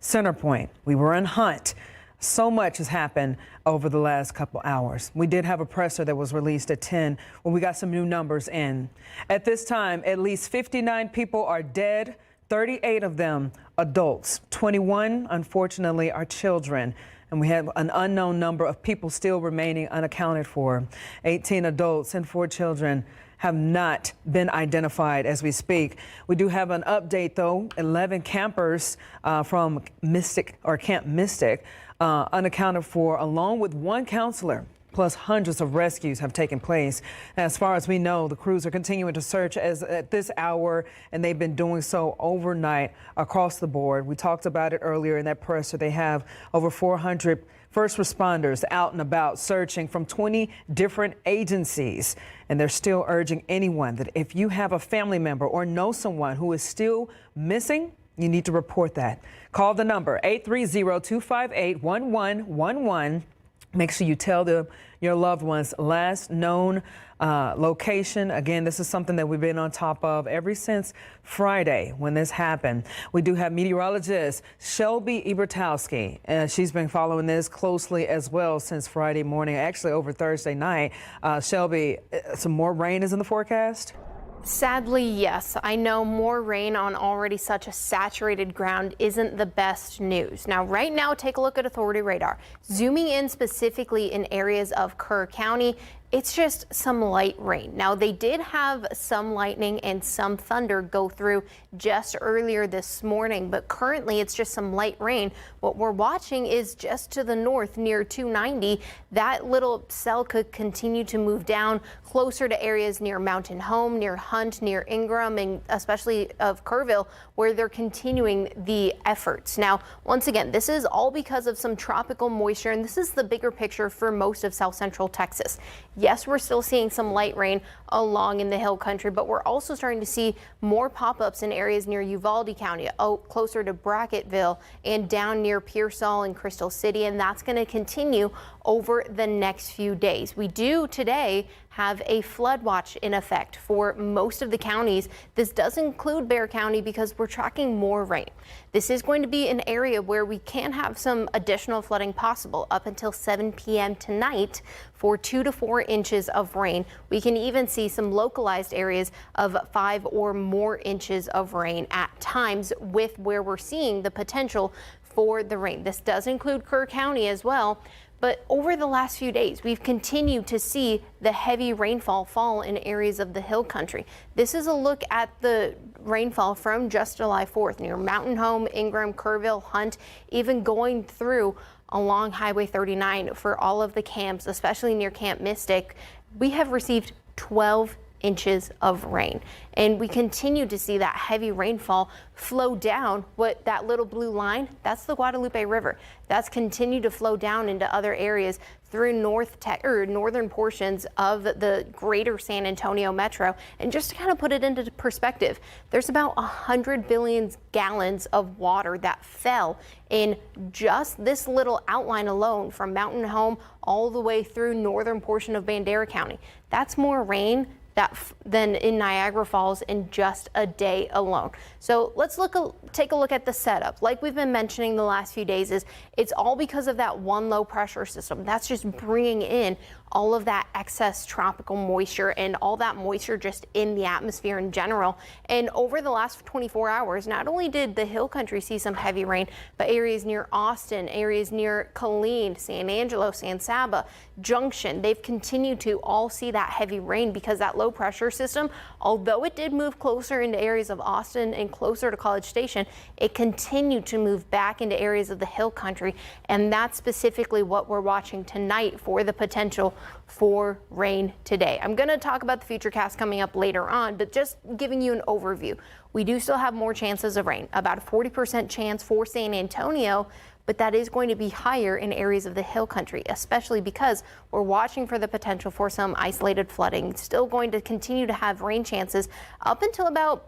Center Point. We were in Hunt. So much has happened over the last couple hours. We did have a presser that was released at 10 when we got some new numbers in. At this time, at least 59 people are dead, 38 of them adults, 21, unfortunately, are children. And we have an unknown number of people still remaining unaccounted for. 18 adults and 4 children have not been identified as we speak. We do have an update, though. 11 campers from Camp Mystic unaccounted for, along with 1 counselor. Plus hundreds of rescues have taken place. As far as we know, the crews are continuing to search at this hour, and they've been doing so overnight across the board. We talked about it earlier in that presser. They have over 400 first responders out and about searching from 20 different agencies. And they're still urging anyone that if you have a family member or know someone who is still missing, you need to report that. Call the number 830-258-1111. Make sure you tell your loved ones last known location. Again, this is something that we've been on top of ever since Friday when this happened. We do have meteorologist Shelby Ebertowski, and she's been following this closely as well since Friday morning, actually over Thursday night. Shelby, some more rain is in the forecast? Sadly, yes. I know more rain on already such a saturated ground isn't the best news. Now, right now, take a look at authority radar. Zooming in specifically in areas of Kerr County, it's just some light rain. Now, they did have some lightning and some thunder go through just earlier this morning, but currently it's just some light rain. What we're watching is just to the north near 290. That little cell could continue to move down closer to areas near Mountain Home, near Hunt, near Ingram, and especially of Kerrville, where they're continuing the efforts. Now, once again, this is all because of some tropical moisture, and this is the bigger picture for most of South Central Texas. Yes, we're still seeing some light rain along in the hill country, but we're also starting to see more pop-ups in areas near Uvalde County, closer to Brackettville, and down near Pearsall and Crystal City, and that's going to continue over the next few days. We do today have a flood watch in effect for most of the counties. This does include Bexar County because we're tracking more rain. This is going to be an area where we can have some additional flooding possible up until 7 p.m. tonight for 2 to 4 inches of rain. We can even see some localized areas of 5 or more inches of rain at times, with where we're seeing the potential for the rain. This does include Kerr County as well. But over the last few days, we've continued to see the heavy rainfall fall in areas of the hill country. This is a look at the rainfall from just July 4th near Mountain Home, Ingram, Kerrville, Hunt, even going through along Highway 39 for all of the camps, especially near Camp Mystic. We have received 12 inches of rain, and we continue to see that heavy rainfall flow down. What that little blue line, that's the Guadalupe River. That's continued to flow down into other areas through northern portions of the greater San Antonio metro. And just to kind of put it into perspective, there's about 100 billion gallons of water that fell in just this little outline alone from Mountain Home all the way through northern portion of Bandera County. That's more rain than in Niagara Falls in just a day alone. So let's take a look at the setup. Like we've been mentioning the last few days, it's all because of that one low pressure system. That's just bringing in all of that excess tropical moisture and all that moisture just in the atmosphere in general. And over the last 24 hours, not only did the hill country see some heavy rain, but areas near Austin, areas near Killeen, San Angelo, San Saba, Junction, they've continued to all see that heavy rain because that low pressure system, although it did move closer into areas of Austin and closer to College Station, it continued to move back into areas of the hill country. And that's specifically what we're watching tonight for the potential for rain today. I'm going to talk about the futurecast coming up later on, but just giving you an overview. We do still have more chances of rain, about a 40% chance for San Antonio, but that is going to be higher in areas of the hill country, especially because we're watching for the potential for some isolated flooding. Still going to continue to have rain chances up until about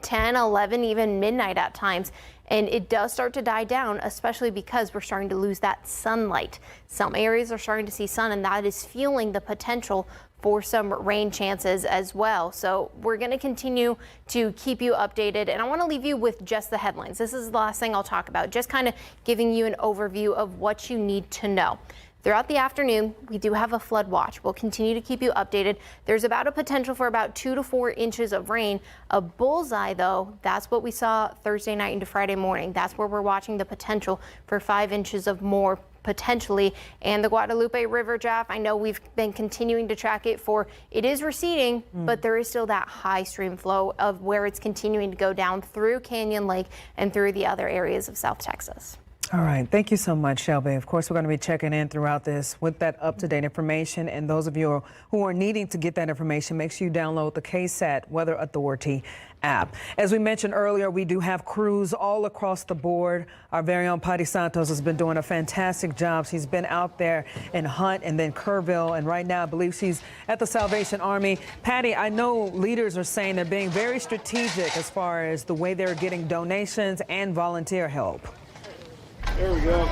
10, 11, even midnight at times. and it does start to die down, especially because we're starting to lose that sunlight. Some areas are starting to see sun, and that is fueling the potential for some rain chances as well. So we're going to continue to keep you updated, and I want to leave you with just the headlines. This is the last thing I'll talk about, just kind of giving you an overview of what you need to know. Throughout the afternoon, we do have a flood watch. We'll continue to keep you updated. There's about a potential for about 2 to 4 inches of rain. A bullseye, though, that's what we saw Thursday night into Friday morning. That's where we're watching the potential for 5 inches of more potentially. And the Guadalupe River, Jeff, I know we've been continuing to track it it is receding, but there is still that high stream flow of where it's continuing to go down through Canyon Lake and through the other areas of South Texas. All right. Thank you so much, Shelby. Of course, we're going to be checking in throughout this with that up-to-date information. And those of you who are needing to get that information, make sure you download the KSAT Weather Authority app. As we mentioned earlier, we do have crews all across the board. Our very own Patty Santos has been doing a fantastic job. She's been out there in Hunt and then Kerrville, and right now I believe she's at the Salvation Army. Patty, I know leaders are saying they're being very strategic as far as the way they're getting donations and volunteer help. There we go.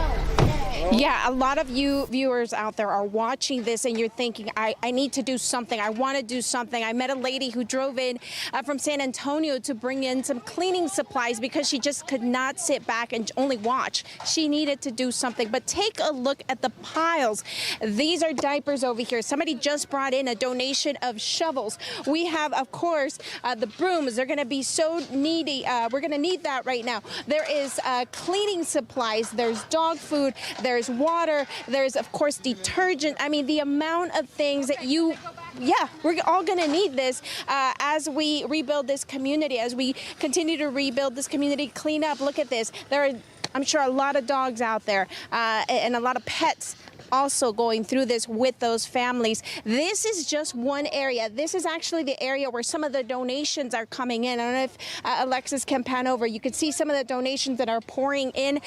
Yeah, a lot of you viewers out there are watching this and you're thinking, I need to do something. I want to do something. I met a lady who drove in from San Antonio to bring in some cleaning supplies because she just could not sit back and only watch. She needed to do something. But take a look at the piles. These are diapers over here. Somebody just brought in a donation of shovels. We have, of course, the brooms. They're going to be so needy. We're going to need that right now. There is cleaning supplies. There's dog food. There's water, there's of course detergent. I mean, the amount of things that we're all gonna need this as we rebuild this community, as we continue to rebuild this community, clean up. Look at this. There are, I'm sure, a lot of dogs out there and a lot of pets also going through this with those families. This is just one area. This is actually the area where some of the donations are coming in. I don't know if Alexis can pan over. You can see some of the donations that are pouring in.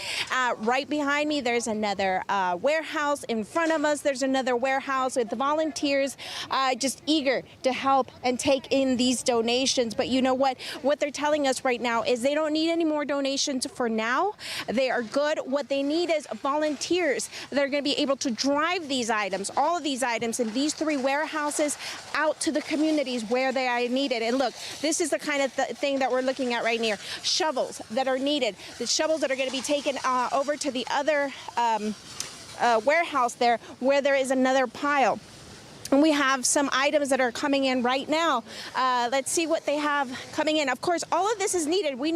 Right behind me, there's another warehouse. In front of us, there's another warehouse with volunteers just eager to help and take in these donations. But you know what? What they're telling us right now is they don't need any more donations for now. They are good. What they need is volunteers that are going to be able to drive these items, all of these items in these 3 warehouses out to the communities where they are needed. And look, this is the kind of thing that we're looking at right here. Shovels that are needed, the shovels that are going to be taken over to the other warehouse there where there is another pile. And we have some items that are coming in right now. Let's see what they have coming in. Of course, all of this is needed. We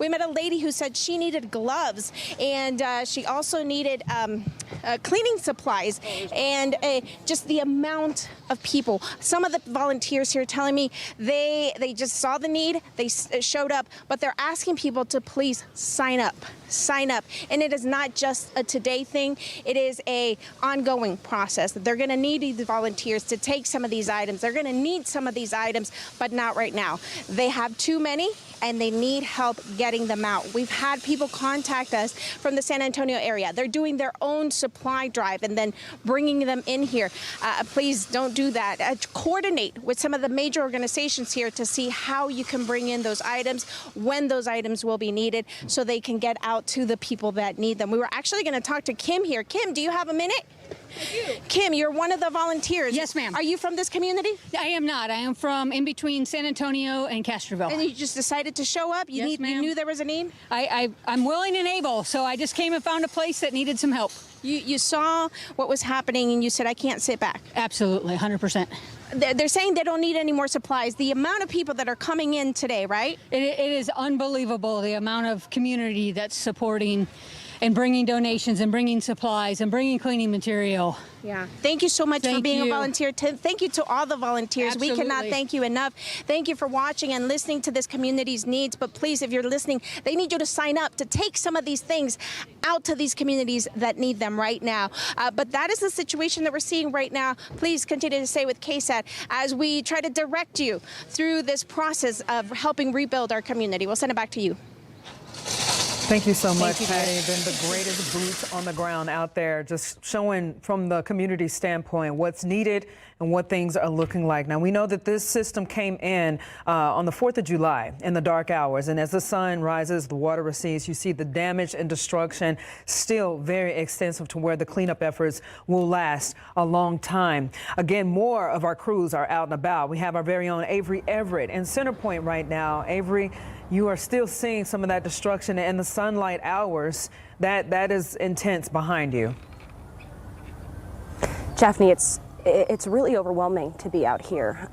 met a lady who said she needed gloves, and she also needed cleaning supplies, and just the amount of people. Some of the volunteers here telling me they just saw the need, they showed up, but they're asking people to please sign up. And it is not just a today thing. It is a ongoing process. They're going to need these volunteers to take some of these items. They're going to need some of these items, but not right now. They have too many, and they need help getting them out. We've had people contact us from the San Antonio area. They're doing their own supply drive and then bringing them in here. Please don't do that. Coordinate with some of the major organizations here to see how you can bring in those items, when those items will be needed, so they can get out to the people that need them. We were actually going to talk to Kim here. Kim, do you have a minute? I do. Kim, you're one of the volunteers. Yes, ma'am. Are you from this community? I am not. I am from in between San Antonio and Castroville. And you just decided to show up? Yes, ma'am. You knew there was a need? I'm willing and able, so I just came and found a place that needed some help. You saw what was happening and you said, I can't sit back. Absolutely, 100%. They're saying they don't need any more supplies. The amount of people that are coming in today, right? It is unbelievable, the amount of community that's supporting and bringing donations and bringing supplies and bringing cleaning material. Yeah. Thank you so much for being a volunteer. Thank you to all the volunteers. Absolutely. We cannot thank you enough. Thank you for watching and listening to this community's needs. But please, if you're listening, they need you to sign up to take some of these things out to these communities that need them right now. But that is the situation that we're seeing right now. Please continue to stay with KSAT as we try to direct you through this process of helping rebuild our community. We'll send it back to you. Thank you so much, you, dear. Patty. Been the greatest boots on the ground out there, just showing from the community standpoint what's needed and what things are looking like. Now, we know that this system came in on the 4th of July in the dark hours. And as the sun rises, the water recedes, you see the damage and destruction still very extensive to where the cleanup efforts will last a long time. Again, more of our crews are out and about. We have our very own Avery Everett in Center Point right now. Avery, you are still seeing some of that destruction in the sunlight hours. That is intense behind you. Japhanie, it's really overwhelming to be out here,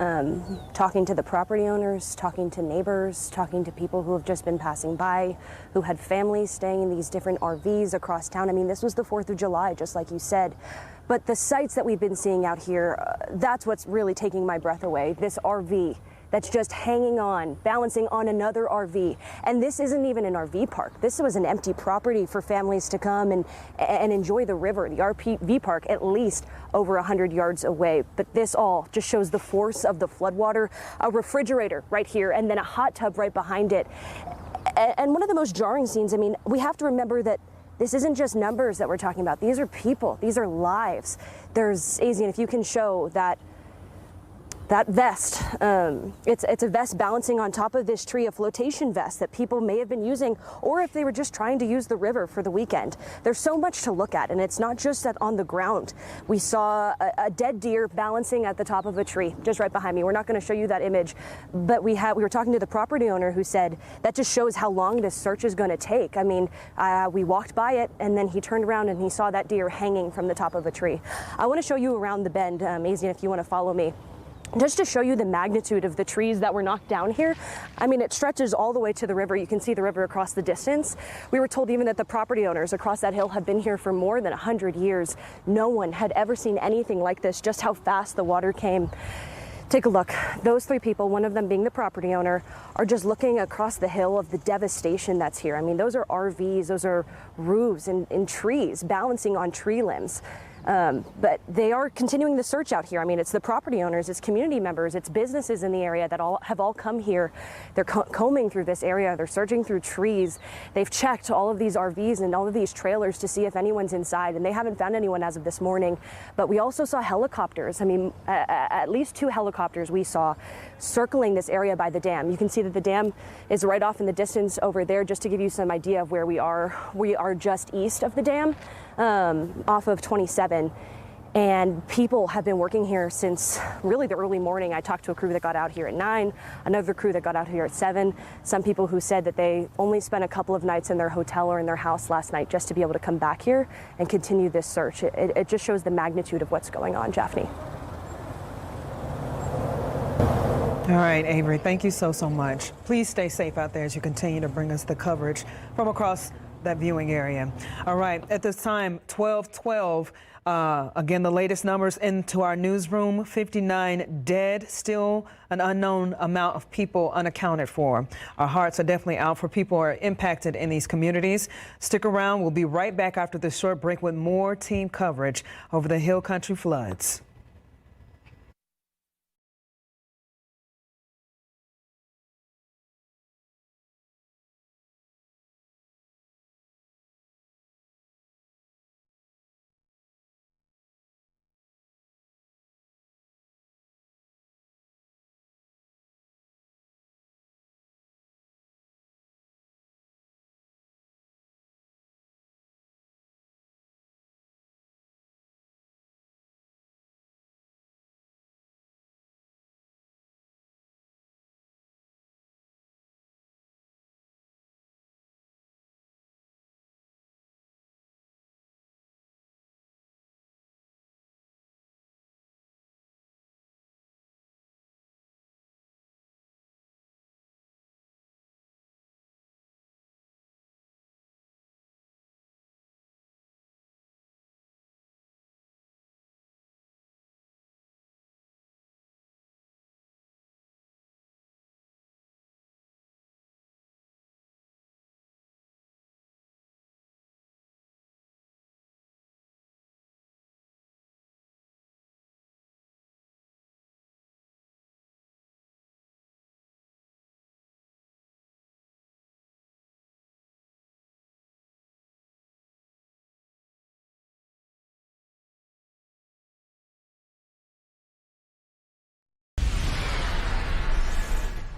talking to the property owners, talking to neighbors, talking to people who have just been passing by, who had families staying in these different RVs across town. I mean, this was the 4th of July, just like you said. But the sights that we've been seeing out here, that's what's really taking my breath away. This RV that's just hanging on, balancing on another RV. And this isn't even an RV park. This was an empty property for families to come and enjoy the river, the RV park, at least over 100 yards away. But this all just shows the force of the floodwater. A refrigerator right here, and then a hot tub right behind it. And one of the most jarring scenes, I mean, we have to remember that this isn't just numbers that we're talking about. These are people, these are lives. There's, Azian, if you can show that vest, it's a vest balancing on top of this tree, a flotation vest that people may have been using, or if they were just trying to use the river for the weekend. There's so much to look at, and it's not just that on the ground. We saw a dead deer balancing at the top of a tree, just right behind me. We're not going to show you that image, but we were talking to the property owner who said that just shows how long this search is going to take. I mean, we walked by it, and then he turned around and he saw that deer hanging from the top of a tree. I want to show you around the bend, Azian, if you want to follow me, just to show you the magnitude of the trees that were knocked down here. I mean, it stretches all the way to the river. You can see the river across the distance. We were told even that the property owners across that hill have been here for more than 100 years. No one had ever seen anything like this, just how fast the water came. Take a look. Those 3 people, one of them being the property owner, are just looking across the hill of the devastation that's here. I mean, those are RVs, those are roofs and trees balancing on tree limbs. But they are continuing the search out here. I mean, it's the property owners, it's community members, it's businesses in the area that have all come here. They're combing through this area. They're searching through trees. They've checked all of these RVs and all of these trailers to see if anyone's inside, and they haven't found anyone as of this morning. But we also saw helicopters. I mean, at least 2 helicopters we saw circling this area by the dam. You can see that the dam is right off in the distance over there, just to give you some idea of where we are. We are just east of the dam, off of 27. And people have been working here since really the early morning. I talked to a crew that got out here at 9, another crew that got out here at 7. Some people who said that they only spent a couple of nights in their hotel or in their house last night just to be able to come back here and continue this search. It just shows the magnitude of what's going on, Japhanie. All right, Avery, thank you so much. Please stay safe out there as you continue to bring us the coverage from across that viewing area. All right, at this time, 12:12. Again, the latest numbers into our newsroom, 59 dead, still an unknown amount of people unaccounted for. Our hearts are definitely out for people who are impacted in these communities. Stick around. We'll be right back after this short break with more team coverage over the Hill Country floods.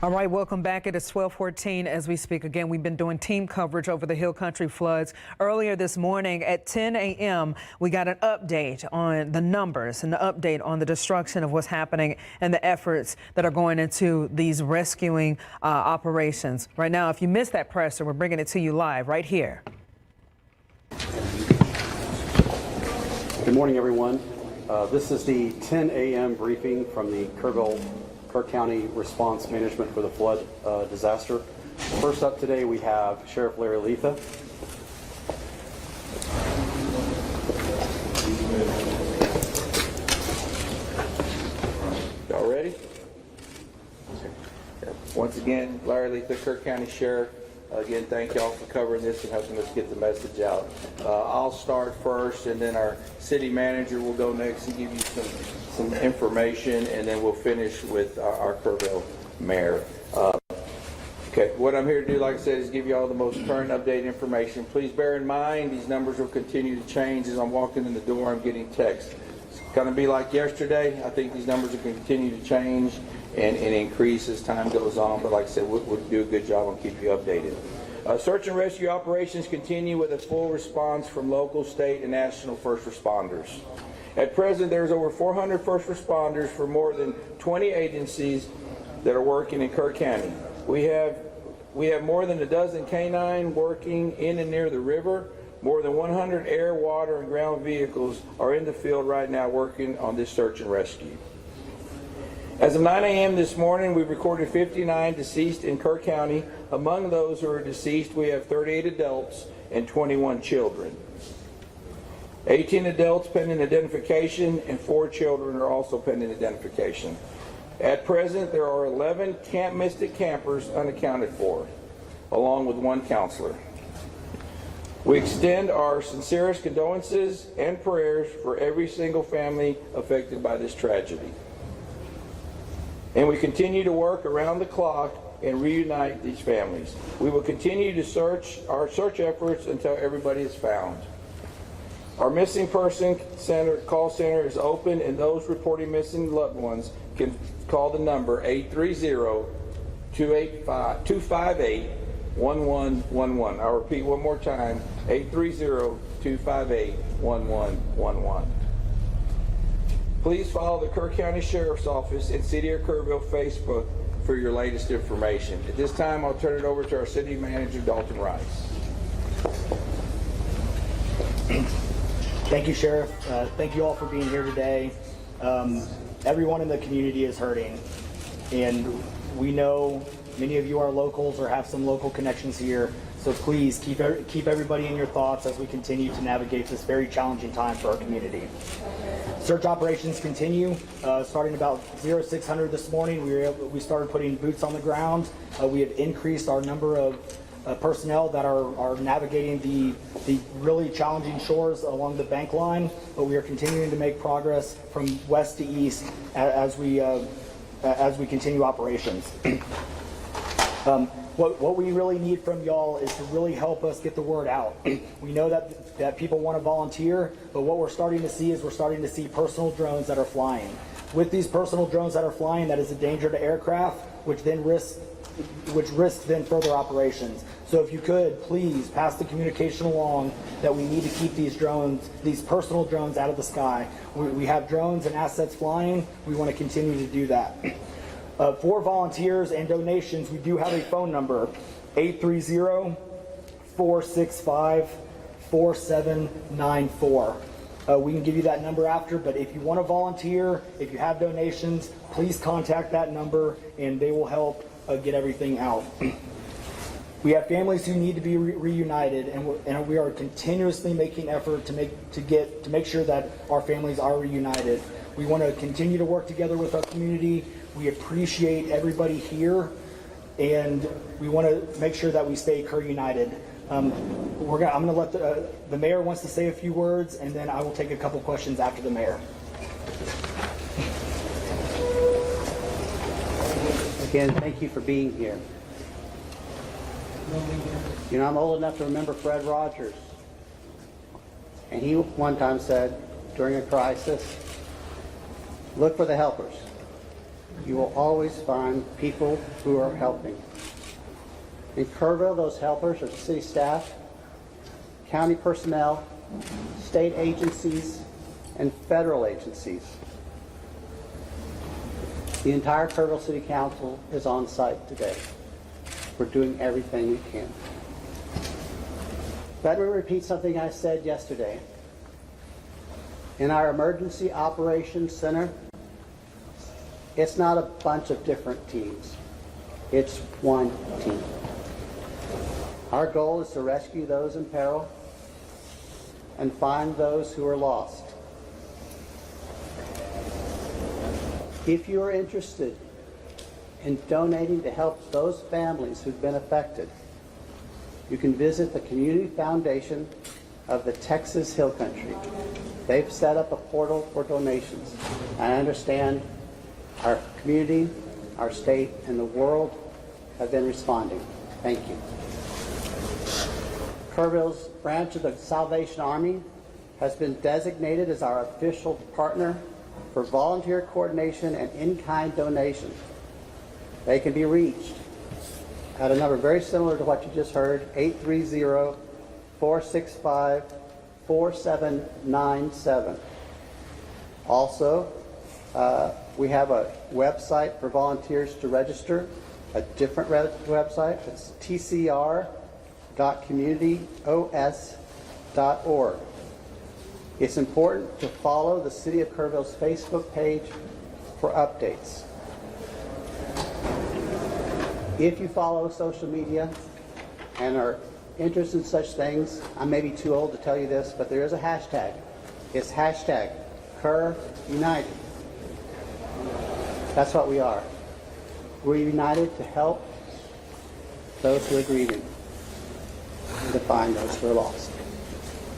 All right, welcome back. It is 12:14 as we speak again. We've been doing team coverage over the Hill Country floods. Earlier this morning at 10 a.m., we got an update on the numbers and the update on the destruction of what's happening and the efforts that are going into these rescuing operations. Right now, if you missed that presser, we're bringing it to you live right here. Good morning, everyone. This is the 10 a.m. briefing from the Kerrville County Response Management for the flood disaster. First up today, we have Sheriff Larry Letha. Y'all ready? Once again, Larry Letha, Kerr County Sheriff. Again, thank y'all for covering this and helping us get the message out. I'll start first, and then our city manager will go next and give you some information, and then we'll finish with our Kerrville mayor. Okay, what I'm here to do, like I said, is give you all the most current updated information. Please bear in mind these numbers will continue to change. As I'm walking in the door, I'm getting texts. It's going to be like yesterday. I think these numbers will continue to change and increase as time goes on, but like I said, we'll do a good job on keeping you updated. Search and rescue operations continue with a full response from local, state, and national first responders. At present, there's over 400 first responders for more than 20 agencies that are working in Kerr County. We have more than a dozen canine working in and near the river. More than 100 air, water, and ground vehicles are in the field right now working on this search and rescue. As of 9 a.m. this morning, we've recorded 59 deceased in Kerr County. Among those who are deceased, we have 38 adults and 21 children. 18 adults pending identification, and 4 children are also pending identification. At present, there are 11 Camp Mystic campers unaccounted for, along with 1 counselor. We extend our sincerest condolences and prayers for every single family affected by this tragedy. And we continue to work around the clock and reunite these families. We will continue to search efforts until everybody is found. Our missing person call center is open, and those reporting missing loved ones can call the number 830-258-1111. I'll repeat one more time, 830-258-1111. Please follow the Kerr County Sheriff's Office and City of Kerrville Facebook for your latest information. At this time, I'll turn it over to our City Manager, Dalton Rice. Thank you, Sheriff. Thank you all for being here today. Everyone in the community is hurting, and we know many of you are locals or have some local connections here, so please keep everybody in your thoughts as we continue to navigate this very challenging time for our community. Search operations continue. Starting about 0600 this morning, we started putting boots on the ground. We have increased our number of personnel that are navigating the really challenging shores along the bank line, but we are continuing to make progress from west to east as we continue operations. What we really need from y'all is to really help us get the word out. We know that people want to volunteer, but what we're starting to see is personal drones that are flying. With these personal drones that are flying, that is a danger to aircraft, which risks then further operations. So if you could, please pass the communication along that we need to keep these personal drones out of the sky. We have drones and assets flying. We want to continue to do that. For volunteers and donations, we do have a phone number, 830-465-4794. We can give you that number after, but if you want to volunteer, if you have donations, please contact that number and they will help get everything out. We have families who need to be reunited, and we are continuously making effort to make sure that our families are reunited. We want to continue to work together with our community. We appreciate everybody here, and we want to make sure that we stay Kerr united. I'm going to let the mayor wants to say a few words, and then I will take a couple questions after the mayor. Again, thank you for being here. You know, I'm old enough to remember Fred Rogers. And he one time said, during a crisis, look for the helpers. you will always find people who are helping. In Kerrville, those helpers are city staff, county personnel, state agencies, and federal agencies. The entire Kerrville City Council is on site today. We're doing everything we can. Let me repeat something I said yesterday. In our Emergency Operations Center, it's not a bunch of different teams. It's one team. Our goal is to rescue those in peril and find those who are lost. If you are interested in donating to help those families who've been affected, you can visit the Community Foundation of the Texas Hill Country. They've set up a portal for donations. I understand our community, our state, and the world have been responding. Thank you. Kerrville's branch of the Salvation Army has been designated as our official partner for volunteer coordination and in-kind donation. They can be reached at a number very similar to what you just heard, 830-465-4797. Also, we have a website for volunteers to register, a different website. It's tcr.communityos.org. It's important to follow the City of Kerrville's Facebook page for updates. If you follow social media and are interested in such things, I may be too old to tell you this, but there is a hashtag. It's hashtag KerrUnited. That's what we are. We're united to help those who are grieving and to find those who are lost.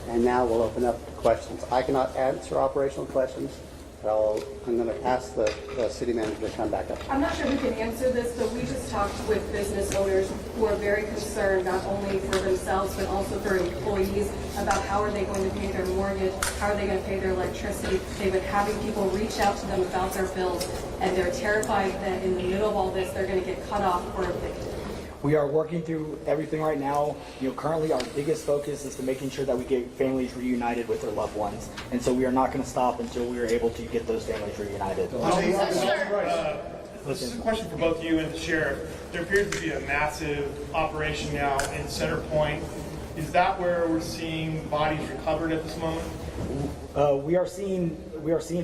And now we'll open up to questions. I cannot answer operational questions, but I'm going to ask the city manager to come back up. I'm not sure who can answer this, but we just talked with business owners who are very concerned not only for themselves but also for employees about how are they going to pay their mortgage, how are they going to pay their electricity. They've been having people reach out to them about their bills, and they're terrified that in the middle of all this they're going to get cut off or evicted. We are working through everything right now. Currently our biggest focus is to making sure that we get families reunited with their loved ones. And so we are not going to stop until we are able to get those families reunited. This is a question for both you and the sheriff. There appears to be a massive operation now in Center Point. Is that where we're seeing bodies recovered at this moment? We are seeing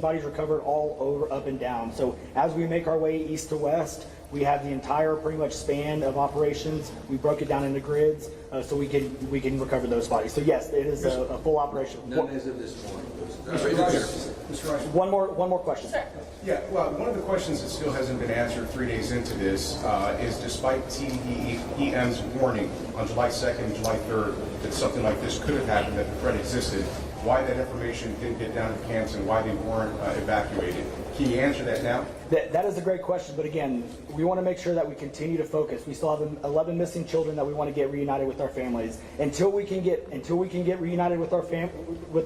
bodies recovered all over, up and down. So as we make our way east to west, we have the entire pretty much span of operations. We broke it down into grids so we can recover those bodies. So yes, it is a full operation. None as of this morning. Mr. Rice. One more question. Sure. Yeah, well, one of the questions that still hasn't been answered 3 days into this is despite TEM's warning on July 2nd and July 3rd that something like this could have happened, that the threat existed, why that information didn't get down to camps and why they weren't evacuated. Can you answer that now? That is a great question, but again, we want to make sure that we continue to focus. We still have 11 missing children that we want to get reunited with our families. Until we can get reunited with the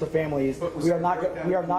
families, we are not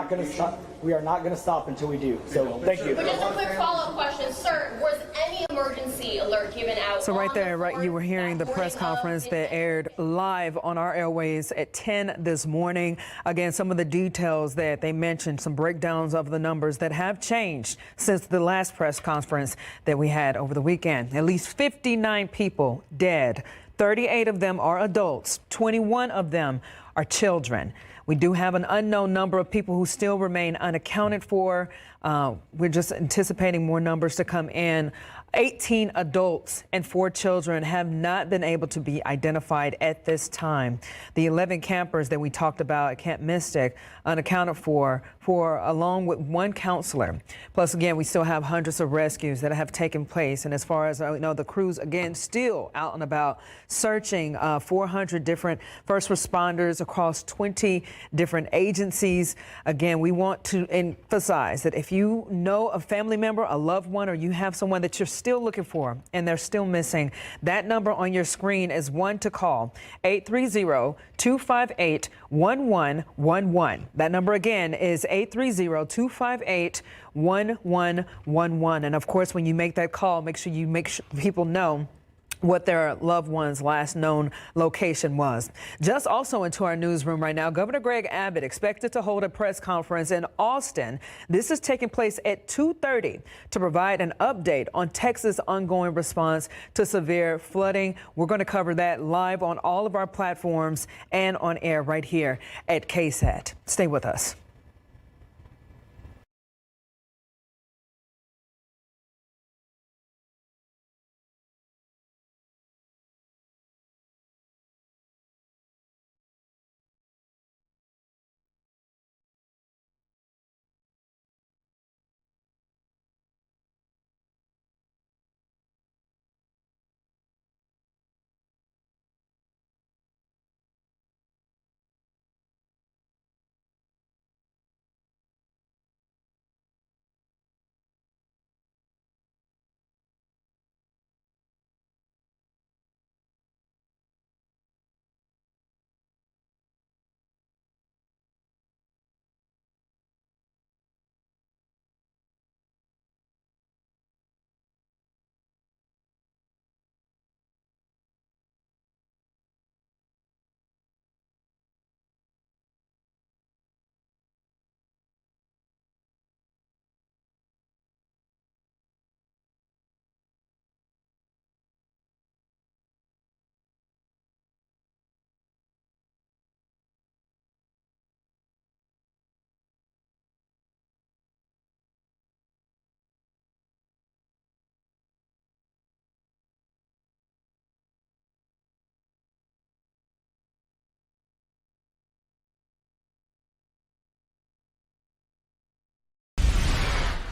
going to stop. We are not going to stop until we do. So thank you. But just a quick follow-up question, sir. Was any emergency alert given out? So right there, right, you were hearing the press conference that aired live on our airways at 10 this morning. Again, some of the details that they mentioned, some breakdowns of the numbers that have changed since the last press conference that we had over the weekend. At least 59 people dead. 38 of them are adults. 21 of them are children. We do have an unknown number of people who still remain unaccounted for. We're just anticipating more numbers to come in. 18 adults and 4 children have not been able to be identified at this time. The 11 campers that we talked about at Camp Mystic unaccounted for along with 1 counselor. Plus, again, we still have hundreds of rescues that have taken place. And as far as I know, the crews, again, still out and about searching 400 different first responders across 20 different agencies. Again, we want to emphasize that if you know a family member, a loved one, or you have someone that you're still looking for and they're still missing. That number on your screen is one to call, 830-258-1111. That number again is 830-258-1111. And of course, when you make that call, make sure people know what their loved one's last known location was. Just also into our newsroom right now, Governor Greg Abbott expected to hold a press conference in Austin. This is taking place at 2:30 to provide an update on Texas' ongoing response to severe flooding. We're going to cover that live on all of our platforms and on air right here at KSAT. Stay with us.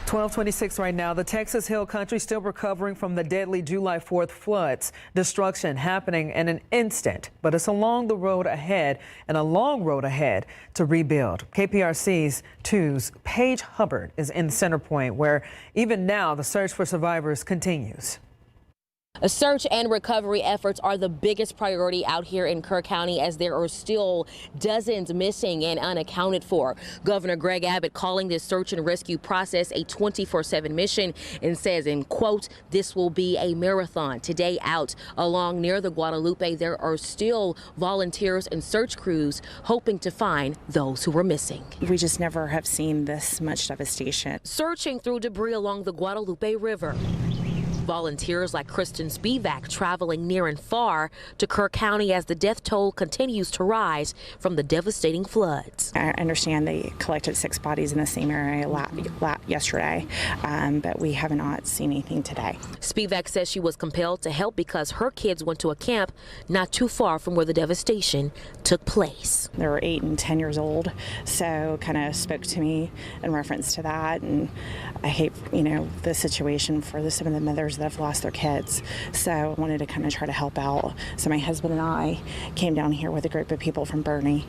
(12:26) right now. The Texas Hill Country still recovering from the deadly July 4th floods. Destruction happening in an instant, but it's along the road ahead and a long road ahead to rebuild. KPRC's 2's Paige Hubbard is in Center Point, where even now the search for survivors continues. A search and recovery efforts are the biggest priority out here in Kerr County, as there are still dozens missing and unaccounted for. Governor Greg Abbott calling this search and rescue process a 24/7 mission and says, in quote, this will be a marathon. Today out along near the Guadalupe, there are still volunteers and search crews hoping to find those who were missing. We just never have seen this much devastation. Searching through debris along the Guadalupe River. Volunteers like Kristen Spivak traveling near and far to Kerr County as the death toll continues to rise from the devastating floods. I understand they collected 6 bodies in the same area yesterday, but we have not seen anything today. Spivak says she was compelled to help because her kids went to a camp not too far from where the devastation took place. They were 8 and 10 years old, so kind of spoke to me in reference to that. And I hate, the situation for some of the mothers that have lost their kids. So I wanted to kind of try to help out. So my husband and I came down here with a group of people from Bernie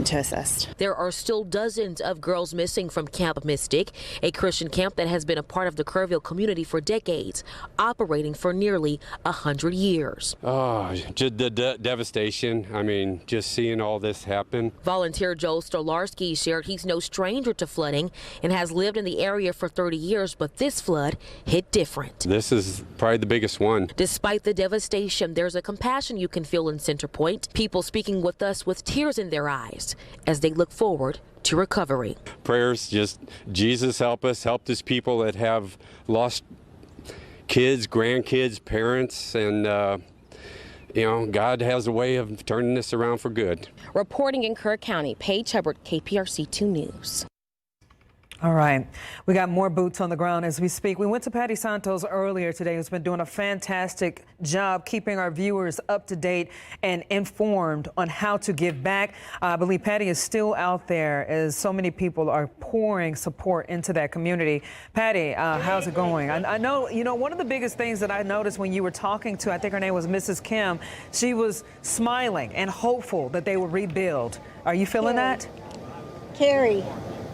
to assist. There are still dozens of girls missing from Camp Mystic, a Christian camp that has been a part of the Kerrville community for decades, operating for nearly 100 years. Oh, just the devastation. I mean, just seeing all this happen. Volunteer Joe Stolarski shared he's no stranger to flooding and has lived in the area for 30 years, but this flood hit different. This is probably the biggest one. Despite the devastation, there's a compassion you can feel in Center Point. People speaking with us with tears in their eyes as they look forward to recovery. Prayers, just Jesus help us, help these people that have lost kids, grandkids, parents, and God has a way of turning this around for good. Reporting in Kerr County, Paige Hubbard, KPRC 2 News. All right. We got more boots on the ground as we speak. We went to Patty Santos earlier today, who's been doing a fantastic job keeping our viewers up to date and informed on how to give back. I believe Patty is still out there as so many people are pouring support into that community. Patty, how's it going? I know, one of the biggest things that I noticed when you were talking to, I think her name was Mrs. Kim, she was smiling and hopeful that they would rebuild. Are you feeling that? Carrie.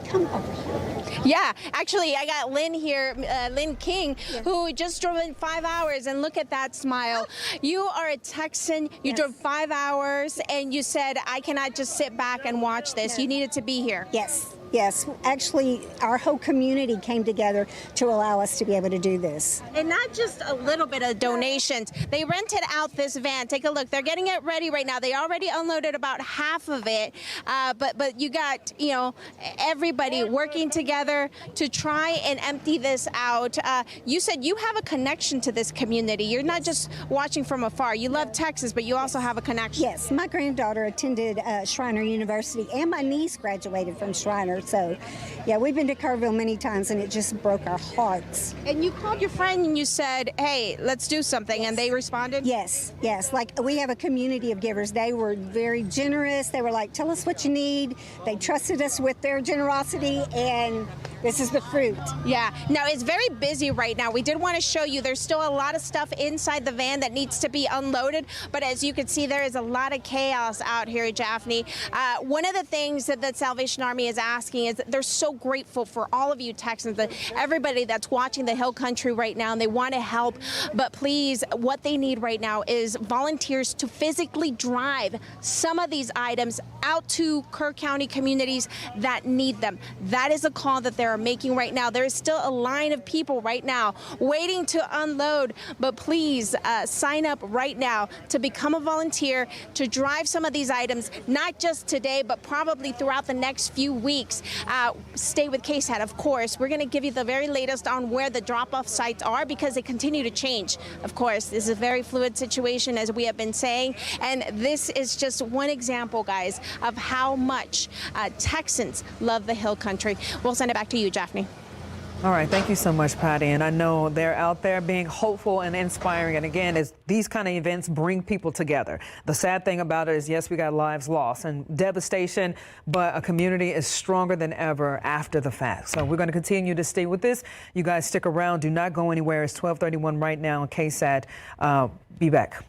come over here. Yeah, actually, I got Lynn here, Lynn King, who just drove in 5 hours, and look at that smile. You are a Texan. You drove 5 hours, and you said, I cannot just sit back and watch this. You needed to be here. Yes. Yes, actually, our whole community came together to allow us to be able to do this. And not just a little bit of donations. They rented out this van. Take a look. They're getting it ready right now. They already unloaded about half of it. But you got, you know, everybody working together to try and empty this out. You said you have a connection to this community. You're not just watching from afar. You love Texas, but you also have a connection. Yes, my granddaughter attended Schreiner University, and my niece graduated from Schreiner. So, yeah, we've been to Kerrville many times, and it just broke our hearts. And you called your friend and you said, hey, let's do something, and they responded? Yes, yes. Like, we have a community of givers. They were very generous. They were like, tell us what you need. They trusted us with their generosity, and this is the fruit. Yeah. Now, it's very busy right now. We did want to show you there's still a lot of stuff inside the van that needs to be unloaded, but as you can see, there is a lot of chaos out here, Jaffney. One of the things that the Salvation Army is asking is that they're so grateful for all of you Texans, that everybody that's watching the Hill Country right now, and they want to help. But please, what they need right now is volunteers to physically drive some of these items out to Kerr County communities that need them. That is a call that they're making right now. There is still a line of people right now waiting to unload, but please sign up right now to become a volunteer to drive some of these items, not just today, but probably throughout the next few weeks. Stay with KSAT, of course. We're going to give you the very latest on where the drop-off sites are, because they continue to change. Of course, this is a very fluid situation, as we have been saying, and this is just one example, guys, of how much Texans love the Hill Country. We'll send it back to you, Jaffney. All right, thank you so much, Patty. And I know they're out there being hopeful and inspiring. And again, as these kind of events bring people together. The sad thing about it is, yes, we got lives lost and devastation, but a community is stronger than ever after the fact. So we're going to continue to stay with this. You guys stick around. Do not go anywhere. It's 12:31 right now on KSAT. Be back.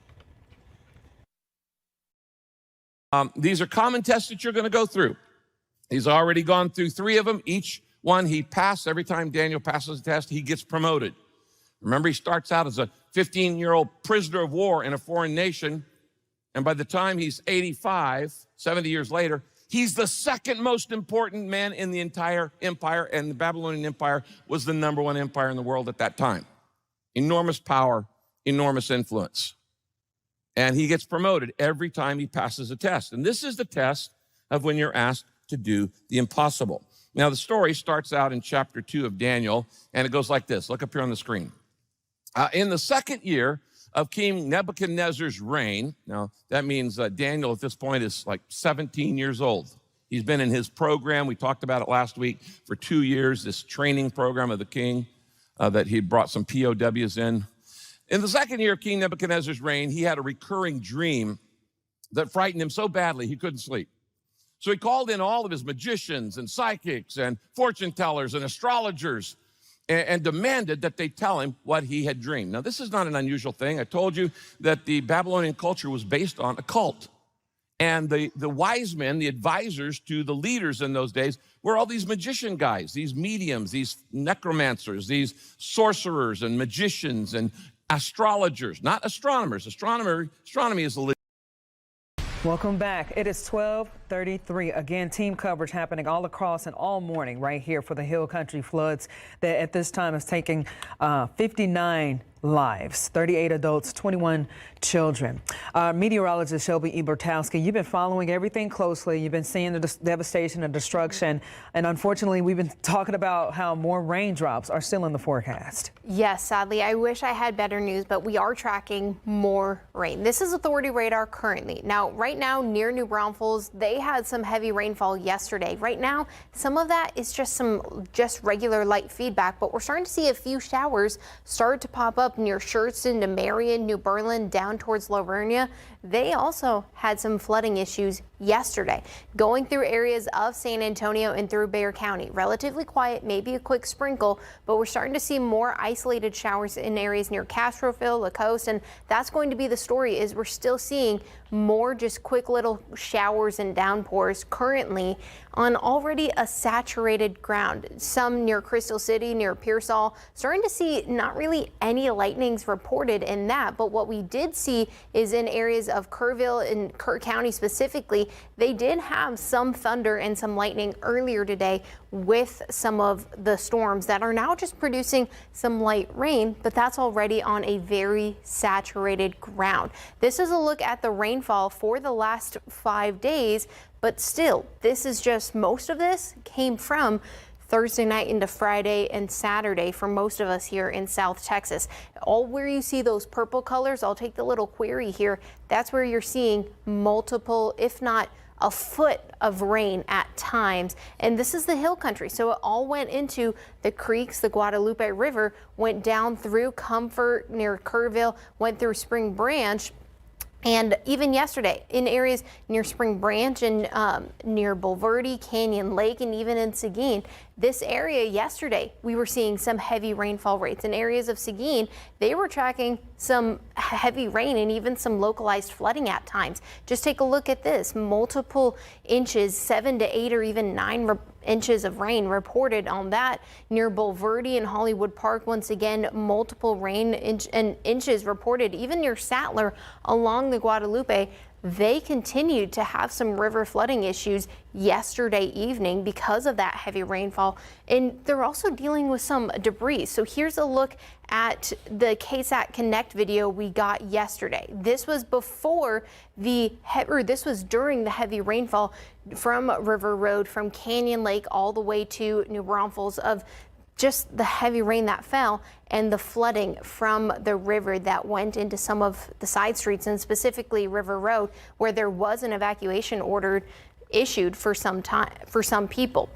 These are common tests that you're going to go through. He's already gone through 3 of them. Each one he passed. Every time Daniel passes a test, he gets promoted. Remember, he starts out as a 15-year-old prisoner of war in a foreign nation, and by the time he's 85, 70 years later, he's the second most important man in the entire empire, and the Babylonian Empire was the #1 empire in the world at that time. Enormous power, enormous influence. And he gets promoted every time he passes a test. And this is the test of when you're asked to do the impossible. Now, the story starts out in chapter 2 of Daniel, and it goes like this. Look up here on the screen. In the second year of King Nebuchadnezzar's reign, now that means Daniel at this point is like 17 years old. He's been in his program, we talked about it last week, for 2 years, this training program of the king that he brought some POWs in. In the second year of King Nebuchadnezzar's reign, he had a recurring dream that frightened him so badly he couldn't sleep. So he called in all of his magicians and psychics and fortune tellers and astrologers and demanded that they tell him what he had dreamed. Now, this is not an unusual thing. I told you that the Babylonian culture was based on a cult. And the wise men, the advisors to the leaders in those days, were all these magician guys, these mediums, these necromancers, these sorcerers and magicians and astrologers, not astronomers. Astronomy is the Welcome back. It is 12:33. Again, team coverage happening all across and all morning right here for the Hill Country floods that at this time is taking 59 lives, 38 adults, 21 children. Meteorologist Shelby Ebertowski, you've been following everything closely. You've been seeing the devastation and destruction. And unfortunately, we've been talking about how more raindrops are still in the forecast. Yes, sadly, I wish I had better news, but we are tracking more rain. This is Authority radar currently. Now, right now near New Braunfels, they had some heavy rainfall yesterday. Right now, some of that is just regular light feedback, but we're starting to see a few showers start to pop up near Schertz to Marion, New Berlin, down towards Lavernia. they also had some flooding issues yesterday, going through areas of San Antonio and through Bexar County. Relatively quiet, maybe a quick sprinkle, but we're starting to see more isolated showers in areas near Castroville, La Coast, and that's going to be the story. Is we're still seeing more just quick little showers and downpours currently on already a saturated ground. Some near Crystal City, near Pearsall, starting to see not really any lightnings reported in that, but what we did see is in areas of Kerrville and Kerr County specifically, they did have some thunder and some lightning earlier today with some of the storms that are now just producing some light rain, but that's already on a very saturated ground. This is a look at the rainfall for the last 5 days, but still, this is just, most of this came from Thursday night into Friday and Saturday for most of us here in South Texas. All where you see those purple colors, I'll take the little query here, that's where you're seeing multiple, if not a foot of rain at times. And this is the hill country, so it all went into the creeks. The Guadalupe River went down through Comfort near Kerrville, went through Spring Branch. And even yesterday in areas near Spring Branch and near Bulverde, Canyon Lake, and even in Seguin, this area yesterday, we were seeing some heavy rainfall rates. In areas of Seguin, they were tracking some heavy rain and even some localized flooding at times. Just take a look at this, multiple inches, 7 to 8 or even 9 inches of rain reported on that. Near Bulverde and Hollywood Park, once again, multiple rain inches reported. Even near Sattler along the Guadalupe, they continued to have some river flooding issues yesterday evening because of that heavy rainfall, and they're also dealing with some debris. So here's a look at the KSAT Connect video we got yesterday. This was before this was during the heavy rainfall from River Road, from Canyon Lake all the way to New Braunfels, of just the heavy rain that fell and the flooding from the river that went into some of the side streets, and specifically River Road, where there was an evacuation order issued for some time for some people.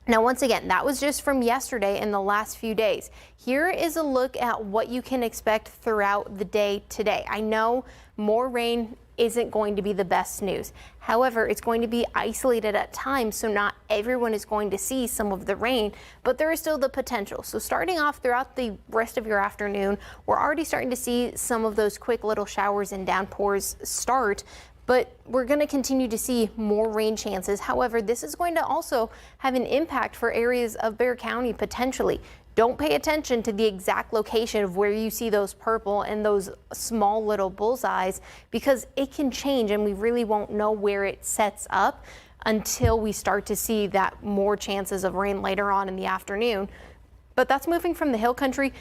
Now, once again, that was just from yesterday and the last few days. Here is a look at what you can expect throughout the day today. I know more rain isn't going to be the best news. However, it's going to be isolated at times, so not everyone is going to see some of the rain, but there is still the potential. So starting off throughout the rest of your afternoon, we're already starting to see some of those quick little showers and downpours start, but we're going to continue to see more rain chances. However, this is going to also have an impact for areas of Bexar County potentially. Don't pay attention to the exact location of where you see those purple and those small little bullseyes, because it can change and we really won't know where it sets up until we start to see that more chances of rain later on in the afternoon. But that's moving from the hill country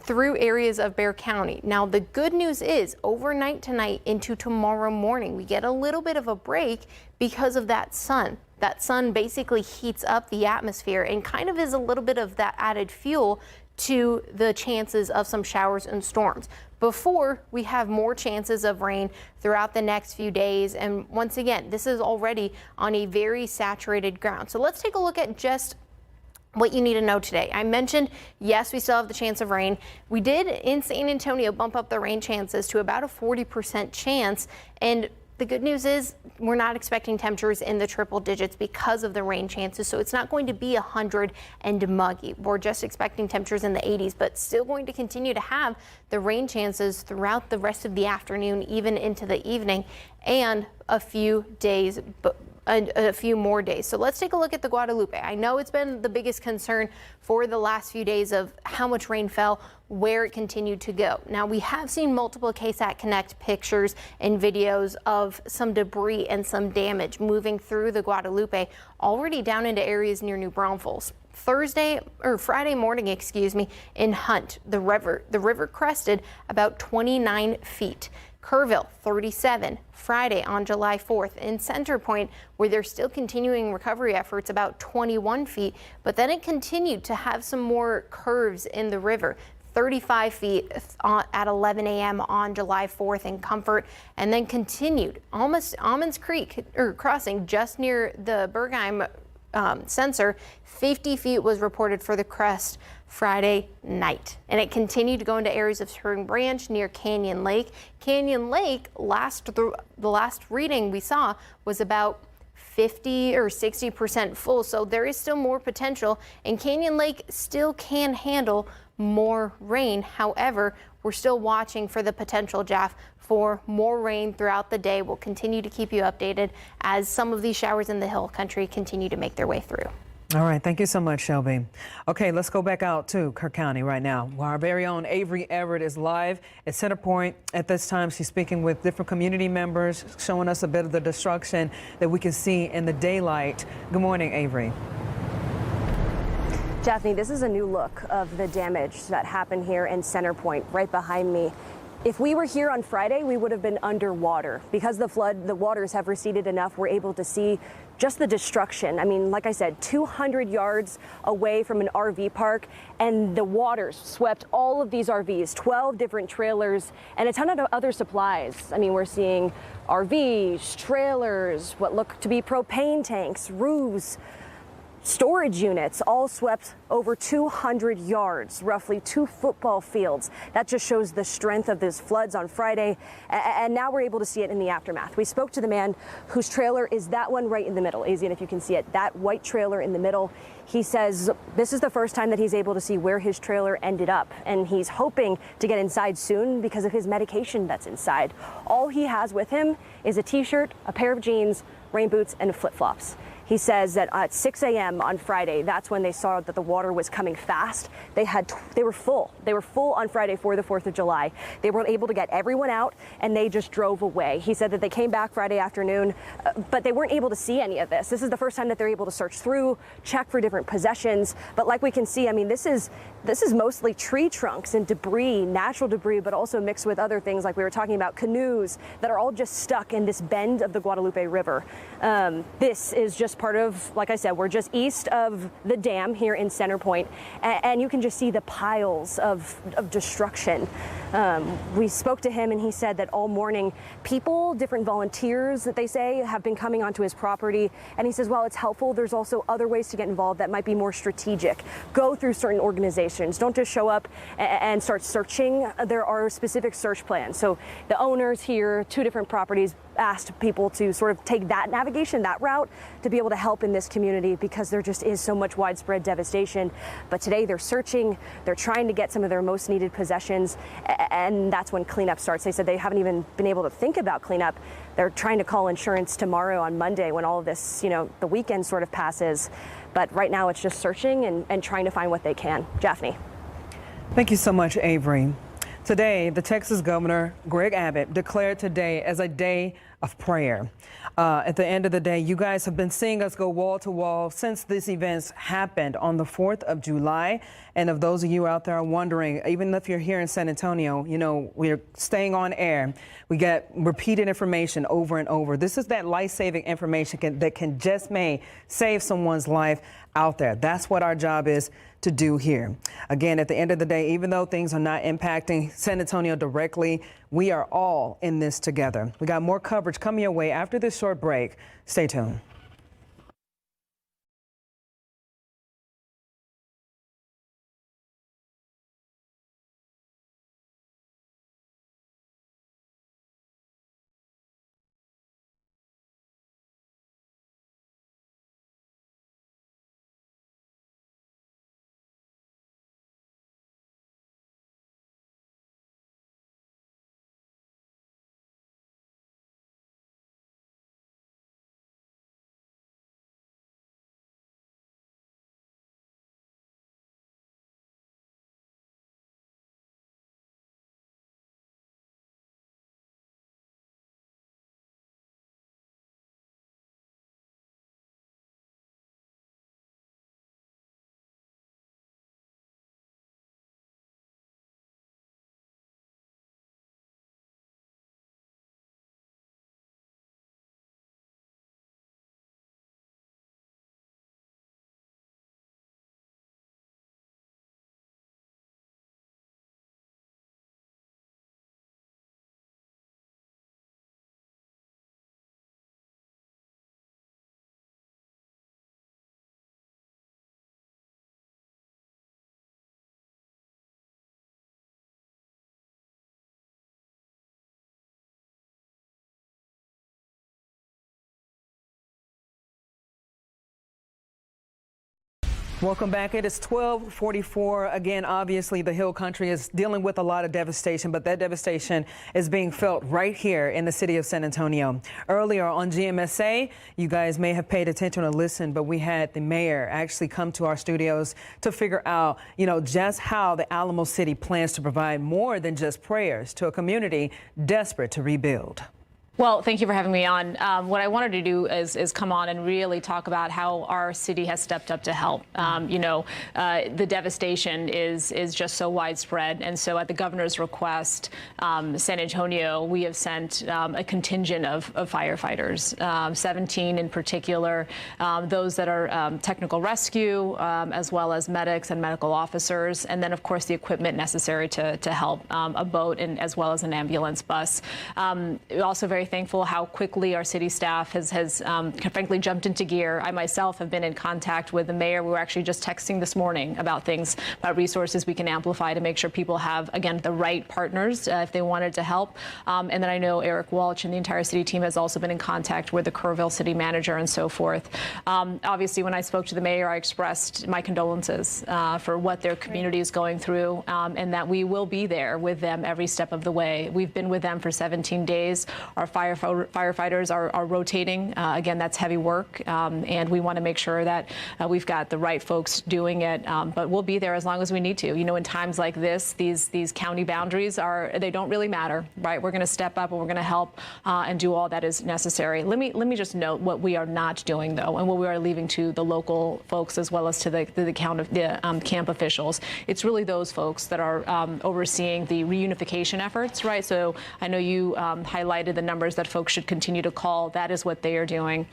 through areas of Bexar County. Now, the good news is overnight tonight into tomorrow morning, we get a little bit of a break because of that sun. That sun basically heats up the atmosphere and kind of is a little bit of that added fuel to the chances of some showers and storms before we have more chances of rain throughout the next few days. And once again, this is already on a very saturated ground. So let's take a look at just what you need to know today. I mentioned, yes, we still have the chance of rain. We did in San Antonio bump up the rain chances to about a 40% chance. And the good news is we're not expecting temperatures in the triple digits because of the rain chances. So it's not going to be 100 and muggy. We're just expecting temperatures in the 80s, but still going to continue to have the rain chances throughout the rest of the afternoon, even into the evening, and a few days, a few more days. So let's take a look at the Guadalupe. I know it's been the biggest concern for the last few days of how much rain fell, where it continued to go. Now, we have seen multiple KSAT Connect pictures and videos of some debris and some damage moving through the Guadalupe, already down into areas near New Braunfels. Friday morning, in Hunt, the river crested about 29 feet. Kerrville, 37, Friday on July 4th. In Center Point, where they're still continuing recovery efforts, about 21 feet, but then it continued to have some more curves in the river. 35 feet at 11 a.m. on July 4th in Comfort, and then continued almost Almonds Creek crossing just near the Bergheim sensor, 50 feet was reported for the crest Friday night, and it continued to go into areas of Spring Branch near Canyon Lake. Canyon Lake, the last reading we saw was about 50 or 60% full, so there is still more potential, and Canyon Lake still can handle more rain. However, we're still watching for the potential, Jeff, for more rain throughout the day. We'll continue to keep you updated as some of these showers in the hill country continue to make their way through. All right. Thank you so much, Shelby. Okay, let's go back out to Kirk County right now, where our very own Avery Everett is live at Center Point. At this time, she's speaking with different community members, showing us a bit of the destruction that we can see in the daylight. Good morning, Avery. Daphne, this is a new look of the damage that happened here in Center Point, right behind me. If we were here on Friday, we would have been underwater. Because the waters have receded enough, we're able to see just the destruction. I mean, like I said, 200 yards away from an RV park, and the waters swept all of these RVs, 12 different trailers, and a ton of other supplies. I mean, we're seeing RVs, trailers, what look to be propane tanks, roofs, storage units, all swept over 200 yards, roughly 2 football fields. That just shows the strength of these floods on Friday, and now we're able to see it in the aftermath. We spoke to the man whose trailer is that one right in the middle, Azian, if you can see it, that white trailer in the middle. He says this is the first time that he's able to see where his trailer ended up, and he's hoping to get inside soon because of his medication that's inside. All he has with him is a t-shirt, a pair of jeans, rain boots, and flip-flops. He says that at 6 a.m. on Friday, that's when they saw that the water was coming fast. They were full. They were full on Friday for the 4th of July. They weren't able to get everyone out, and they just drove away. He said that they came back Friday afternoon, but they weren't able to see any of this. This is the first time that they're able to search through, check for different possessions. But like we can see, I mean, this is mostly tree trunks and debris, natural debris, but also mixed with other things like we were talking about, canoes that are all just stuck in this bend of the Guadalupe River. This is just part of, like I said, we're just east of the dam here in Center Point, and you can just see the piles of destruction. We spoke to him, and he said that all morning people, different volunteers that they say, have been coming onto his property, and he says while it's helpful, there's also other ways to get involved that might be more strategic. Go through certain organizations. Don't just show up and start searching. There are specific search plans. So the owners here, 2 different properties, asked people to sort of take that navigation, that route, to be able to help in this community because there just is so much widespread devastation. But today they're searching, they're trying to get some of their most needed possessions, and that's when cleanup starts. They said they haven't even been able to think about cleanup. They're trying to call insurance tomorrow on Monday when all of this, the weekend sort of passes. But right now it's just searching and trying to find what they can. Daphne. Thank you so much, Avery. Today, the Texas Governor, Greg Abbott, declared today as a day of prayer. At the end of the day, you guys have been seeing us go wall to wall since these events happened on the 4th of July. And if those of you out there are wondering, even if you're here in San Antonio, we're staying on air. We get repeated information over and over. This is that life-saving information that can just may save someone's life out there. That's what our job is to do here. Again, at the end of the day, even though things are not impacting San Antonio directly, we are all in this together. We got more coverage coming your way after this short break. Stay tuned. Welcome back. It is 12:44. Again, obviously, the Hill Country is dealing with a lot of devastation, but that devastation is being felt right here in the city of San Antonio. Earlier on GMSA, you guys may have paid attention or listened, but we had the mayor actually come to our studios to figure out, just how the Alamo City plans to provide more than just prayers to a community desperate to rebuild. Well, thank you for having me on. What I wanted to do is come on and really talk about how our city has stepped up to help. The devastation is just so widespread. And so at the governor's request, San Antonio, we have sent a contingent of firefighters, 17 in particular, those that are technical rescue, as well as medics and medical officers. And then, of course, the equipment necessary to help, a boat and as well as an ambulance bus. Also very thankful how quickly our city staff has frankly jumped into gear. I myself have been in contact with the mayor. We were actually just texting this morning about resources we can amplify to make sure people have, again, the right partners if they wanted to help. And then I know Eric Walsh and the entire city team has also been in contact with the Kerrville city manager and so forth. Obviously, when I spoke to the mayor, I expressed my condolences for what their community is going through, and that we will be there with them every step of the way. We've been with them for 17 days. Our firefighters are rotating. Again, that's heavy work, and we want to make sure that we've got the right folks doing it. But we'll be there as long as we need to. In times like this, these county boundaries they don't really matter, right? We're going to step up and we're going to help and do all that is necessary. Let me just note what we are not doing, though, and what we are leaving to the local folks as well as to the camp officials. It's really those folks that are overseeing the reunification efforts, right? So I know you highlighted the numbers that folks should continue to call. That is what they are doing.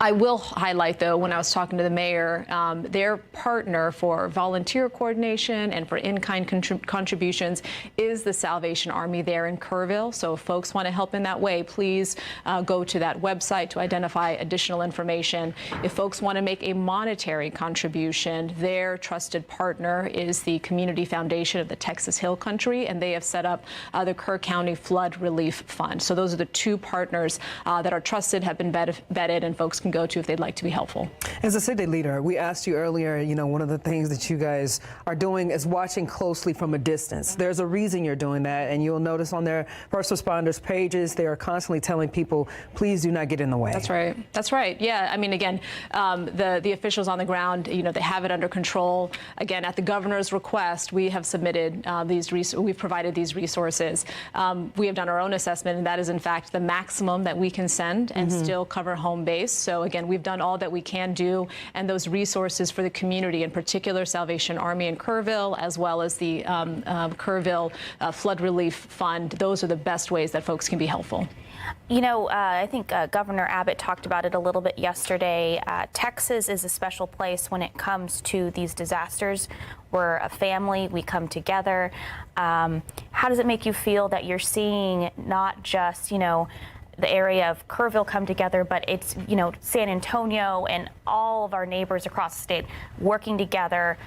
I will highlight, though, when I was talking to the mayor, their partner for volunteer coordination and for in-kind contributions is the Salvation Army there in Kerrville. So if folks want to help in that way, please go to that website to identify additional information. If folks want to make a monetary contribution, their trusted partner is the Community Foundation of the Texas Hill Country, and they have set up the Kerr County Flood Relief Fund. So those are the two partners that are trusted, have been vetted, and folks can go to if they'd like to be helpful. As a city leader, we asked you earlier, one of the things that you guys are doing is watching closely from a distance. There's a reason you're doing that, and you'll notice on their first responders pages, they are constantly telling people, please do not get in the way. That's right. That's right. Yeah. I mean, again, the officials on the ground, they have it under control. Again, at the governor's request, we have submitted we've provided these resources. We have done our own assessment, and that is, in fact, the maximum that we can send and still cover home base. So again, we've done all that we can do, and those resources for the community, in particular Salvation Army in Kerrville, as well as the Kerrville Flood Relief Fund, those are the best ways that folks can be helpful. I think Governor Abbott talked about it a little bit yesterday. Texas is a special place when it comes to these disasters. We're a family. We come together. How does it make you feel that you're seeing not just, the area of Kerrville come together, but it's, San Antonio and all of our neighbors across the state working together,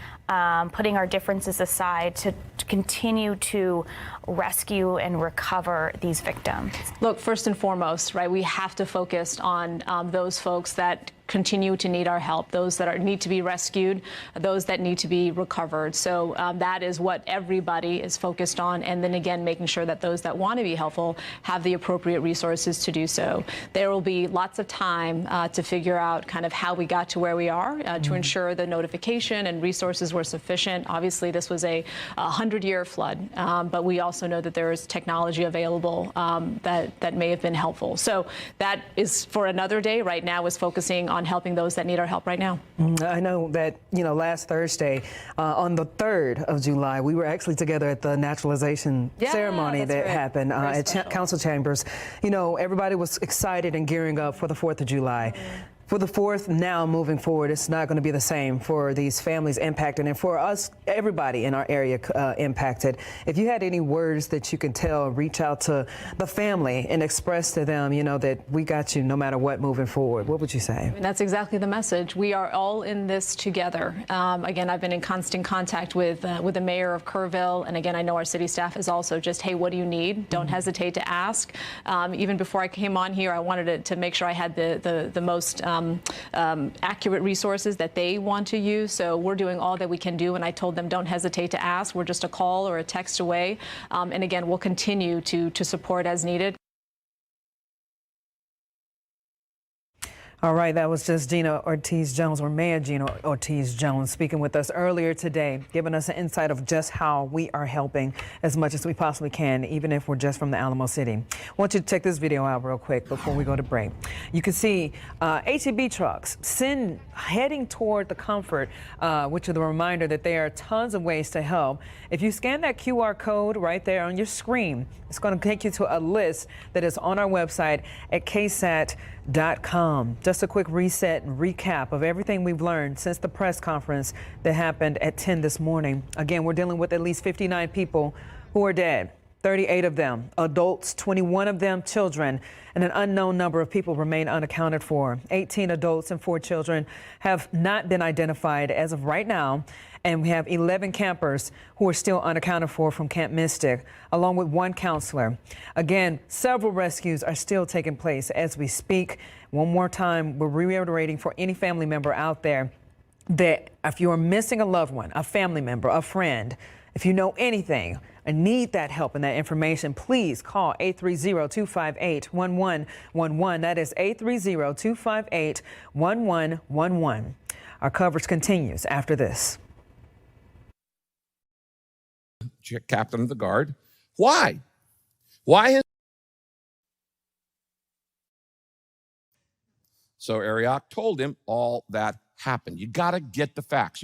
putting our differences aside to continue to rescue and recover these victims? Look, first and foremost, right, we have to focus on those folks that continue to need our help, those that need to be rescued, those that need to be recovered. So that is what everybody is focused on. And then again, making sure that those that want to be helpful have the appropriate resources to do so. There will be lots of time to figure out kind of how we got to where we are to ensure the notification and resources were sufficient. Obviously, this was a 100-year flood, but we also know that there is technology available that may have been helpful. So that is for another day. Right now is focusing on helping those that need our help right now. I know that, last Thursday, on the 3rd of July, we were actually together at the naturalization ceremony that happened at Council Chambers. Everybody was excited and gearing up for the 4th of July. For the 4th, now moving forward, it's not going to be the same for these families impacted and for us, everybody in our area impacted. If you had any words that you can tell, reach out to the family and express to them, that we got you no matter what moving forward, what would you say? And that's exactly the message. We are all in this together. Again, I've been in constant contact with the mayor of Kerrville. And again, I know our city staff is also just, hey, what do you need? Don't hesitate to ask. Even before I came on here, I wanted to make sure I had the most accurate resources that they want to use. So we're doing all that we can do, and I told them don't hesitate to ask. We're just a call or a text away. And again, we'll continue to support as needed. All right, that was just Gina Ortiz-Jones, or Mayor Gina Ortiz-Jones, speaking with us earlier today, giving us an insight of just how we are helping as much as we possibly can, even if we're just from the Alamo City. I want you to check this video out real quick before we go to break. You can see HEB trucks heading toward the Comfort, which is a reminder that there are tons of ways to help. If you scan that QR code right there on your screen, it's going to take you to a list that is on our website at ksat.com. Just a quick reset and recap of everything we've learned since the press conference that happened at 10 this morning. Again, we're dealing with at least 59 people who are dead, 38 of them adults, 21 of them children, and an unknown number of people remain unaccounted for. 18 adults and 4 children have not been identified as of right now. And we have 11 campers who are still unaccounted for from Camp Mystic, along with 1 counselor. Again, several rescues are still taking place as we speak. One more time, we're reiterating for any family member out there that if you are missing a loved one, a family member, a friend, if you know anything and need that help and that information, please call 830-258-1111. That is 830-258-1111. Our coverage continues after this. Captain of the Guard. Why? Why is so Arioch told him all that happened. You got to get the facts.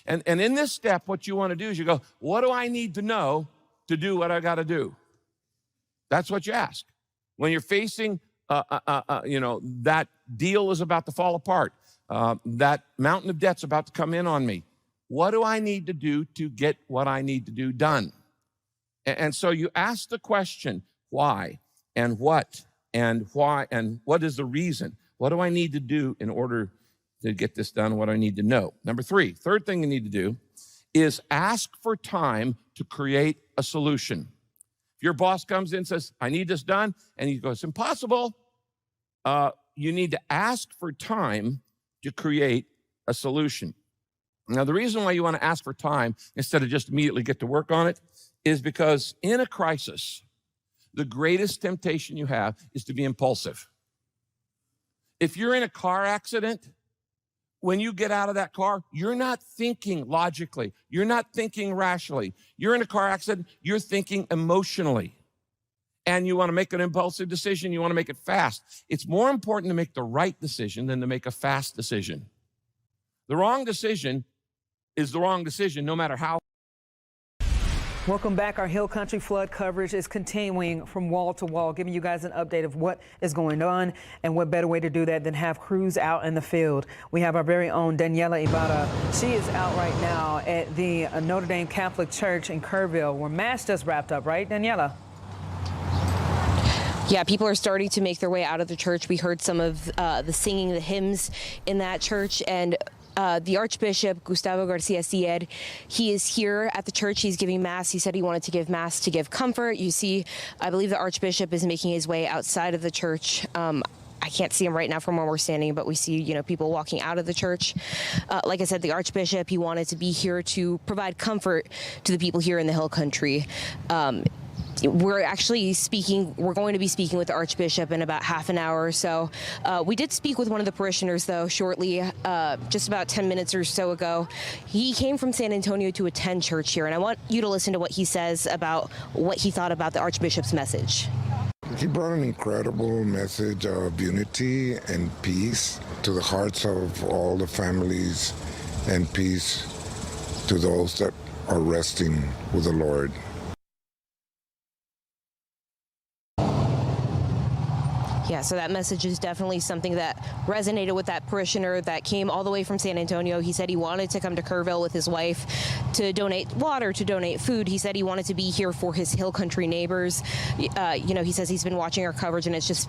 And in this step, what you want to do is you go, what do I need to know to do what I got to do? That's what you ask. When you're facing, that deal is about to fall apart. That mountain of debt's about to come in on me. What do I need to do to get what I need to do done? And so you ask the question, why and what and why and what is the reason? What do I need to do in order to get this done? What do I need to know? Number 3, third thing you need to do is ask for time to create a solution. If your boss comes in and says, I need this done, and you go, it's impossible, you need to ask for time to create a solution. Now, the reason why you want to ask for time instead of just immediately get to work on it is because in a crisis, the greatest temptation you have is to be impulsive. If you're in a car accident, when you get out of that car, you're not thinking logically. You're not thinking rationally. You're in a car accident, you're thinking emotionally. And you want to make an impulsive decision, you want to make it fast. It's more important to make the right decision than to make a fast decision. The wrong decision is the wrong decision, no matter how. Welcome back. Our Hill Country flood coverage is continuing from wall to wall, giving you guys an update of what is going on, and what better way to do that than have crews out in the field. We have our very own Daniela Ibarra. She is out right now at the Notre Dame Catholic Church in Kerrville, where Mass just wrapped up, right, Daniela? Yeah, people are starting to make their way out of the church. We heard some of the singing, the hymns in that church, and the Archbishop, Gustavo Garcia Sied, he is here at the church. He's giving Mass. He said he wanted to give Mass to give comfort. You see, I believe the Archbishop is making his way outside of the church. I can't see him right now from where we're standing, but we see, people walking out of the church. Like I said, the Archbishop, he wanted to be here to provide comfort to the people here in the Hill Country. We're going to be speaking with the Archbishop in about half an hour or so. We did speak with one of the parishioners, though, shortly, just about 10 minutes or so ago. He came from San Antonio to attend church here, and I want you to listen to what he says about what he thought about the Archbishop's message. He brought an incredible message of unity and peace to the hearts of all the families, and peace to those that are resting with the Lord. Yeah, so that message is definitely something that resonated with that parishioner that came all the way from San Antonio. He said he wanted to come to Kerrville with his wife to donate water, to donate food. He said he wanted to be here for his Hill Country neighbors. He says he's been watching our coverage, and it's just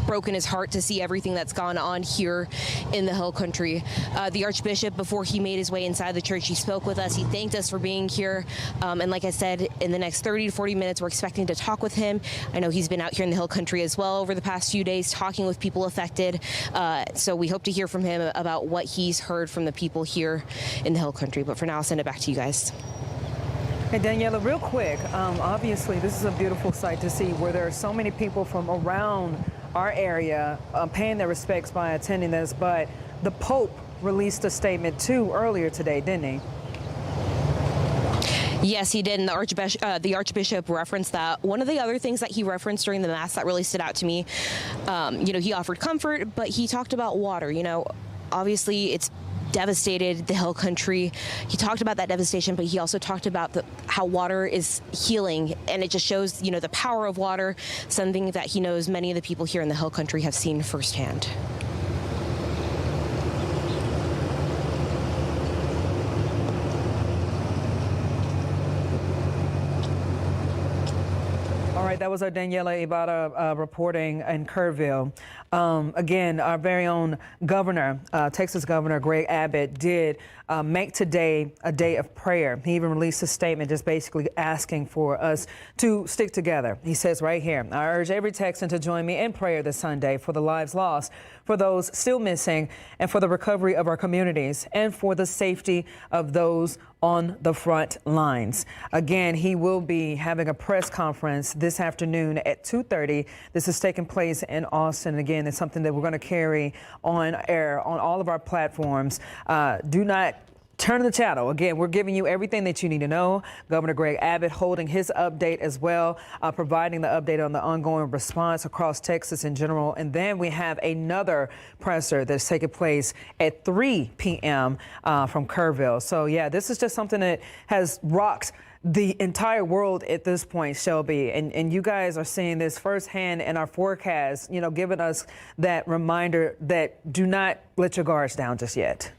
broken his heart to see everything that's gone on here in the Hill Country. The Archbishop, before he made his way inside the church, he spoke with us. He thanked us for being here. And like I said, in the next 30 to 40 minutes, we're expecting to talk with him. I know he's been out here in the Hill Country as well over the past few days. days talking with people affected. So we hope to hear from him about what he's heard from the people here in the Hill Country. But for now, I'll send it back to you guys. Hey, Daniela, real quick, obviously this is a beautiful sight to see where there are so many people from around our area paying their respects by attending this, but the Pope released a statement too earlier today, didn't he? Yes, he did, and the Archbishop referenced that. One of the other things that he referenced during the Mass that really stood out to me, he offered comfort, but he talked about water. Obviously it's devastated the Hill Country. He talked about that devastation, but he also talked about how water is healing, and it just shows, the power of water, something that he knows many of the people here in the Hill Country have seen firsthand. All right, that was our Daniela Ibarra reporting in Kerrville. Again, our very own governor, Texas Governor Greg Abbott, did make today a day of prayer. He even released a statement just basically asking for us to stick together. He says right here, I urge every Texan to join me in prayer this Sunday for the lives lost, for those still missing, and for the recovery of our communities, and for the safety of those on the front lines. Again, he will be having a press conference this afternoon at 2:30. This is taking place in Austin. Again, it's something that we're going to carry on air on all of our platforms. Do not turn the channel. Again, we're giving you everything that you need to know. Governor Greg Abbott holding his update as well, providing the update on the ongoing response across Texas in general. And then we have another presser that's taking place at 3 p.m. From Kerrville. So, yeah, this is just something that has rocked the entire world at this point, Shelby. And you guys are seeing this firsthand in our forecast, giving us that reminder that do not let your guards down just yet.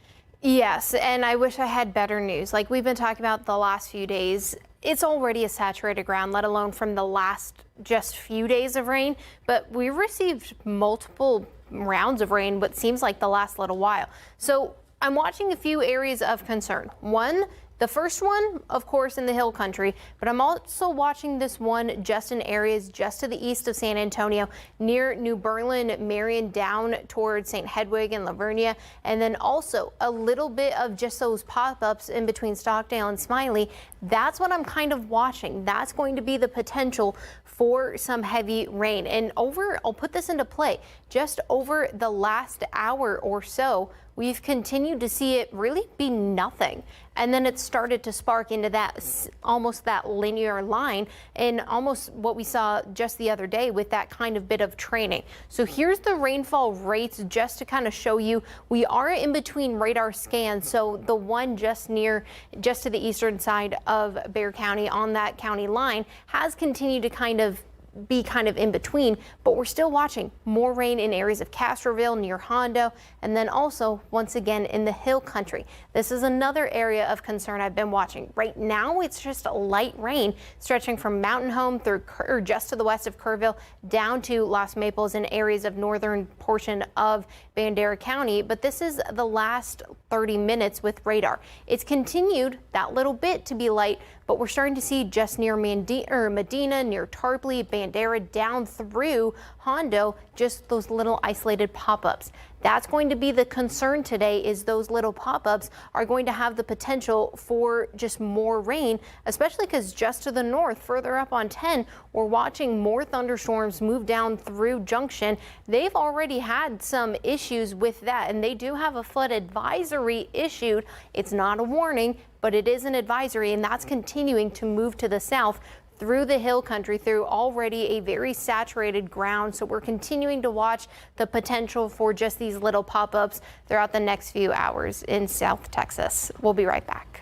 Yes, and I wish I had better news. Like we've been talking about the last few days, it's already a saturated ground, let alone from the last just few days of rain. But we received multiple rounds of rain, what seems like the last little while. So I'm watching a few areas of concern. One, the first one, of course, in the Hill Country, but I'm also watching this one just in areas just to the east of San Antonio, near New Berlin, Marion, down towards St. Hedwig and Lavernia, and then also a little bit of just those pop-ups in between Stockdale and Smiley. That's what I'm kind of watching. That's going to be the potential for some heavy rain. And I'll put this into play, just over the last hour or so, we've continued to see it really be nothing. And then it started to spark into that almost that linear line, and almost what we saw just the other day with that kind of bit of training. So here's the rainfall rates just to kind of show you we are in between radar scans. So the one just to the eastern side of Bexar County on that county line has continued to be in between, but we're still watching more rain in areas of Castroville, near Hondo, and then also once again in the Hill Country. This is another area of concern I've been watching. Right now it's just a light rain stretching from Mountain Home through just to the west of Kerrville down to Los Maples and areas of northern portion of Bandera County, but this is the last 30 minutes with radar. It's continued that little bit to be light, but we're starting to see just near Medina, near Tarpley, Bandera, down through Hondo, just those little isolated pop-ups. That's going to be the concern today, is those little pop-ups are going to have the potential for just more rain, especially because just to the north, further up on 10, we're watching more thunderstorms move down through Junction. They've already had some issues with that, and they do have a flood advisory issued. It's not a warning, but it is an advisory, and that's continuing to move to the south through the Hill Country, through already a very saturated ground. So we're continuing to watch the potential for just these little pop-ups throughout the next few hours in South Texas. We'll be right back.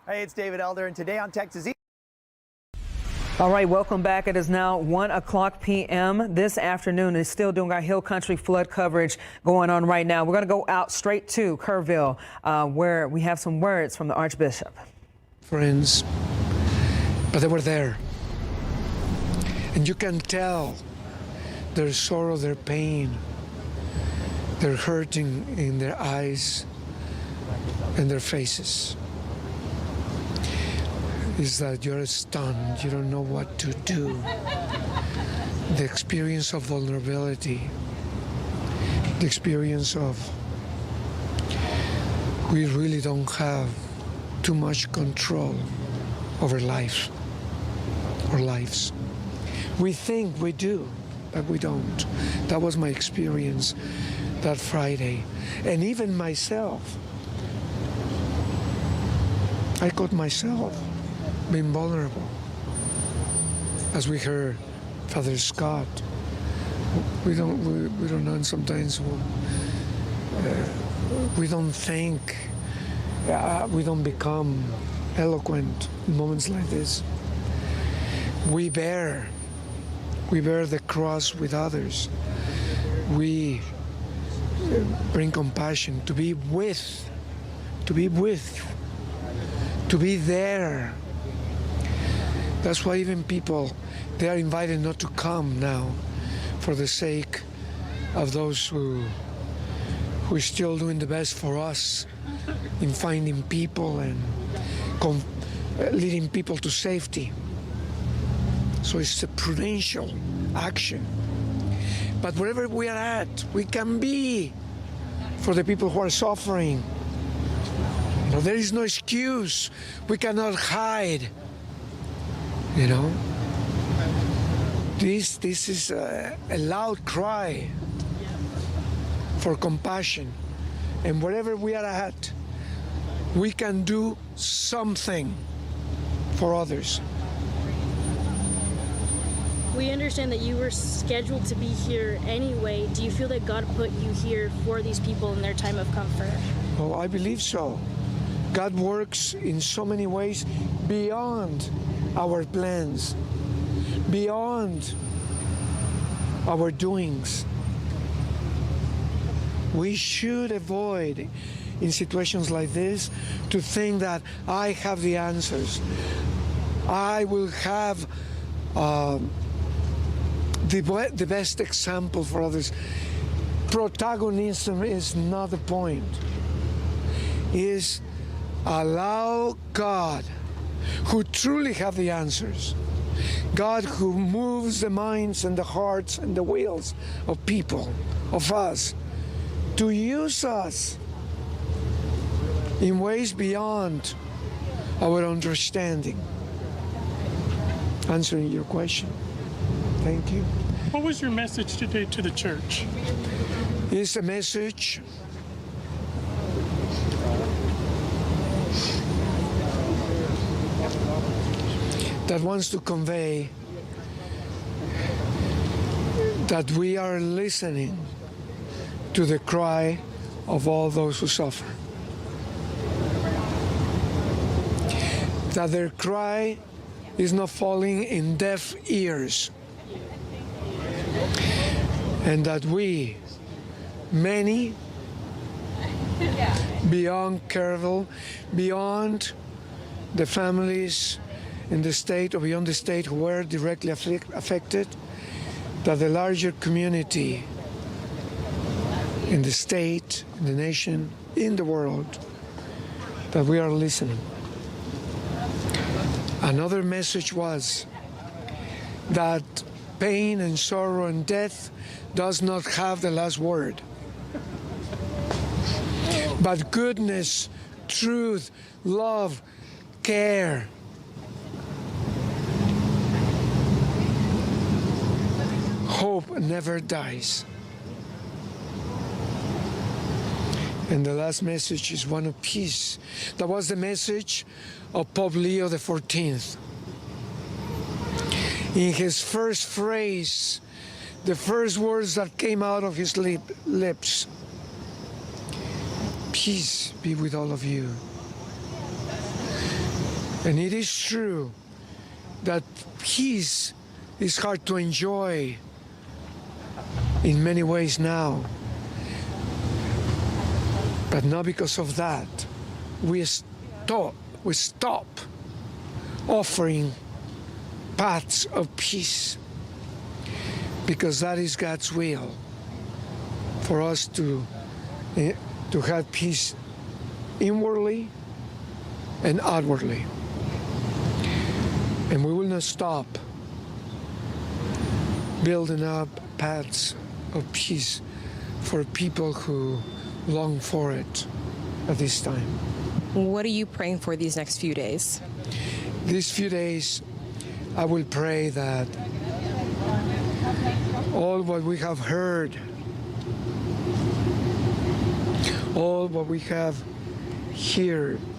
Hey, it's David Elder, and today on Texas East. All right, welcome back. It is now 1:00 p.m. This afternoon is still doing our Hill Country flood coverage going on right now. We're going to go out straight to Kerrville, where we have some words from the Archbishop. Friends, but they were there. And you can tell their sorrow, their pain, their hurting in their eyes and their faces. Is that you're stunned, you don't know what to do. The experience of vulnerability, the experience of we really don't have too much control over life or lives. We think we do, but we don't. That was my experience that Friday. And even myself, I caught myself being vulnerable. As we heard Father Scott, we don't know, and sometimes we don't think, we don't become eloquent in moments like this. We bear the cross with others. We bring compassion, to be with, to be there. That's why even people, they are invited not to come now for the sake of those who are still doing the best for us in finding people and leading people to safety. So it's a prudential action. But wherever we are at, we can be for the people who are suffering. You know, there is no excuse. We cannot hide. You know, this is a loud cry for compassion. And wherever we are at, we can do something for others. We understand that you were scheduled to be here anyway. Do you feel that God put you here for these people in their time of comfort? Oh, I believe so. God works in so many ways beyond our plans, beyond our doings. We should avoid, in situations like this, to think that I have the answers. I will have the best example for others. Protagonism is not the point. Is allow God, who truly have the answers, God who moves the minds and the hearts and the wills of people, of us, to use us in ways beyond our understanding. Answering your question. Thank you. What was your message today to the church? It's a message that wants to convey that we are listening to the cry of all those who suffer. That their cry is not falling in deaf ears. And that we, many, beyond Kerrville, beyond the families in the state or beyond the state who were directly affected, that the larger community in the state, in the nation, in the world, that we are listening. Another message was that pain and sorrow and death does not have the last word. But goodness, truth, love, care, hope never dies. And the last message is one of peace. That was the message of Pope Leo XIV. In his first phrase, the first words that came out of his lips, peace be with all of you. And it is true that peace is hard to enjoy in many ways now. But not because of that. We stop offering paths of peace, because that is God's will, for us to have peace inwardly and outwardly. And we will not stop building up paths of peace for people who long for it at this time. What are you praying for these next few days? These few days, I will pray that all what we have heard, all what we have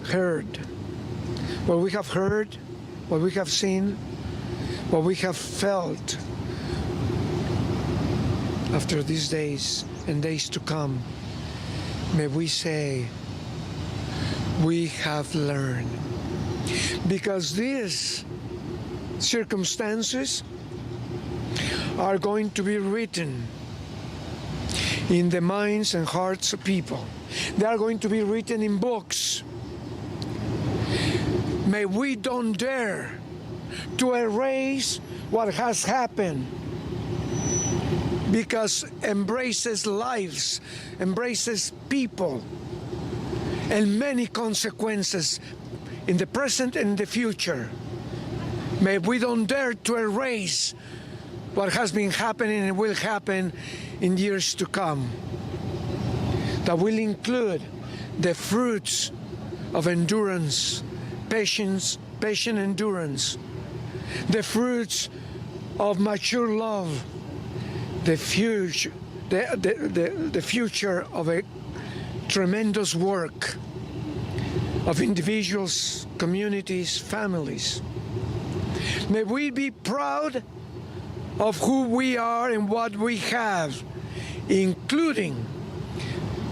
heard, what we have heard, what we have seen, what we have felt after these days and days to come, may we say, we have learned. Because these circumstances are going to be written in the minds and hearts of people. They are going to be written in books. May we don't dare to erase what has happened, because embraces lives, embraces people, and many consequences in the present and the future. May we don't dare to erase what has been happening and will happen in years to come. That will include the fruits of endurance, patient endurance, the fruits of mature love, the future of a tremendous work of individuals, communities, families. May we be proud of who we are and what we have, including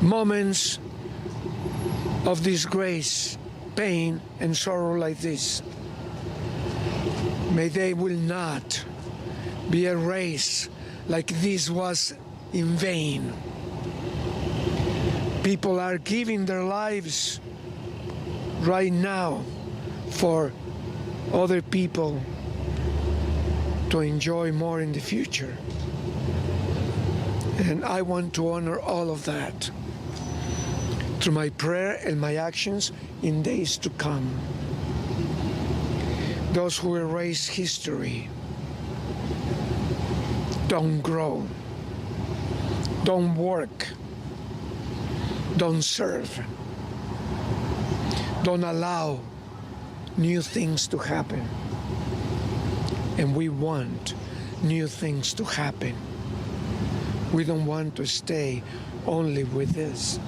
moments of disgrace, pain, and sorrow like this. May they will not be erased like this was in vain. People are giving their lives right now for other people to enjoy more in the future. And I want to honor all of that through my prayer and my actions in days to come. Those who erase history don't grow, don't work, don't serve, don't allow new things to happen. And we want new things to happen. We don't want to stay only with this,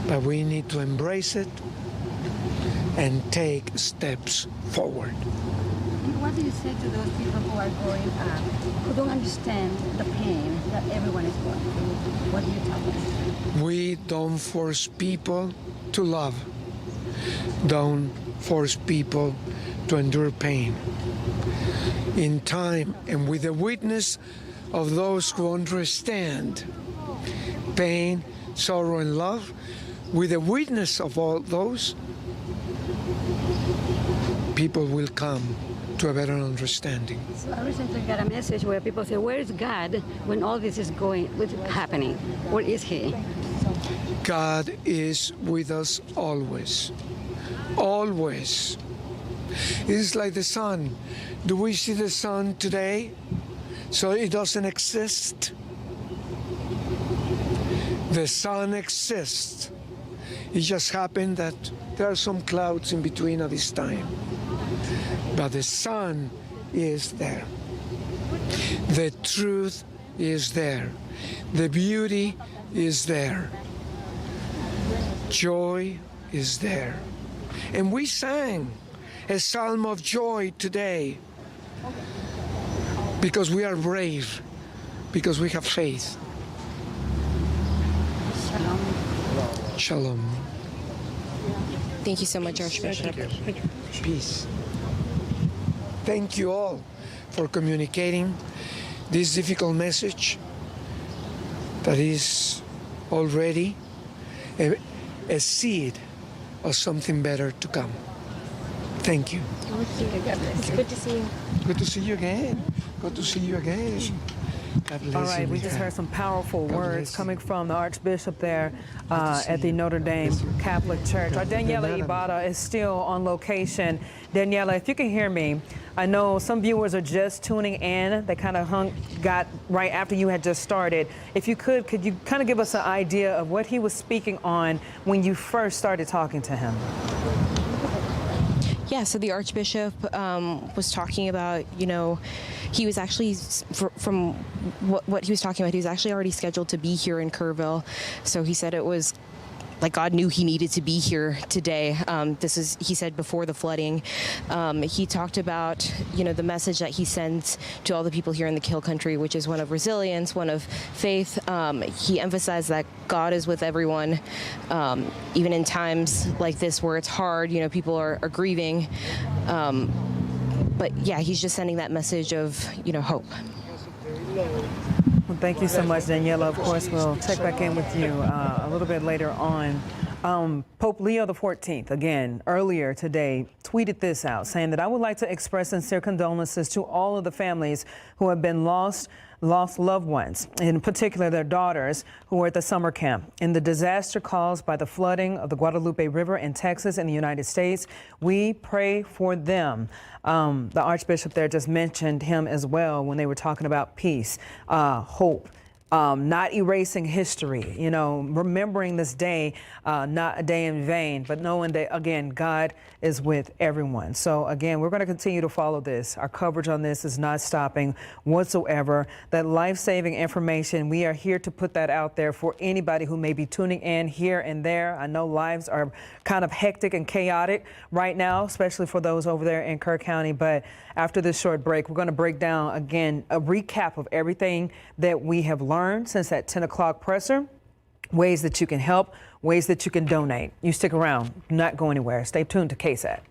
but we need to embrace it and take steps forward. What do you say to those people who are growing up, who don't understand the pain that everyone is going through? What do you tell them? We don't force people to love. Don't force people to endure pain. In time and with the witness of those who understand pain, sorrow, and love, with the witness of all those, people will come to a better understanding. So I recently got a message where people say, where is God when all this is happening? Where is He? God is with us always. Always. It's like the sun. Do we see the sun today? So it doesn't exist? The sun exists. It just happened that there are some clouds in between at this time. But the sun is there. The truth is there. The beauty is there. Joy is there. And we sang a psalm of joy today because we are brave, because we have faith. Shalom. Shalom. Thank you so much, Archbishop. Peace. Thank you all for communicating this difficult message that is already a seed of something better to come. Thank you. It's good to see you. Good to see you again. Good to see you again. God bless All right, you, we just Mija. heard some powerful God words bless you. coming from the Archbishop there at the Notre Dame Catholic Church. Our Daniela Ibarra is still on location. Daniela, if you can hear me, I know some viewers are just tuning in. They kind of got right after you had just started. If you could you kind of give us an idea of what he was speaking on when you first started talking to him? Yeah, so the Archbishop was talking about, he was actually, from what he was talking about, he was actually already scheduled to be here in Kerrville. So he said it was like God knew he needed to be here today. He said, before the flooding. He talked about, the message that he sends to all the people here in the Hill Country, which is one of resilience, one of faith. He emphasized that God is with everyone, even in times like this where it's hard, people are grieving. But yeah, he's just sending that message of, hope. Well, thank you so much, Daniela. Of course, we'll check back in with you a little bit later on. Pope Leo XIV, again, earlier today, tweeted this out, saying that I would like to express sincere condolences to all of the families who have been lost loved ones, in particular their daughters who were at the summer camp. In the disaster caused by the flooding of the Guadalupe River in Texas in the United States, we pray for them. The Archbishop there just mentioned him as well when they were talking about peace, hope. Not erasing history, remembering this day, not a day in vain, but knowing that, again, God is with everyone. So, again, we're going to continue to follow this. Our coverage on this is not stopping whatsoever. That life-saving information, we are here to put that out there for anybody who may be tuning in here and there. I know lives are kind of hectic and chaotic right now, especially for those over there in Kerr County. But after this short break, we're going to break down, again, a recap of everything that we have learned since that 10 o'clock presser, ways that you can help, ways that you can donate. You stick around, do not go anywhere. Stay tuned to KSAT.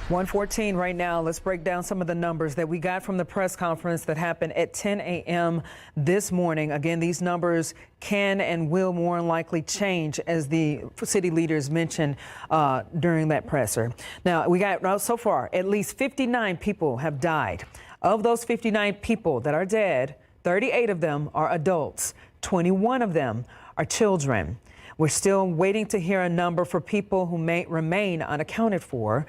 $1:14 right now. Let's break down some of the numbers that we got from the press conference that happened at 10 a.m. this morning. Again, these numbers can and will more than likely change, as the city leaders mentioned during that presser. Now, we got so far at least 59 people have died. Of those 59 people that are dead, 38 of them are adults. 21 of them are children. We're still waiting to hear a number for people who may remain unaccounted for.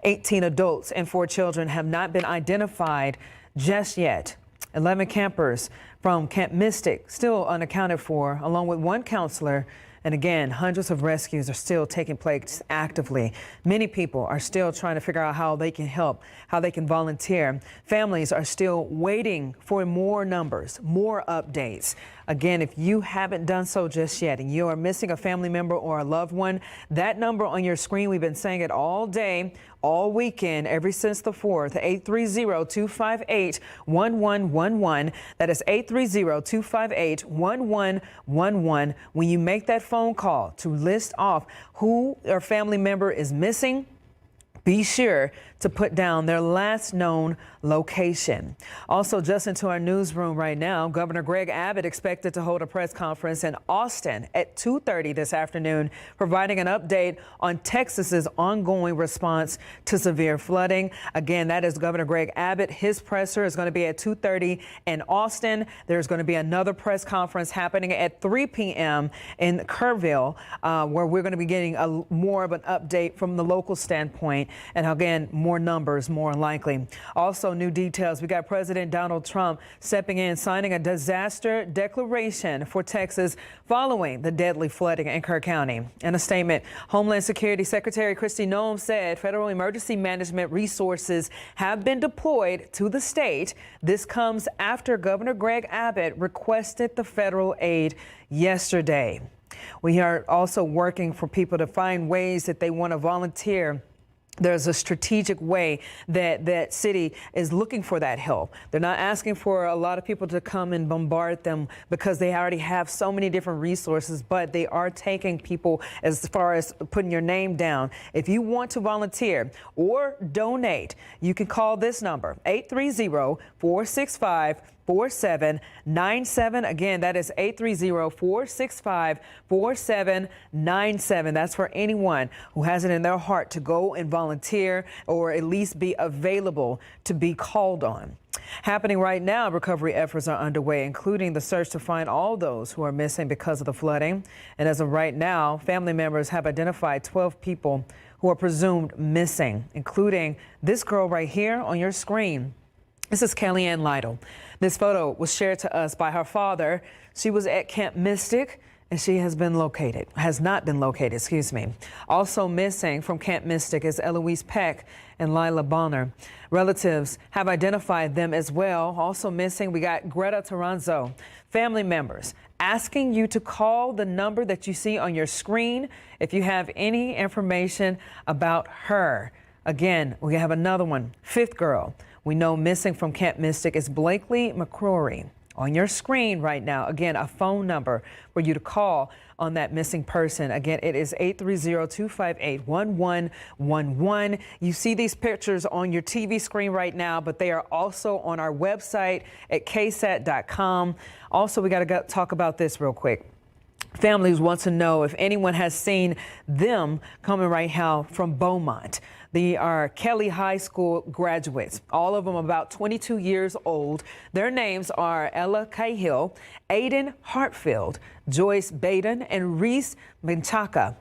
18 adults and 4 children have not been identified just yet. 11 campers from Camp Mystic still unaccounted for, along with 1 counselor And again, hundreds of rescues are still taking place actively. Many people are still trying to figure out how they can help, how they can volunteer. Families are still waiting for more numbers, more updates. Again, if you haven't done so just yet and you are missing a family member or a loved one, that number on your screen, we've been saying it all day, all weekend, ever since the 4th, 830-258-1111. That is 830-258-1111. When you make that phone call to list off who your family member is missing, be sure to put down their last known location. Also, just into our newsroom right now, Governor Greg Abbott expected to hold a press conference in Austin at 2:30 this afternoon, providing an update on Texas's ongoing response to severe flooding. Again, that is Governor Greg Abbott. His presser is going to be at 2:30 in Austin. There's going to be another press conference happening at 3 p.m. in Kerrville, where we're going to be getting more of an update from the local standpoint. And again, more numbers, more likely. Also, new details. We got President Donald Trump stepping in, signing a disaster declaration for Texas following the deadly flooding in Kerr County. In a statement, Homeland Security Secretary Kristi Noem said federal emergency management resources have been deployed to the state. This comes after Governor Greg Abbott requested the federal aid yesterday. We are also working for people to find ways that they want to volunteer. There's a strategic way that city is looking for that help. They're not asking for a lot of people to come and bombard them because they already have so many different resources, but they are taking people as far as putting your name down. If you want to volunteer or donate, you can call this number, 830-465-4797. Again, that is 830-465-4797. That's for anyone who has it in their heart to go and volunteer or at least be available to be called on. Happening right now, recovery efforts are underway, including the search to find all those who are missing because of the flooding. And as of right now, family members have identified 12 people who are presumed missing, including this girl right here on your screen. This is Kellyanne Lytle. This photo was shared to us by her father. She was at Camp Mystic and she has not been located, excuse me. Also missing from Camp Mystic is Eloise Peck and Lila Bonner. Relatives have identified them as well. Also missing, we got Greta Toranzo. Family members asking you to call the number that you see on your screen if you have any information about her. Again, we have another one, 5th girl. We know missing from Camp Mystic is Blakely McCrory. On your screen right now, again, a phone number for you to call on that missing person. Again, it is 830-258-1111. You see these pictures on your TV screen right now, but they are also on our website at ksat.com. Also, we got to talk about this real quick. Families want to know if anyone has seen them coming right now from Beaumont. They are Kelly High School graduates, all of them about 22 years old. Their names are Ella Cahill, Aiden Hartfield, Joyce Baden, and Reese Menchaca.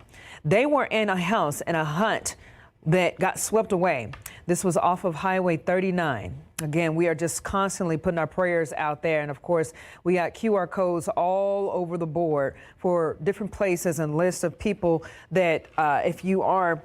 They were in a house in a hut that got swept away. This was off of Highway 39. Again, we are just constantly putting our prayers out there. And of course, we got QR codes all over the board for different places and lists of people that if you are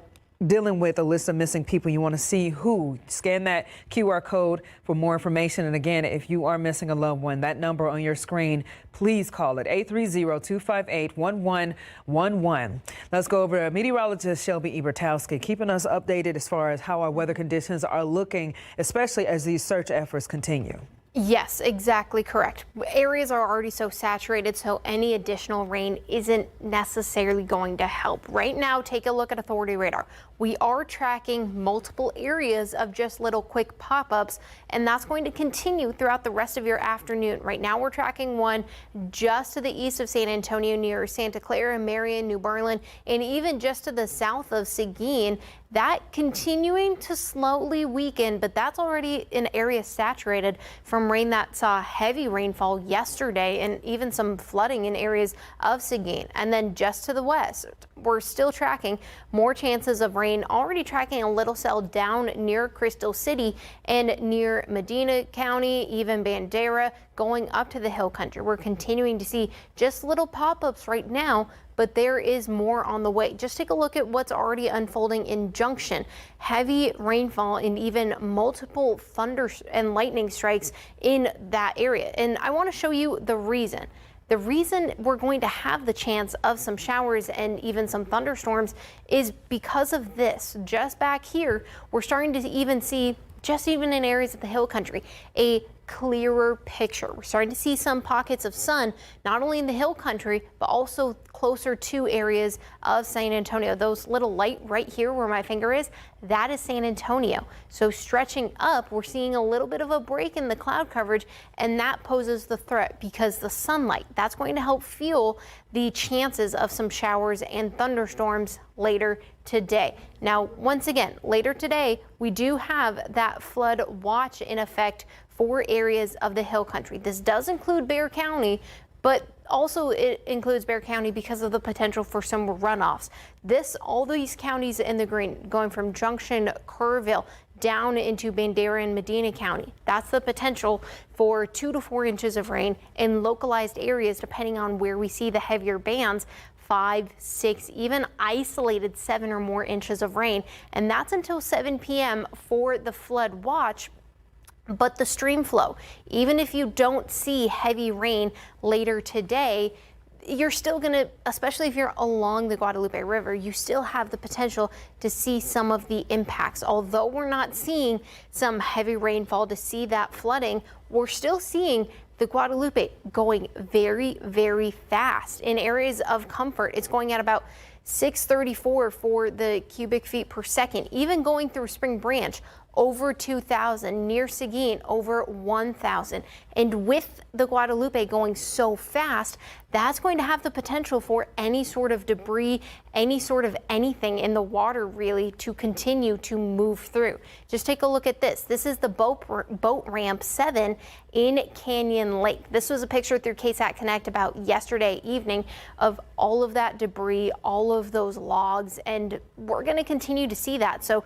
dealing with a list of missing people, you want to see who, scan that QR code for more information. And again, if you are missing a loved one, that number on your screen, please call it 830-258-1111. Let's go over to meteorologist Shelby Ebertowski, keeping us updated as far as how our weather conditions are looking, especially as these search efforts continue. Yes, exactly correct. Areas are already so saturated, so any additional rain isn't necessarily going to help. Right now, take a look at Authority Radar. We are tracking multiple areas of just little quick pop-ups, and that's going to continue throughout the rest of your afternoon. Right now, we're tracking one just to the east of San Antonio near Santa Clara, Marion, New Berlin, and even just to the south of Seguin. That continuing to slowly weaken, but that's already an area saturated from rain that saw heavy rainfall yesterday and even some flooding in areas of Seguin. And then just to the west, we're still tracking more chances of rain, already tracking a little cell down near Crystal City and near Medina County, even Bandera, going up to the hill country. We're continuing to see just little pop-ups right now, but there is more on the way. Just take a look at what's already unfolding in Junction. Heavy rainfall and even multiple thunder and lightning strikes in that area. And I want to show you the reason. The reason we're going to have the chance of some showers and even some thunderstorms is because of this. Just back here, we're starting to even see, just even in areas of the hill country, a clearer picture. We're starting to see some pockets of sun, not only in the hill country, but also closer to areas of San Antonio. Those little light right here where my finger is, that is San Antonio. So stretching up, we're seeing a little bit of a break in the cloud coverage, and that poses the threat because the sunlight, that's going to help fuel the chances of some showers and thunderstorms later today. Now, once again, later today, we do have that flood watch in effect for areas of the hill country. This does include Bexar County, but also it includes Bexar County because of the potential for some runoffs. All these counties in the green, going from Junction, Kerrville, down into Bandera and Medina County. That's the potential for 2 to 4 inches of rain in localized areas, depending on where we see the heavier bands. 5, 6, even isolated 7 or more inches of rain. And that's until 7 p.m. for the flood watch. But the stream flow, even if you don't see heavy rain later today, you're still going to, especially if you're along the Guadalupe River, you still have the potential to see some of the impacts. Although we're not seeing some heavy rainfall to see that flooding, we're still seeing the Guadalupe going very, very fast. In areas of Comfort, it's going at about 634 for the cubic feet per second, even going through Spring Branch, over 2,000, near Seguin, over 1,000. And with the Guadalupe going so fast, that's going to have the potential for any sort of debris, any sort of anything in the water really to continue to move through. Just take a look at this. This is the boat ramp 7 in Canyon Lake. This was a picture through KSAT Connect about yesterday evening of all of that debris, all of those logs, and we're going to continue to see that. So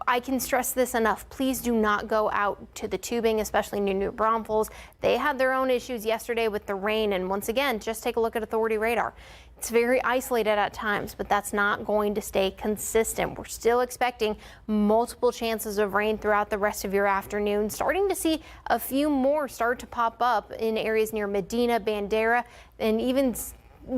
I can stress this enough. Please do not go out to the tubing, especially near New Braunfels. They had their own issues yesterday with the rain. And once again, just take a look at Authority radar. It's very isolated at times, but that's not going to stay consistent. We're still expecting multiple chances of rain throughout the rest of your afternoon. Starting to see a few more start to pop up in areas near Medina, Bandera, and even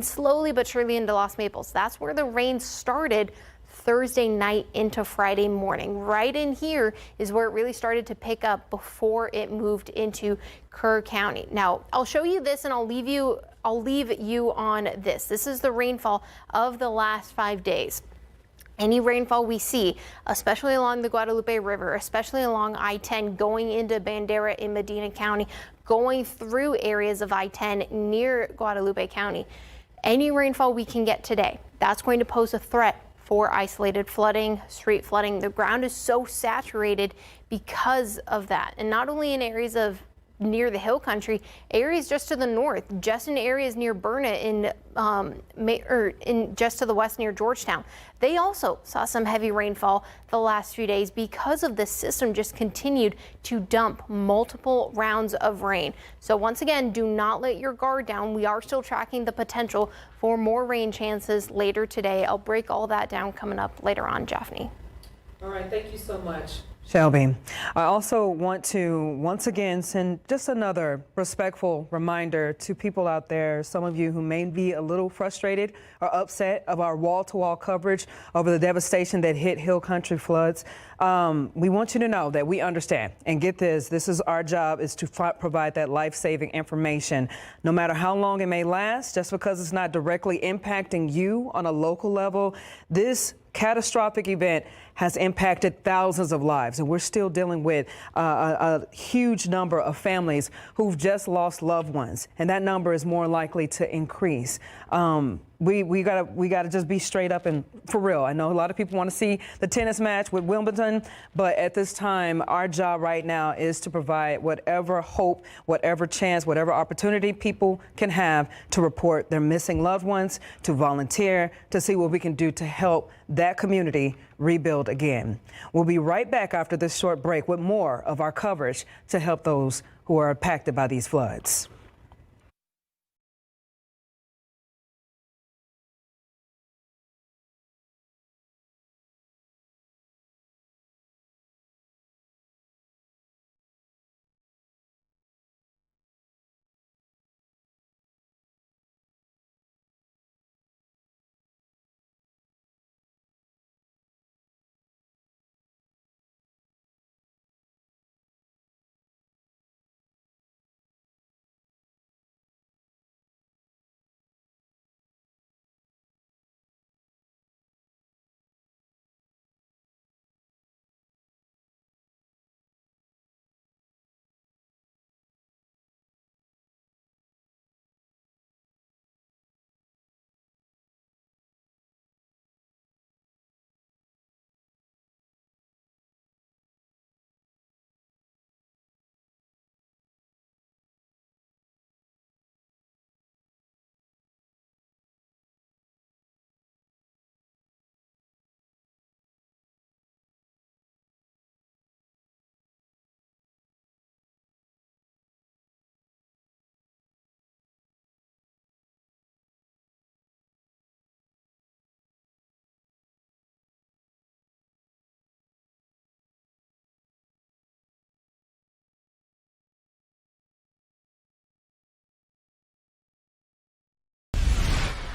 slowly but surely into Los Maples. That's where the rain started Thursday night into Friday morning. Right in here is where it really started to pick up before it moved into Kerr County. Now, I'll show you this and I'll leave you on this. This is the rainfall of the last 5 days. Any rainfall we see, especially along the Guadalupe River, especially along I-10 going into Bandera in Medina County, going through areas of I-10 near Guadalupe County, any rainfall we can get today, that's going to pose a threat for isolated flooding, street flooding. The ground is so saturated because of that. And not only in areas of near the hill country, areas just to the north, just in areas near Burnett in just to the west near Georgetown. They also saw some heavy rainfall the last few days because of this system just continued to dump multiple rounds of rain. So once again, do not let your guard down. We are still tracking the potential for more rain chances later today. I'll break all that down coming up later on, Japhanie. All right, thank you so much, Shelby. I also want to once again send just another respectful reminder to people out there, some of you who may be a little frustrated or upset of our wall-to-wall coverage over the devastation that hit Hill Country floods. We want you to know that we understand, and get this is our job, is to provide that life-saving information. No matter how long it may last, just because it's not directly impacting you on a local level, this catastrophic event has impacted thousands of lives, and we're still dealing with a huge number of families who've just lost loved ones, and that number is more likely to increase. We gotta just be straight up and for real. I know a lot of people want to see the tennis match with Wimbledon, but at this time, our job right now is to provide whatever hope, whatever chance, whatever opportunity people can have to report their missing loved ones, to volunteer, to see what we can do to help that community rebuild again. We'll be right back after this short break with more of our coverage to help those who are impacted by these floods.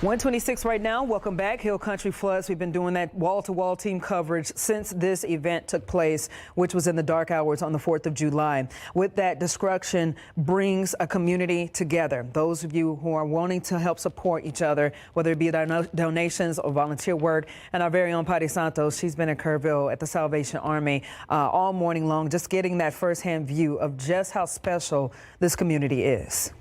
126 right now. Welcome back. Hill Country Floods. We've been doing that wall-to-wall team coverage since this event took place, which was in the dark hours on the 4th of July. With that, destruction brings a community together. Those of you who are wanting to help support each other, whether it be donations or volunteer work, and our very own Patty Santos, she's been in Kerrville at the Salvation Army all morning long, just getting that firsthand view of just how special this community is.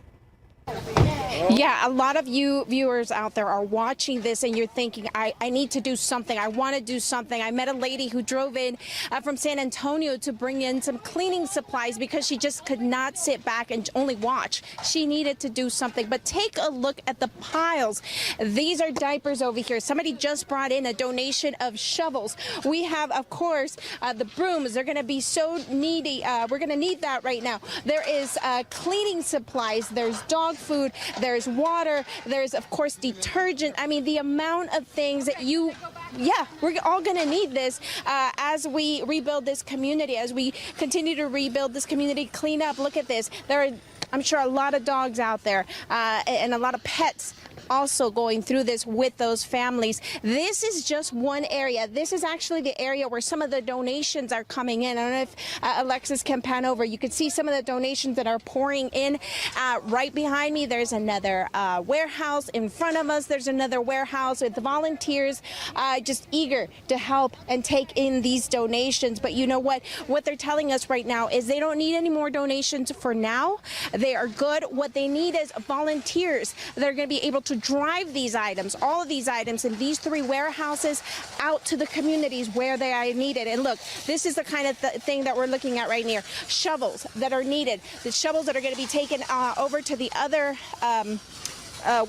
Yeah, a lot of you viewers out there are watching this and you're thinking, I need to do something. I want to do something. I met a lady who drove in from San Antonio to bring in some cleaning supplies because she just could not sit back and only watch. She needed to do something. But take a look at the piles. These are diapers over here. Somebody just brought in a donation of shovels. We have, of course, the brooms. They're going to be so needy. We're going to need that right now. There is cleaning supplies. There's dog food. There's water. There's, of course, detergent. I mean, the amount of things that we're all going to need this as we rebuild this community, as we continue to rebuild this community, clean up. Look at this. There are, I'm sure, a lot of dogs out there and a lot of pets also going through this with those families. This is just one area. This is actually the area where some of the donations are coming in. I don't know if Alexis can pan over. You can see some of the donations that are pouring in. Right behind me, there's another warehouse. In front of us, there's another warehouse with volunteers just eager to help and take in these donations. But you know what? What they're telling us right now is they don't need any more donations for now. They are good. What they need is volunteers that are going to be able to drive these items, all of these items in these 3 warehouses out to the communities where they are needed. And look, this is the kind of thing that we're looking at right here. Shovels that are needed, the shovels that are going to be taken over to the other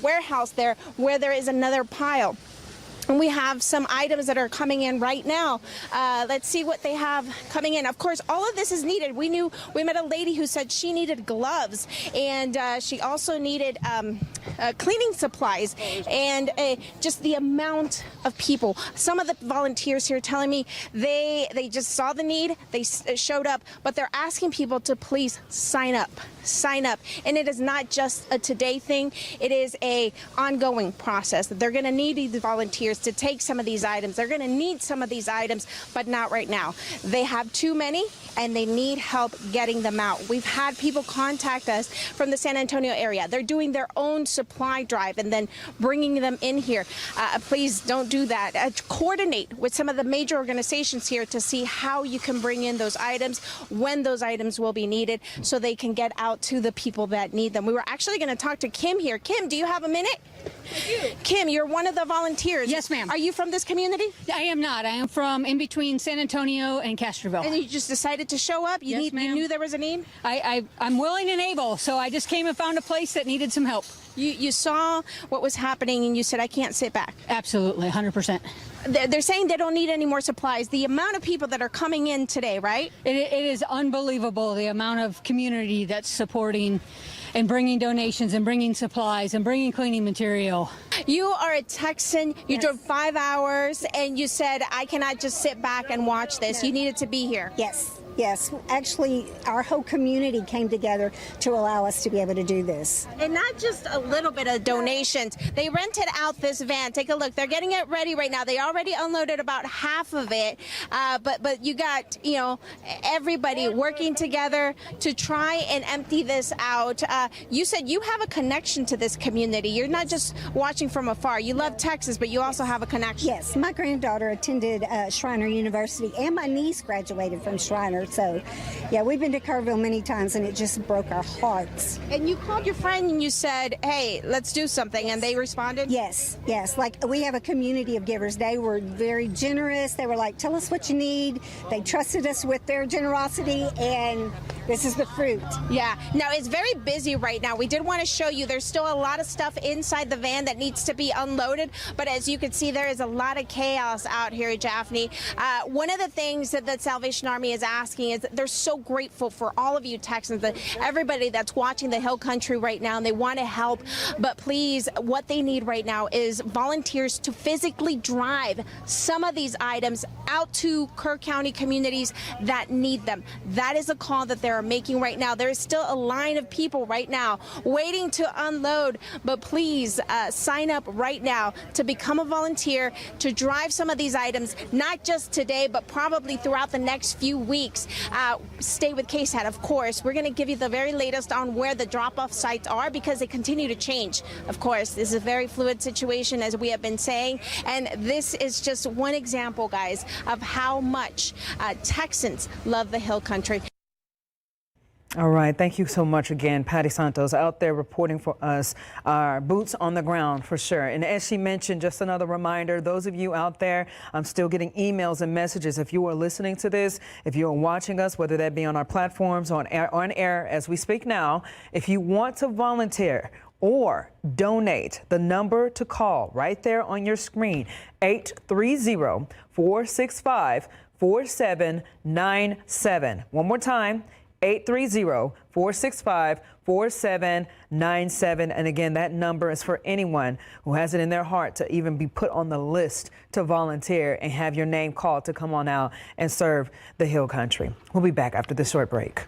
warehouse there where there is another pile. And we have some items that are coming in right now. Let's see what they have coming in. Of course, all of this is needed. We met a lady who said she needed gloves, and she also needed cleaning supplies, and just the amount of people. Some of the volunteers here telling me they just saw the need, they showed up, but they're asking people to please sign up. And it is not just a today thing. It is a ongoing process. They're going to need these volunteers to take some of these items. They're going to need some of these items, but not right now. They have too many, and they need help getting them out. We've had people contact us from the San Antonio area. They're doing their own supply drive and then bringing them in here. Please don't do that. Coordinate with some of the major organizations here to see how you can bring in those items, when those items will be needed, so they can get out to the people that need them. We were actually going to talk to Kim here. Kim, do you have a minute? I do. Kim, you're one of the volunteers. Yes, ma'am. Are you from this community? I am not. I am from in between San Antonio and Castroville. And you just decided to show up? You knew there was a need? I'm willing and able, so I just came and found a place that needed some help. You saw what was happening and you said, I can't sit back. Absolutely, 100%. They're saying they don't need any more supplies. The amount of people that are coming in today, right? It is unbelievable, the amount of community that's supporting and bringing donations and bringing supplies and bringing cleaning material. You are a Texan. You drove 5 hours and you said, I cannot just sit back and watch this. You needed to be here. Yes. Yes, actually, our whole community came together to allow us to be able to do this. And not just a little bit of donations. They rented out this van. Take a look. They're getting it ready right now. They already unloaded about half of it. But you got, everybody working together to try and empty this out. You said you have a connection to this community. You're not just watching from afar. You love Texas, but you also have a connection. Yes, my granddaughter attended Schreiner University, and my niece graduated from Schreiner. So, yeah, we've been to Kerrville many times, and it just broke our hearts. And you called your friend and you said, hey, let's do something, and they responded? Yes. Like, we have a community of givers. They were very generous. They were like, tell us what you need. They trusted us with their generosity, and this is the fruit. Yeah. Now, it's very busy right now. We did want to show you there's still a lot of stuff inside the van that needs to be unloaded, but as you can see, there is a lot of chaos out here at Jaffney. One of the things that the Salvation Army is asking asking is they're so grateful for all of you Texans, that everybody that's watching the Hill Country right now, and they want to help. But please, what they need right now is volunteers to physically drive some of these items out to Kerr County communities that need them. That is a call that they're making right now. There is still a line of people right now waiting to unload, but please sign up right now to become a volunteer to drive some of these items, not just today, but probably throughout the next few weeks. Stay with KSAT, of course. We're going to give you the very latest on where the drop-off sites are, because they continue to change. Of course, this is a very fluid situation, as we have been saying, and this is just one example, guys, of how much Texans love the Hill Country. All right. Thank you so much again, Patty Santos, out there reporting for us, our boots on the ground for sure. And as she mentioned, just another reminder, those of you out there, I'm still getting emails and messages. If you are listening to this, if you are watching us, whether that be on our platforms, on air as we speak now, if you want to volunteer or donate, the number to call right there on your screen, 830-465-4797. One more time. 830-465-4797. And again, that number is for anyone who has it in their heart to even be put on the list to volunteer and have your name called to come on out and serve the Hill Country. We'll be back after this short break.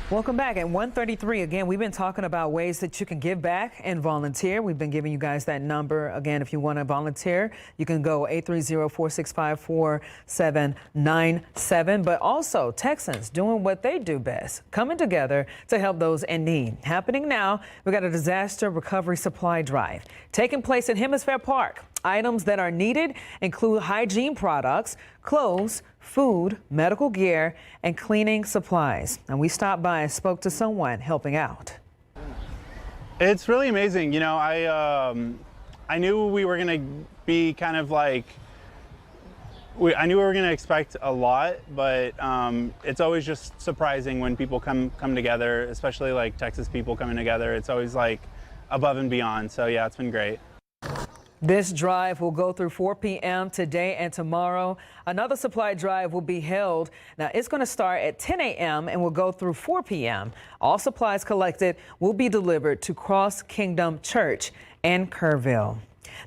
Welcome back. At 1:33, again, we've been talking about ways that you can give back and volunteer. We've been giving you guys that number. Again, if you want to volunteer, you can go 830-465-4797. But also, Texans doing what they do best, coming together to help those in need. Happening now, we got a disaster recovery supply drive taking place in Hemisphere Park. Items that are needed include hygiene products, clothes, food, medical gear, and cleaning supplies. And we stopped by and spoke to someone helping out. It's really amazing. You know, I knew we were going to be kind of like, I knew we were going to expect a lot, but it's always just surprising when people come together, especially like Texas people coming together. It's always like above and beyond. So yeah, it's been great. This drive will go through 4 p.m. today and tomorrow. Another supply drive will be held. Now, it's going to start at 10 a.m. and will go through 4 p.m. All supplies collected will be delivered to Cross Kingdom Church in Kerrville.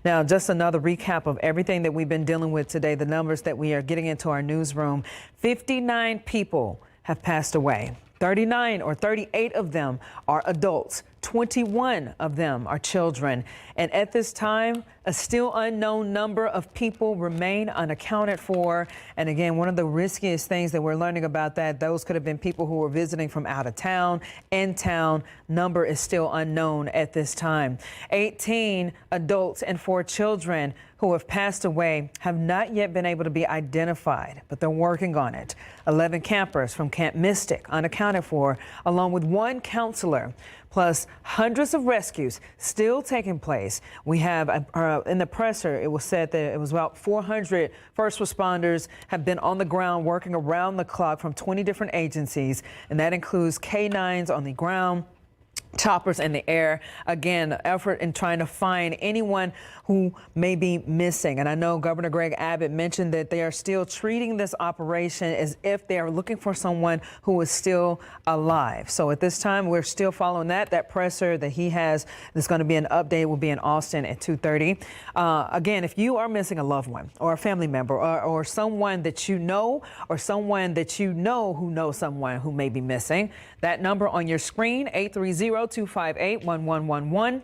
Now, just another recap of everything that we've been dealing with today, the numbers that we are getting into our newsroom. 59 people have passed away. 39 or 38 of them are adults. 21 of them are children. And at this time, a still unknown number of people remain unaccounted for. And again, one of the riskiest things that we're learning about that, those could have been people who were visiting from out of town, in town. Number is still unknown at this time. 18 adults and 4 children who have passed away have not yet been able to be identified, but they're working on it. 11 campers from Camp Mystic unaccounted for, along with 1 counselor. Plus, hundreds of rescues still taking place. We have in the presser, it was said that it was about 400 first responders have been on the ground working around the clock from 20 different agencies, and that includes K9s on the ground, choppers in the air. Again, effort in trying to find anyone who may be missing. And I know Governor Greg Abbott mentioned that they are still treating this operation as if they are looking for someone who is still alive. So at this time, we're still following that. That presser that he has, there's going to be an update, will be in Austin at 2:30. Again, if you are missing a loved one or a family member or someone that you know or someone that you know who knows someone who may be missing, that number on your screen, 830-258-1111.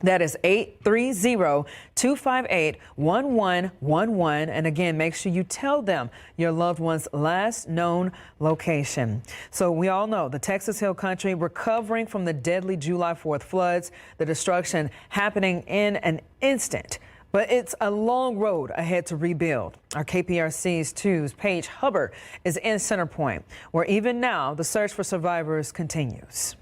That is 830-258-1111. And again, make sure you tell them your loved one's last known location. So we all know the Texas Hill Country recovering from the deadly July 4th floods, the destruction happening in an instant. But it's a long road ahead to rebuild. Our KPRC's 2's Paige Hubbard is in Center Point, where even now the search for survivors continues.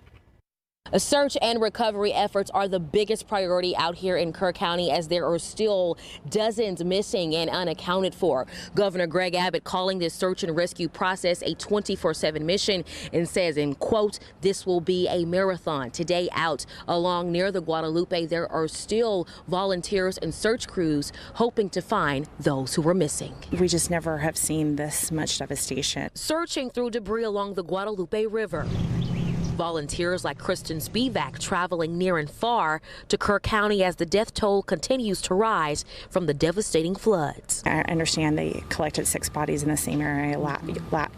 A search and recovery efforts are the biggest priority out here in Kerr County as there are still dozens missing and unaccounted for. Governor Greg Abbott calling this search and rescue process a 24/7 mission and says, in quote, this will be a marathon. Today out along near the Guadalupe, there are still volunteers and search crews hoping to find those who were missing. We just never have seen this much devastation. Searching through debris along the Guadalupe River. Volunteers like Kristen Spivak traveling near and far to Kerr County as the death toll continues to rise from the devastating floods. I understand they collected 6 bodies in the same area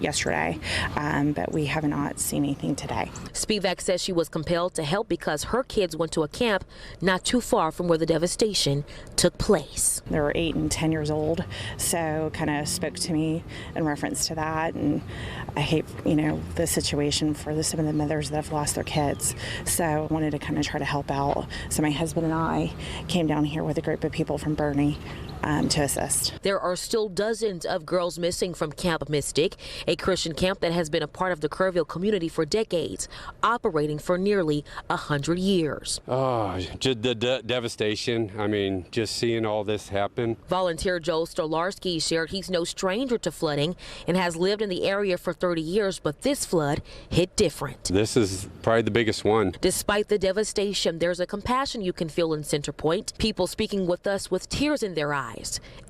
yesterday, but we have not seen anything today. Spivak says she was compelled to help because her kids went to a camp not too far from where the devastation took place. They were 8 and 10 years old, so kind of spoke to me in reference to that. And I hate, the situation for some of the mothers that have lost their kids. So I wanted to kind of try to help out. So my husband and I came down here with a group of people from Bernie to assist. There are still dozens of girls missing from Camp Mystic, a Christian camp that has been a part of the Kerrville community for decades, operating for nearly 100 years. Oh, just the devastation. I mean, just seeing all this happen. Volunteer Joe Stolarski shared he's no stranger to flooding and has lived in the area for 30 years, but this flood hit different. This is probably the biggest one. Despite the devastation, there's a compassion you can feel in Center Point. People speaking with us with tears in their eyes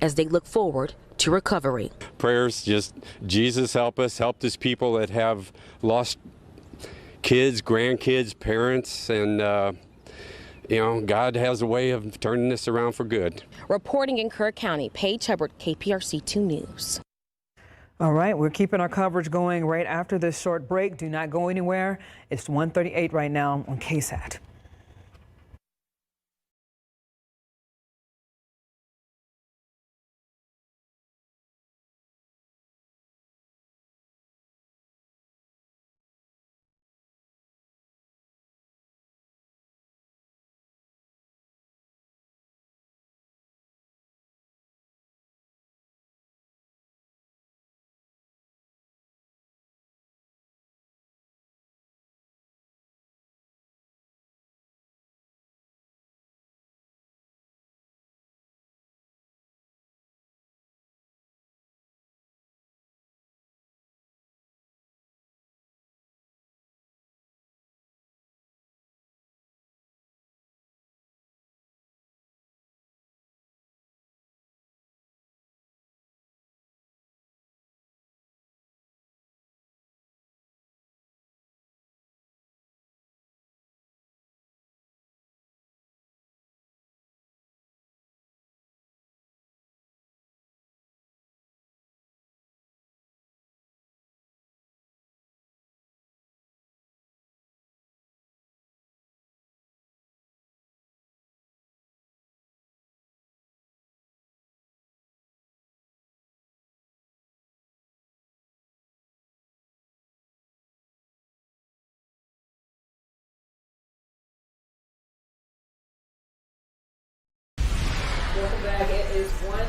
as they look forward to recovery. Prayers, just Jesus help us, help these people that have lost kids, grandkids, parents, and God has a way of turning this around for good. Reporting in Kerr County, Paige Hubbard, KPRC 2 News. All right, we're keeping our coverage going right after this short break. Do not go anywhere. It's 1:38 right now on KSAT. Welcome back. It is 1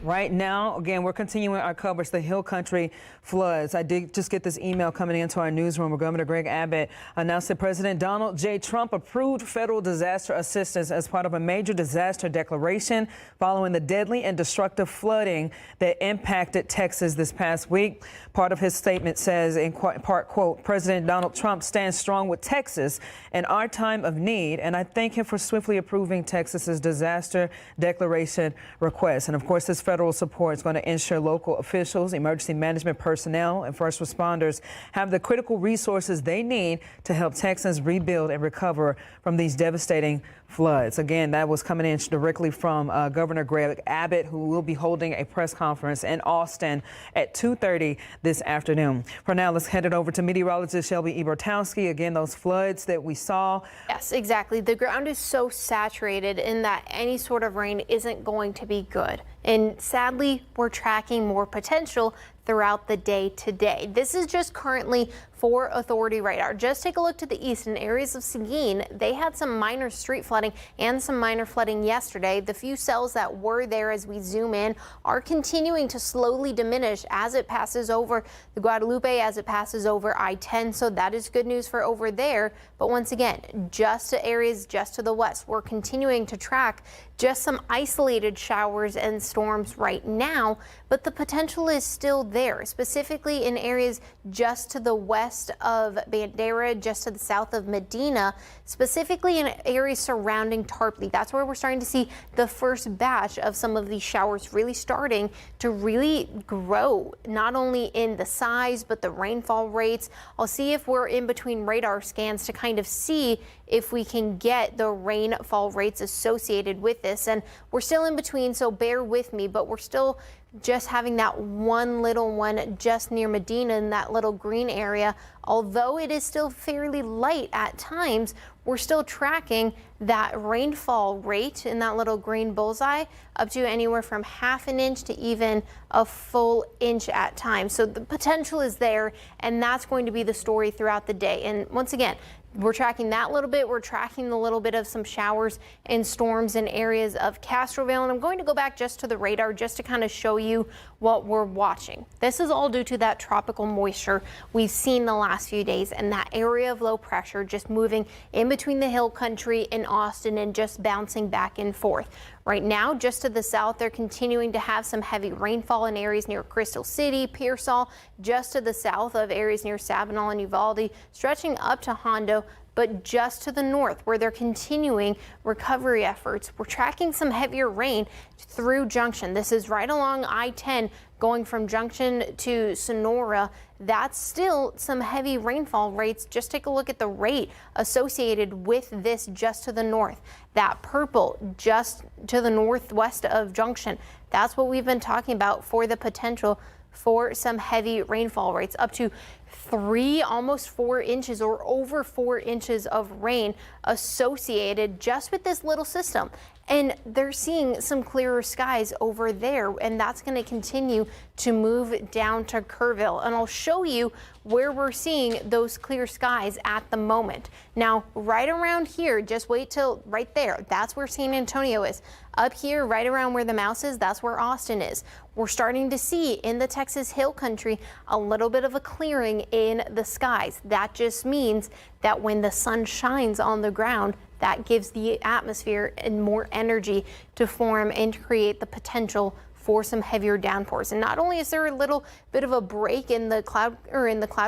Right now, again, we're continuing our coverage, the Hill Country floods. I did just get this email coming into our newsroom where Governor Greg Abbott announced that President Donald J. Trump approved federal disaster assistance as part of a major disaster declaration following the deadly and destructive flooding that impacted Texas this past week. Part of his statement says, in part, quote, President Donald Trump stands strong with Texas in our time of need, and I thank him for swiftly approving Texas's disaster declaration request. And of course, this federal support is going to ensure local officials, emergency management personnel, and first responders have the critical resources they need to help Texans rebuild and recover from these devastating floods. Again, that was coming in directly from Governor Greg Abbott, who will be holding a press conference in Austin at 2:30 this afternoon. For now, let's head it over to meteorologist Shelby Ebertowski. Again, those floods that we saw. Yes, exactly. The ground is so saturated in that any sort of rain isn't going to be good. And sadly, we're tracking more potential throughout the day today. This is just currently for Authority Radar. Just take a look to the east in areas of Seguin. They had some minor street flooding and some minor flooding yesterday. The few cells that were there as we zoom in are continuing to slowly diminish as it passes over the Guadalupe, as it passes over I-10. So that is good news for over there. But once again, just to areas just to the west, we're continuing to track just some isolated showers and storms right now, but the potential is still there, specifically in areas just to the west of Bandera, just to the south of Medina, specifically in areas surrounding Tarpley. That's where we're starting to see the first batch of some of these showers really starting to really grow, not only in the size, but the rainfall rates. I'll see if we're in between radar scans to kind of see if we can get the rainfall rates associated with this. And we're still in between, so bear with me, but we're still just having that one little one just near Medina in that little green area. Although it is still fairly light at times, we're still tracking that rainfall rate in that little green bullseye up to anywhere from ½ an inch to even a full inch at times. So the potential is there, and that's going to be the story throughout the day. And once again, we're tracking that little bit. We're tracking the little bit of some showers and storms in areas of Castroville. And I'm going to go back just to the radar just to kind of show you what we're watching. This is all due to that tropical moisture we've seen the last few days and that area of low pressure just moving in between the Hill Country and Austin and just bouncing back and forth. Right now, just to the south, they're continuing to have some heavy rainfall in areas near Crystal City, Pearsall, just to the south of areas near Sabinal and Uvalde, stretching up to Hondo. But just to the north, where they're continuing recovery efforts, we're tracking some heavier rain through Junction. This is right along I-10 going from Junction to Sonora. That's still some heavy rainfall rates. Just take a look at the rate associated with this just to the north. That purple just to the northwest of Junction. That's what we've been talking about for the potential for some heavy rainfall rates, up to 3, almost 4 inches or over 4 inches of rain associated just with this little system. And they're seeing some clearer skies over there, and that's going to continue to move down to Kerrville. And I'll show you where we're seeing those clear skies at the moment. Now, right around here, just wait till right there. That's where San Antonio is. Up here, right around where the mouse is, that's where Austin is. We're starting to see in the Texas Hill Country a little bit of a clearing in the skies. That just means that when the sun shines on the ground, that gives the atmosphere and more energy to form and to create the potential for some heavier downpours. And not only is there a little bit of a break in the cloud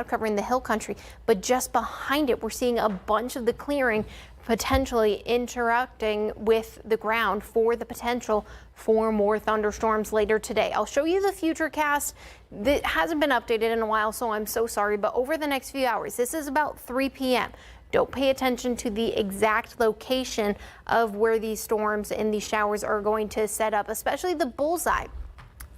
cover in the Hill Country, but just behind it, we're seeing a bunch of the clearing potentially interacting with the ground for the potential for more thunderstorms later today. I'll show you the futurecast. That hasn't been updated in a while, so I'm so sorry, but over the next few hours, this is about 3 p.m. Don't pay attention to the exact location of where these storms and these showers are going to set up, especially the bullseye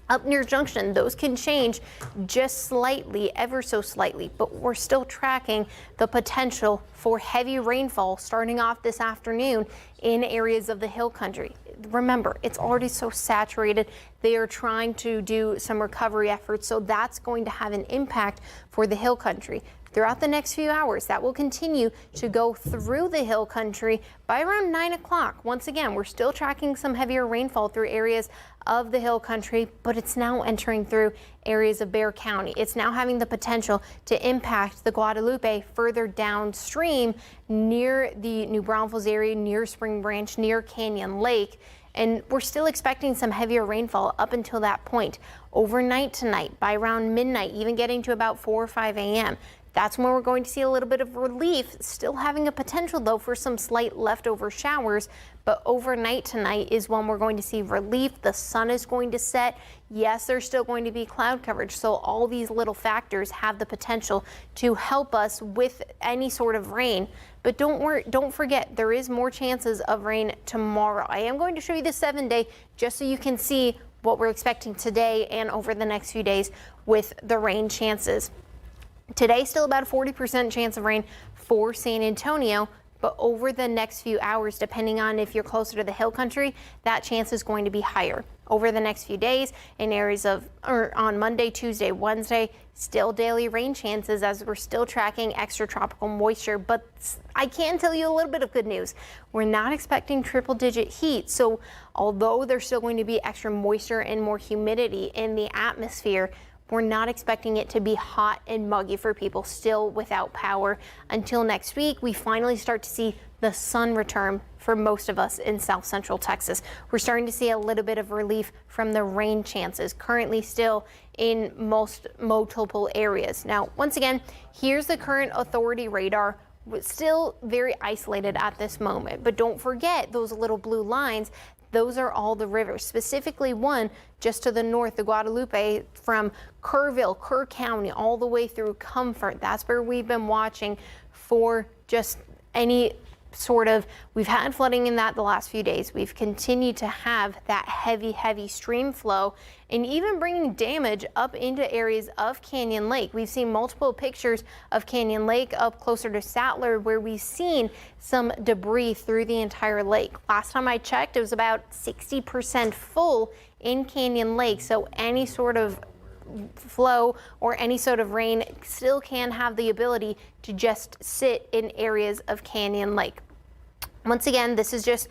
up near Junction. Those can change just slightly, ever so slightly, but we're still tracking the potential for heavy rainfall starting off this afternoon in areas of the Hill Country. Remember, it's already so saturated. They are trying to do some recovery efforts, so that's going to have an impact for the Hill Country. throughout the next few hours. That will continue to go through the hill country by around 9 o'clock. Once again, we're still tracking some heavier rainfall through areas of the hill country, but it's now entering through areas of Bexar County. It's now having the potential to impact the Guadalupe further downstream near the New Braunfels area, near Spring Branch, near Canyon Lake. And we're still expecting some heavier rainfall up until that point. Overnight tonight, by around midnight, even getting to about 4 or 5 a.m. That's when we're going to see a little bit of relief, still having a potential though for some slight leftover showers. But overnight tonight is when we're going to see relief. The sun is going to set. Yes, there's still going to be cloud coverage. So all these little factors have the potential to help us with any sort of rain. But don't forget, there is more chances of rain tomorrow. I am going to show you the 7-day just so you can see what we're expecting today and over the next few days with the rain chances. Today, still about a 40% chance of rain for San Antonio, but over the next few hours, depending on if you're closer to the hill country, that chance is going to be higher. Over the next few days, in areas of, or on Monday, Tuesday, Wednesday, still daily rain chances as we're still tracking extratropical moisture. But I can tell you a little bit of good news. We're not expecting triple-digit heat. So although there's still going to be extra moisture and more humidity in the atmosphere, we're not expecting it to be hot and muggy for people still without power until next week. We finally start to see the sun return for most of us in South Central Texas. We're starting to see a little bit of relief from the rain chances, currently still in multiple areas. Now, once again, here's the current authority radar. Still very isolated at this moment, but don't forget those little blue lines. Those are all the rivers, specifically one just to the north, the Guadalupe, from Kerrville, Kerr County, all the way through Comfort. That's where we've been watching for just any sort of, we've had flooding in that the last few days. We've continued to have that heavy stream flow and even bringing damage up into areas of Canyon Lake. We've seen multiple pictures of Canyon Lake up closer to Sattler where we've seen some debris through the entire lake. Last time I checked, it was about 60% full in Canyon Lake. So any sort of flow or any sort of rain still can have the ability to just sit in areas of Canyon Lake. Once again, this is just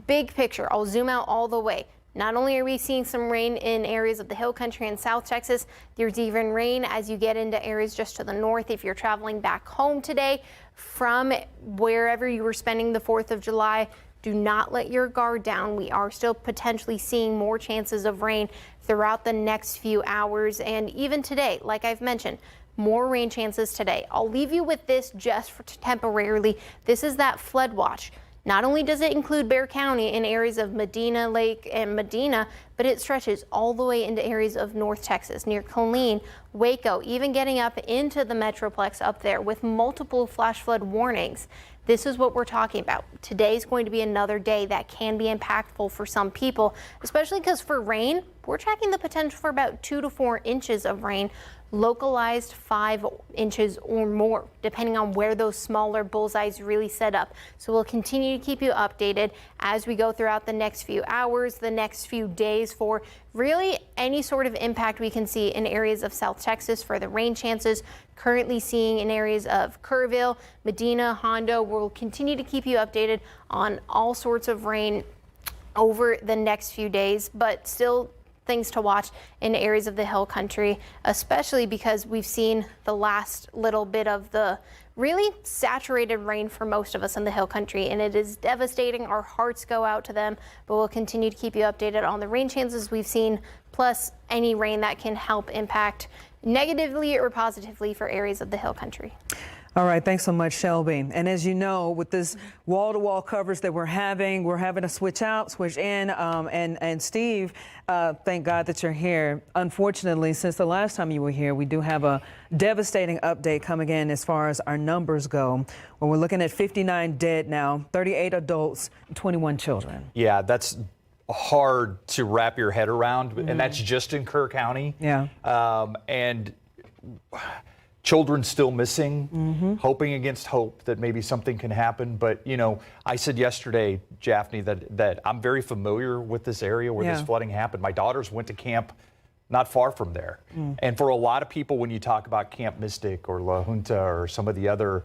big picture. I'll zoom out all the way. Not only are we seeing some rain in areas of the hill country in South Texas, there's even rain as you get into areas just to the north. If you're traveling back home today from wherever you were spending the 4th of July, do not let your guard down. We are still potentially seeing more chances of rain throughout the next few hours and even today. Like I've mentioned, more rain chances today. I'll leave you with this just for temporarily. This is that flood watch. Not only does it include Bexar County in areas of Medina Lake and Medina, but it stretches all the way into areas of North Texas, near Killeen, Waco, even getting up into the Metroplex up there with multiple flash flood warnings. This is what we're talking about. Today's going to be another day that can be impactful for some people, especially because for rain, we're tracking the potential for about 2 to 4 inches of rain, localized 5 inches or more, depending on where those smaller bullseyes really set up. So we'll continue to keep you updated as we go throughout the next few hours, the next few days for really any sort of impact we can see in areas of South Texas for the rain chances. Currently seeing in areas of Kerrville, Medina, Hondo. We'll continue to keep you updated on all sorts of rain over the next few days, but still things to watch in areas of the hill country, especially because we've seen the last little bit of the really saturated rain for most of us in the hill country, and it is devastating. Our hearts go out to them, but we'll continue to keep you updated on the rain chances we've seen, plus any rain that can help impact negatively or positively for areas of the hill country. All right, thanks so much, Shelby. And as you know, with this wall-to-wall coverage that we're having to switch out, switch in. And Steve, thank God that you're here. Unfortunately, since the last time you were here, we do have a devastating update coming in as far as our numbers go. Well, we're looking at 59 dead now, 38 adults, 21 children. Yeah, that's hard to wrap your head around, and that's just in Kerr County. Yeah. And children still missing, hoping against hope that maybe something can happen. But, you know, I said yesterday, Japhanie, that I'm very familiar with this area where this flooding happened. My daughters went to camp not far from there. And for a lot of people, when you talk about Camp Mystic or La Junta or some of the other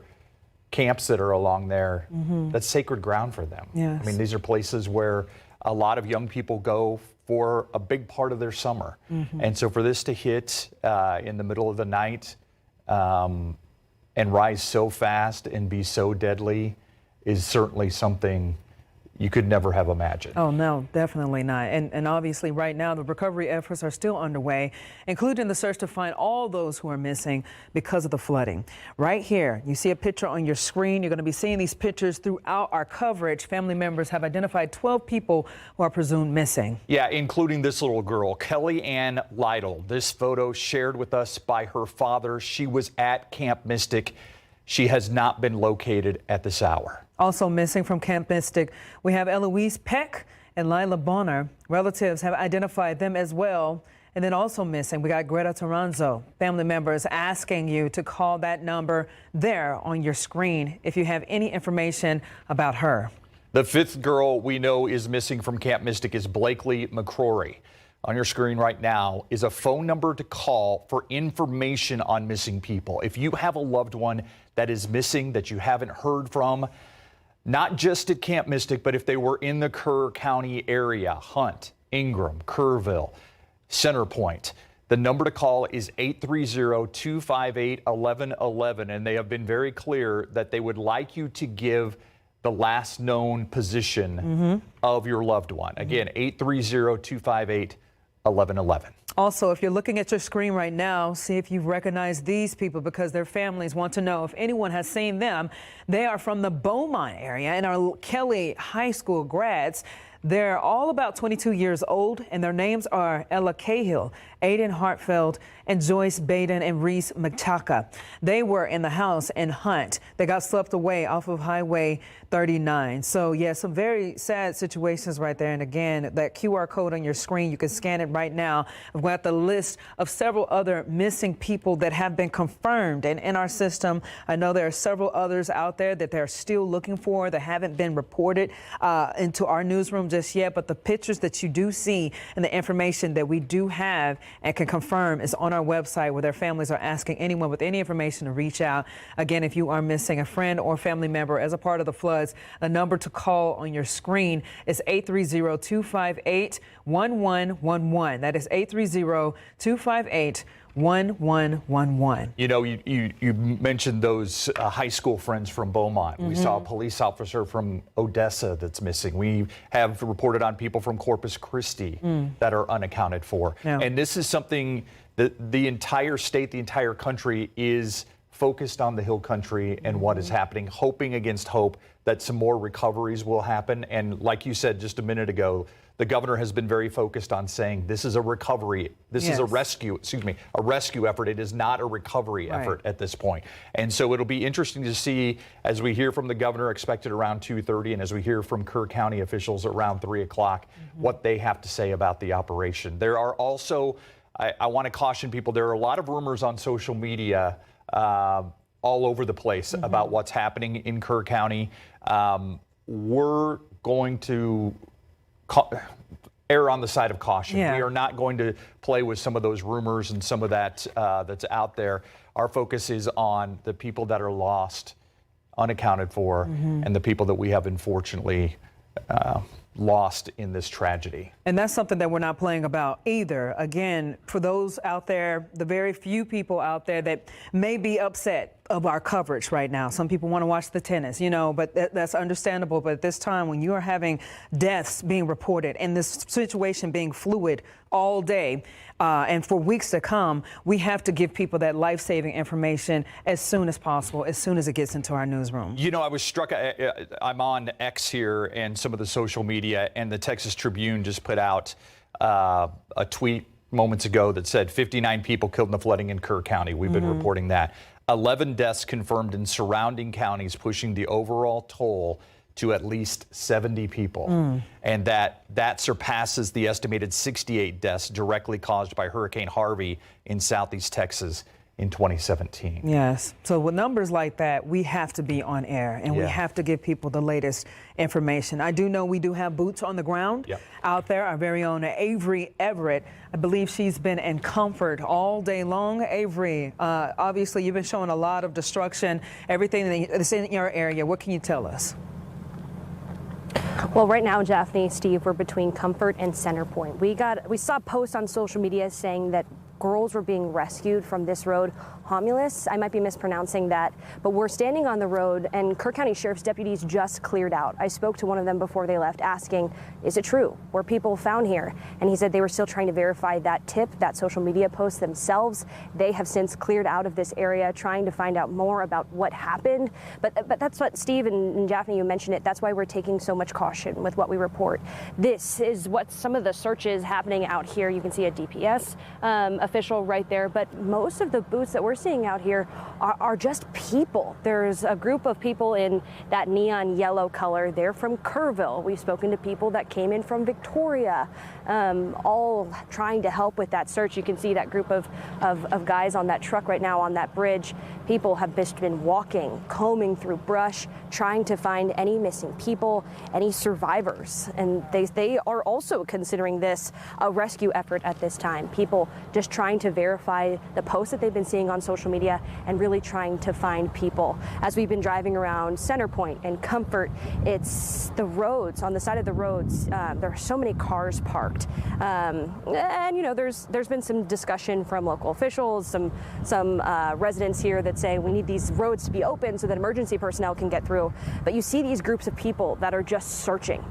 camps that are along there, that's sacred ground for them. Yes. I mean, these are places where a lot of young people go for a big part of their summer. And so for this to hit in the middle of the night and rise so fast and be so deadly is certainly something you could never have imagined. Oh, no, definitely not. And obviously right now the recovery efforts are still underway, including the search to find all those who are missing because of the flooding. Right here, you see a picture on your screen. You're going to be seeing these pictures throughout our coverage. Family members have identified 12 people who are presumed missing. Yeah, including this little girl, Kelly Ann Lytle. This photo shared with us by her father. She was at Camp Mystic. She has not been located at this hour. Also missing from Camp Mystic, we have Eloise Peck and Lila Bonner. Relatives have identified them as well. And then also missing, we got Greta Toranzo. Family members asking you to call that number there on your screen if you have any information about her. The fifth girl we know is missing from Camp Mystic is Blakely McCrory. On your screen right now is a phone number to call for information on missing people. If you have a loved one that is missing that you haven't heard from, not just at Camp Mystic, but if they were in the Kerr County area, Hunt, Ingram, Kerrville, Center Point, the number to call is 830-258-1111. And they have been very clear that they would like you to give the last known position of your loved one. Again, 830-258-1111. Also, if you're looking at your screen right now, see if you recognize these people because their families want to know if anyone has seen them. They are from the Beaumont area and are Kelly High School grads. They're all about 22 years old, and their names are Ella Cahill, Aiden Hartfeld, and Joyce Baden and Reese McChaka. They were in the house in Hunt. They got swept away off of Highway 39. So, yeah, some very sad situations right there. And again, that QR code on your screen, you can scan it right now. I've got the list of several other missing people that have been confirmed and in our system. I know there are several others out there that they're still looking for that haven't been reported into our newsroom just yet. But the pictures that you do see and the information that we do have and can confirm is on our website, where their families are asking anyone with any information to reach out. Again, if you are missing a friend or family member as a part of the floods, the number to call on your screen is 830-258-1111. That is 830-258-1111. You know, you mentioned those high school friends from Beaumont. We saw a police officer from Odessa that's missing. We have reported on people from Corpus Christi that are unaccounted for. Yeah. And this is something that the entire state, the entire country is focused on the Hill Country and what is happening, hoping against hope that some more recoveries will happen. And like you said just a minute ago, the governor has been very focused on saying this is a recovery. This is a rescue effort. It is not a recovery effort at this point. And so it'll be interesting to see as we hear from the governor expected around 2:30 and as we hear from Kerr County officials around 3 o'clock, what they have to say about the operation. There are also, I want to caution people, there are a lot of rumors on social media all over the place about what's happening in Kerr County. We're going to err on the side of caution. Yeah. We are not going to play with some of those rumors and some of that that's out there. Our focus is on the people that are lost, unaccounted for, and the people that we have unfortunately lost in this tragedy. And that's something that we're not playing about either. Again, for those out there, the very few people out there that may be upset of our coverage right now. Some people want to watch the tennis, you know, but that's understandable. But at this time, when you are having deaths being reported and this situation being fluid all day and for weeks to come, we have to give people that life-saving information as soon as possible, as soon as it gets into our newsroom. You know, I was struck, I'm on X here and some of the social media, and the Texas Tribune just put out a tweet moments ago that said 59 people killed in the flooding in Kerr County. We've been reporting that. 11 deaths confirmed in surrounding counties, pushing the overall toll to at least 70 people. And that surpasses the estimated 68 deaths directly caused by Hurricane Harvey in southeast Texas in 2017. Yes. So with numbers like that, we have to be on air and we Yeah. have to give people the latest information. I do know we do have boots on the ground out there. Our very own Avery Everett. I believe she's been in Comfort all day long. Avery, obviously you've been showing a lot of destruction, everything that's in your area. What can you tell us? Well, right now, Japhanie, Steve, we're between Comfort and Centerpoint. We saw posts on social media saying that girls were being rescued from this road. Homulus, I might be mispronouncing that, but we're standing on the road and Kerr County Sheriff's deputies just cleared out. I spoke to one of them before they left asking, is it true? Were people found here? And he said they were still trying to verify that tip, that social media post themselves. They have since cleared out of this area, trying to find out more about what happened. But that's what Steve and Japhanie, you mentioned it. That's why we're taking so much caution with what we report. This is what some of the searches happening out here. You can see a DPS official right there, but most of the boots that we're seeing out here are just people. There's a group of people in that neon yellow color. They're from Kerrville. We've spoken to people that came in from Victoria, all trying to help with that search. You can see that group of guys on that truck right now on that bridge. People have just been walking, combing through brush, trying to find any missing people, any survivors. And they are also considering this a rescue effort at this time. People just trying to verify the posts that they've been seeing on social media and really trying to find people. As we've been driving around Centerpoint and Comfort, it's the roads, on the side of the roads, there are so many cars parked. And you know, there's been some discussion from local officials, some residents here that say we need these roads to be open so that emergency personnel can get through. But you see these groups of people that are just searching.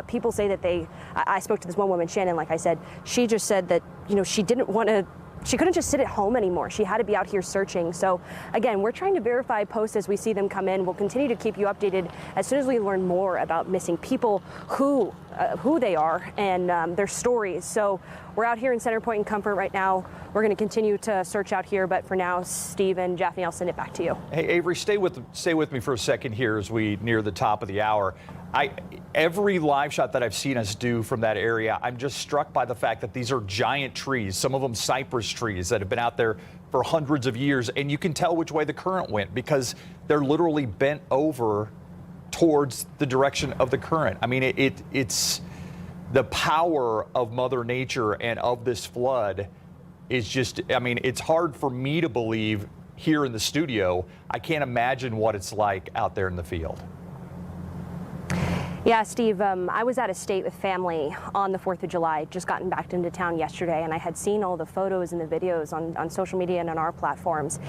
People say that I spoke to this one woman, Shannon, like I said, she just said that, you know, she couldn't just sit at home anymore. She had to be out here searching. So again, we're trying to verify posts as we see them come in. We'll continue to keep you updated as soon as we learn more about missing people, who they are, and their stories. So we're out here in Centerpoint and Comfort right now. We're going to continue to search out here, but for now, Steve and Japhanie, I'll send it back to you. Hey, Avery, stay with me for a second here as we near the top of the hour. Every live shot that I've seen us do from that area, I'm just struck by the fact that these are giant trees, some of them cypress trees that have been out there for hundreds of years, and you can tell which way the current went because they're literally bent over towards the direction of the current. I mean, it's the power of Mother Nature and of this flood is just, I mean, it's hard for me to believe here in the studio. I can't imagine what it's like out there in the field. Yeah, Steve, I was out of state with family on the 4th of July, just gotten back into town yesterday, and I had seen all the photos and the videos on social media and on our platforms.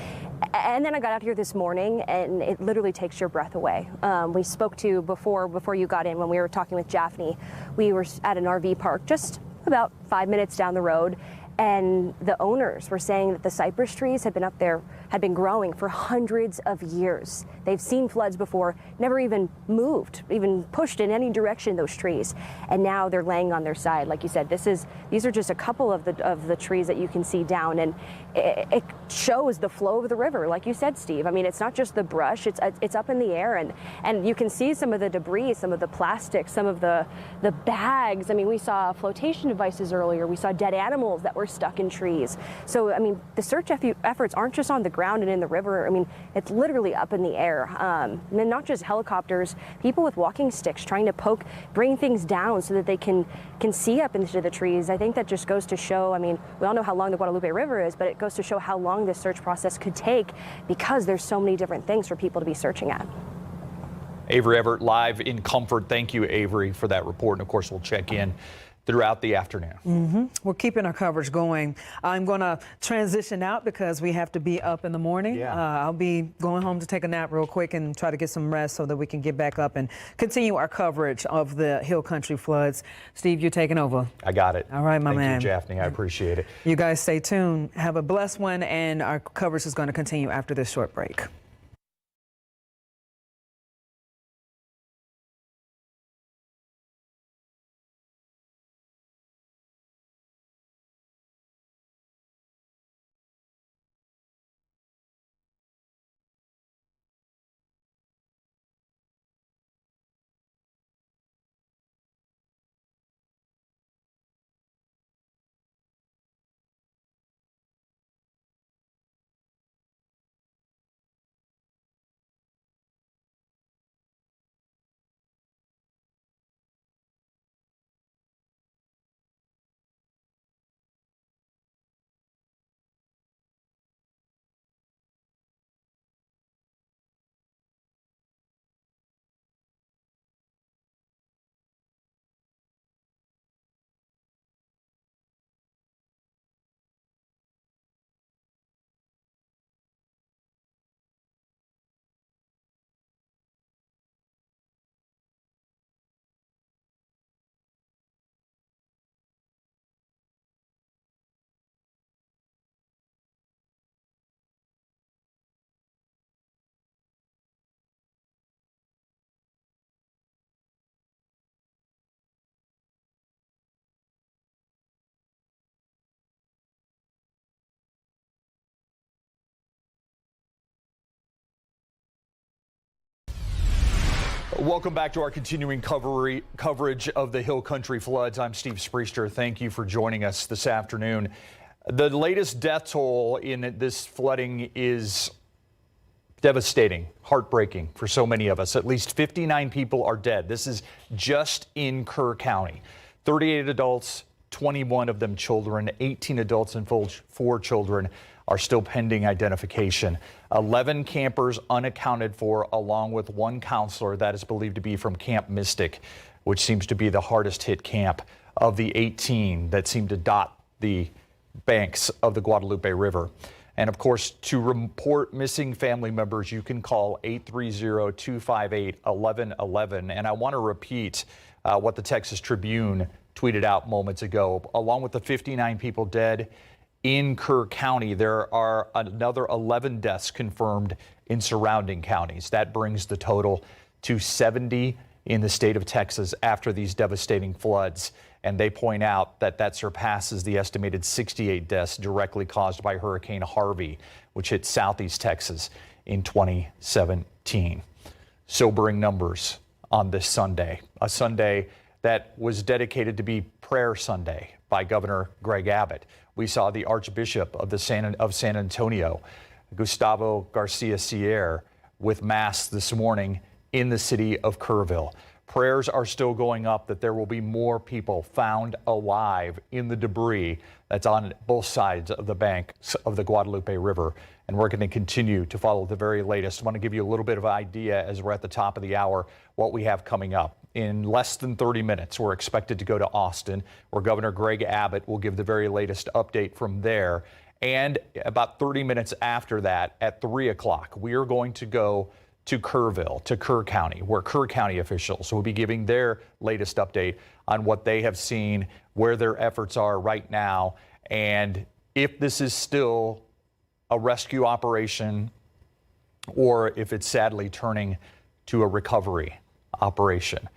And then I got out here this morning, and it literally takes your breath away. We spoke to before you got in, when we were talking with Japhanie, we were at an RV park just about 5 minutes down the road, and the owners were saying that the cypress trees had been up there, had been growing for hundreds of years. They've seen floods before, never even moved, even pushed in any direction, those trees. And now they're laying on their side. Like you said, these are just a couple of the trees that you can see down, and it shows the flow of the river. Like you said, Steve, I mean, it's not just the brush, it's up in the air, and you can see some of the debris, some of the plastic, some of the bags. I mean, we saw flotation devices earlier. We saw dead animals that were stuck in trees. So, I mean, the search efforts aren't just on the ground and in the river. I mean, it's literally up in the air. And then not just helicopters, people with walking sticks trying to bring things down so that they can see up into the trees. I think that just goes to show, I mean, we all know how long the Guadalupe River is, but it goes to show how long this search process could take because there's so many different things for people to be searching at. Avery Everett live in Comfort. Thank you, Avery, for that report. And of course, we'll check in throughout the afternoon. We're keeping our coverage going. I'm going to transition out because we have to be up in the morning. I'll be going home to take a nap real quick and try to get some rest so that we can get back up and continue our coverage of the Hill Country floods. Steve, you're taking over. I got it. All right, my man. Thank you, Japhanie. I appreciate it. You guys stay tuned. Have a blessed one, and our coverage is going to continue after this short break. Welcome back to our continuing coverage of the Hill Country floods. I'm Steve Spriester. Thank you for joining us this afternoon. The latest death toll in this flooding is devastating, heartbreaking for so many of us. At least 59 people are dead. This is just in Kerr County. 38 adults, 21 of them children, 18 adults and 4 children are still pending identification. 11 campers unaccounted for, along with 1 counselor that is believed to be from Camp Mystic, which seems to be the hardest hit camp of the 18 that seem to dot the banks of the Guadalupe River. And of course, to report missing family members, you can call 830-258-1111. And I want to repeat what the Texas Tribune tweeted out moments ago. Along with the 59 people dead in Kerr County, there are another 11 deaths confirmed in surrounding counties. That brings the total to 70 in the state of Texas after these devastating floods. And they point out that that surpasses the estimated 68 deaths directly caused by Hurricane Harvey, which hit southeast Texas in 2017. Sobering numbers on this Sunday, a Sunday that was dedicated to be Prayer Sunday by Governor Greg Abbott. We saw the Archbishop of San Antonio, Gustavo Garcia Sierra, with Mass this morning in the city of Kerrville. Prayers are still going up that there will be more people found alive in the debris that's on both sides of the banks of the Guadalupe River. And we're going to continue to follow the very latest. I want to give you a little bit of an idea as we're at the top of the hour what we have coming up. In less than 30 minutes, we're expected to go to Austin, where Governor Greg Abbott will give the very latest update from there. And about 30 minutes after that, at 3 o'clock, we are going to go to Kerrville, to Kerr County, where Kerr County officials will be giving their latest update on what they have seen, where their efforts are right now, and if this is still a rescue operation or if it's sadly turning to a recovery operation.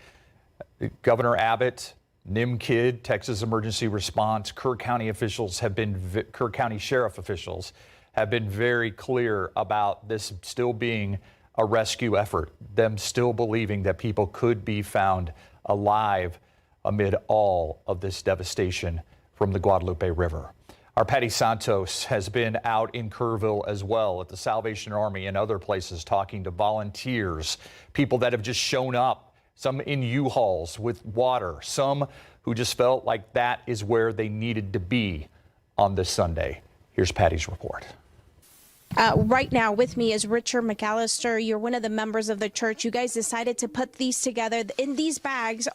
Governor Abbott, NIMKID, Texas Emergency Response, Kerr County Sheriff officials have been very clear about this still being a rescue effort, them still believing that people could be found alive amid all of this devastation from the Guadalupe River. Our Patty Santos has been out in Kerrville as well at the Salvation Army and other places talking to volunteers, people that have just shown up, some in U-Hauls with water, some who just felt like that is where they needed to be on this Sunday. Here's Patty's report. Right now with me is Richard McAllister. You're one of the members of the church. You guys decided to put these together. In these bags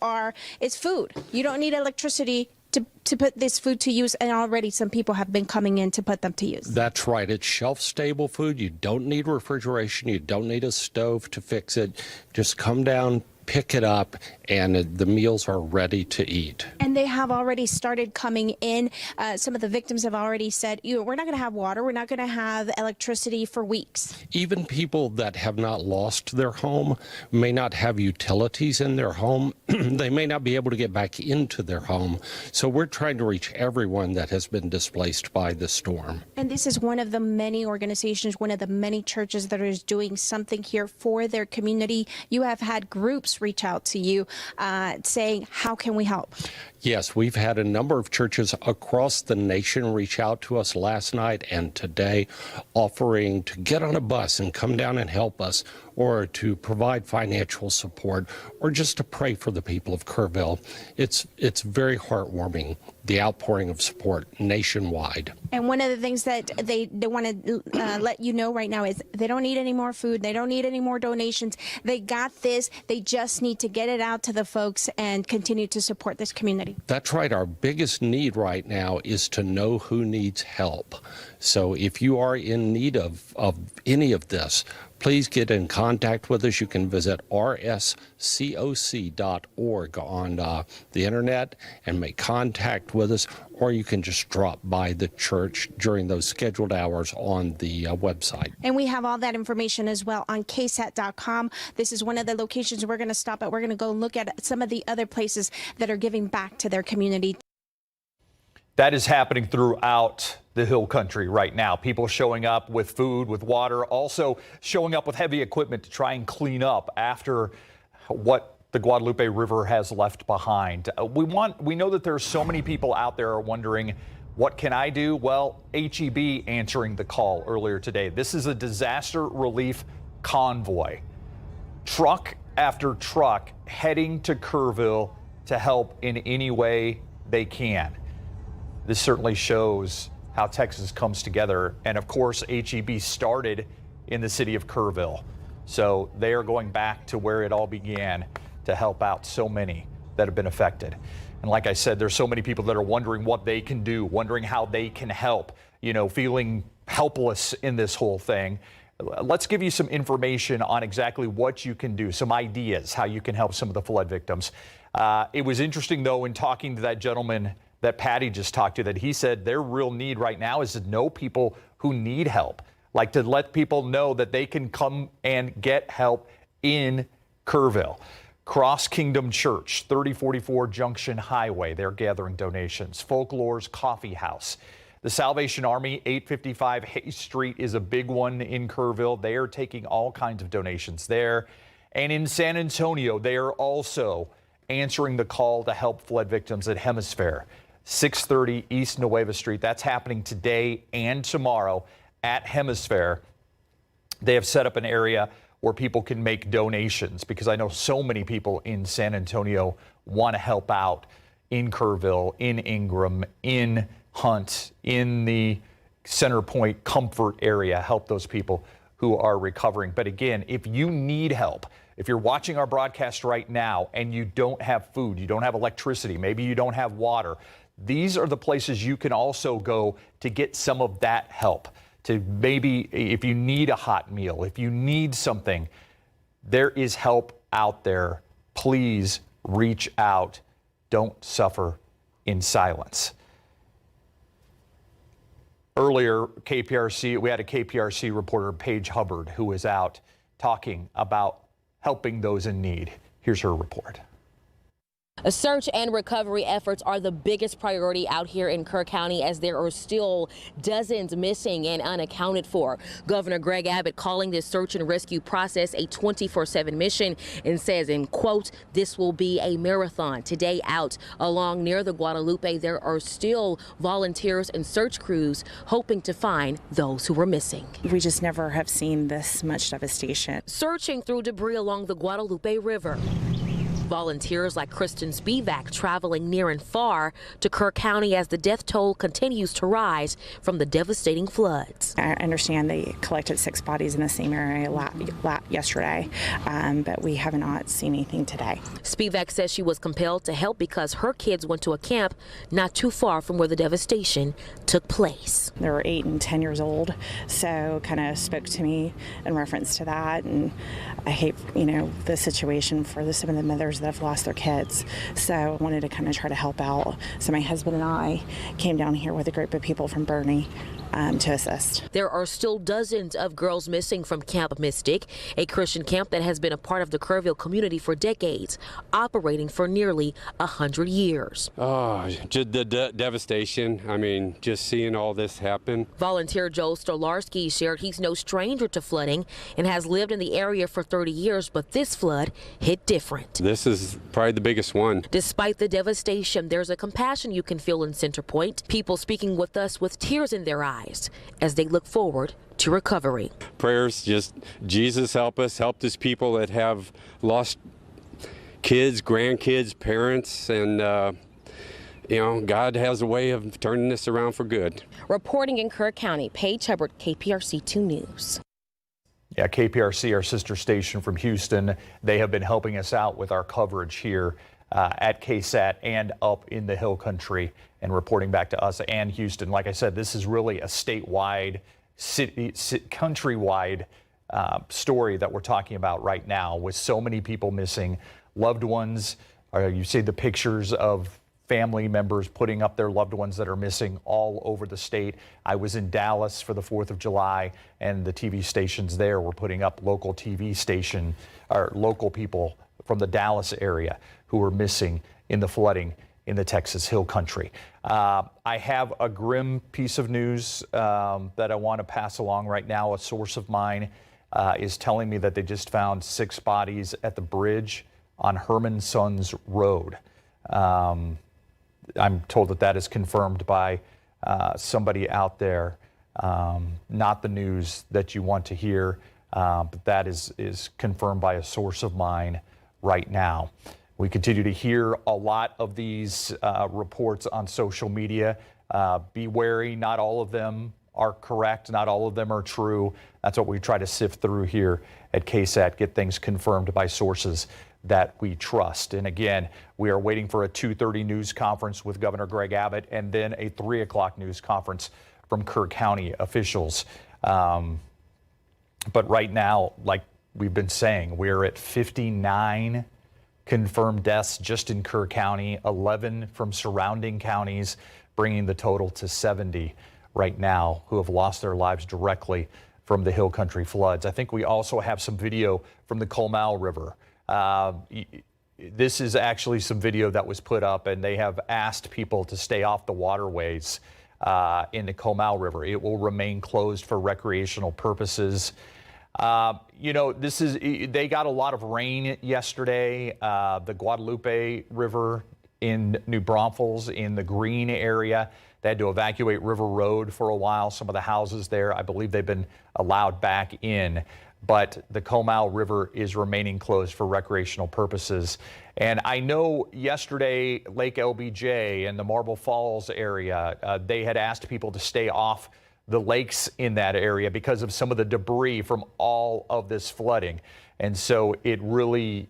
is food. You don't need electricity to put this food to use, and already some people have been coming in to put them to use. That's right. It's shelf-stable food. You don't need refrigeration. You don't need a stove to fix it. Just come down, pick it up, and the meals are ready to eat. And they have already started coming in. Some of the victims have already said, we're not going to have water. We're not going to have electricity for weeks. Even people that have not lost their home may not have utilities in their home. They may not be able to get back into their home. So we're trying to reach everyone that has been displaced by the storm. And this is one of the many organizations, one of the many churches that is doing something here for their community. You have had groups reach out to you saying, how can we help? Yes, we've had a number of churches across the nation reach out to us last night and today, offering to get on a bus and come down and help us, or to provide financial support, or just to pray for the people of Kerrville. It's very heartwarming, the outpouring of support nationwide. And one of the things that they want to let you know right now is they don't need any more food. They don't need any more donations. They got this. They just need to get it out to the folks and continue to support this community. That's right. Our biggest need right now is to know who needs help. So if you are in need of any of this, please get in contact with us. You can visit rscoc.org on the internet and make contact with us, or you can just drop by the church during those scheduled hours on the website. And we have all that information as well on ksat.com. This is one of the locations we're going to stop at. We're going to go look at some of the other places that are giving back to their community. That is happening throughout the Hill Country right now. People showing up with food, with water, also showing up with heavy equipment to try and clean up after what the Guadalupe River has left behind. We know that there are so many people out there are wondering, what can I do? Well, HEB answering the call earlier today. This is a disaster relief convoy. Truck after truck heading to Kerrville to help in any way they can. This certainly shows how Texas comes together. And of course, HEB started in the city of Kerrville. So they are going back to where it all began to help out so many that have been affected. And like I said, there's so many people that are wondering what they can do, wondering how they can help, feeling helpless in this whole thing. Let's give you some information on exactly what you can do, some ideas how you can help some of the flood victims. It was interesting, though, in talking to that gentleman that Patty just talked to, that he said their real need right now is to know people who need help, like to let people know that they can come and get help in Kerrville. Cross Kingdom Church, 3044 Junction Highway, they're gathering donations. Folklore's Coffee House. The Salvation Army, 855 Hay Street is a big one in Kerrville. They are taking all kinds of donations there. And in San Antonio, they are also answering the call to help flood victims at Hemisphere, 630 East Nueva Street. That's happening today and tomorrow at Hemisphere. They have set up an area where people can make donations, because I know so many people in San Antonio want to help out in Kerrville, in Ingram, in Hunt, in the Center Point Comfort area, help those people who are recovering. But again, if you need help, if you're watching our broadcast right now and you don't have food, you don't have electricity, maybe you don't have water, these are the places you can also go to get some of that help. To maybe, if you need a hot meal, if you need something, there is help out there. Please reach out. Don't suffer in silence. Earlier, we had a KPRC reporter, Paige Hubbard, who was out talking about helping those in need. Here's her report. Search and recovery efforts are the biggest priority out here in Kerr County, as there are still dozens missing and unaccounted for. Governor Greg Abbott calling this search and rescue process a 24/7 mission, and says, in quote, "This will be a marathon." Today out along near the Guadalupe, there are still volunteers and search crews hoping to find those who were missing. We just never have seen this much devastation. Searching through debris along the Guadalupe River. Volunteers like Kristen Spivak traveling near and far to Kerr County as the death toll continues to rise from the devastating floods. I understand they collected 6 bodies in the same area yesterday, but we have not seen anything today. Spivak says she was compelled to help because her kids went to a camp not too far from where the devastation took place. They were 8 and 10 years old, so kind of spoke to me in reference to that. And I hate, the situation for some of the mothers that have lost their kids. So I wanted to kind of try to help out. So my husband and I came down here with a group of people from Bernie to assist. There are still dozens of girls missing from Camp Mystic, a Christian camp that has been a part of the Kerrville community for decades, operating for nearly 100 years. Oh, just the devastation. I mean, just seeing all this happen. Volunteer Joe Stolarski shared he's no stranger to flooding and has lived in the area for 30 years, but this flood hit different. This is probably the biggest one. Despite the devastation, there's a compassion you can feel in Center Point. People speaking with us with tears in their eyes as they look forward to recovery. Prayers, just Jesus help us, help these people that have lost kids, grandkids, parents, and God has a way of turning this around for good. Reporting in Kerr County, Paige Hubbard, KPRC 2 News. Yeah, KPRC, our sister station from Houston, they have been helping us out with our coverage here at KSAT and up in the Hill Country, and reporting back to us and Houston. Like I said, this is really a statewide, countrywide story that we're talking about right now, with so many people missing, loved ones. You see the pictures of family members putting up their loved ones that are missing all over the state. I was in Dallas for the 4th of July, and the TV stations there were putting up local TV station, or local people from the Dallas area who were missing in the flooding in the Texas Hill Country. I have a grim piece of news that I want to pass along right now. A source of mine is telling me that they just found 6 bodies at the bridge on Herman Sons Road. I'm told that that is confirmed by somebody out there. Not the news that you want to hear, but that is confirmed by a source of mine right now. We continue to hear a lot of these reports on social media. Be wary, not all of them are correct, not all of them are true. That's what we try to sift through here at KSAT, get things confirmed by sources that we trust. And again, we are waiting for a 2:30 news conference with Governor Greg Abbott and then a 3 o'clock news conference from Kerr County officials. But right now, like we've been saying, we're at 59 confirmed deaths just in Kerr County, 11 from surrounding counties, bringing the total to 70 right now who have lost their lives directly from the Hill Country floods. I think we also have some video from the Comal River. This is actually some video that was put up, and they have asked people to stay off the waterways in the Comal River. It will remain closed for recreational purposes. You know, they got a lot of rain yesterday. The Guadalupe River in New Braunfels in the Green area, they had to evacuate River Road for a while. Some of the houses there, I believe they've been allowed back in, but the Comal River is remaining closed for recreational purposes. And I know yesterday, Lake LBJ and the Marble Falls area, they had asked people to stay off the lakes in that area because of some of the debris from all of this flooding. And so it really,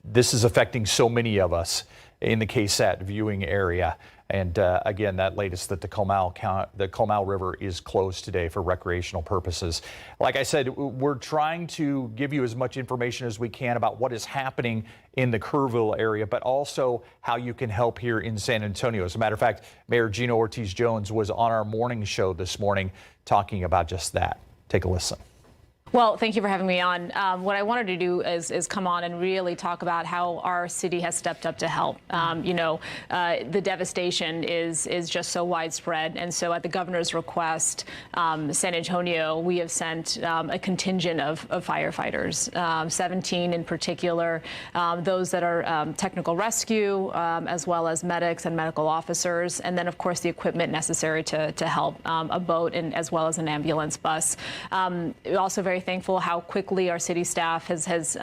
this is affecting so many of us in the KSAT viewing area. And again, that latest that the Comal River is closed today for recreational purposes. Like I said, we're trying to give you as much information as we can about what is happening in the Kerrville area, but also how you can help here in San Antonio. As a matter of fact, Mayor Gina Ortiz-Jones was on our morning show this morning talking about just that. Take a listen. Well, thank you for having me on. What I wanted to do is come on and really talk about how our city has stepped up to help. You know, the devastation is just so widespread. And so at the governor's request, San Antonio, we have sent a contingent of firefighters, 17 in particular, those that are technical rescue, as well as medics and medical officers. And then, of course, the equipment necessary to help, a boat and as well as an ambulance bus. Also very thankful how quickly our city staff has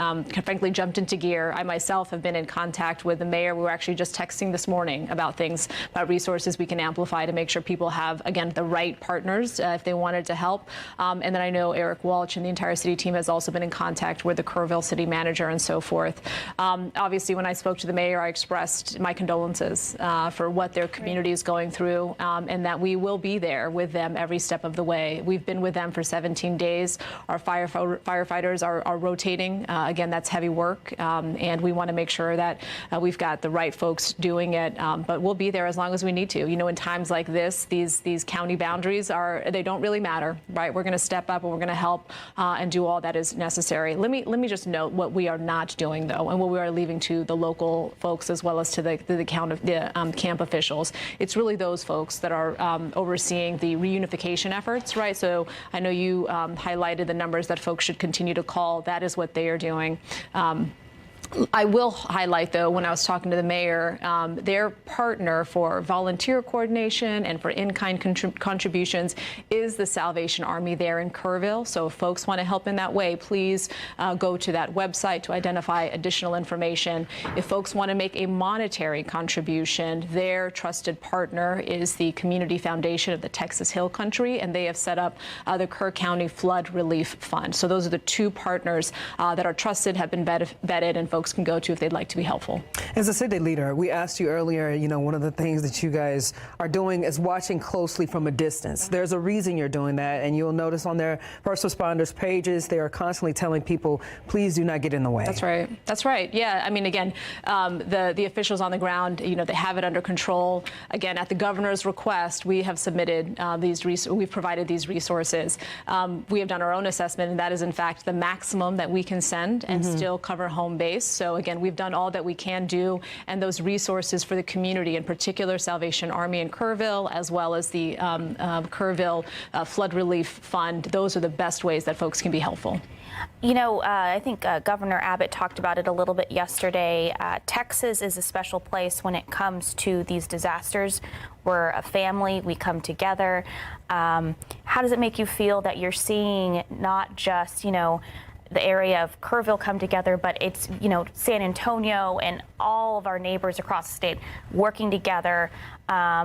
frankly jumped into gear. I myself have been in contact with the mayor. We were actually just texting this morning about resources we can amplify to make sure people have, again, the right partners if they wanted to help. And then I know Eric Walsh and the entire city team has also been in contact with the Kerrville city manager and so forth. Obviously, when I spoke to the mayor, I expressed my condolences for what their community is going through, and that we will be there with them every step of the way. We've been with them for 17 days. Our firefighters are rotating. Again, that's heavy work, and we want to make sure that we've got the right folks doing it. But we'll be there as long as we need to. You know, in times like this, these county boundaries they don't really matter, right? We're going to step up and we're going to help and do all that is necessary. Let me just note what we are not doing, though, and what we are leaving to the local folks as well as to the camp officials. It's really those folks that are overseeing the reunification efforts, right? So I know you highlighted the numbers that folks should continue to call. That is what they are doing. I will highlight, though, when I was talking to the mayor, their partner for volunteer coordination and for in-kind contributions is the Salvation Army there in Kerrville. So if folks want to help in that way, please go to that website to identify additional information. If folks want to make a monetary contribution, their trusted partner is the Community Foundation of the Texas Hill Country, and they have set up the Kerr County Flood Relief Fund. So those are the two partners that are trusted, have been vetted, and folks can go to if they'd like to be helpful. As a city leader, we asked you earlier, you know, one of the things that you guys are doing is watching closely from a distance. There's a reason you're doing that, and you'll notice on their first responders pages, they are constantly telling people, please do not get in the way. That's right. That's right. Yeah. I mean, again, the officials on the ground, you know, they have it under control. Again, at the governor's request, we have submitted we've provided these resources. We have done our own assessment, and that is, in fact, the maximum that we can send and still cover home base. So again, we've done all that we can do do, and those resources for the community, in particular Salvation Army in Kerrville, as well as the Kerrville Flood Relief Fund. Those are the best ways that folks can be helpful. You know, I think Governor Abbott talked about it a little bit yesterday. Texas is a special place when it comes to these disasters. We're a family. We come together. How does it make you feel that you're seeing not just, you know, the area of Kerrville come together, but it's, you know, San Antonio and all of our neighbors across the state working together,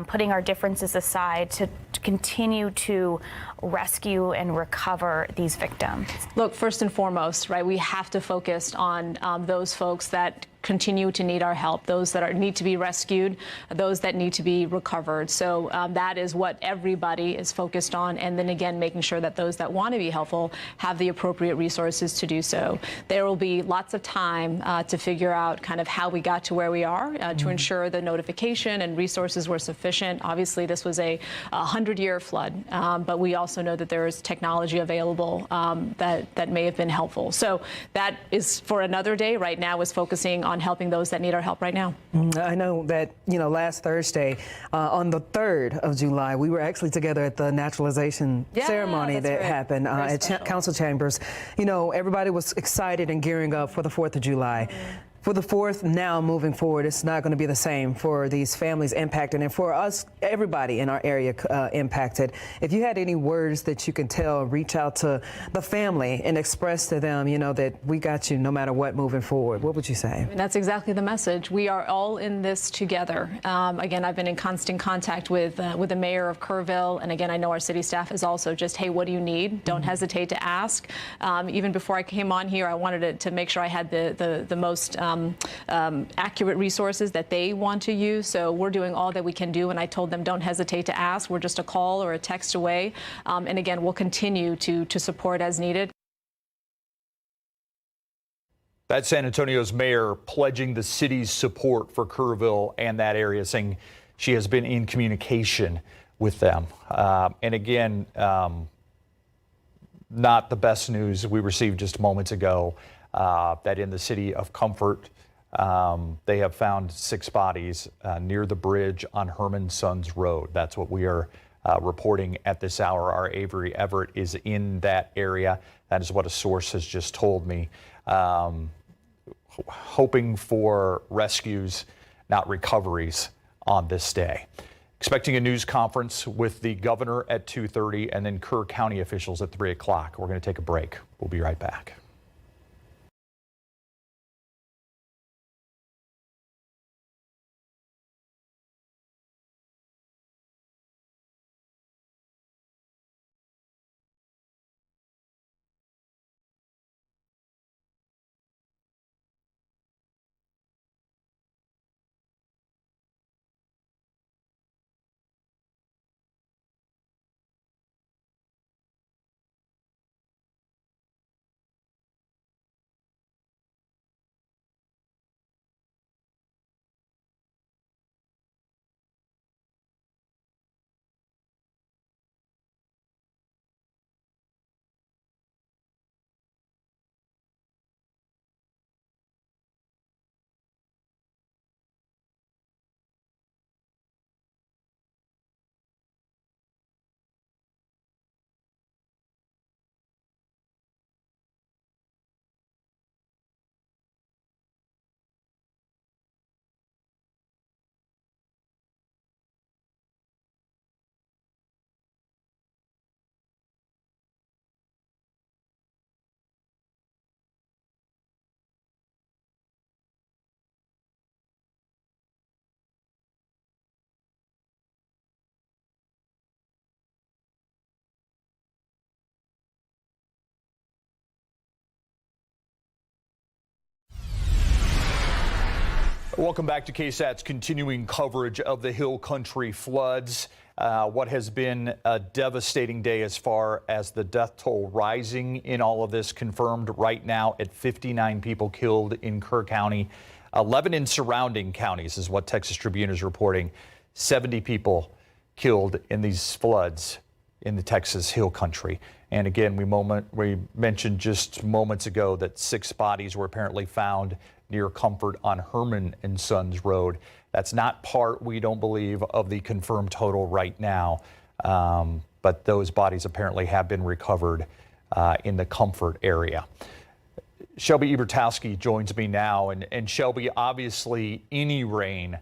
putting our differences aside to continue to rescue and recover these victims? Look, first and foremost, right, we have to focus on those folks that continue to need our help, those that need to be rescued, those that need to be recovered. So that is what everybody is focused on. And then again, making sure that those that want to be helpful have the appropriate resources to do so. There will be lots of time to figure out kind of how we got to where we are to ensure the notification and resources were sufficient. Obviously, this was a 100-year flood, but we also know that there is technology available that may have been helpful. So that is for another day. Right now is focusing on helping those that need our help right now. I know that, you know, last Thursday, on the 3rd of July, we were actually together at the naturalization ceremony that happened at Council Chambers. You know, everybody was excited and gearing up for the 4th of July. For the 4th, now moving forward, it's not going to be the same for these families impacted and for us, everybody in our area impacted. If you had any words that you can tell, reach out to the family and express to them, you know, that we got you no matter what moving forward, what would you say? And that's exactly the message. We are all in this together. Again, I've been in constant contact with the mayor of Kerrville. And again, I know our city staff is also just, hey, what do you need? Don't hesitate to ask. Even before I came on here, I wanted to make sure I had the most accurate resources that they want to use. So we're doing all that we can do. And I told them, don't hesitate to ask. We're just a call or a text away. And again, we'll continue to support as needed. That's San Antonio's mayor pledging the city's support for Kerrville and that area, saying she has been in communication with them. And again, not the best news we received just moments ago, that in the city of Comfort, they have found 6 bodies near the bridge on Herman Sons Road. That's what we are reporting at this hour. Our Avery Everett is in that area. That is what a source has just told me. Hoping for rescues, not recoveries on this day. Expecting a news conference with the governor at 2:30 and then Kerr County officials at 3 o'clock. We're going to take a break. We'll be right back. Welcome back to KSAT's continuing coverage of the Hill Country floods. What has been a devastating day as far as the death toll rising in all of this, confirmed right now at 59 people killed in Kerr County, 11 in surrounding counties is what Texas Tribune is reporting. 70 people killed in these floods in the Texas Hill Country. And again, we mentioned just moments ago that 6 bodies were apparently found near Comfort on Herman and Sons Road. That's not part, we don't believe, of the confirmed total right now, but those bodies apparently have been recovered in the Comfort area. Shelby Ebertowski joins me now, and Shelby, obviously any rain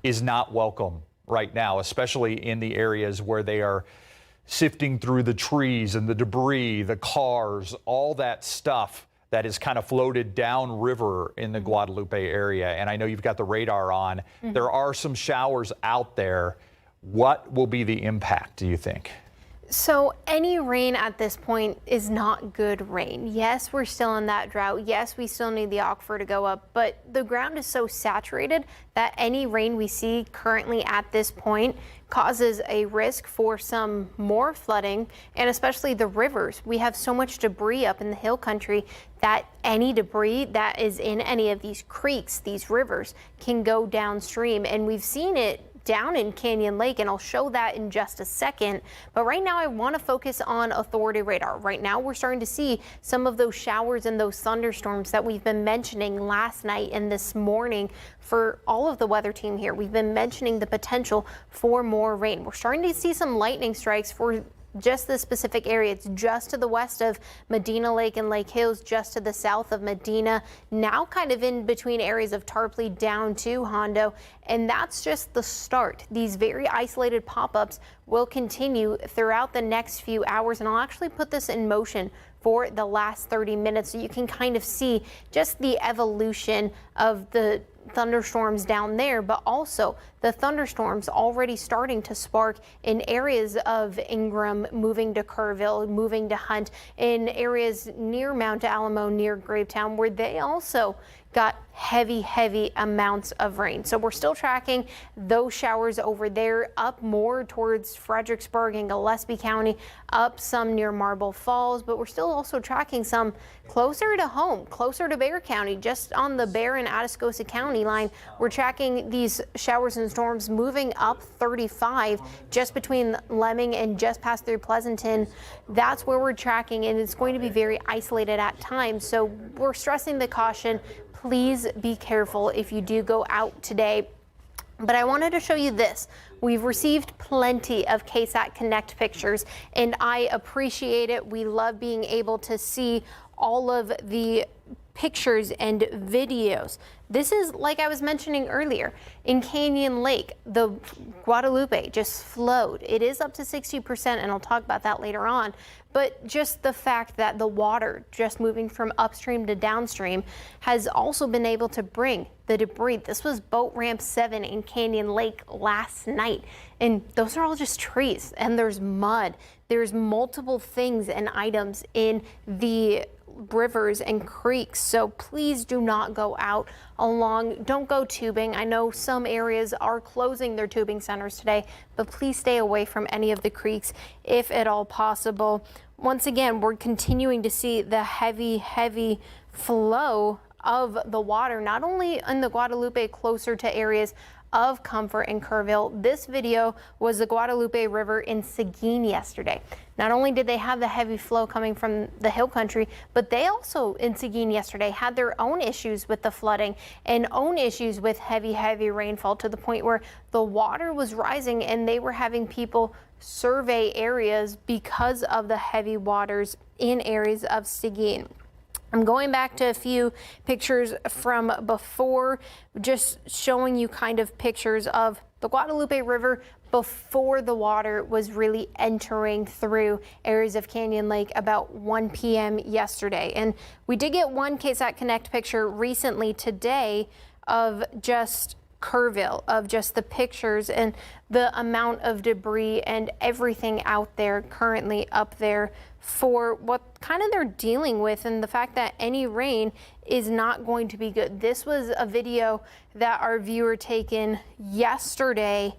is not welcome right now, especially in the areas where they are sifting through the trees and the debris, the cars, all that stuff that is kind of floated downriver in the Guadalupe area. And I know you've got the radar on. There are some showers out there. What will be the impact, do you think? So any rain at this point is not good rain. Yes, we're still in that drought. Yes, we still need the aquifer to go up, but the ground is so saturated that any rain we see currently at this point causes a risk for some more flooding, and especially the rivers. We have so much debris up in the hill country that any debris that is in any of these creeks, these rivers, can go downstream, and we've seen it down in Canyon Lake, and I'll show that in just a second. But right now I want to focus on authority radar. Right now we're starting to see some of those showers and those thunderstorms that we've been mentioning last night and this morning for all of the weather team here. We've been mentioning the potential for more rain. We're starting to see some lightning strikes for just this specific area. It's just to the west of Medina Lake and Lake Hills, just to the south of Medina, now kind of in between areas of Tarpley down to Hondo. And that's just the start. These very isolated pop-ups will continue throughout the next few hours, and I'll actually put this in motion for the last 30 minutes so you can kind of see just the evolution of the thunderstorms down there, but also the thunderstorms already starting to spark in areas of Ingram, moving to Kerrville, moving to Hunt, in areas near Mount Alamo, near Gravetown, where they also got heavy amounts of rain. So we're still tracking those showers over there, up more towards Fredericksburg and Gillespie County, up some near Marble Falls, but we're still also tracking some closer to home, closer to Bexar County, just on the Bexar and Atascosa County line. We're tracking these showers and storms moving up 35 just between Lemming and just past through Pleasanton. That's where we're tracking, and it's going to be very isolated at times. So we're stressing the caution. Please be careful if you do go out today. But I wanted to show you this. We've received plenty of KSAT Connect pictures, and I appreciate it. We love being able to see all of the pictures and videos. This is, like I was mentioning earlier, in Canyon Lake, the Guadalupe just flowed. It is up to 60%, and I'll talk about that later on. But just the fact that the water just moving from upstream to downstream has also been able to bring the debris. This was boat ramp 7 in Canyon Lake last night, and those are all just trees, and there's mud. There's multiple things and items in the rivers and creeks, so please do not go out along. Don't go tubing. I know some areas are closing their tubing centers today, but please stay away from any of the creeks if at all possible. Once again, we're continuing to see the heavy flow of the water, not only in the Guadalupe closer to areas of Comfort and Kerrville. This video was the Guadalupe River in Seguin yesterday. Not only did they have the heavy flow coming from the hill country, but they also in Seguin yesterday had their own issues with the flooding and own issues with heavy rainfall, to the point where the water was rising and they were having people survey areas because of the heavy waters in areas of Seguin. I'm going back to a few pictures from before, just showing you kind of pictures of the Guadalupe River before the water was really entering through areas of Canyon Lake about 1 p.m. yesterday. And we did get one KSAT Connect picture recently today of just Kerrville, of just the pictures and the amount of debris and everything out there currently up there for what kind of they're dealing with, and the fact that any rain is not going to be good. This was a video that our viewer taken yesterday,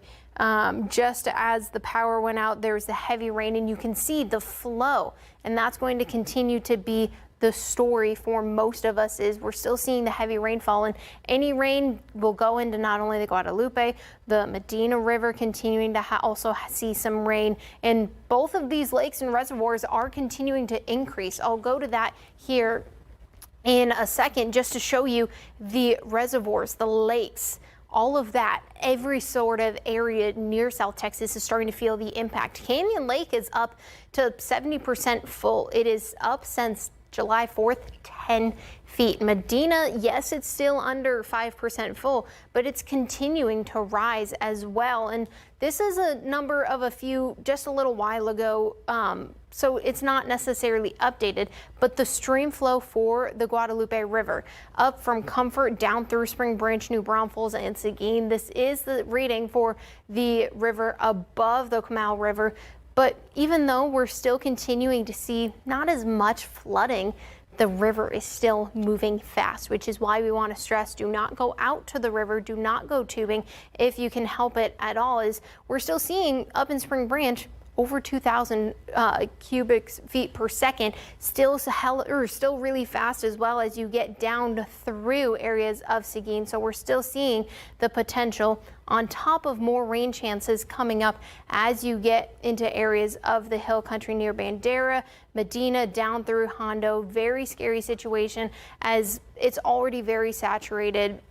just as the power went out. There was the heavy rain, and you can see the flow, and that's going to continue to be the story for most of us is we're still seeing the heavy rainfall, and any rain will go into not only the Guadalupe, the Medina River continuing to also see some rain, and both of these lakes and reservoirs are continuing to increase. I'll go to that here in a second just to show you the reservoirs, the lakes, all of that. Every sort of area near South Texas is starting to feel the impact. Canyon Lake is up to 70% full. It is up since July 4th, 10 feet. Medina, yes, it's still under 5% full, but it's continuing to rise as well. And this is a number of a few just a little while ago, so it's not necessarily updated, but the stream flow for the Guadalupe River up from Comfort down through Spring Branch, New Braunfels, and Seguin. This is the reading for the river above the Comal River. But even though we're still continuing to see not as much flooding, the river is still moving fast, which is why we want to stress, do not go out to the river, do not go tubing if you can help it at all. Is we're still seeing up in Spring Branch over 2,000 cubic feet per second, still really fast, as well as you get down through areas of Seguin. So we're still seeing the potential on top of more rain chances coming up as you get into areas of the hill country near Bandera, Medina, down through Hondo. Very scary situation as it's already very saturated.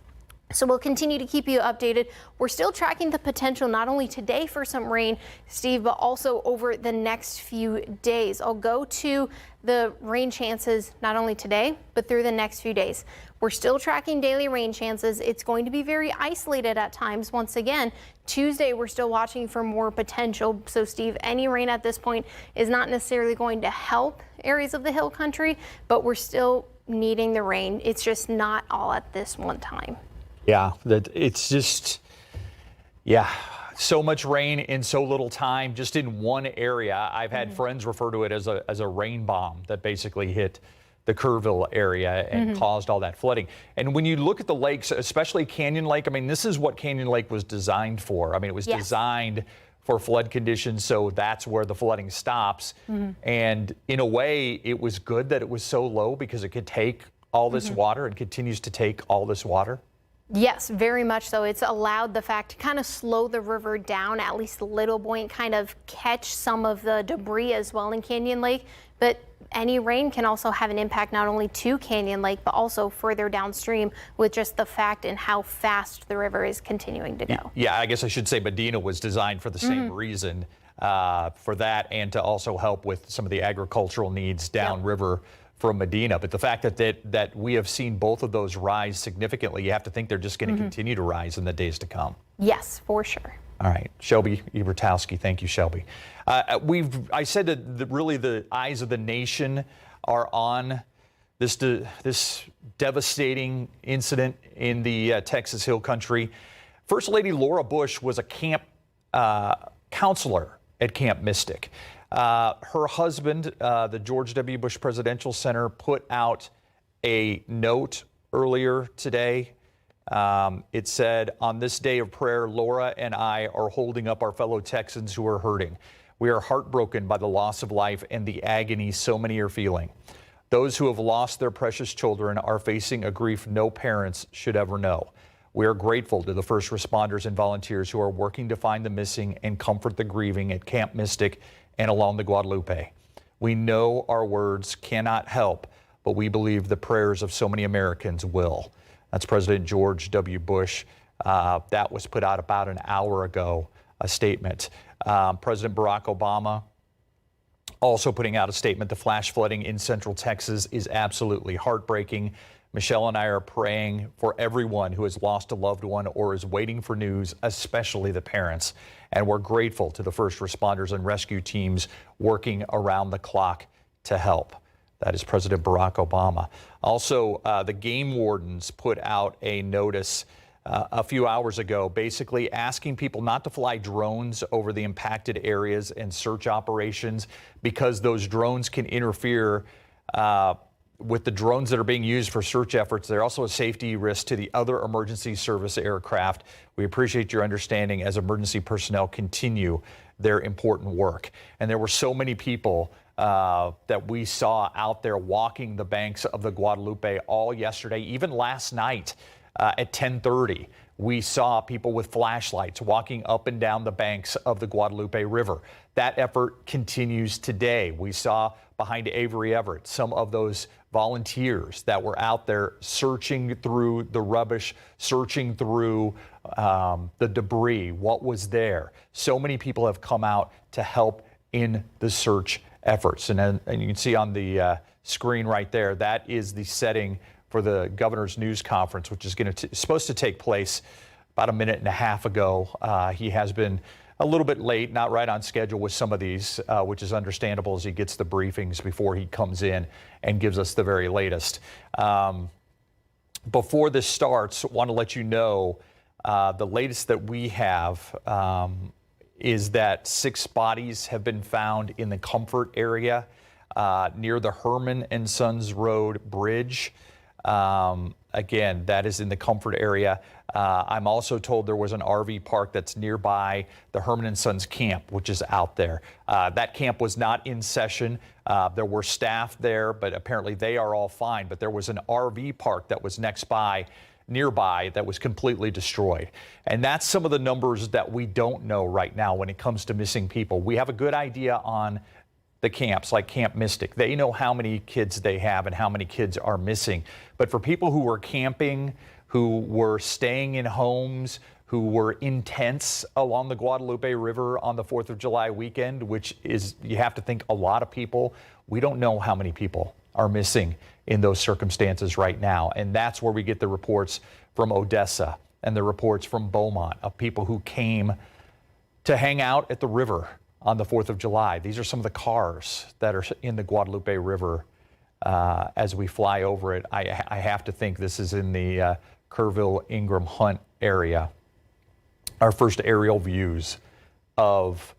So we'll continue to keep you updated. We're still tracking the potential not only today for some rain, Steve, but also over the next few days. I'll go to the rain chances not only today, but through the next few days. We're still tracking daily rain chances. It's going to be very isolated at times. Once again, Tuesday, we're still watching for more potential. So, Steve, any rain at this point is not necessarily going to help areas of the hill country, but we're still needing the rain. It's just not all at this one time. Yeah, it's just, so much rain in so little time, just in one area. I've had friends refer to it as a rain bomb that basically hit the Kerrville area and caused all that flooding. And when you look at the lakes, especially Canyon Lake, I mean, this is what Canyon Lake was designed for. I mean, it was designed for flood conditions, so that's where the flooding stops. And in a way, it was good that it was so low because it could take all this water and continues to take all this water. Yes, very much so. It's allowed the fact to kind of slow the river down at least a little bit, kind of catch some of the debris as well in Canyon Lake. But any rain can also have an impact not only to Canyon Lake, but also further downstream with just the fact and how fast the river is continuing to go. Yeah, I guess I should say Medina was designed for the same reason, for that, and to also help with some of the agricultural needs downriver from Medina. But the fact that we have seen both of those rise significantly, you have to think they're just going to continue to rise in the days to come. Yes, for sure. All right, Shelby Ebertowski, thank you, Shelby. I said that really the eyes of the nation are on this devastating incident in the Texas Hill Country. First Lady Laura Bush was a camp counselor at Camp Mystic. Her husband, the George W. Bush Presidential Center, put out a note earlier today. It said, "On this day of prayer, Laura and I are holding up our fellow Texans who are hurting. We are heartbroken by the loss of life and the agony so many are feeling. Those who have lost their precious children are facing a grief no parents should ever know. We are grateful to the first responders and volunteers who are working to find the missing and comfort the grieving at Camp Mystic and along the Guadalupe. We know our words cannot help, but we believe the prayers of so many Americans will." That's President George W. Bush. That was put out about an hour ago, a statement. President Barack Obama also putting out a statement. "The flash flooding in Central Texas is absolutely heartbreaking. Michelle and I are praying for everyone who has lost a loved one or is waiting for news, especially the parents. And we're grateful to the first responders and rescue teams working around the clock to help." That is President Barack Obama. Also, the game wardens put out a notice a few hours ago, basically asking people not to fly drones over the impacted areas and search operations because those drones can interfere with the drones that are being used for search efforts. They're also a safety risk to the other emergency service aircraft. We appreciate your understanding as emergency personnel continue their important work. And there were so many people that we saw out there walking the banks of the Guadalupe all yesterday, even last night at 10:30. We saw people with flashlights walking up and down the banks of the Guadalupe River. That effort continues today. We saw behind Avery Everett some of those volunteers that were out there searching through the rubbish, searching through the debris, what was there. So many people have come out to help in the search efforts. And you can see on the screen right there, that is the setting for the governor's news conference, which is supposed to take place about a minute and a half ago. He has been a little bit late, not right on schedule with some of these, which is understandable as he gets the briefings before he comes in and gives us the very latest. Before this starts, I want to let you know the latest that we have is that 6 bodies have been found in the Comfort area near the Herman and Sons Road Bridge. Again, that is in the Comfort area. I'm also told there was an RV park that's nearby the Herman and Sons camp, which is out there. That camp was not in session. There were staff there, but apparently they are all fine. But there was an RV park that was nearby that was completely destroyed. And that's some of the numbers that we don't know right now when it comes to missing people. We have a good idea on the camps like Camp Mystic. They know how many kids they have and how many kids are missing. But for people who were camping, who were staying in homes, who were in tents along the Guadalupe River on the 4th of July weekend, which is, you have to think, a lot of people, we don't know how many people are missing in those circumstances right now. And that's where we get the reports from Odessa and the reports from Beaumont of people who came to hang out at the river on the 4th of July. These are some of the cars that are in the Guadalupe River as we fly over it. I have to think this is in the Kerrville, Ingram, Hunt area. Our first aerial views of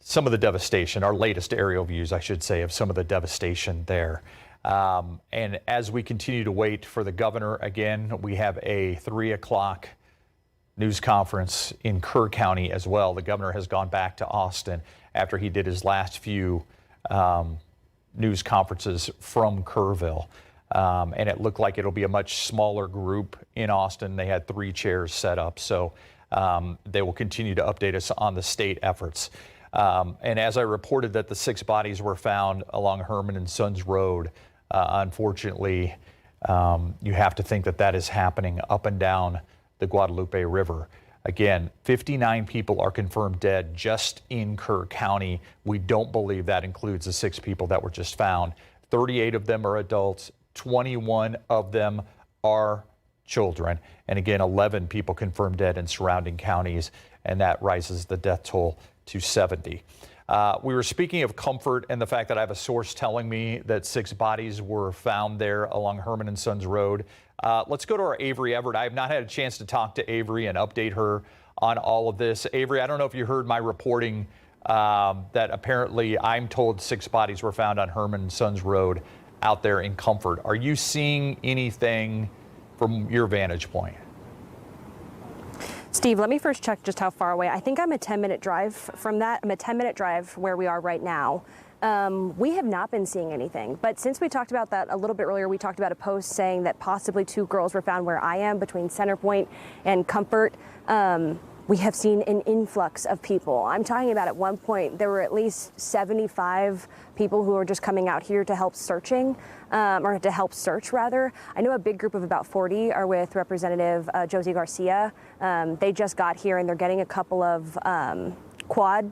some of the devastation, our latest aerial views, I should say, of some of the devastation there. And as we continue to wait for the governor, again, we have a 3 o'clock news conference in Kerr County as well. The governor has gone back to Austin after he did his last few news conferences from Kerrville. And it looked like it'll be a much smaller group in Austin. They had 3 chairs set up. So they will continue to update us on the state efforts. And as I reported that the 6 bodies were found along Herman and Sons Road, unfortunately, you have to think that that is happening up and down the Guadalupe River. Again, 59 people are confirmed dead just in Kerr County. We don't believe that includes the 6 people that were just found. 38 of them are adults, 21 of them are children. And again, 11 people confirmed dead in surrounding counties, and that rises the death toll to 70. We were speaking of Comfort and the fact that I have a source telling me that 6 bodies were found there along Herman and Sons Road. Let's go to our Avery Everett. I have not had a chance to talk to Avery and update her on all of this. Avery, I don't know if you heard my reporting that apparently I'm told 6 bodies were found on Herman and Sons Road out there in Comfort. Are you seeing anything from your vantage point? Steve, let me first check just how far away. I think I'm a 10-minute drive from that. I'm a 10-minute drive where we are right now. We have not been seeing anything, but since we talked about that a little bit earlier, we talked about a post saying that possibly 2 girls were found where I am between Centerpoint and Comfort. We have seen an influx of people. I'm talking about at one point, there were at least 75 people who are just coming out here to help searching, or to help search rather. I know a big group of about 40 are with Representative Josie Garcia. They just got here and they're getting a couple of quad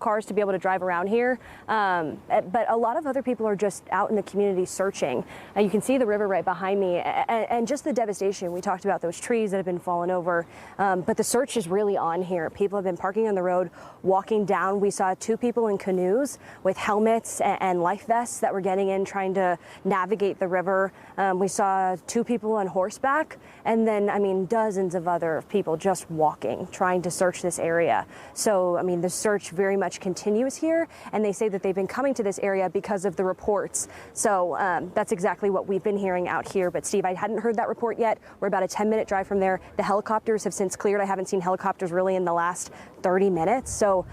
cars to be able to drive around here. But a lot of other people are just out in the community searching. And you can see the river right behind me and just the devastation. We talked about those trees that have been fallen over, but the search is really on here. People have been parking on the road, walking down. We saw 2 people in canoes with helmets and life vests that were getting in, trying to navigate the river. We saw 2 people on horseback, and then, I mean, dozens of other people just walking, trying to search this area. So, I mean, mean, the search very much continues here, and they say that they've been coming to this area because of the reports. So that's exactly what we've been hearing out here. But Steve, I hadn't heard that report yet. We're about a 10-minute drive from there. The helicopters have since cleared. I haven't seen helicopters really in the last 30 minutes. So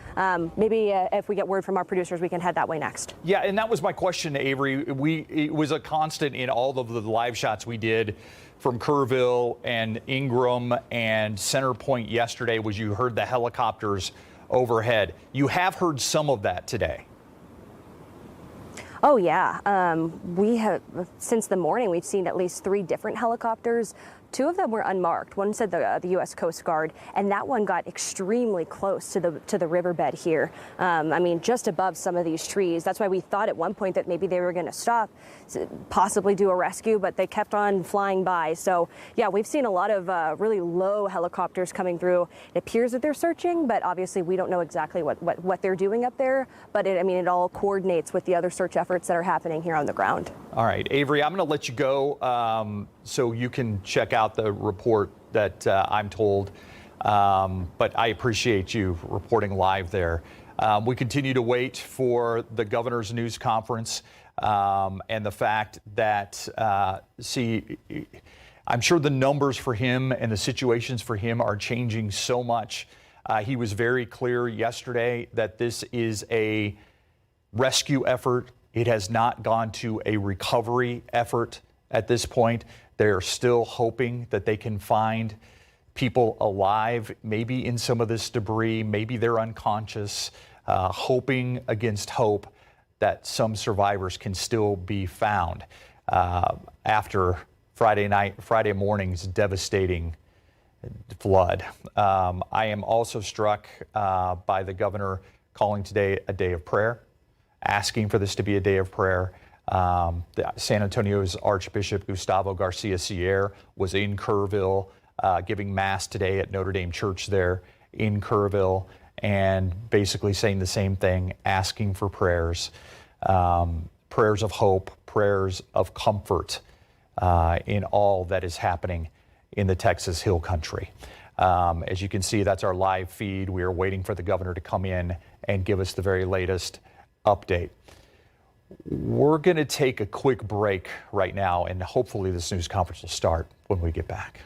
maybe if we get word from our producers, we can head that way next. Yeah, and that was my question, Avery. It was a constant in all of the live shots we did from Kerrville and Ingram and Center Point yesterday was you heard the helicopters overhead. You have heard some of that today. Oh, yeah. We have, since the morning, we've seen at least 3 different helicopters. 2 of them were unmarked. One said the U.S. Coast Guard, and that one got extremely close to the riverbed here. I mean, just above some of these trees. That's why we thought at one point that maybe they were going to stop, possibly do a rescue, but they kept on flying by. So, yeah, we've seen a lot of really low helicopters coming through. It appears that they're searching, but obviously we don't know exactly what they're doing up there. But it all coordinates with the other search efforts that are happening here on the ground. All right, Avery, I'm going to let you go so you can check out the report that I'm told. But I appreciate you reporting live there. We continue to wait for the governor's news conference and the fact that, I'm sure the numbers for him and the situations for him are changing so much. He was very clear yesterday that this is a rescue effort. It has not gone to a recovery effort at this point. They're still hoping that they can find people alive, maybe in some of this debris, maybe they're unconscious, hoping against hope that some survivors can still be found after Friday morning's devastating flood. I am also struck by the governor calling today a day of prayer, asking for this to be a day of prayer. San Antonio's Archbishop Gustavo Garcia Sierra was in Kerrville giving Mass today at Notre Dame Church there in Kerrville and basically saying the same thing, asking for prayers, prayers of hope, prayers of comfort in all that is happening in the Texas Hill Country. As you can see, that's our live feed. We are waiting for the governor to come in and give us the very latest update. We're going to take a quick break right now, and hopefully this news conference will start when we get back.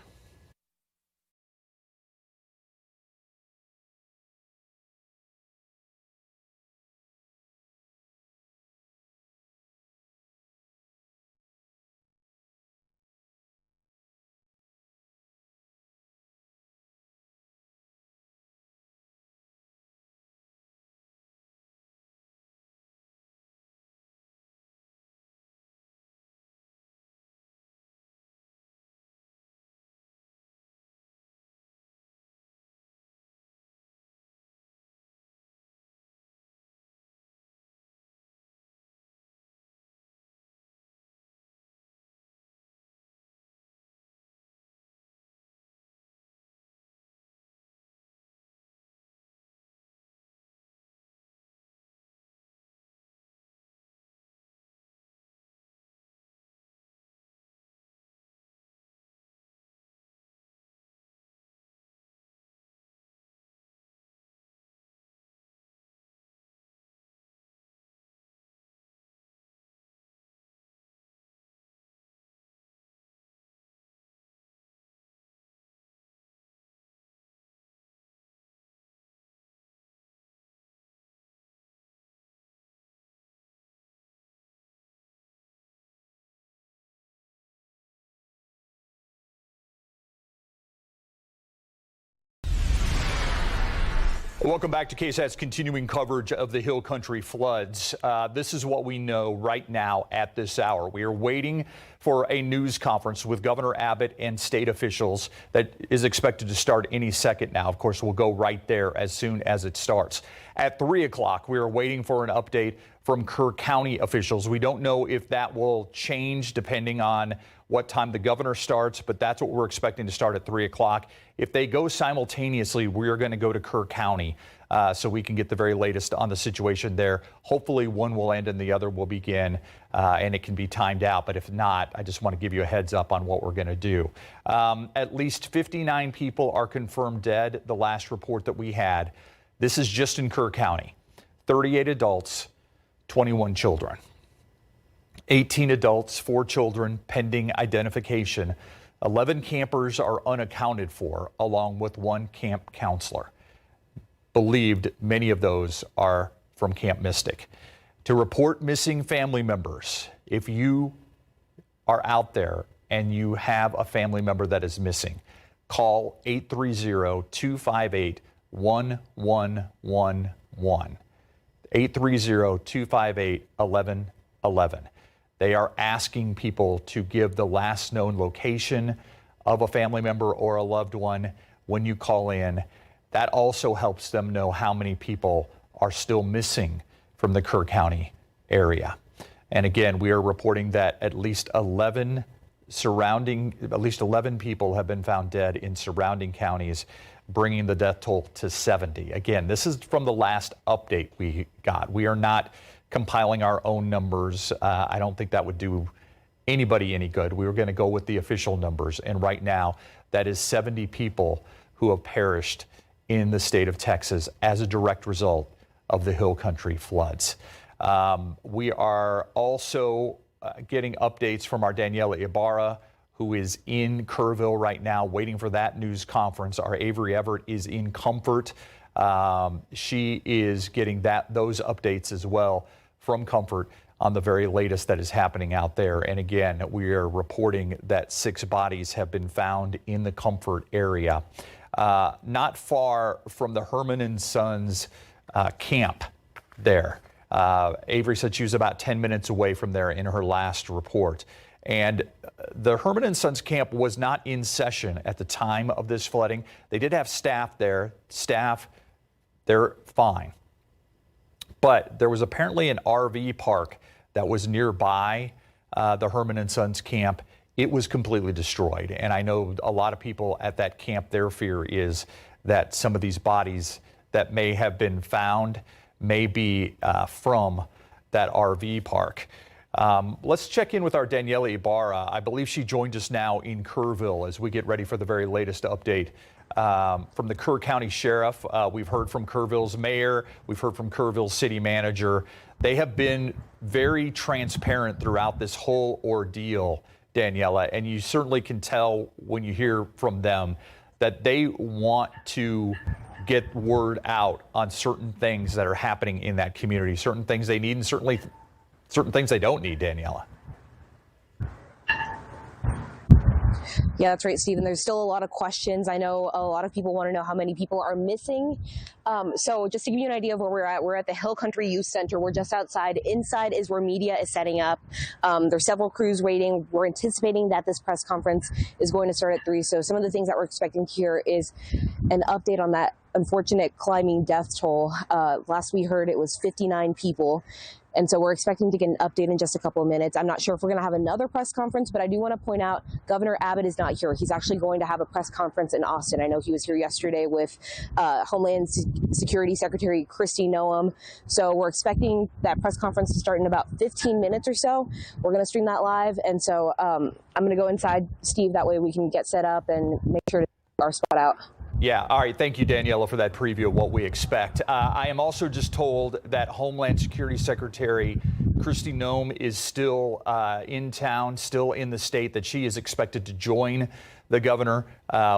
Welcome back to KSAT's continuing coverage of the Hill Country floods. This is what we know right now at this hour. We are waiting for a news conference with Governor Abbott and state officials that is expected to start any second now. Of course, we'll go right there as soon as it starts. At 3 o'clock, we are waiting for an update from Kerr County officials. We don't know if that will change depending on what time the governor starts, but that's what we're expecting to start at 3 o'clock. If they go simultaneously, we're going to go to Kerr County so we can get the very latest on the situation there. Hopefully one will end and the other will begin and it can be timed out. But if not, I just want to give you a heads up on what we're going to do. At least 59 people are confirmed dead. The last report that we had, This is just in Kerr County. 38 adults, 21 children. 18 adults, 4 children pending identification. 11 campers are unaccounted for, along with 1 camp counselor. Believed many of those are from Camp Mystic. To report missing family members, if you are out there and you have a family member that is missing, call 830-258-1111. 830-258-1111. They are asking people to give the last known location of a family member or a loved one when you call in. That also helps them know how many people are still missing from the Kerr County area. And again, we are reporting that at least 11 people have been found dead in surrounding counties, bringing the death toll to 70. Again, this is from the last update we got. We are not compiling our own numbers. I don't think that would do anybody any good. We were going to go with the official numbers. And right now, that is 70 people who have perished in the state of Texas as a direct result of the Hill Country floods. We are also getting updates from our Daniela Ibarra, who is in Kerrville right now, waiting for that news conference. Our Avery Everett is in Comfort. She is getting those updates as well from Comfort on the very latest that is happening out there. And again, we are reporting that 6 bodies have been found in the Comfort area, not far from the Herman and Sons camp there. Avery said she was about 10 minutes away from there in her last report. And the Herman and Sons camp was not in session at the time of this flooding. They did have staff there. They're fine. But there was apparently an RV park that was nearby the Herman and Sons camp. It was completely destroyed. And I know a lot of people at that camp, their fear is that some of these bodies that may have been found may be from that RV park. Let's check in with our Daniela Ibarra. I believe she joined us now in Kerrville as we get ready for the very latest update from the Kerr County Sheriff. We've heard from Kerrville's mayor. We've heard from Kerrville's city manager. They have been very transparent throughout this whole ordeal, Daniela, and you certainly can tell when you hear from them that they want to get word out on certain things that are happening in that community, certain things they need and certainly certain things they don't need, Daniela. Yeah, that's right, Stephen. There's still a lot of questions. I know a lot of people want to know how many people are missing. So just to give you an idea of where we're at the Hill Country Youth Center. We're just outside. Inside is where media is setting up. There's several crews waiting. We're anticipating that this press conference is going to start at 3. So some of the things that we're expecting here is an update on that unfortunate climbing death toll. Last we heard, it was 59 people. And so we're expecting to get an update in just a couple of minutes. I'm not sure if we're going to have another press conference, but I do want to point out Governor Abbott is not here. He's actually going to have a press conference in Austin. I know he was here yesterday with Homeland Security Secretary Kristi Noem. So we're expecting that press conference to start in about 15 minutes or so. We're going to stream that live. And so I'm going to go inside, Steve. That way we can get set up and make sure to get our spot out. Yeah, all right. Thank you, Daniela, for that preview of what we expect. I am also just told that Homeland Security Secretary Kristi Noem is still in town, still in the state, that she is expected to join the governor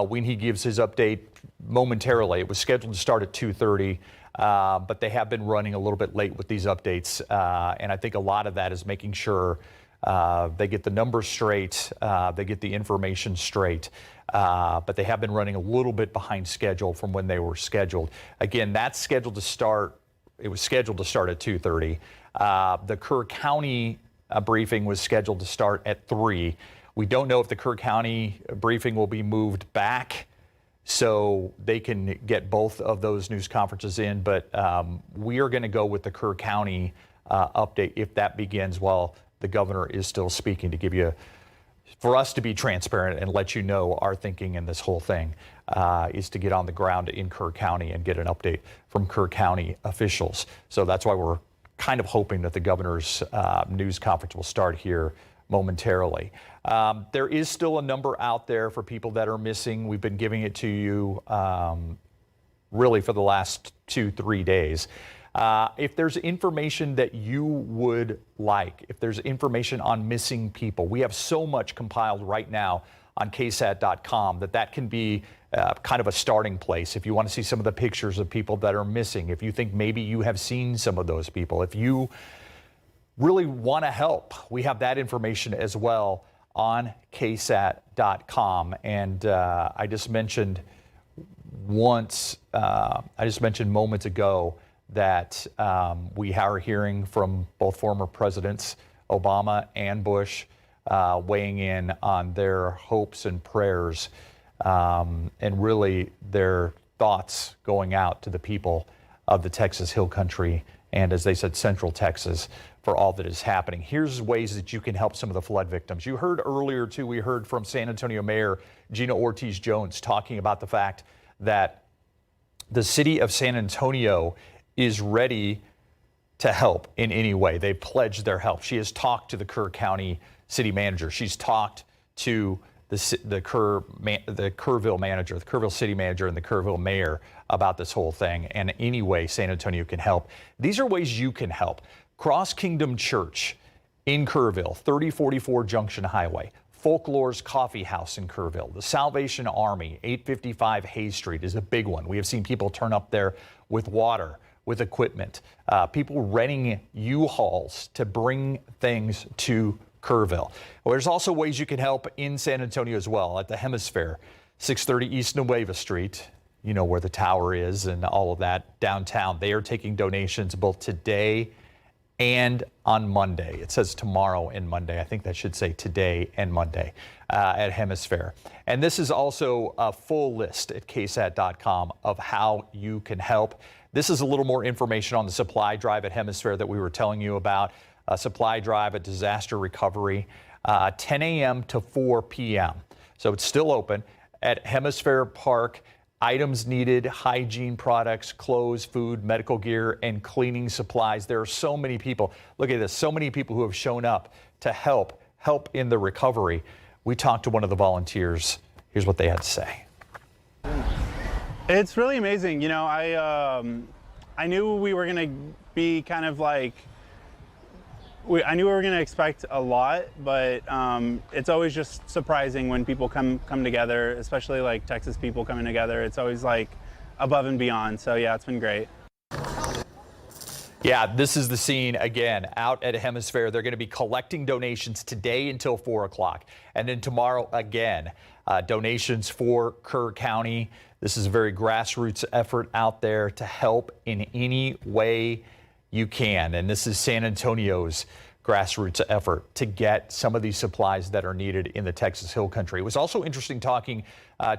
when he gives his update momentarily. It was scheduled to start at 2:30, but they have been running a little bit late with these updates. And I think a lot of that is making sure they get the numbers straight, they get the information straight. But they have been running a little bit behind schedule from when they were scheduled. Again, that's scheduled to start. It was scheduled to start at 2:30. The Kerr County briefing was scheduled to start at 3. We don't know if the Kerr County briefing will be moved back so they can get both of those news conferences in. But we are going to go with the Kerr County update if that begins while the governor is still speaking, to give you, for us to be transparent and let you know our thinking in this whole thing is to get on the ground in Kerr County and get an update from Kerr County officials. So that's why we're kind of hoping that the governor's news conference will start here momentarily. There is still a number out there for people that are missing. We've been giving it to you really for the last 2-3 days. If there's information that you would like, if there's information on missing people, we have so much compiled right now on ksat.com that can be kind of a starting place. If you want to see some of the pictures of people that are missing, if you think maybe you have seen some of those people, if you really want to help, we have that information as well on ksat.com. And I just mentioned moments ago that we are hearing from both former presidents, Obama and Bush, weighing in on their hopes and prayers and really their thoughts going out to the people of the Texas Hill Country and, as they said, Central Texas for all that is happening. Here's ways that you can help some of the flood victims. You heard earlier, too, we heard from San Antonio Mayor Gina Ortiz-Jones talking about the fact that the city of San Antonio is ready to help in any way. They pledged their help. She has talked to the Kerr County city manager. She's talked to the Kerrville manager, the Kerrville city manager, and the Kerrville mayor about this whole thing. And any way San Antonio can help. These are ways you can help. Cross Kingdom Church in Kerrville, 3044 Junction Highway. Folklore's Coffee House in Kerrville. The Salvation Army, 855 Hayes Street is a big one. We have seen people turn up there with water, with equipment, people renting U-Hauls to bring things to Kerrville. Well, there's also ways you can help in San Antonio as well at the Hemisphere, 630 East Nueva Street, you know where the tower is and all of that downtown. They are taking donations both today and on Monday. It says tomorrow and Monday. I think that should say today and Monday at Hemisphere. And this is also a full list at ksat.com of how you can help. This is a little more information on the supply drive at Hemisphere that we were telling you about. A supply drive at disaster recovery, 10 a.m. to 4 p.m. So it's still open at Hemisphere Park. Items needed, hygiene products, clothes, food, medical gear, and cleaning supplies. There are so many people. Look at this, so many people who have shown up to help in the recovery. We talked to one of the volunteers. Here's what they had to say. It's really amazing. You know, I knew we were going to be kind of like, I knew we were going to expect a lot, but it's always just surprising when people come together, especially like Texas people coming together. It's always like above and beyond. So yeah, it's been great. Yeah, this is the scene again out at Hemisphere. They're going to be collecting donations today until 4 o'clock. And then tomorrow again, donations for Kerr County. This is a very grassroots effort out there to help in any way you can. And this is San Antonio's grassroots effort to get some of these supplies that are needed in the Texas Hill Country. It was also interesting talking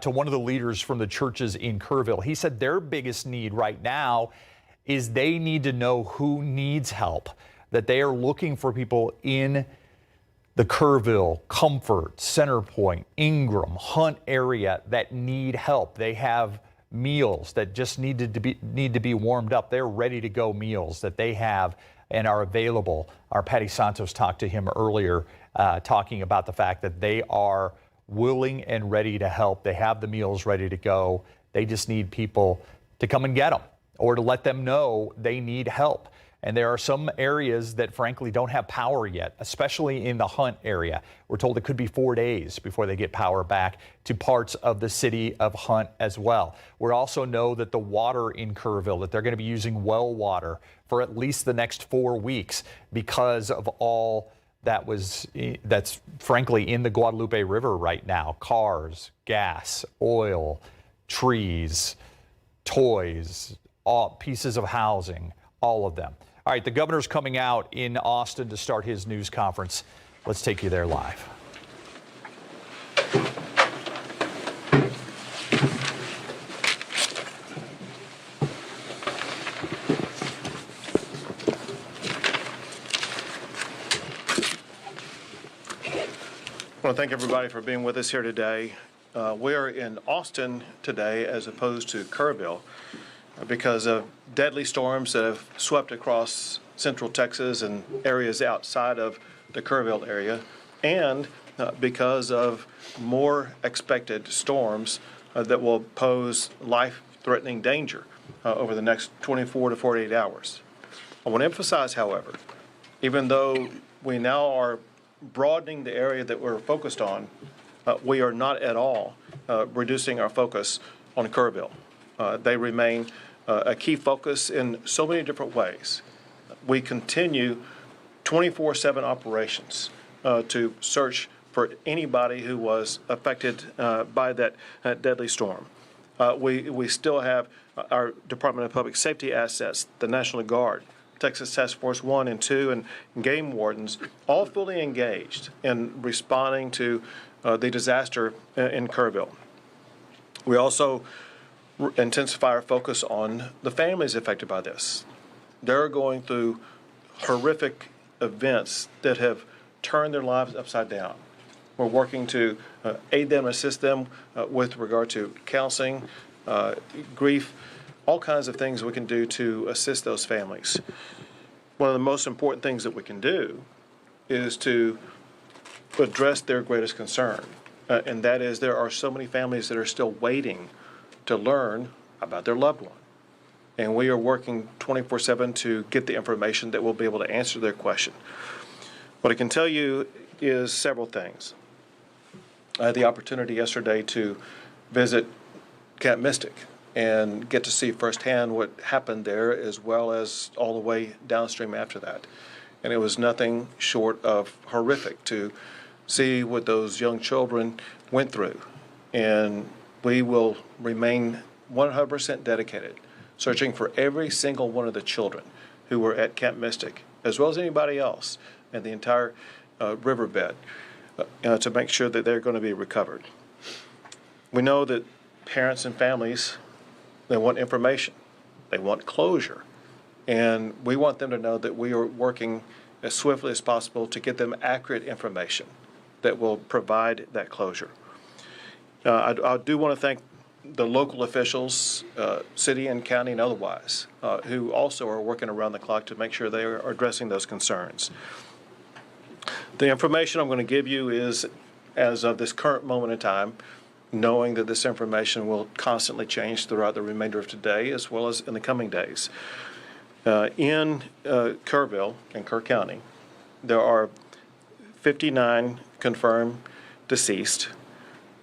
to one of the leaders from the churches in Kerrville. He said their biggest need right now is they need to know who needs help, that they are looking for people in the Kerrville, Comfort, Centerpoint, Ingram, Hunt area that need help. They have meals that just need to be warmed up. They're ready to go meals that they have and are available. Our Patty Santos talked to him earlier, talking about the fact that they are willing and ready to help. They have the meals ready to go. They just need people to come and get them or to let them know they need help. And there are some areas that frankly don't have power yet, especially in the Hunt area. We're told it could be 4 days before they get power back to parts of the city of Hunt as well. We also know that the water in Kerrville, that they're going to be using well water for at least the next 4 weeks because of all that's frankly in the Guadalupe River right now. Cars, gas, oil, trees, toys, all pieces of housing, all of them. All right, the governor's coming out in Austin to start his news conference. Let's take you there live. I want to thank everybody for being with us here today. We are in Austin today as opposed to Kerrville because of deadly storms that have swept across central Texas and areas outside of the Kerrville area, and because of more expected storms that will pose life threatening danger over the next 24 to 48 hours. I want to emphasize, however, even though we now are broadening the area that we're focused on, we are not at all reducing our focus on Kerrville. They remain a key focus in so many different ways. We continue 24/7 operations to search for anybody who was affected by that deadly storm. We still have our Department of Public Safety assets, the National Guard, Texas Task Force 1 and 2, and game wardens, all fully engaged in responding to the disaster in Kerrville. We also intensify our focus on the families affected by this. They're going through horrific events that have turned their lives upside down. We're working to aid them, assist them with regard to counseling, grief, all kinds of things we can do to assist those families. One of the most important things that we can do is to address their greatest concern, and that is there are so many families that are still waiting to learn about their loved one. And we are working 24/7 to get the information that will be able to answer their question. What I can tell you is several things. I had the opportunity yesterday to visit Camp Mystic and get to see firsthand what happened there, as well as all the way downstream after that. And it was nothing short of horrific to see what those young children went through. And we will remain 100% dedicated, searching for every single one of the children who were at Camp Mystic, as well as anybody else in the entire riverbed, to make sure that they're going to be recovered. We know that parents and families, they want information, they want closure, and we want them to know that we are working as swiftly as possible to get them accurate information that will provide that closure. I do want to thank the local officials, city and county and otherwise, who also are working around the clock to make sure they are addressing those concerns. The information I'm going to give you is as of this current moment in time, knowing that this information will constantly change throughout the remainder of today as well as in the coming days. In Kerrville, in Kerr County, there are 59 confirmed deceased.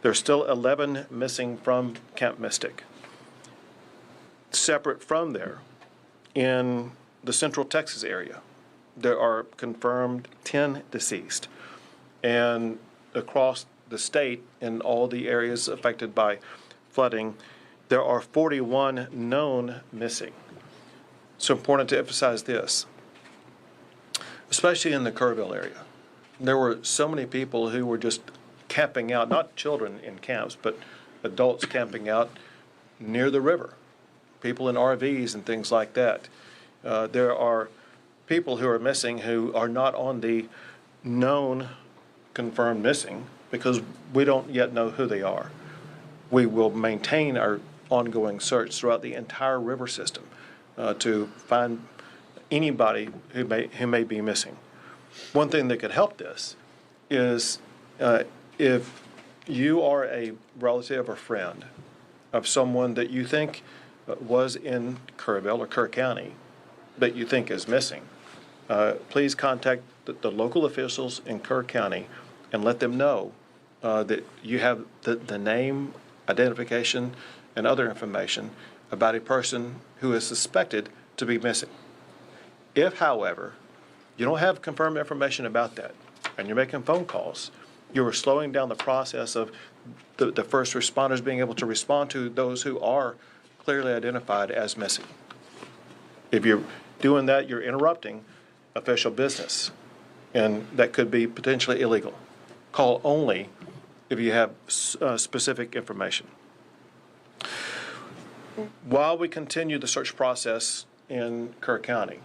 There's still 11 missing from Camp Mystic. Separate from there, in the Central Texas area, there are confirmed 10 deceased. And across the state, in all the areas affected by flooding, there are 41 known missing. So important to emphasize this, especially in the Kerrville area. There were so many people who were just camping out, not children in camps, but adults camping out near the river, people in RVs and things like that. There are people who are missing who are not on the known confirmed missing because we don't yet know who they are. We will maintain our ongoing search throughout the entire river system to find anybody who may be missing. One thing that could help this is if you are a relative or friend of someone that you think was in Kerrville or Kerr County that you think is missing, please contact the local officials in Kerr County and let them know that you have the name, identification, and other information about a person who is suspected to be missing. If, however, you don't have confirmed information about that and you're making phone calls, you are slowing down the process of the first responders being able to respond to those who are clearly identified as missing. If you're doing that, you're interrupting official business, and that could be potentially illegal. Call only if you have specific information. While we continue the search process in Kerr County,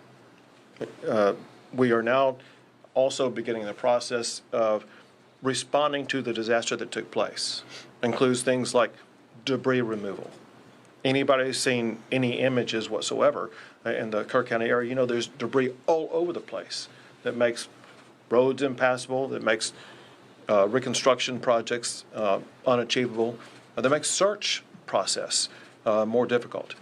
we are now also beginning the process of responding to the disaster that took place. Includes things like debris removal. Anybody who's seen any images whatsoever in the Kerr County area, you know there's debris all over the place that makes roads impassable, that makes reconstruction projects unachievable, that makes search process more difficult.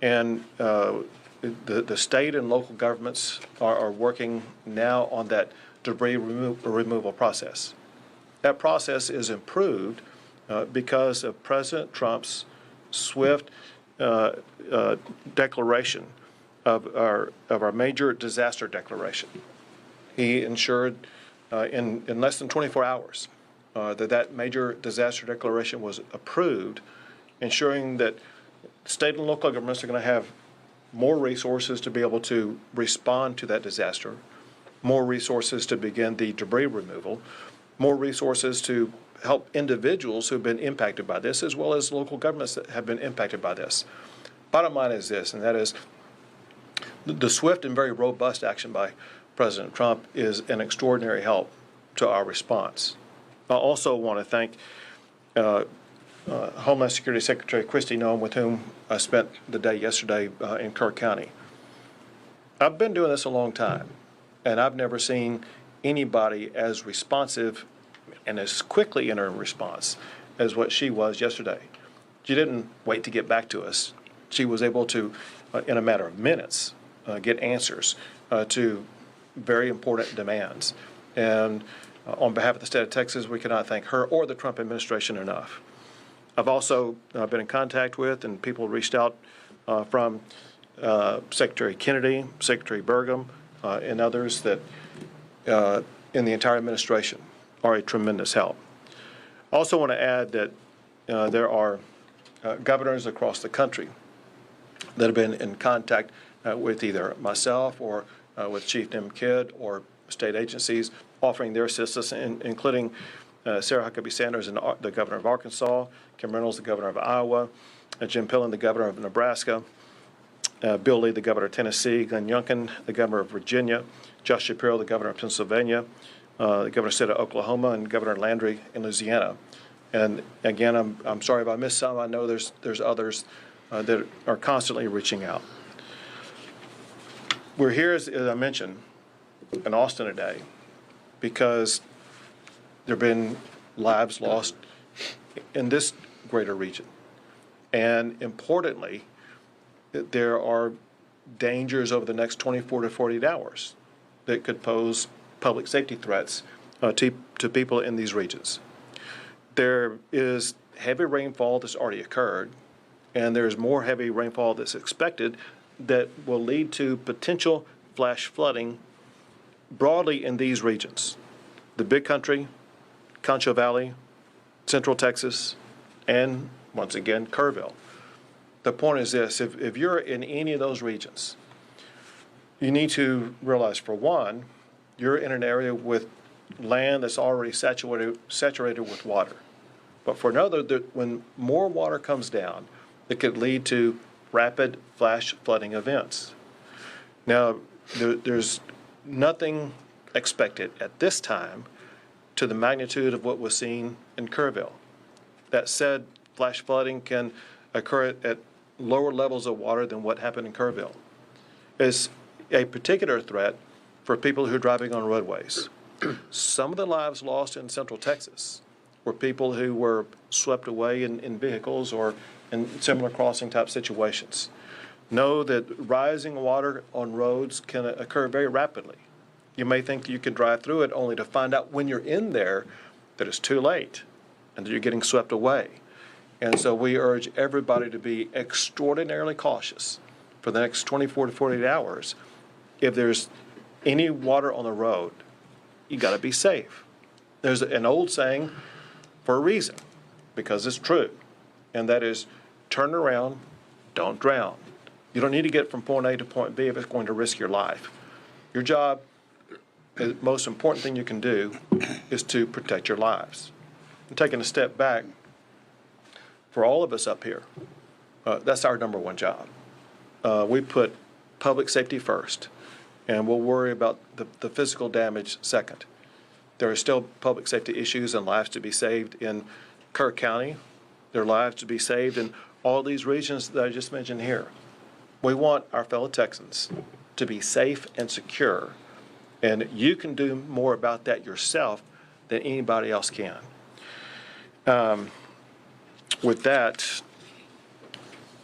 And the state and local governments are working now on that debris removal process. That process is improved because of President Trump's swift declaration of our major disaster declaration. He ensured in less than 24 hours that major disaster declaration was approved, ensuring that state and local governments are going to have more resources to be able to respond to that disaster, more resources to begin the debris removal, more resources to help individuals who've been impacted by this, as well as local governments that have been impacted by this. Bottom line is this, and that is the swift and very robust action by President Trump is an extraordinary help to our response. I also want to thank Homeland Security Secretary Kristi Noem, with whom I spent the day yesterday in Kerr County. I've been doing this a long time, and I've never seen anybody as responsive and as quickly in her response as what she was yesterday. She didn't wait to get back to us. She was able to, in a matter of minutes, get answers to very important demands. And on behalf of the state of Texas, we cannot thank her or the Trump administration enough. I've also been in contact with, and people reached out from Secretary Kennedy, Secretary Burgum, and others that in the entire administration are a tremendous help. I also want to add that there are governors across the country that have been in contact with either myself or with Chief Nim Kidd or state agencies offering their assistance, including Sarah Huckabee Sanders, the governor of Arkansas, Kim Reynolds, the governor of Iowa, Jim Pillen, the governor of Nebraska, Bill Lee, the governor of Tennessee, Glenn Youngkin, the governor of Virginia, Josh Shapiro, the governor of Pennsylvania, the governor of the state of Oklahoma, and Governor Landry in Louisiana. And again, I'm sorry if I missed some. I know there's others that are constantly reaching out. We're here, as I mentioned, in Austin today because there have been lives lost in this greater region. And importantly, there are dangers over the next 24 to 48 hours that could pose public safety threats to people in these regions. There is heavy rainfall that's already occurred, and there's more heavy rainfall that's expected that will lead to potential flash flooding broadly in these regions: the Big Country, Concho Valley, Central Texas, and once again, Kerrville. The point is this: if you're in any of those regions, you need to realize, for one, you're in an area with land that's already saturated with water. But for another, when more water comes down, it could lead to rapid flash flooding events. Now, there's nothing expected at this time to the magnitude of what was seen in Kerrville. That said, flash flooding can occur at lower levels of water than what happened in Kerrville. It's a particular threat for people who are driving on roadways. Some of the lives lost in Central Texas were people who were swept away in vehicles or in similar crossing type situations. Know that rising water on roads can occur very rapidly. You may think you can drive through it only to find out when you're in there that it's too late and that you're getting swept away. And so we urge everybody to be extraordinarily cautious for the next 24 to 48 hours. If there's any water on the road, you got to be safe. There's an old saying for a reason, because it's true, and that is, turn around, don't drown. You don't need to get from point A to point B if it's going to risk your life. Your job, the most important thing you can do, is to protect your lives. And taking a step back, for all of us up here, that's our number one job. We put public safety first, and we'll worry about the physical damage second. There are still public safety issues and lives to be saved in Kerr County. There are lives to be saved in all these regions that I just mentioned here. We want our fellow Texans to be safe and secure, and you can do more about that yourself than anybody else can. With that,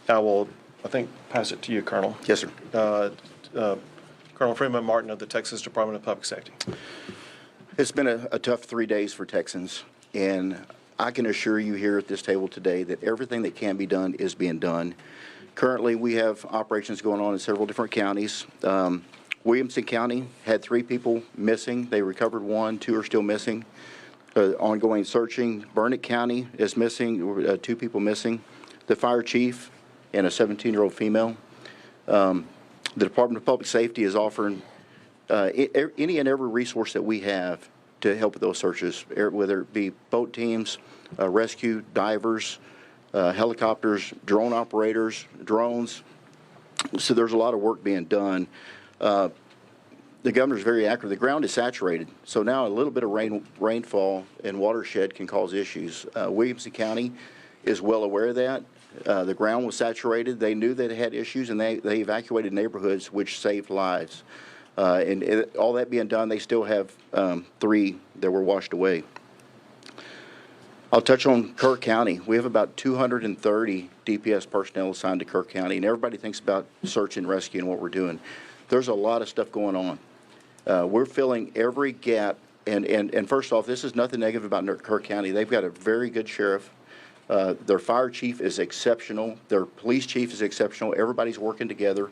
I will, pass it to you, Colonel. Yes, sir. Colonel Freeman Martin of the Texas Department of Public Safety. It's been a tough 3 days for Texans, and I can assure you here at this table today that everything that can be done is being done. Currently, we have operations going on in several different counties. Williamson County had 3 people missing. They recovered 1, 2 are still missing. Ongoing searching. Burnett County is missing, 2 people missing. The fire chief and a 17-year-old female. The Department of Public Safety is offering any and every resource that we have to help with those searches, whether it be boat teams, rescue, divers, helicopters, drone operators, drones. So there's a lot of work being done. The governor's very accurate. The ground is saturated, so now a little bit of rainfall and watershed can cause issues. Williamson County is well aware of that. The ground was saturated. They knew that it had issues, and they evacuated neighborhoods, which saved lives. All that being done, they still have 3 that were washed away. I'll touch on Kerr County. We have about 230 DPS personnel assigned to Kerr County, and everybody thinks about search and rescue and what we're doing. There's a lot of stuff going on. We're filling every gap, and first off, this is nothing negative about Kerr County. They've got a very good sheriff. Their fire chief is exceptional. Their police chief is exceptional. Everybody's working together.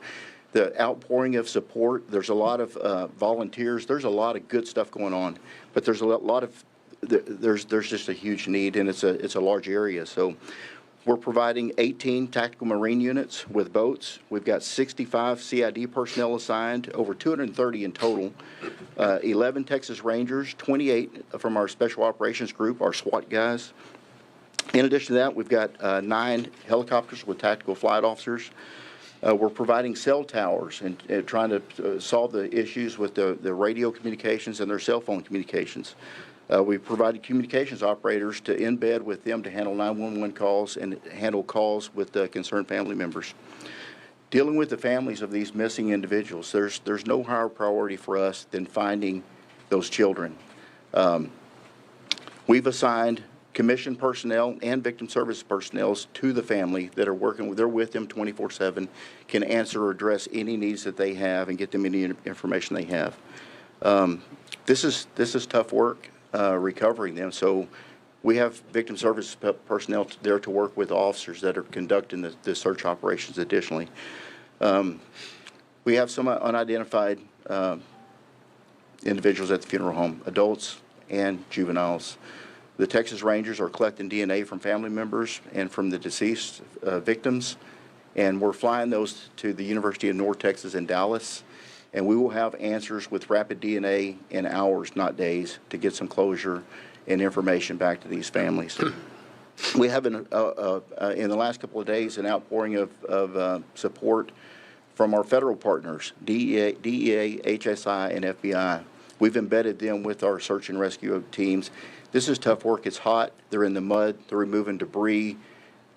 The outpouring of support, there's a lot of volunteers. There's a lot of good stuff going on, but there's a lot of there's just a huge need, and it's a large area. So we're providing 18 tactical marine units with boats. We've got 65 CID personnel assigned, over 230 in total, 11 Texas Rangers, 28 from our Special Operations Group, our SWAT guys. In addition to that, we've got 9 helicopters with tactical flight officers. We're providing cell towers and trying to solve the issues with the radio communications and their cell phone communications. We've provided communications operators to embed with them to handle 911 calls and handle calls with concerned family members. Dealing with the families of these missing individuals, there's no higher priority for us than finding those children. We've assigned commissioned personnel and victim service personnel to the family that are working. They're with them 24/7, can answer or address any needs that they have and get them any information they have. This is tough work, recovering them. So we have victim service personnel there to work with officers that are conducting the search operations additionally. We have some unidentified individuals at the funeral home, adults and juveniles. The Texas Rangers are collecting DNA from family members and from the deceased victims, and we're flying those to the University of North Texas in Dallas, and we will have answers with rapid DNA in hours, not days, to get some closure and information back to these families. We have, in the last couple of days, an outpouring of support from our federal partners, DEA, HSI, and FBI. We've embedded them with our search and rescue teams. This is tough work. It's hot. They're in the mud. They're removing debris.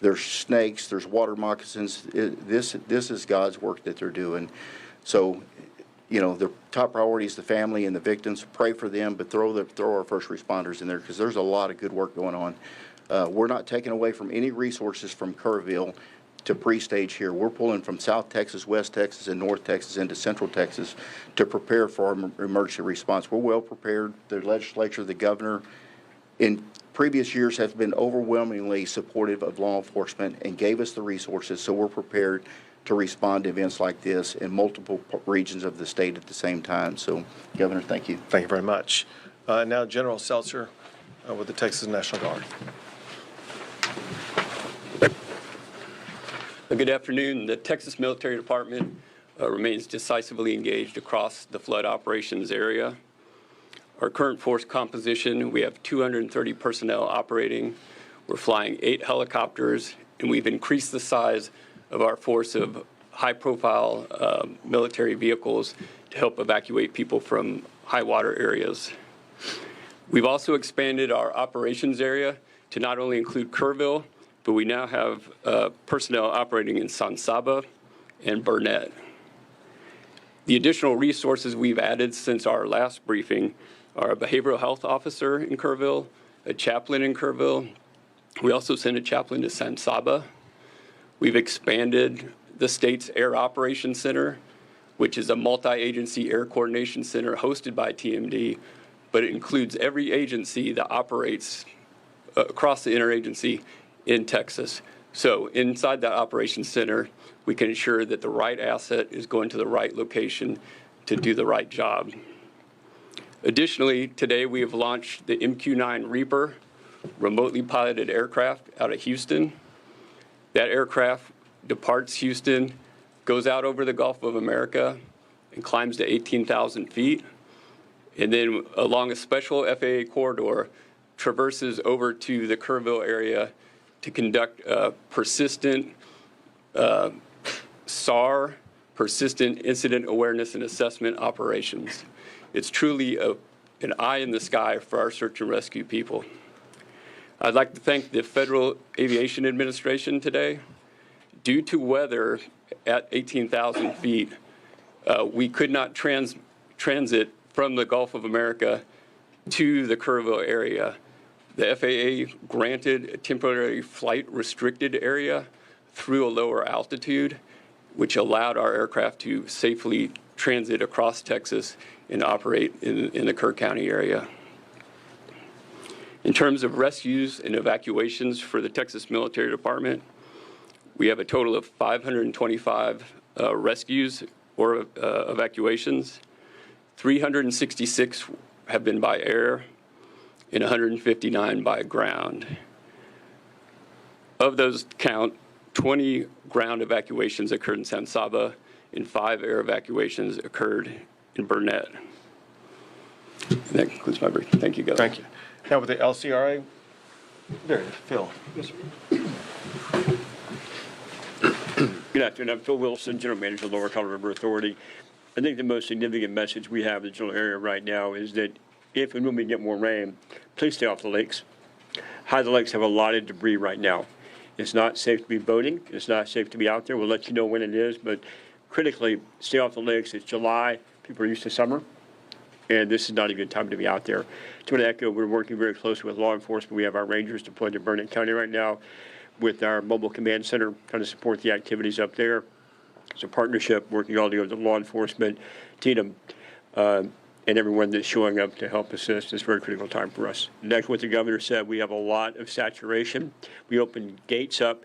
There's snakes. There's water moccasins. This is God's work that they're doing. So, you know, the top priority is the family and the victims. Pray for them, but throw our first responders in there because there's a lot of good work going on. We're not taking away from any resources from Kerrville to pre-stage here. We're pulling from South Texas, West Texas, and North Texas into Central Texas to prepare for our emergency response. We're well prepared. The legislature, the governor, in previous years have been overwhelmingly supportive of law enforcement and gave us the resources, so we're prepared to respond to events like this in multiple regions of the state at the same time. So, Governor, thank you. Thank you very much. Now, General Seltzer with the Texas National Guard. Good afternoon. The Texas Military Department remains decisively engaged across the flood operations area. Our current force composition, we have 230 personnel operating. We're flying 8 helicopters, and we've increased the size of our force of high-profile military vehicles to help evacuate people from high water areas. We've also expanded our operations area to not only include Kerrville, but we now have personnel operating in San Saba and Burnett. The additional resources we've added since our last briefing are a behavioral health officer in Kerrville, a chaplain in Kerrville. We also sent a chaplain to San Saba. We've expanded the state's Air Operations Center, which is a multi-agency air coordination center hosted by TMD, but it includes every agency that operates across the interagency in Texas. So inside that operations center, we can ensure that the right asset is going to the right location to do the right job. Additionally, today we have launched the MQ-9 Reaper remotely piloted aircraft out of Houston. That aircraft departs Houston, goes out over the Gulf of America, and climbs to 18,000 feet, and then along a special FAA corridor, traverses over to the Kerrville area to conduct persistent SAR, persistent incident awareness and assessment operations. It's truly an eye in the sky for our search and rescue people. I'd like to thank the Federal Aviation Administration today. Due to weather at 18,000 feet, we could not transit from the Gulf of America to the Kerrville area. The FAA granted a temporary flight restricted area through a lower altitude, which allowed our aircraft to safely transit across Texas and operate in the Kerr County area. In terms of rescues and evacuations for the Texas Military Department, we have a total of 525 rescues or evacuations. 366 have been by air and 159 by ground. Of those count, 20 ground evacuations occurred in San Saba and 5 air evacuations occurred in Burnett. And that concludes my briefing. Thank you, Governor. Thank you. Now with the LCRA, there it is, Phil. Yes, sir. Good afternoon. I'm Phil Wilson, General Manager of the Lower Colorado River Authority. I think the most significant message we have in the general area right now is that if and when we get more rain, please stay off the lakes. The lakes have a lot of debris right now. It's not safe to be boating. It's not safe to be out there. We'll let you know when it is, but critically, stay off the lakes. It's July. People are used to summer, and this is not a good time to be out there. To echo, we're working very closely with law enforcement. We have our rangers deployed to Burnett County right now with our mobile command center trying to support the activities up there. It's a partnership working all together with law enforcement, TDM, and everyone that's showing up to help assist. It's a very critical time for us. Next, what the governor said, we have a lot of saturation. We opened gates up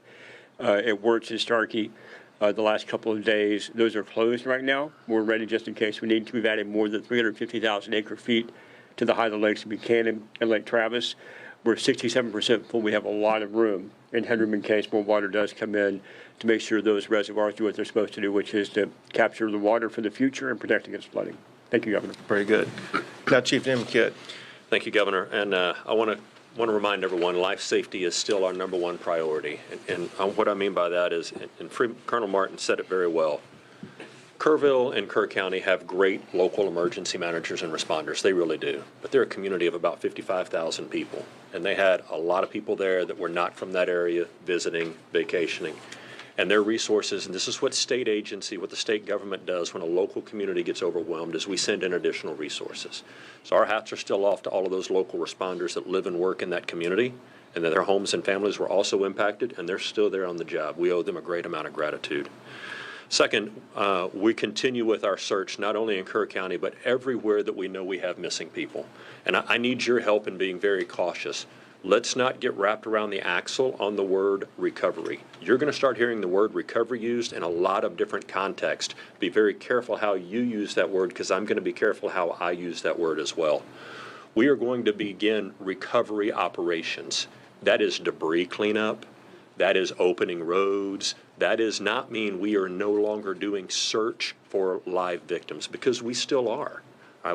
at Wirtz and Starkey the last couple of days. Those are closed right now. We're ready just in case we need to. We've added more than 350,000 acre feet to the Highland Lakes of Buchanan and Lake Travis. We're 67% full. We have a lot of room in headroom in case more water does come in to make sure those reservoirs do what they're supposed to do, which is to capture the water for the future and protect against flooding. Thank you, Governor. Very good. Now, Chief Nemkit. Thank you, Governor. And I want to remind everyone, life safety is still our #1 priority. And what I mean by that is, and Colonel Martin said it very well, Kerrville and Kerr County have great local emergency managers and responders. They really do. But they're a community of about 55,000 people. And they had a lot of people there that were not from that area visiting, vacationing. And their resources, and this is what the state government does when a local community gets overwhelmed, is we send in additional resources. So our hats are still off to all of those local responders that live and work in that community, and that their homes and families were also impacted, and they're still there on the job. We owe them a great amount of gratitude. Second, we continue with our search, not only in Kerr County, but everywhere that we know we have missing people. And I need your help in being very cautious. Let's not get wrapped around the axle on the word recovery. You're going to start hearing the word recovery used in a lot of different contexts. Be very careful how you use that word, because I'm going to be careful how I use that word as well. We are going to begin recovery operations. That is debris cleanup. That is opening roads. That does not mean we are no longer doing search for live victims, because we still are.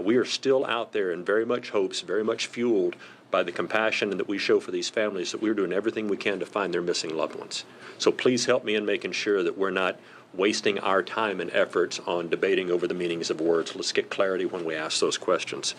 We are still out there in very much hopes, very much fueled by the compassion that we show for these families, that we're doing everything we can to find their missing loved ones. So please help me in making sure that we're not wasting our time and efforts on debating over the meanings of words. Let's get clarity when we ask those questions.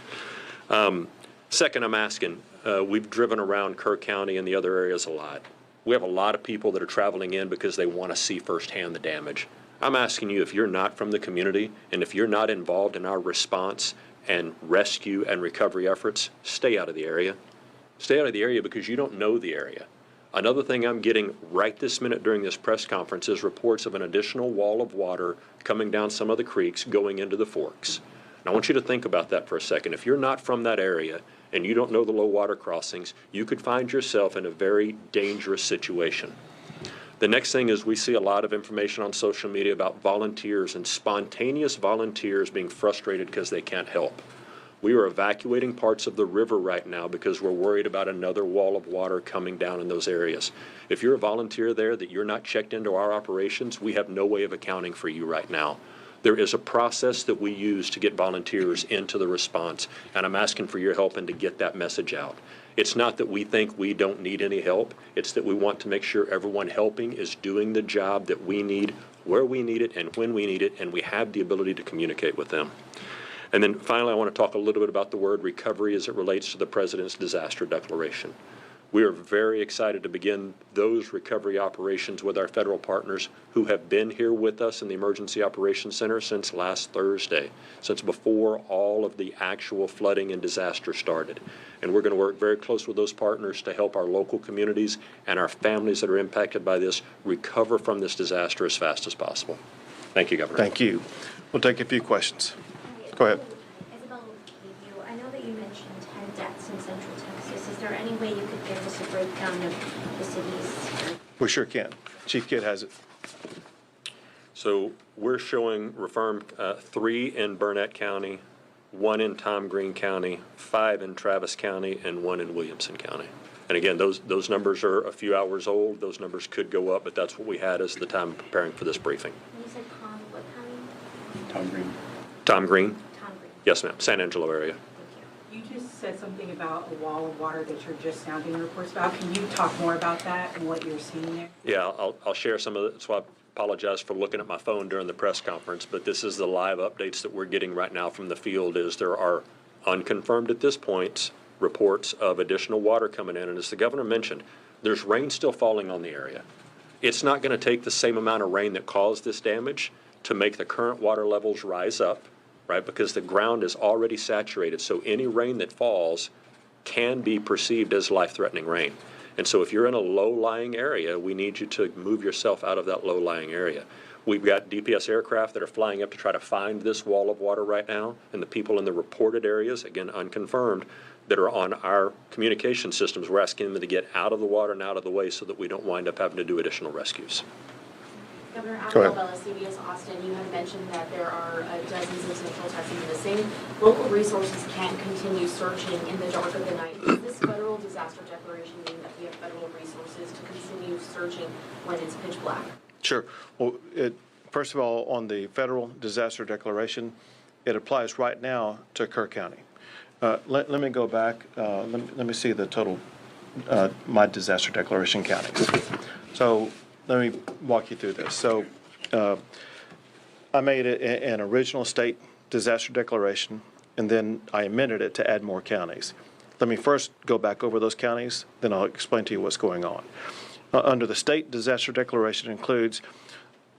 Second, I'm asking, we've driven around Kerr County and the other areas a lot. We have a lot of people that are traveling in because they want to see firsthand the damage. I'm asking you, if you're not from the community and if you're not involved in our response and rescue and recovery efforts, stay out of the area. Stay out of the area because you don't know the area. Another thing I'm getting right this minute during this press conference is reports of an additional wall of water coming down some of the creeks going into the forks. And I want you to think about that for a second. If you're not from that area and you don't know the low water crossings, you could find yourself in a very dangerous situation. The next thing is we see a lot of information on social media about volunteers and spontaneous volunteers being frustrated because they can't help. We are evacuating parts of the river right now because we're worried about another wall of water coming down in those areas. If you're a volunteer there that you're not checked into our operations, we have no way of accounting for you right now. There is a process that we use to get volunteers into the response, and I'm asking for your help and to get that message out. It's not that we think we don't need any help. It's that we want to make sure everyone helping is doing the job that we need, where we need it, and when we need it, and we have the ability to communicate with them. And then finally, I want to talk a little bit about the word recovery as it relates to the President's disaster declaration. We are very excited to begin those recovery operations with our federal partners who have been here with us in the Emergency Operations Center since last Thursday, since before all of the actual flooding and disaster started. And we're going to work very close with those partners to help our local communities and our families that are impacted by this recover from this disaster as fast as possible. Thank you, Governor. Thank you. We'll take a few questions. Go ahead. Isabel, I know that you mentioned 10 deaths in Central Texas. Is there any way you could give us a breakdown of the cities? We sure can. Chief Kidd has it. So we're showing reaffirmed 3 in Burnett County, 1 in Tom Green County, 5 in Travis County, and 1 in Williamson County. And again, those numbers are a few hours old. Those numbers could go up, but that's what we had as the time preparing for this briefing. You said what county? Tom Green. Tom Green? Yes, ma'am. San Angelo area. You just said something about a wall of water that you're just now getting reports about. Can you talk more about that and what you're seeing there? Yeah, I'll share some of it. So I apologize for looking at my phone during the press conference, but this is the live updates that we're getting right now from the field. Is there are unconfirmed at this point reports of additional water coming in. And as the governor mentioned, there's rain still falling on the area. It's not going to take the same amount of rain that caused this damage to make the current water levels rise up, right? Because the ground is already saturated. So any rain that falls can be perceived as life-threatening rain. And so if you're in a low-lying area, we need you to move yourself out of that low-lying area. We've got DPS aircraft that are flying up to try to find this wall of water right now, and the people in the reported areas, again, unconfirmed, that are on our communication systems, we're asking them to get out of the water and out of the way so that we don't wind up having to do additional rescues. Governor Alabella, CBS Austin, you had mentioned that there are dozens of Central Texans missing. Local resources can't continue searching in the dark of the night. Does this federal disaster declaration mean that we have federal resources to continue searching when it's pitch black? Sure. Well, first of all, on the federal disaster declaration, it applies right now to Kerr County. Let me go back. Let me see the total, my disaster declaration counties. So let me walk you through this. So I made an original state disaster declaration, and then I amended it to add more counties. Let me first go back over those counties, then I'll explain to you what's going on. Under the state disaster declaration includes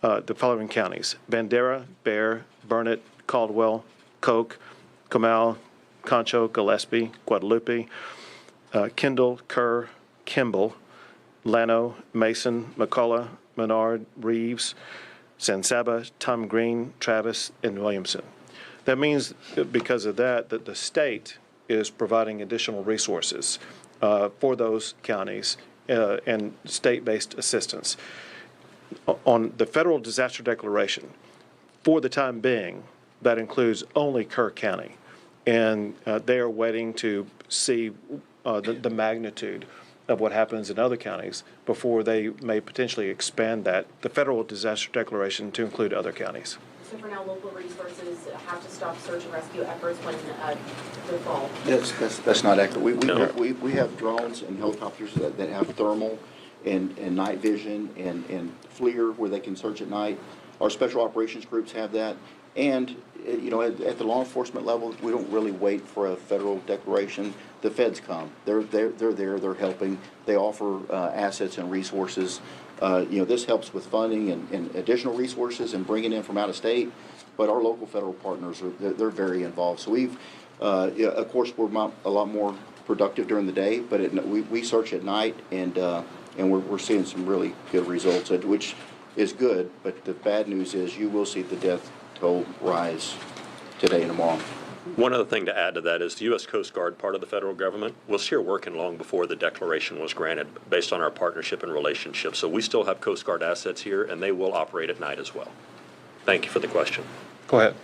the following counties: Bandera, Bexar, Burnett, Caldwell, Koch, Comal, Concho, Gillespie, Guadalupe, Kendall, Kerr, Kimball, Llano, Mason, McCullough, Menard, Reeves, San Saba, Tom Green, Travis, and Williamson. That means, because of that the state is providing additional resources for those counties and state-based assistance. On the federal disaster declaration, for the time being, that includes only Kerr County. And they are waiting to see the magnitude of what happens in other counties before they may potentially expand that, the federal disaster declaration, to include other counties. So for now, local resources have to stop search and rescue efforts when they fall. That's not accurate. We have drones and helicopters that have thermal and night vision and FLIR where they can search at night. Our special operations groups have that. And, you know, at the law enforcement level, we don't really wait for a federal declaration. The feds come. They're there. They're helping. They offer assets and resources. You know, this helps with funding and additional resources and bringing in from out of state. But our local federal partners they're very involved. So we've, of course, we're a lot more productive during the day. But we search at night, and and we're seeing some really good results, which is good, but the bad news is you will see the death toll rise today and tomorrow. One other thing to add to that is the U.S. Coast Guard, part of the federal government, was here working long before the declaration was granted based on our partnership and relationship. So we still have Coast Guard assets here, and they will operate at night as well. Thank you for the question. Go ahead.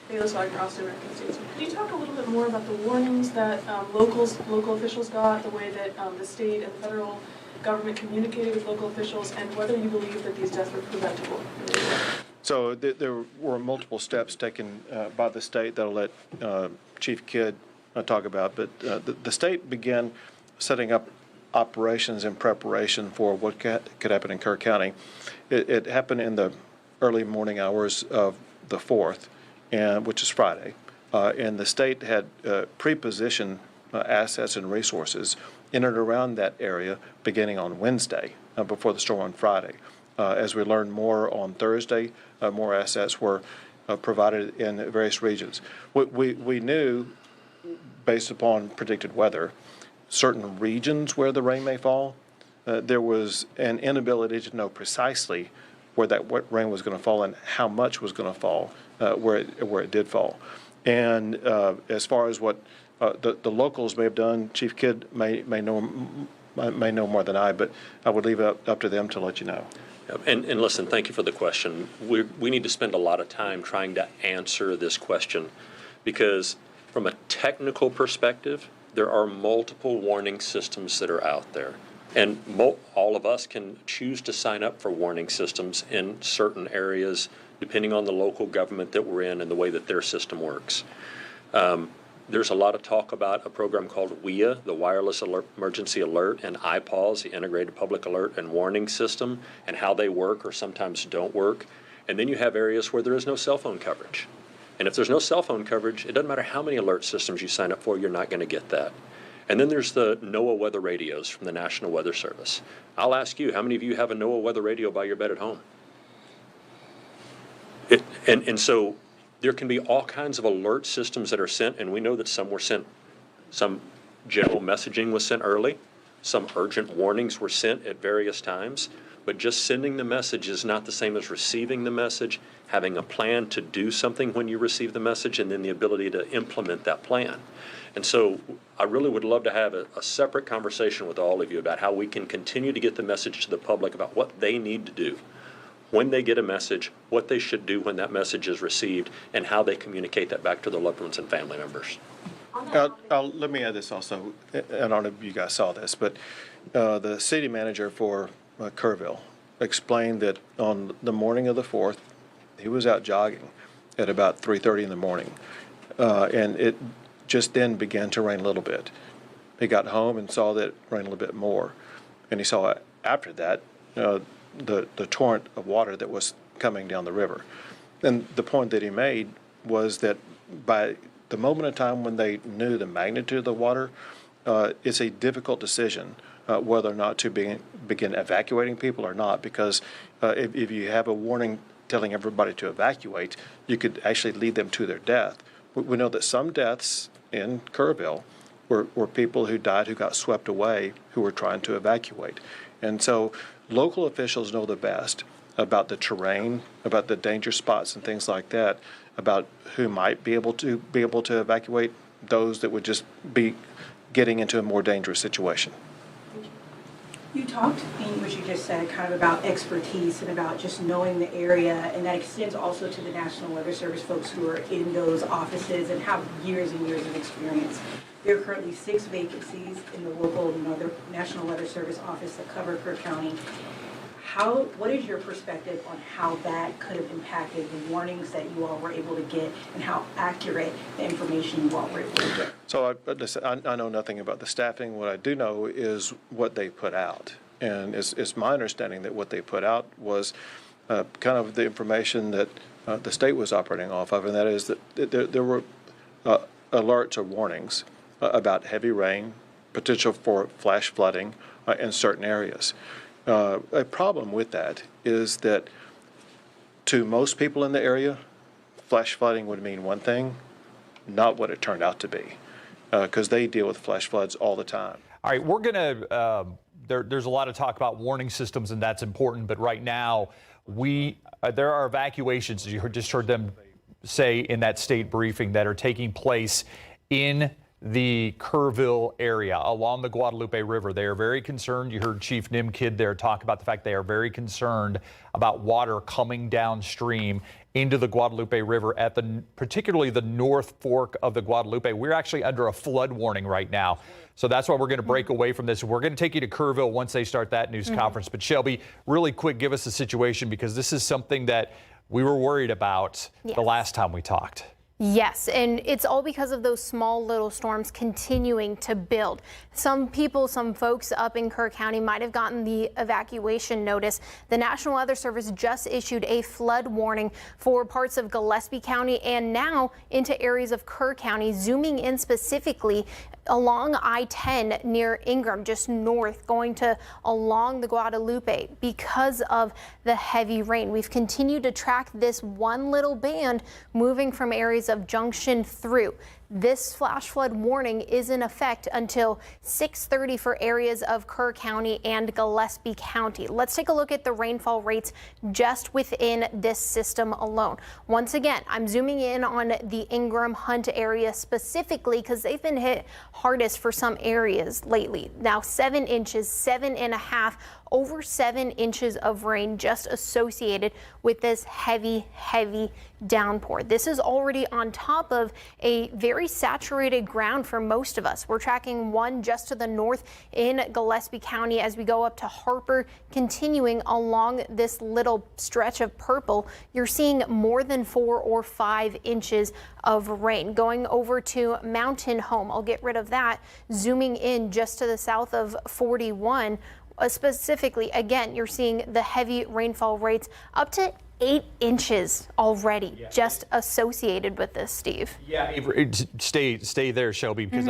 Bayless Wagner, Austin American Statesman. Could you talk a little bit more about the warnings that local officials got, the way that the state and the federal government communicated with local officials, and whether you believe that these deaths were preventable? So there were multiple steps taken by the state that I'll let Chief Kidd talk about, but the state began setting up operations in preparation for what could happen in Kerr County. It happened in the early morning hours of the 4th, which is Friday, and the state had pre-positioned assets and resources in and around that area beginning on Wednesday before the storm on Friday. As we learned more on Thursday, more assets were provided in various regions. We knew, based upon predicted weather, certain regions where the rain may fall. There was an inability to know precisely where that rain was going to fall and how much was going to fall where it did fall. And as far as what the locals may have done, Chief Kidd may know more than I, but I would leave it up to them to let you know. And listen, thank you for the question. We need to spend a lot of time trying to answer this question because from a technical perspective, there are multiple warning systems that are out there. And all of us can choose to sign up for warning systems in certain areas depending on the local government that we're in and the way that their system works. There's a lot of talk about a program called WEA, the Wireless Emergency Alert, and IPAWS, the Integrated Public Alert and Warning System, and how they work or sometimes don't work. And then you have areas where there is no cell phone coverage. And if there's no cell phone coverage, it doesn't matter how many alert systems you sign up for, you're not going to get that. And then there's the NOAA weather radios from the National Weather Service. I'll ask you, how many of you have a NOAA weather radio by your bed at home? And so there can be all kinds of alert systems that are sent, and we know that some were sent, some general messaging was sent early, some urgent warnings were sent at various times, but just sending the message is not the same as receiving the message, having a plan to do something when you receive the message, and then the ability to implement that plan. And so I really would love to have a separate conversation with all of you about how we can continue to get the message to the public about what they need to do when they get a message, what they should do when that message is received, and how they communicate that back to their loved ones and family members. Let me add this also. I don't know if you guys saw this, but the city manager for Kerrville explained that on the morning of the 4th, he was out jogging at about 3:30 in the morning, and it just then began to rain a little bit. He got home and saw that it rained a little bit more, and he saw after that the torrent of water that was coming down the river. And the point that he made was that by the moment in time when they knew the magnitude of the water, it's a difficult decision whether or not to begin evacuating people or not, because if you have a warning telling everybody to evacuate, you could actually lead them to their death. We know that some deaths in Kerrville were people who died who got swept away who were trying to evacuate. And so local officials know the best about the terrain, about the danger spots and things like that, about who might be able to evacuate, those that would just be getting into a more dangerous situation. You talked in what you just said kind of about expertise and about just knowing the area, and that extends also to the National Weather Service folks who are in those offices and have years and years of experience. There are currently 6 vacancies in the local National Weather Service office that cover Kerr County. What is your perspective on how that could have impacted the warnings that you all were able to get and how accurate the information you all were able to get? So I know nothing about the staffing. What I do know is what they put out. And it's my understanding that what they put out was kind of the information that the state was operating off of, and that is that there were alerts or warnings about heavy rain, potential for flash flooding in certain areas. A problem with that is that to most people in the area, flash flooding would mean one thing, not what it turned out to be, because they deal with flash floods all the time. All right, we're going to there's a lot of talk about warning systems, and that's important. But right now, there are evacuations, as you just heard them say in that state briefing, that are taking place in the Kerrville area along the Guadalupe River. They are very concerned. You heard Chief Nim Kidd there talk about the fact they are very concerned about water coming downstream into the Guadalupe River at particularly the North Fork of the Guadalupe. We're actually under a flood warning right now. So that's why we're going to break away from this. We're going to take you to Kerrville once they start that news conference. But Shelby, really quick, give us the situation, because this is something that we were worried about the last time we talked. Yes, and it's all because of those small little storms continuing to build. Some folks up in Kerr County might have gotten the evacuation notice. The National Weather Service just issued a flood warning for parts of Gillespie County and now into areas of Kerr County, zooming in specifically along I-10 near Ingram, just north, going to along the Guadalupe because of the heavy rain. We've continued to track this one little band moving from areas of Junction through. This flash flood warning is in effect until 6:30 for areas of Kerr County and Gillespie County. Let's take a look at the rainfall rates just within this system alone. Once again, I'm zooming in on the Ingram Hunt area specifically because they've been hit hardest for some areas lately. Now 7 inches, 7.5, over 7 inches of rain just associated with this heavy downpour. This is already on top of a very saturated ground for most of us. We're tracking one just to the north in Gillespie County as we go up to Harper, continuing along this little stretch of purple. You're seeing more than 4 or 5 inches of rain. Going over to Mountain Home, I'll get rid of that. Zooming in just to the south of 41. Specifically, again, you're seeing the heavy rainfall rates up to 8 inches already just associated with this, Steve. Yeah, stay there, Shelby, because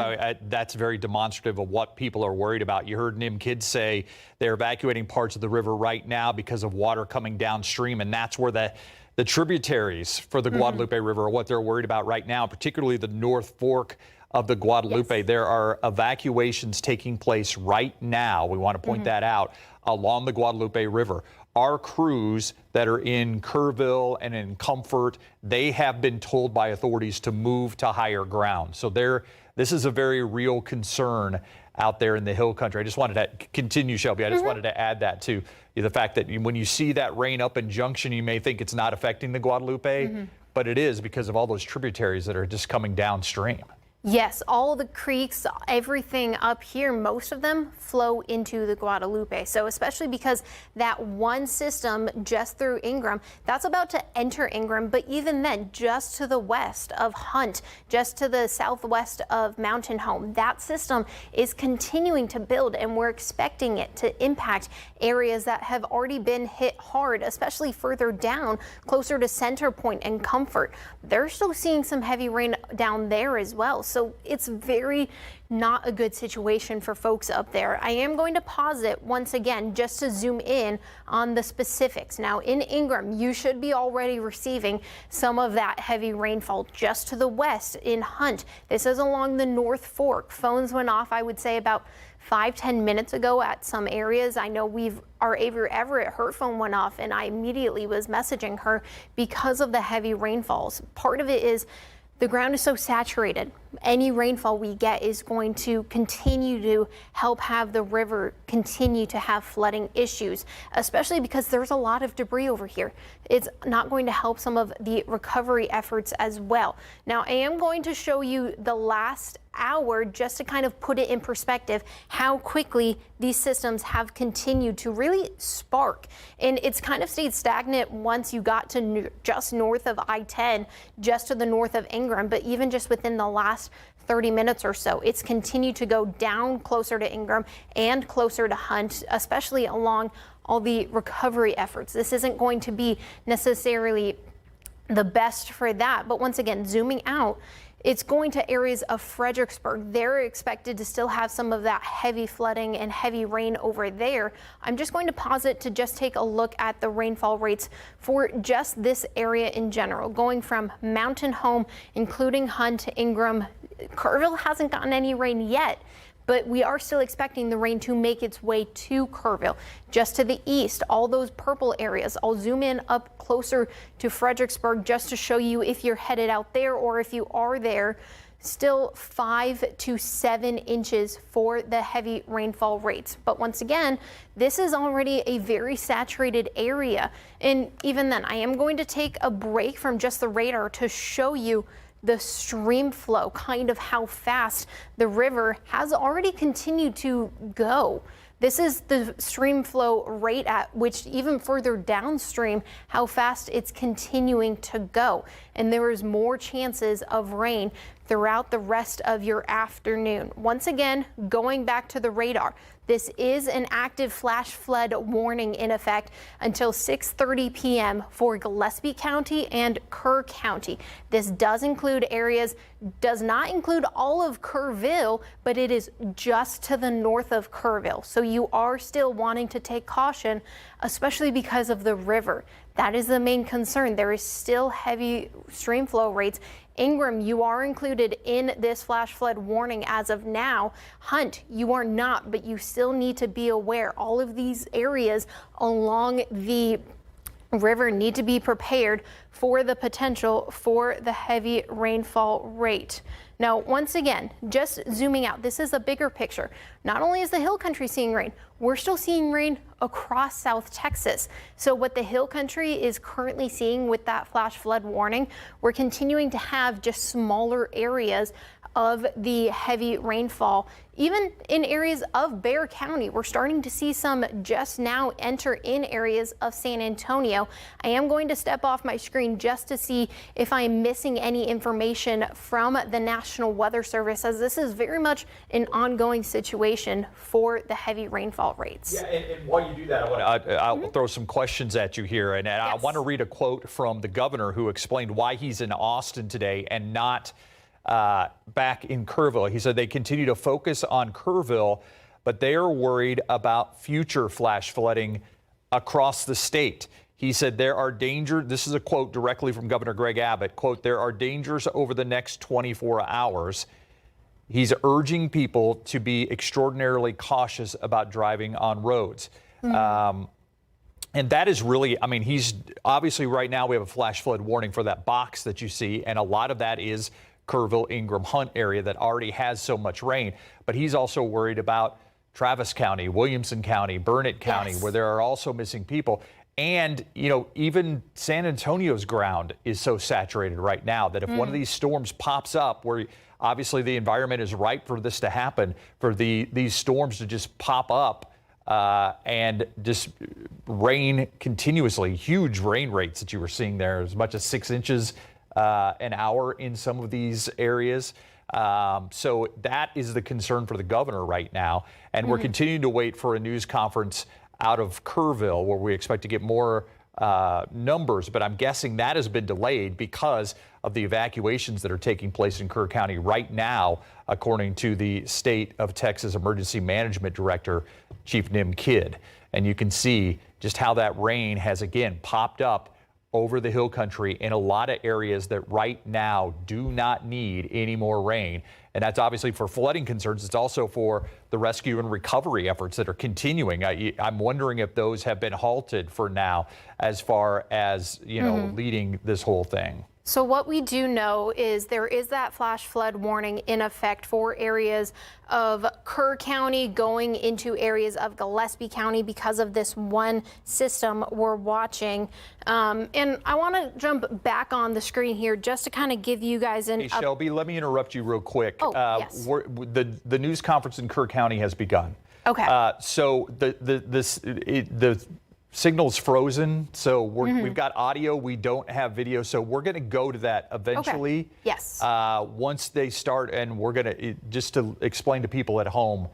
that's very demonstrative of what people are worried about. You heard Nim Kidd say they're evacuating parts of the river right now because of water coming downstream, and that's where the tributaries for the Guadalupe River are what they're worried about right now, particularly the North Fork of the Guadalupe. Yes. There are evacuations taking place right now. We want to point that out along the Guadalupe River. Our crews that are in Kerrville and in Comfort, they have been told by authorities to move to higher ground. So this is a very real concern out there in the hill country. I just wanted to continue, Shelby. I just wanted to add that to the fact that when you see that rain up in Junction, you may think it's not affecting the Guadalupe, but it is because of all those tributaries that are just coming downstream. Yes, all the creeks, everything up here, most of them flow into the Guadalupe. So especially because that one system just through Ingram, that's about to enter Ingram. But even then, just to the west of Hunt, just to the southwest of Mountain Home, that system is continuing to build, and we're expecting it to impact areas that have already been hit hard, especially further down, closer to Center Point and Comfort. They're still seeing some heavy rain down there as well. So it's very not a good situation for folks up there. I am going to pause it once again just to zoom in on the specifics. Now in Ingram, you should be already receiving some of that heavy rainfall just to the west in Hunt. This is along the North Fork. Phones went off, I would say, about 5-10 minutes ago at some areas. I know our Avery Everett, her phone went off, and I immediately was messaging her because of the heavy rainfalls. Part of it is the ground is so saturated. Any rainfall we get is going to continue to help have the river continue to have flooding issues, especially because there's a lot of debris over here. It's not going to help some of the recovery efforts as well. Now, I am going to show you the last hour just to kind of put it in perspective how quickly these systems have continued to really spark. And it's kind of stayed stagnant once you got to just north of I-10, just to the north of Ingram, but even just within the last 30 minutes or so, it's continued to go down closer to Ingram and closer to Hunt, especially along all the recovery efforts. This isn't going to be necessarily the best for that, but once again, zooming out, it's going to areas of Fredericksburg. They're expected to still have some of that heavy flooding and heavy rain over there. I'm just going to pause it to just take a look at the rainfall rates for just this area in general, going from Mountain Home, including Hunt, Ingram. Kerrville hasn't gotten any rain yet, but we are still expecting the rain to make its way to Kerrville. Just to the east, all those purple areas. I'll zoom in up closer to Fredericksburg just to show you if you're headed out there or if you are there. Still 5 to 7 inches for the heavy rainfall rates. But once again, this is already a very saturated area. And even then, I am going to take a break from just the radar to show you the stream flow, kind of how fast the river has already continued to go. This is the stream flow rate at which, even further downstream, how fast it's continuing to go. And there is more chances of rain throughout the rest of your afternoon. Once again, going back to the radar, this is an active flash flood warning in effect until 6:30 p.m. for Gillespie County and Kerr County. This does include areas, does not include all of Kerrville, but it is just to the north of Kerrville. So you are still wanting to take caution, especially because of the river. That is the main concern. There is still heavy stream flow rates. Ingram, you are included in this flash flood warning as of now. Hunt, you are not, but you still need to be aware. All of these areas along the river need to be prepared for the potential for the heavy rainfall rate. Now, once again, just zooming out, this is a bigger picture. Not only is the Hill Country seeing rain, we're still seeing rain across South Texas. So what the Hill Country is currently seeing with that flash flood warning, we're continuing to have just smaller areas of the heavy rainfall. Even in areas of Bexar County, we're starting to see some just now enter in areas of San Antonio. I am going to step off my screen just to see if I am missing any information from the National Weather Service, as this is very much an ongoing situation for the heavy rainfall rates. Yeah, and while you do that, I'll throw some questions at you here. And I want to read a quote from the governor who explained why he's in Austin today and not back in Kerrville. He said they continue to focus on Kerrville, but they are worried about future flash flooding across the state. He said there are dangers. This is a quote directly from Governor Greg Abbott. Quote, there are dangers over the next 24 hours. He's urging people to be extraordinarily cautious about driving on roads. And that is really, I mean, he's obviously right now we have a flash flood warning for that box that you see. And a lot of that is Kerrville, Ingram, Hunt area that already has so much rain. But he's also worried about Travis County, Williamson County, Burnett County, where there are also missing people. And, you know, even San Antonio's ground is so saturated right now that if one of these storms pops up, where obviously the environment is ripe for this to happen, for these storms to just pop up and just rain continuously, huge rain rates that you were seeing there, as much as 6 inches an hour in some of these areas. So that is the concern for the governor right now. And we're continuing to wait for a news conference out of Kerrville where we expect to get more numbers. But I'm guessing that has been delayed because of the evacuations that are taking place in Kerr County right now, according to the State of Texas Emergency Management Director, Chief Nim Kidd. And you can see just how that rain has again popped up over the Hill Country in a lot of areas that right now do not need any more rain. And that's obviously for flooding concerns. It's also for the rescue and recovery efforts that are continuing. I'm wondering if those have been halted for now as far as, you know, leading this whole thing. So what we do know is there is that flash flood warning in effect for areas of Kerr County going into areas of Gillespie County because of this one system we're watching. And I want to jump back on the screen here just to kind of give you guys an... Hey, Shelby, let me interrupt you real quick. Oh, yes. The news conference in Kerr County has begun. Okay. So the signal's frozen, so we've got audio, we don't have video, so we're going to go to that eventually. Okay. Yes. Once they start, and we're going to, just to explain to people at home,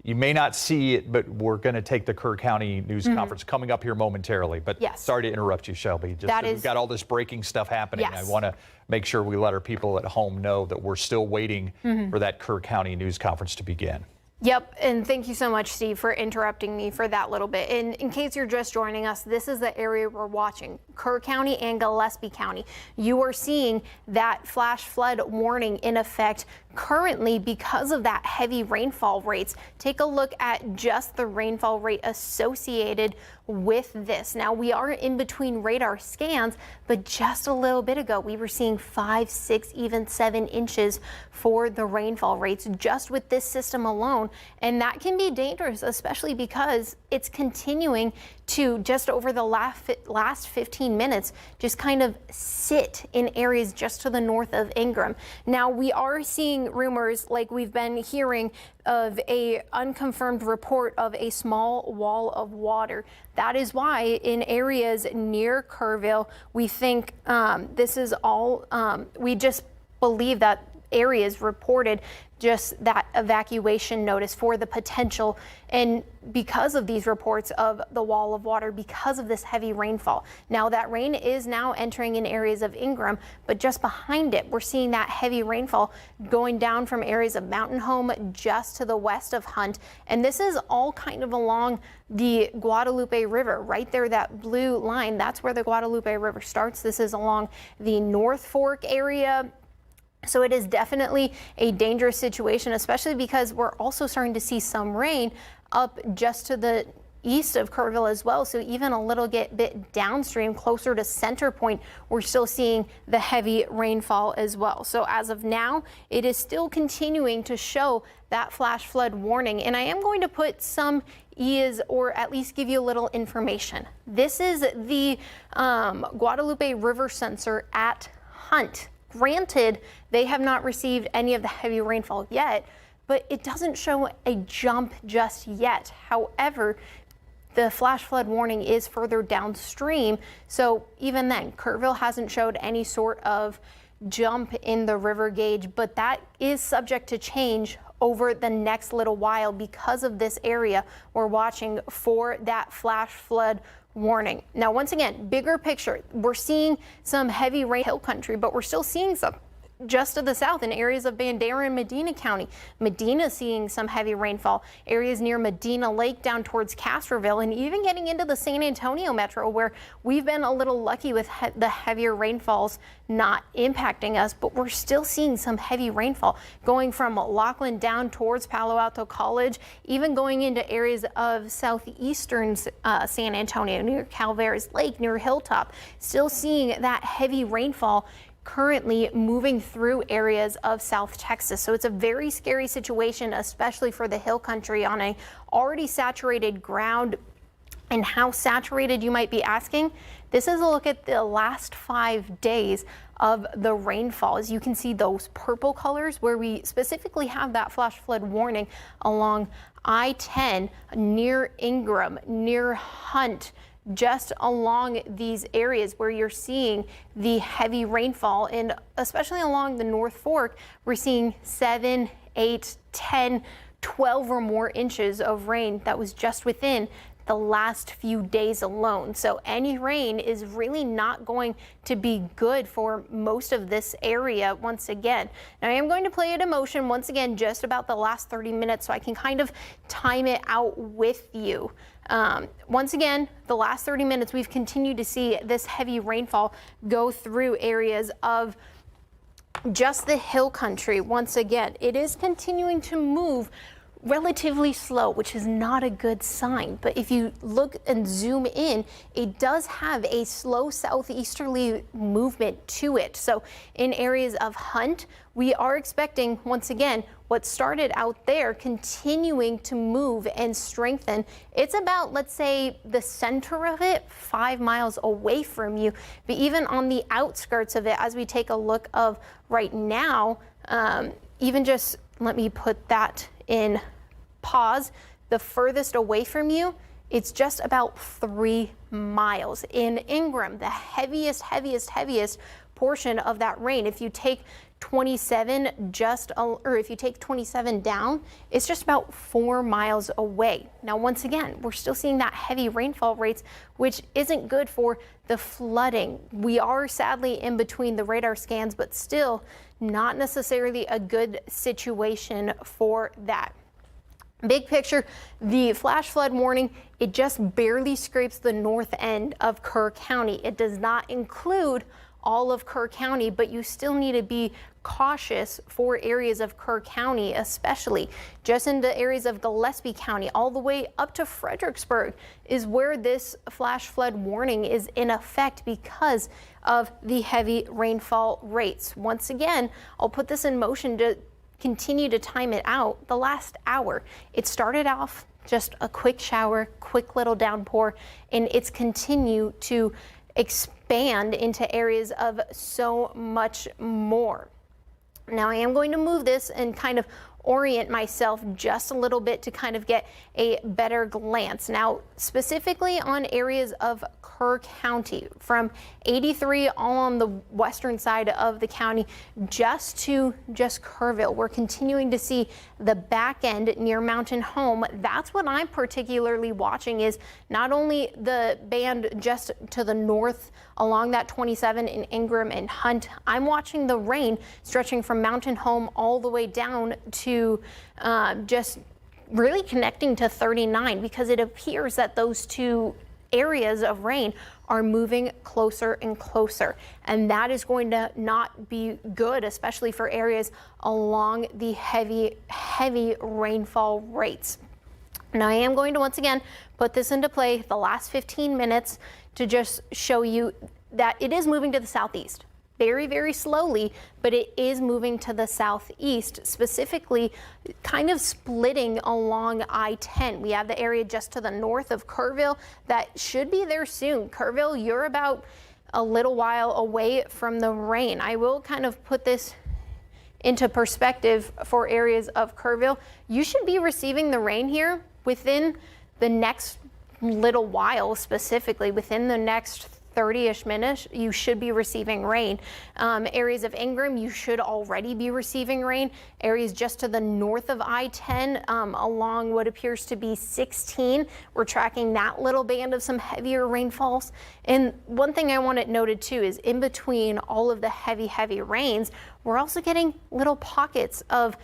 you may not see it, but we're going to take the Kerr County news conference coming up here momentarily. But sorry to interrupt you, Shelby. We've got all this breaking stuff happening. Yes. I want to make sure we let our people at home know that we're still waiting for that Kerr County news conference to begin. Yep, and thank you so much, Steve, for interrupting me for that little bit. And in case you're just joining us, this is the area we're watching, Kerr County and Gillespie County. You are seeing that flash flood warning in effect currently because of that heavy rainfall rates. Take a look at just the rainfall rate associated with this. Now, we are in between radar scans, but just a little bit ago, we were seeing 5, 6, even 7 inches for the rainfall rates just with this system alone. And that can be dangerous, especially because it's continuing to just over the last 15 minutes, just kind of sit in areas just to the north of Ingram. Now, we are seeing rumors like we've been hearing of a unconfirmed report of a small wall of water. That is why in areas near Kerrville, we think this is all, we just believe that areas reported just that evacuation notice for the potential, and because of these reports of the wall of water, because of this heavy rainfall. Now that rain is now entering in areas of Ingram, but just behind it, we're seeing that heavy rainfall going down from areas of Mountain Home just to the west of Hunt. And this is all kind of along the Guadalupe River, right there, that blue line, that's where the Guadalupe River starts. This is along the North Fork area. So it is definitely a dangerous situation, especially because we're also starting to see some rain up just to the east of Kerrville as well. So even a little bit downstream, closer to Center Point, we're still seeing the heavy rainfall as well. So as of now, it is still continuing to show that flash flood warning. And I am going to put some or at least give you a little information. This is the Guadalupe River sensor at Hunt. Granted, they have not received any of the heavy rainfall yet, but it doesn't show a jump just yet. However, the flash flood warning is further downstream. So even then, Kerrville hasn't showed any sort of jump in the river gauge, but that is subject to change over the next little while because of this area we're watching for that flash flood warning. Now, once again, bigger picture, we're seeing some heavy rain hill country, but we're still seeing some just to the south in areas of Bandera and Medina County. Medina seeing some heavy rainfall, areas near Medina Lake down towards Castroville, and even getting into the San Antonio metro, where we've been a little lucky with the heavier rainfalls not impacting us, but we're still seeing some heavy rainfall going from Laughlin down towards Palo Alto College, even going into areas of southeastern San Antonio, near Calveras Lake, near Hilltop. Still seeing that heavy rainfall currently moving through areas of South Texas. So it's a very scary situation, especially for the hill country on a already saturated ground. And how saturated, you might be asking? This is a look at the last 5 days of the rainfall. As you can see, those purple colors where we specifically have that flash flood warning along I-10 near Ingram, near Hunt, just along these areas where you're seeing the heavy rainfall, and especially along the North Fork, we're seeing 7, 8, 10, 12 or more inches of rain that was just within the last few days alone. So any rain is really not going to be good for most of this area once again. Now, I am going to play it in motion once again, just about the last 30 minutes, so I can kind of time it out with you. Once again, the last 30 minutes, we've continued to see this heavy rainfall go through areas of just the hill country. Once again, it is continuing to move relatively slow, which is not a good sign. But if you look and zoom in, it does have a slow southeasterly movement to it. So in areas of Hunt, we are expecting, once again, what started out there continuing to move and strengthen. It's about, let's say, the center of it, 5 miles away from you. But even on the outskirts of it, as we take a look of right now, even just let me put that in pause, the furthest away from you, it's just about 3 miles. In Ingram, the heaviest portion of that rain, if you take 27 if you take 27 down, it's just about 4 miles away. Now, once again, we're still seeing that heavy rainfall rates, which isn't good for the flooding. We are sadly in between the radar scans, but still not necessarily a good situation for that. Big picture, the flash flood warning, it just barely scrapes the north end of Kerr County. It does not include all of Kerr County, but you still need to be cautious for areas of Kerr County, especially just in the areas of Gillespie County, all the way up to Fredericksburg is where this flash flood warning is in effect because of the heavy rainfall rates. Once again, I'll put this in motion to continue to time it out. The last hour, it started off just a quick shower, quick little downpour, and it's continued to expand into areas of so much more. Now I am going to move this and kind of orient myself just a little bit to kind of get a better glance. Now, specifically on areas of Kerr County, from 83 all on the western side of the county just to Kerrville, we're continuing to see the back end near Mountain Home. That's what I'm particularly watching, is not only the band just to the north along that 27 in Ingram and Hunt. I'm watching the rain stretching from Mountain Home all the way down to just really connecting to 39, because it appears that those two areas of rain are moving closer and closer, and that is going to not be good, especially for areas along the heavy rainfall rates. Now I am going to once again put this into play the last 15 minutes to just show you that it is moving to the southeast. Very, very slowly, but it is moving to the southeast, specifically kind of splitting along I-10. We have the area just to the north of Kerrville that should be there soon. Kerrville, you're about a little while away from the rain. I will kind of put this into perspective for areas of Kerrville. You should be receiving the rain here within the next little while, specifically within the next 30-ish minutes, you should be receiving rain. Areas of Ingram, you should already be receiving rain. Areas just to the north of I-10 along what appears to be 16, we're tracking that little band of some heavier rainfalls. And one thing I want it noted too is in between all of the heavy rains, we're also getting little pockets of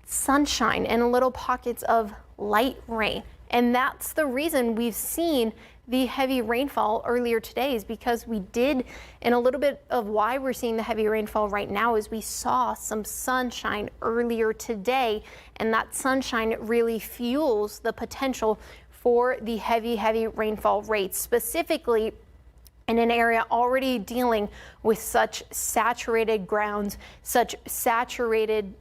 sunshine and little pockets of light rain. And that's the reason we've seen the heavy rainfall earlier today, is because we did, and a little bit of why we're seeing the heavy rainfall right now is we saw some sunshine earlier today, and that sunshine really fuels the potential for the heavy rainfall rates, specifically in an area already dealing with such saturated grounds, such saturated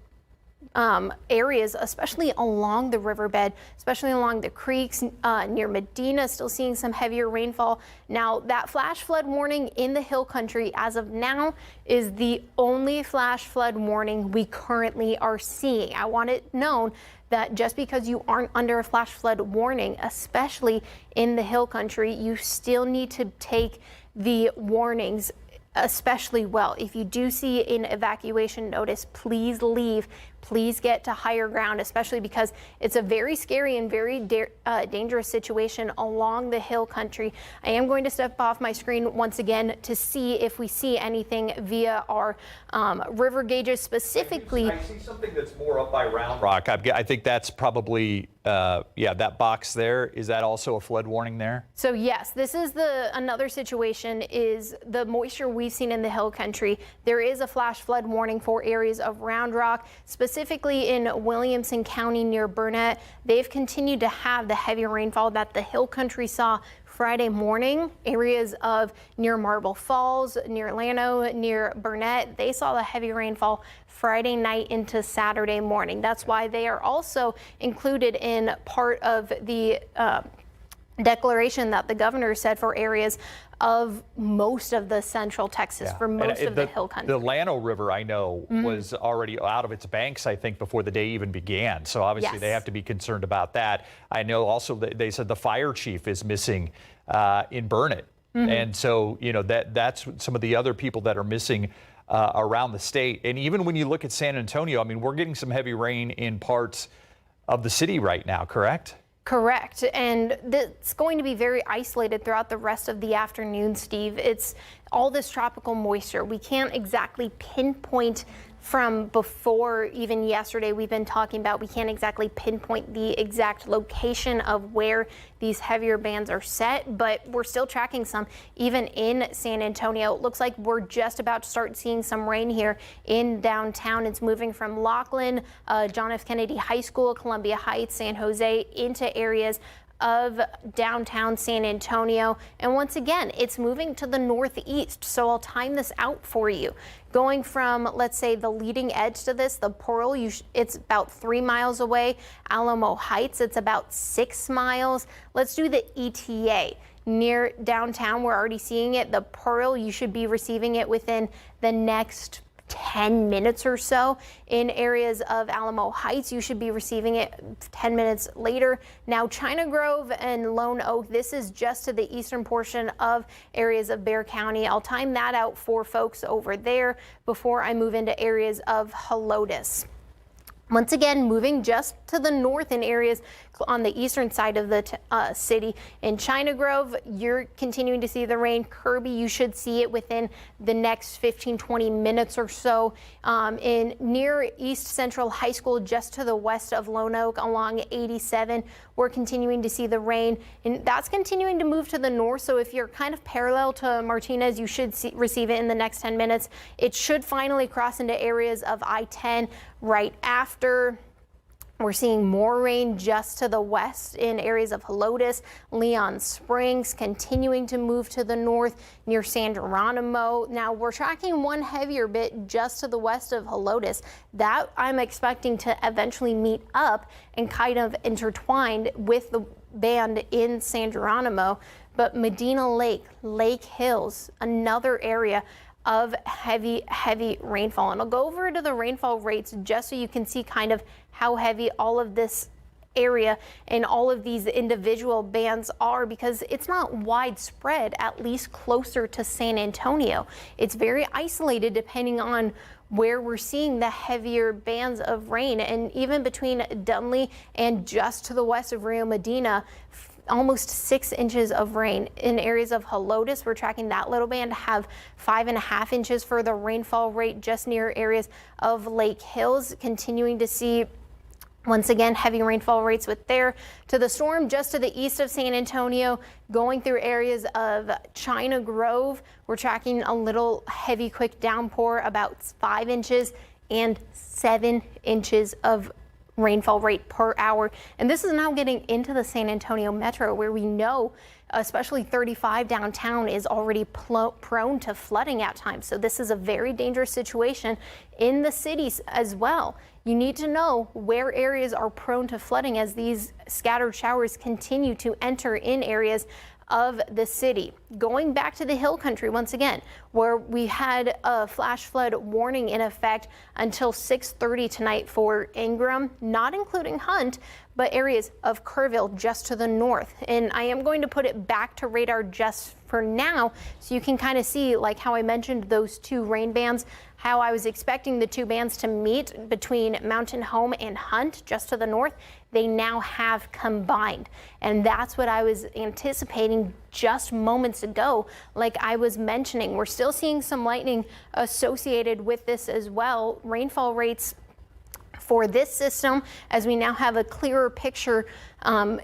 areas, especially along the riverbed, especially along the creeks near Medina, still seeing some heavier rainfall. Now, that flash flood warning in the Hill Country as of now is the only flash flood warning we currently are seeing. I want it known that just because you aren't under a flash flood warning, especially in the Hill Country, you still need to take the warnings especially well. If you do see an evacuation notice, please leave. Please get to higher ground, especially because it's a very scary and very dangerous situation along the Hill Country. I am going to step off my screen once again to see if we see anything via our river gauges specifically. I see something that's more up by Round Rock. I think that's probably, that box there. Is that also a flood warning there? So yes, this is another situation is the moisture we've seen in the Hill Country. There is a flash flood warning for areas of Round Rock, specifically in Williamson County near Burnett. They've continued to have the heavy rainfall that the Hill Country saw Friday morning. Areas of near Marble Falls, near Llano, near Burnett, they saw the heavy rainfall Friday night into Saturday morning. That's why they are also included in part of the declaration that the governor said for areas of most of the central Texas, for most of the Hill Country. The Llano River, I know, was already out of its banks, I think, before the day even began. So obviously they have to be concerned about that. I know also that they said the fire chief is missing in Burnett. And so, that's some of the other people that are missing around the state. And even when you look at San Antonio, I mean, we're getting some heavy rain in parts of the city right now, correct? Correct, and it's going to be very isolated throughout the rest of the afternoon, Steve. It's all this tropical moisture. We can't exactly pinpoint from before, even yesterday we've been talking about, we can't exactly pinpoint the exact location of where these heavier bands are set, but we're still tracking some even in San Antonio. It looks like we're just about to start seeing some rain here in downtown. It's moving from Laughlin, John F. Kennedy High School, Columbia Heights, San Jose into areas of downtown San Antonio. And once again, it's moving to the northeast. So I'll time this out for you. Going from, let's say, the leading edge to this, the Pearl, it's about 3 miles away. Alamo Heights, it's about 6 miles. Let's do the ETA. Near downtown, we're already seeing it. The Pearl, you should be receiving it within the next 10 minutes or so. In areas of Alamo Heights, you should be receiving it 10 minutes later. Now, China Grove and Lone Oak, this is just to the eastern portion of areas of Bexar County. I'll time that out for folks over there before I move into areas of Helotes. Once again, moving just to the north in areas on the eastern side of the city. In China Grove, you're continuing to see the rain. Kirby, you should see it within the next 15-20 minutes or so. In near East Central High School, just to the west of Lone Oak along 87, we're continuing to see the rain, and that's continuing to move to the north. So if you're kind of parallel to Martinez, you should receive it in the next 10 minutes. It should finally cross into areas of I-10 right after. We're seeing more rain just to the west in areas of Helotes, Leon Springs, continuing to move to the north near San Geronimo. Now we're tracking one heavier bit just to the west of Helotes. That I'm expecting to eventually meet up and kind of intertwined with the band in San Geronimo. But Medina Lake, Lake Hills, another area of heavy rainfall. And I'll go over to the rainfall rates just so you can see kind of how heavy all of this area and all of these individual bands are, because it's not widespread, at least closer to San Antonio. It's very isolated depending on where we're seeing the heavier bands of rain. And even between Dunley and just to the west of Rio Medina, almost 6 inches of rain. In areas of Helotes, we're tracking that little band to have 5.5 inches for the rainfall rate just near areas of Lake Hills. Continuing to see, once again, heavy rainfall rates with there. To the storm just to the east of San Antonio, going through areas of China Grove, we're tracking a little heavy quick downpour, about 5 inches and 7 inches of rainfall rate per hour. And this is now getting into the San Antonio metro, where we know especially 35 downtown is already prone to flooding at times. So this is a very dangerous situation in the cities as well. You need to know where areas are prone to flooding as these scattered showers continue to enter in areas of the city. Going back to the Hill Country once again, where we had a flash flood warning in effect until 6:30 tonight for Ingram, not including Hunt, but areas of Kerrville just to the north. And I am going to put it back to radar just for now, so you can kind of see, like how I mentioned those two rain bands, how I was expecting the two bands to meet between Mountain Home and Hunt just to the north. They now have combined. And that's what I was anticipating just moments ago. Like I was mentioning, we're still seeing some lightning associated with this as well. Rainfall rates for this system, as we now have a clearer picture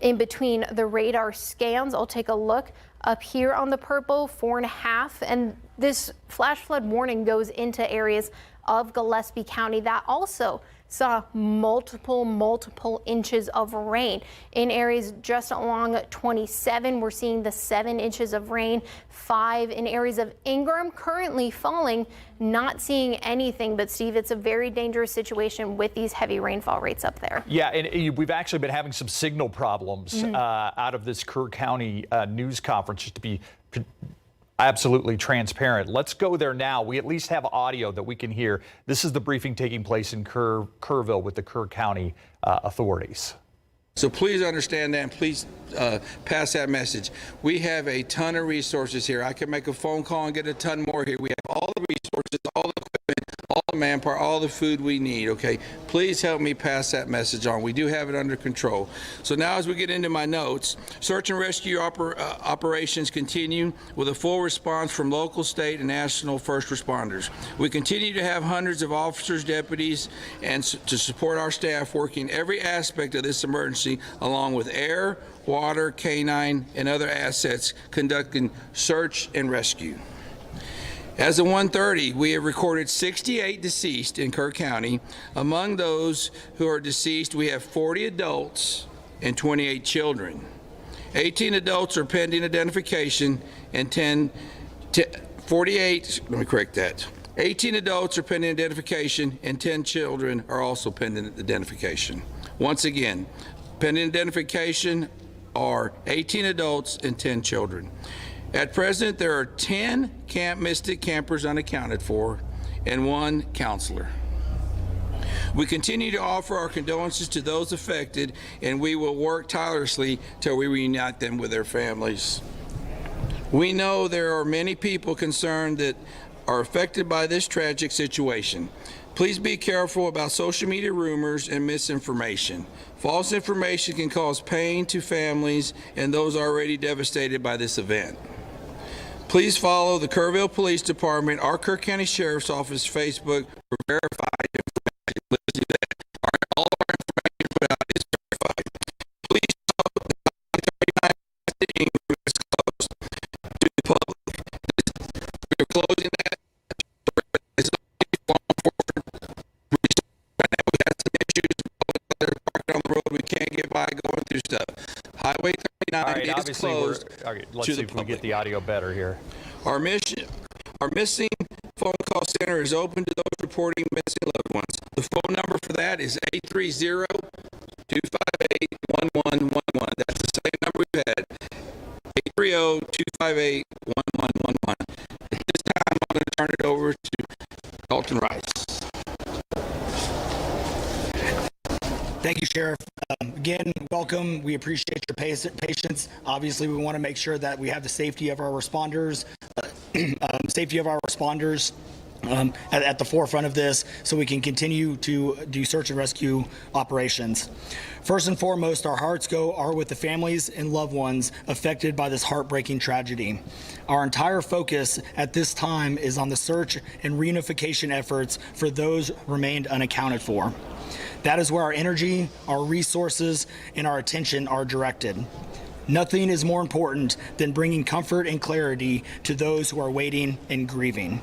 in between the radar scans. I'll take a look up here on the purple, 4.5, and this flash flood warning goes into areas of Gillespie County that also saw multiple inches of rain. In areas just along 27, we're seeing the 7 inches of rain, 5 in areas of Ingram currently falling, not seeing anything. But Steve, it's a very dangerous situation with these heavy rainfall rates up there. Yeah, and we've actually been having some signal problems out of this Kerr County news conference, just to be absolutely transparent. Let's go there now. We at least have audio that we can hear. This is the briefing taking place in Kerrville with the Kerr County authorities. So please understand that, and please pass that message. We have a ton of resources here. I can make a phone call and get a ton more here. We have all the resources, all the equipment, all manpower, all the food we need, okay? Please help me pass that message on. We do have it under control. So now as we get into my notes, search and rescue operations continue with a full response from local, state, and national first responders. We continue to have hundreds of officers, deputies, and to support our staff working every aspect of this emergency along with air, water, canine, and other assets conducting search and rescue. As of 1:30, we have recorded 68 deceased in Kerr County. Among those who are deceased, we have 40 adults and 28 children. 18 adults are pending identification and 18 adults are pending identification and 10 children are also pending identification. Once again, pending identification are 18 adults and 10 children. At present, there are 10 Camp Mystic campers unaccounted for and 1 counselor. We continue to offer our condolences to those affected, and we will work tirelessly till we reunite them with their families. We know there are many people concerned that are affected by this tragic situation. Please be careful about social media rumors and misinformation. False information can cause pain to families and those already devastated by this event. Please follow the Kerrville Police Department, our Kerr County Sheriff's Office Facebook for verified information. Let's do that. All of our information put out is verified. Please note that 39 is closed to the public. We are closing that. It's right now we have some issues. They're parked on the road. We can't get by going through stuff. Highway 39 is closed. Let's see if we get the audio better here. Our missing phone call center is open to those reporting missing loved ones. The phone number for that is 830-258-1111. That's the same number we've had. 830-258-1111. At this time, I'm going to turn it over to Dalton Rice. Thank you, Sheriff. Again, welcome. We appreciate your patience. Obviously, we want to make sure that we have the safety of our responders, at the forefront of this so we can continue to do search and rescue operations. First and foremost, our hearts are with the families and loved ones affected by this heartbreaking tragedy. Our entire focus at this time is on the search and reunification efforts for those remained unaccounted for. That is where our energy, our resources, and our attention are directed. Nothing is more important than bringing comfort and clarity to those who are waiting and grieving.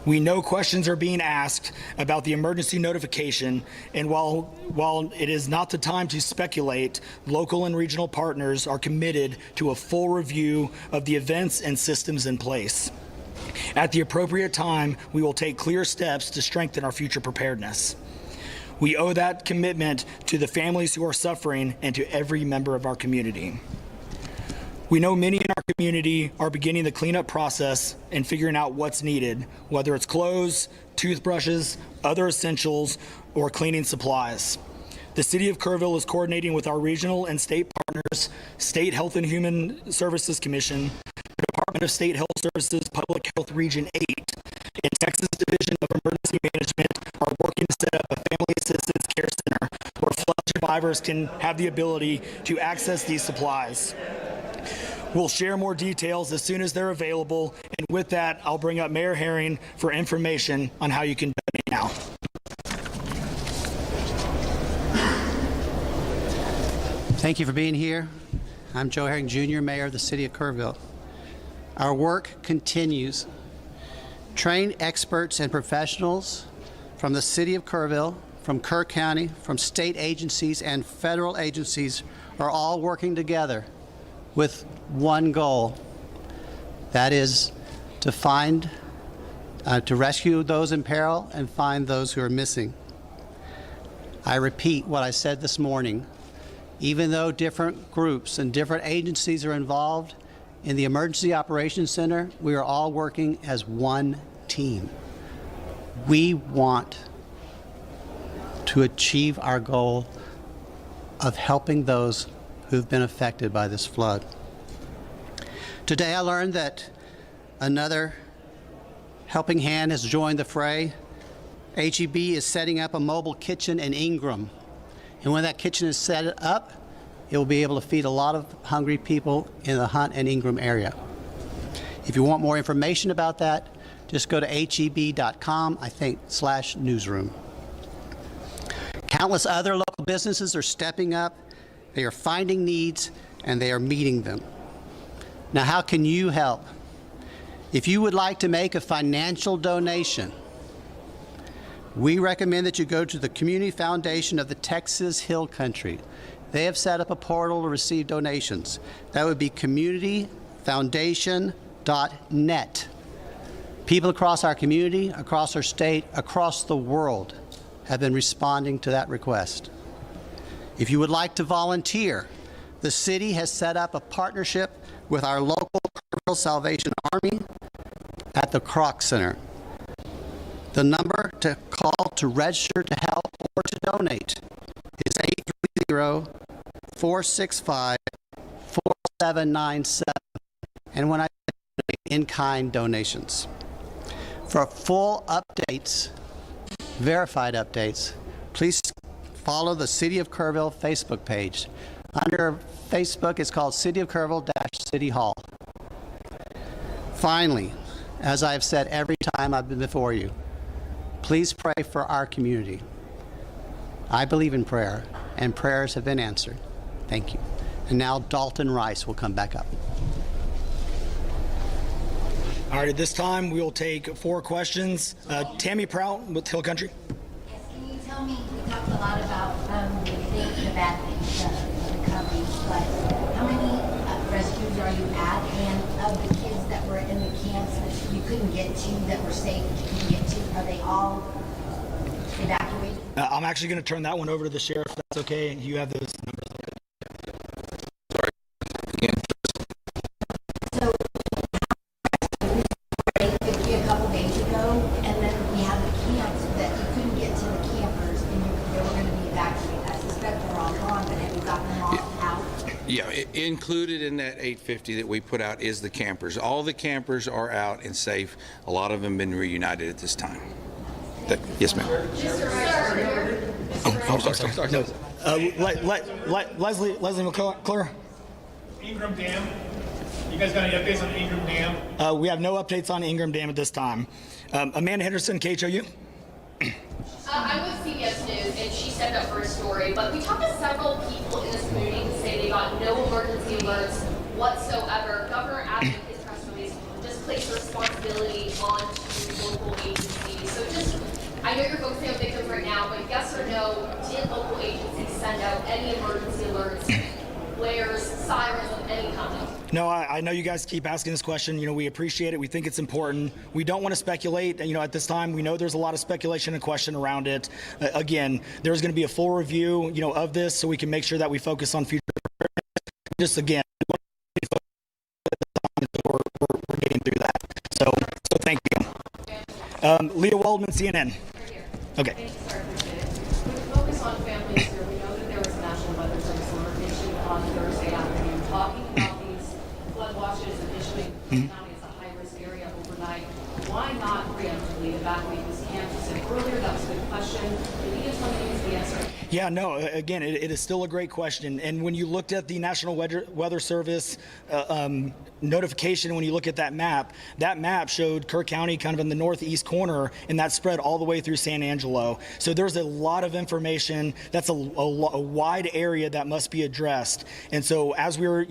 We know questions are being asked about the emergency notification, and while it is not the time to speculate, local and regional partners are committed to a full review of the events and systems in place. At the appropriate time, we will take clear steps to strengthen our future preparedness. We owe that commitment to the families who are suffering and to every member of our community. We know many in our community are beginning the cleanup process and figuring out what's needed, whether it's clothes, toothbrushes, other essentials, or cleaning supplies. The City of Kerrville is coordinating with our regional and state partners, State Health and Human Services Commission, the Department of State Health Services Public Health Region 8, and Texas Division of Emergency Management are working to set up a family assistance care center where flood survivors can have the ability to access these supplies. We'll share more details as soon as they're available, and with that, I'll bring up Mayor Herring for information on how you can donate now. Thank you for being here. I'm Joe Herring Jr., Mayor of the City of Kerrville. Our work continues. Trained experts and professionals from the City of Kerrville, from Kerr County, from state agencies and federal agencies are all working together with one goal. That is to rescue those in peril and find those who are missing. I repeat what I said this morning. Even though different groups and different agencies are involved in the Emergency Operations Center, we are all working as one team. We want to achieve our goal of helping those who've been affected by this flood. Today I learned that another helping hand has joined the fray. HEB is setting up a mobile kitchen in Ingram. And when that kitchen is set up, it will be able to feed a lot of hungry people in the Hunt and Ingram area. If you want more information about that, just go to heb.com, /newsroom. Countless other local businesses are stepping up. They are finding needs and they are meeting them. Now, how can you help? If you would like to make a financial donation, we recommend that you go to the Community Foundation of the Texas Hill Country. They have set up a portal to receive donations. That would be communityfoundation.net. People across our community, across our state, across the world have been responding to that request. If you would like to volunteer, the city has set up a partnership with our local Kerrville Salvation Army at the Kroc Center. The number to call to register to help or to donate is 830-465-4797. And when I say in-kind donations. For full updates, verified updates, please follow the City of Kerrville Facebook page. Under Facebook, it's called City of Kerrville-City Hall. Finally, as I have said every time I've been before you, please pray for our community. I believe in prayer, and prayers have been answered. Thank you. And now Dalton Rice will come back up. All right, at this time, we will take 4 questions. Tammy Prout with Hill Country. Yes, can you tell me, we talked a lot about the bad things, the recovery, but how many rescues are you at? And of the kids that were in the camps that you couldn't get to, that were safe, that you couldn't get to, are they all evacuated? I'm actually going to turn that one over to the sheriff, if that's okay. You have those numbers. A couple days ago, and then we have the camps that you couldn't get to the campers, and they were going to be evacuated. I suspect they're all gone, but have you gotten them all out? Yeah, included in that 850 that we put out is the campers. All the campers are out and safe. A lot of them have been reunited at this time. Yes, ma'am. Sorry. No. Leslie McClure. Ingram Dam. You guys got any updates on Ingram Dam? We have no updates on Ingram Dam at this time. Amanda Henderson, KHOU. I'm with CBS News, and she stepped up for a story, but we talked to several people in this community who say they got no emergency alerts whatsoever. Governor Abbott, in his press release, just placed the responsibility onto local agencies. So just, I know you're focusing on victims right now, but yes or no, did local agencies send out any emergency alerts, flares, sirens of any kind? No, I know you guys keep asking this question. You know, we appreciate it. We think it's important. We don't want to speculate. You know, at this time, we know there's a lot of speculation and question around it. Again, there's going to be a full review, you know, of this, so we can make sure that we focus on future. Just again, we're getting through that. So thank you. Leah Waldman, CNN. Okay. Focus on families here. We know that there was a National Weather Service alert issued on Thursday afternoon talking about these flood watches and issuing the county as a high-risk area overnight. Why not preemptively evacuate these camps? You said earlier that was a good question. Can you give somebody the answer? Yeah, no, again, it is still a great question. And when you looked at the National Weather Service notification, when you look at that map showed Kerr County kind of in the northeast corner, and that spread all the way through San Angelo. So there's a lot of information. That's a wide area that must be addressed. And so as we were,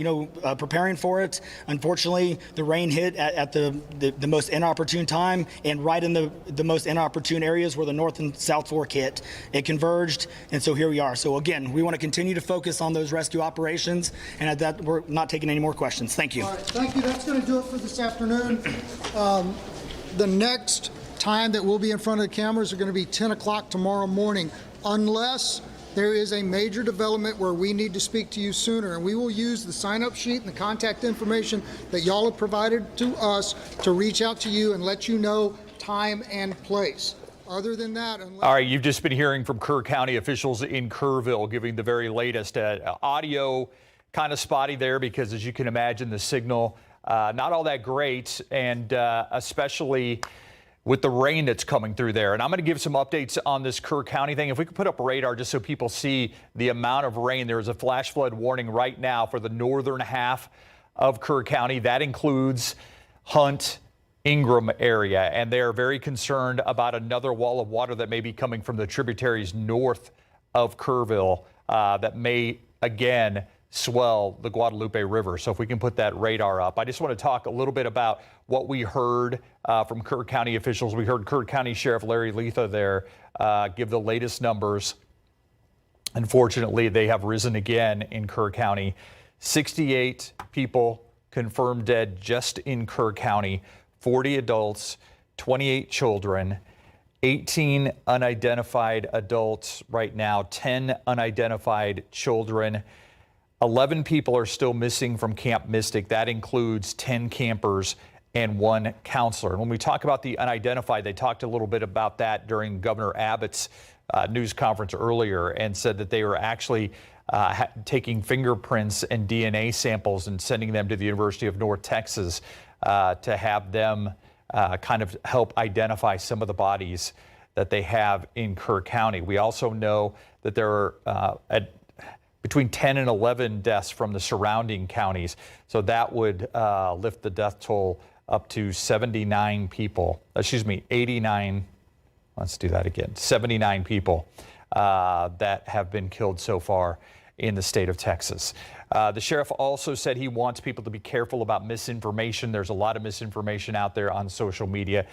preparing for it, unfortunately, the rain hit at the most inopportune time, and right in the most inopportune areas where the North and South Fork hit. It converged, and so here we are. So again, we want to continue to focus on those rescue operations, and at that, we're not taking any more questions. Thank you. All right, thank you. That's going to do it for this afternoon. The next time that we'll be in front of the cameras are going to be 10 o'clock tomorrow morning, unless there is a major development where we need to speak to you sooner. And we will use the sign-up sheet and the contact information that y'all have provided to us to reach out to you and let you know time and place. Other than that, all right, you've just been hearing from Kerr County officials in Kerrville giving the very latest. Audio kind of spotty there because, as you can imagine, the signal not all that great, and especially with the rain that's coming through there. And I'm going to give some updates on this Kerr County thing. If we could put up a radar just so people see the amount of rain. There is a flash flood warning right now for the northern half of Kerr County. That includes Hunt, Ingram area, and they are very concerned about another wall of water that may be coming from the tributaries north of Kerrville that may again swell the Guadalupe River. So if we can put that radar up. I just want to talk a little bit about what we heard from Kerr County officials. We heard Kerr County Sheriff Larry Letha there give the latest numbers. Unfortunately, they have risen again in Kerr County. 68 people confirmed dead just in Kerr County, 40 adults, 28 children, 18 unidentified adults right now, 10 unidentified children. 11 people are still missing from Camp Mystic. That includes 10 campers and 1 counselor. And when we talk about the unidentified, they talked a little bit about that during Governor Abbott's news conference earlier and said that they were actually taking fingerprints and DNA samples and sending them to the University of North Texas to have them kind of help identify some of the bodies that they have in Kerr County. We also know that there are between 10 and 11 deaths from the surrounding counties. So that would lift the death toll up to 79 people. 89. Let's do that again. 79 people that have been killed so far in the state of Texas. The sheriff also said he wants people to be careful about misinformation. There's a lot of misinformation out there on social media.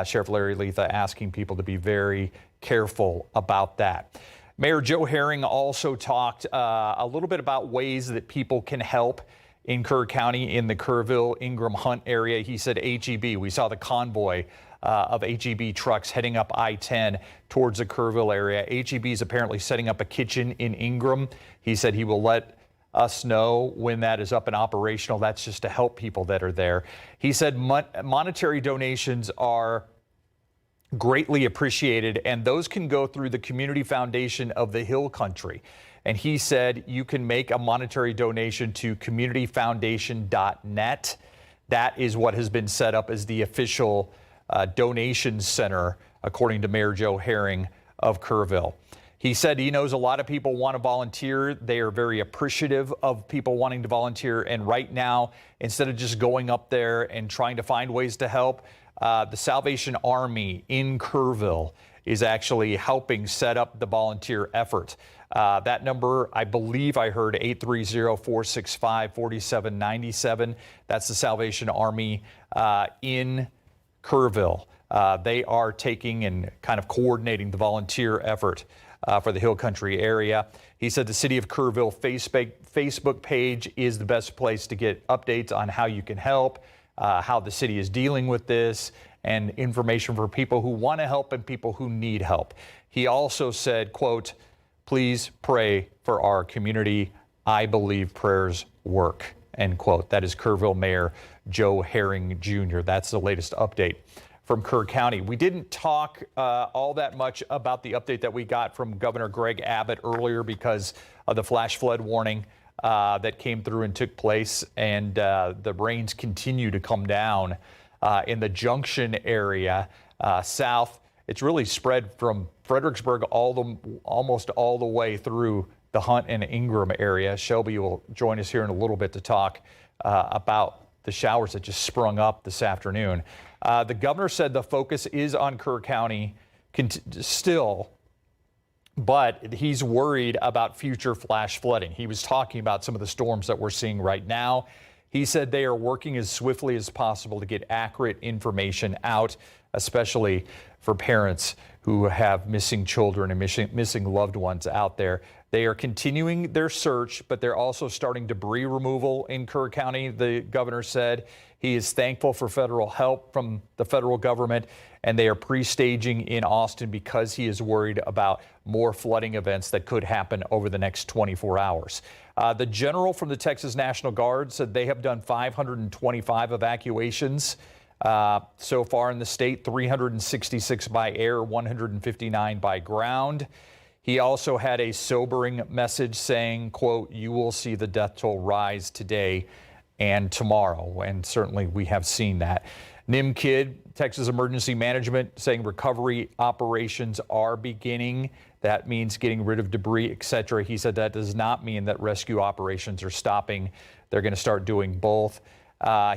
Sheriff Larry Letha asking people to be very careful about that. Mayor Joe Herring also talked a little bit about ways that people can help in Kerr County in the Kerrville, Ingram, Hunt area. He said HEB. We saw the convoy of HEB trucks heading up I-10 towards the Kerrville area. HEB is apparently setting up a kitchen in Ingram. He said he will let us know when that is up and operational. That's just to help people that are there. He said monetary donations are greatly appreciated, and those can go through the Community Foundation of the Hill Country. And he said you can make a monetary donation to communityfoundation.net. That is what has been set up as the official donation center, according to Mayor Joe Herring of Kerrville. He said he knows a lot of people want to volunteer. They are very appreciative of people wanting to volunteer. And right now, instead of just going up there and trying to find ways to help, the Salvation Army in Kerrville is actually helping set up the volunteer effort. That number, I believe I heard 830-465-4797. That's the Salvation Army in Kerrville. They are taking and kind of coordinating the volunteer effort for the Hill Country area. He said the City of Kerrville Facebook page is the best place to get updates on how you can help, how the city is dealing with this, and information for people who want to help and people who need help. He also said, quote, "Please pray for our community. I believe prayers work," end quote. That is Kerrville Mayor Joe Herring Jr. That's the latest update from Kerr County. We didn't talk all that much about the update that we got from Governor Greg Abbott earlier because of the flash flood warning that came through and took place, and the rains continue to come down in the Junction area south. It's really spread from Fredericksburg almost all the way through the Hunt and Ingram area. Shelby will join us here in a little bit to talk about the showers that just sprung up this afternoon. The governor said the focus is on Kerr County still, but he's worried about future flash flooding. He was talking about some of the storms that we're seeing right now. He said they are working as swiftly as possible to get accurate information out, especially for parents who have missing children and missing loved ones out there. They are continuing their search, but they're also starting debris removal in Kerr County, the governor said. He is thankful for federal help from the federal government, and they are pre-staging in Austin because he is worried about more flooding events that could happen over the next 24 hours. The general from the Texas National Guard said they have done 525 evacuations so far in the state, 366 by air, 159 by ground. He also had a sobering message saying, quote, "You will see the death toll rise today and tomorrow," and certainly we have seen that. NIMKID, Texas Emergency Management, saying recovery operations are beginning. That means getting rid of debris, etc. He said that does not mean that rescue operations are stopping. They're going to start doing both.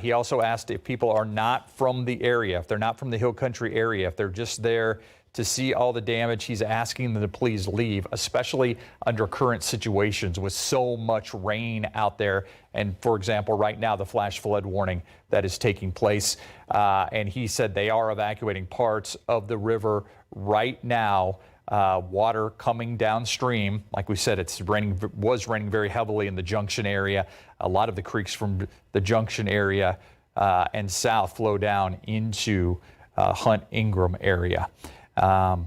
He also asked if people are not from the area, if they're not from the Hill Country area, if they're just there to see all the damage, he's asking them to please leave, especially under current situations with so much rain out there. And for example, right now, the flash flood warning that is taking place. And he said they are evacuating parts of the river right now. Water coming downstream. Like we said, was raining very heavily in the Junction area. A lot of the creeks from the Junction area and south flow down into Hunt Ingram area.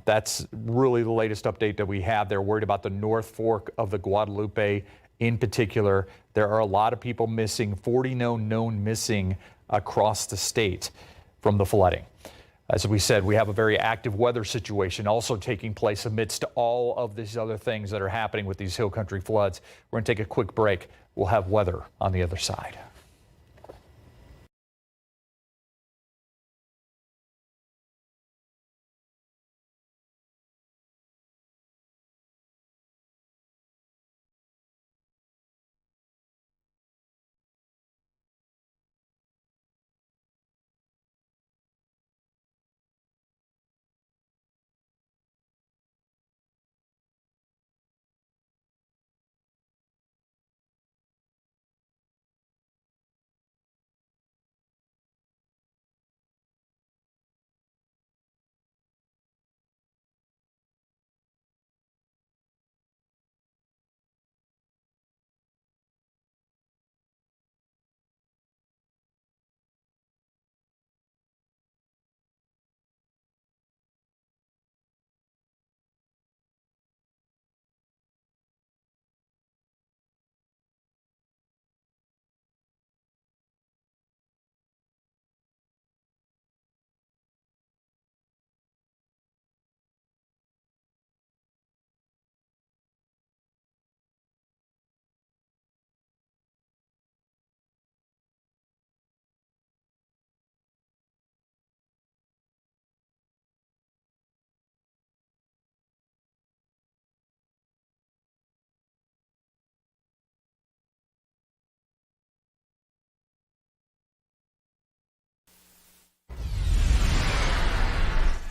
That's really the latest update that we have. They're worried about the North Fork of the Guadalupe in particular. There are a lot of people missing, 40 known missing across the state from the flooding. As we said, we have a very active weather situation also taking place amidst all of these other things that are happening with these Hill Country floods. We're going to take a quick break. We'll have weather on the other side.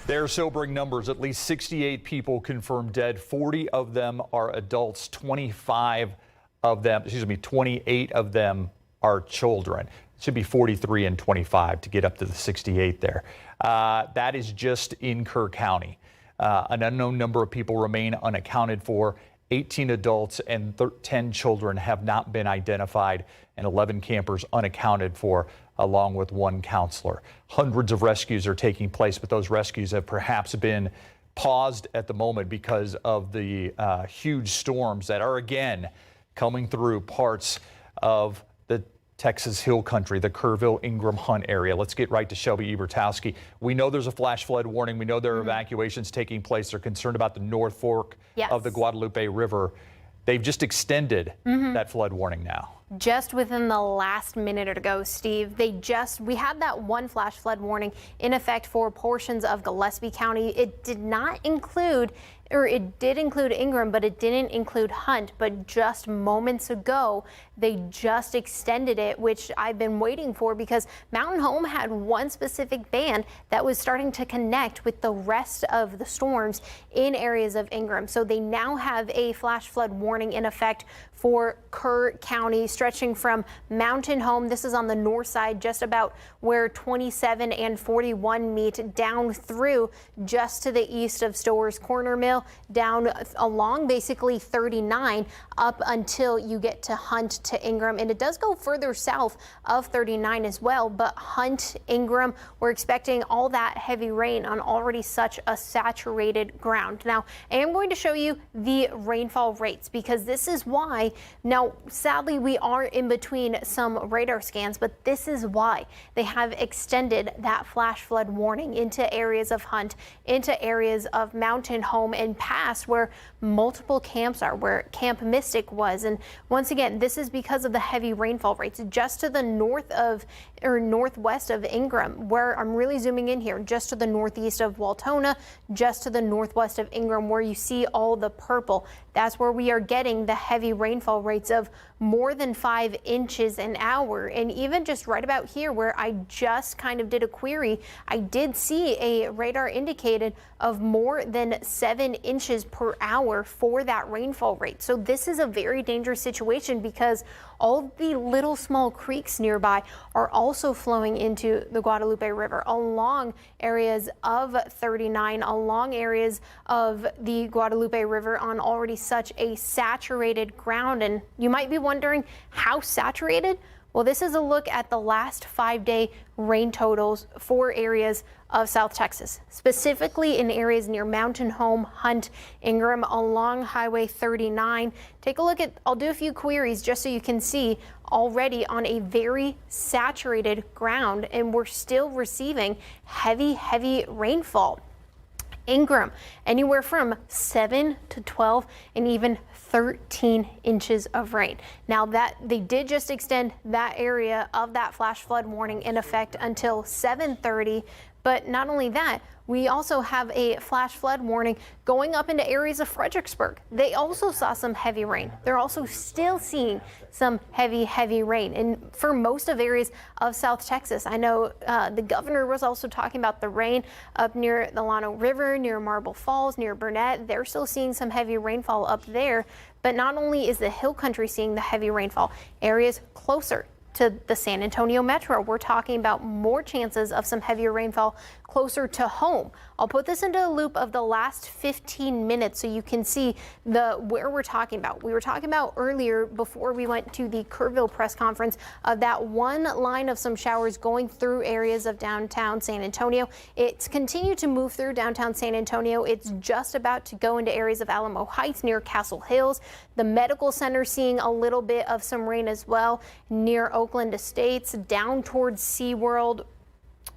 They're sobering numbers. At least 68 people confirmed dead. 40 of them are adults. 28 of them are children. It should be 43 and 25 to get up to the 68 there. That is just in Kerr County. An unknown number of people remain unaccounted for. 18 adults and 10 children have not been identified, and 11 campers unaccounted for, along with one counselor. Hundreds of rescues are taking place, but those rescues have perhaps been paused at the moment because of the huge storms that are again coming through parts of the Texas Hill Country, the Kerrville, Ingram, Hunt area. Let's get right to Shelby Ebertowski. We know there's a flash flood warning. We know there are evacuations taking place. They're concerned about the North Fork of the Guadalupe River. They've just extended that flood warning now. Just within the last minute ago, Steve, we had that one flash flood warning in effect for portions of Gillespie County. It did not include, or it did include Ingram, but it didn't include Hunt. But just moments ago, they just extended it, which I've been waiting for because Mountain Home had one specific band that was starting to connect with the rest of the storms in areas of Ingram. So they now have a flash flood warning in effect for Kerr County, stretching from Mountain Home. This is on the north side, just about where 27 and 41 meet, down through just to the east of Stowers Corner Mill, down along basically 39 up until you get to Hunt to Ingram. And it does go further south of 39 as well, but Hunt, Ingram, we're expecting all that heavy rain on already such a saturated ground. Now, I am going to show you the rainfall rates because this is why Valley. Now, sadly, we are in between some radar scans, but this is why they have extended that flash flood warning into areas of Hunt, into areas of Mountain Home and past where multiple camps are, where Camp Mystic was. And once again, this is because of the heavy rainfall rates just to the north of or northwest of Ingram, where I'm really zooming in here, just to the northeast of Waltona, just to the northwest of Ingram, where you see all the purple. That's where we are getting the heavy rainfall rates of more than 5 inches an hour. And even just right about here where I just kind of did a query, I did see a radar indicated of more than 7 inches per hour for that rainfall rate. So this is a very dangerous situation because all the little small creeks nearby are also flowing into the Guadalupe River along areas of 39, along areas of the Guadalupe River on already such a saturated ground. And you might be wondering how saturated? Well, this is a look at the last 5-day rain totals for areas of South Texas, specifically in areas near Mountain Home, Hunt, Ingram, along Highway 39. Take a look at, I'll do a few queries just so you can see already on a very saturated ground, and we're still receiving heavy rainfall. Ingram, anywhere from 7 to 12 and even 13 inches of rain. Now that they did just extend that area of that flash flood warning in effect until 7:30, but not only that, we also have a flash flood warning going up into areas of Fredericksburg. They also saw some heavy rain. They're also still seeing some heavy rain. And for most of areas of South Texas, I know the governor was also talking about the rain up near the Llano River, near Marble Falls, near Burnett. They're still seeing some heavy rainfall up there. But not only is the Hill Country seeing the heavy rainfall, areas closer to the San Antonio metro, we're talking about more chances of some heavier rainfall closer to home. I'll put this into a loop of the last 15 minutes so you can see where we're talking about. We were talking about earlier before we went to the Kerrville press conference of that one line of some showers going through areas of downtown San Antonio. It's continued to move through downtown San Antonio. It's just about to go into areas of Alamo Heights near Castle Hills. The medical center seeing a little bit of some rain as well near Oakland Estates, down towards SeaWorld.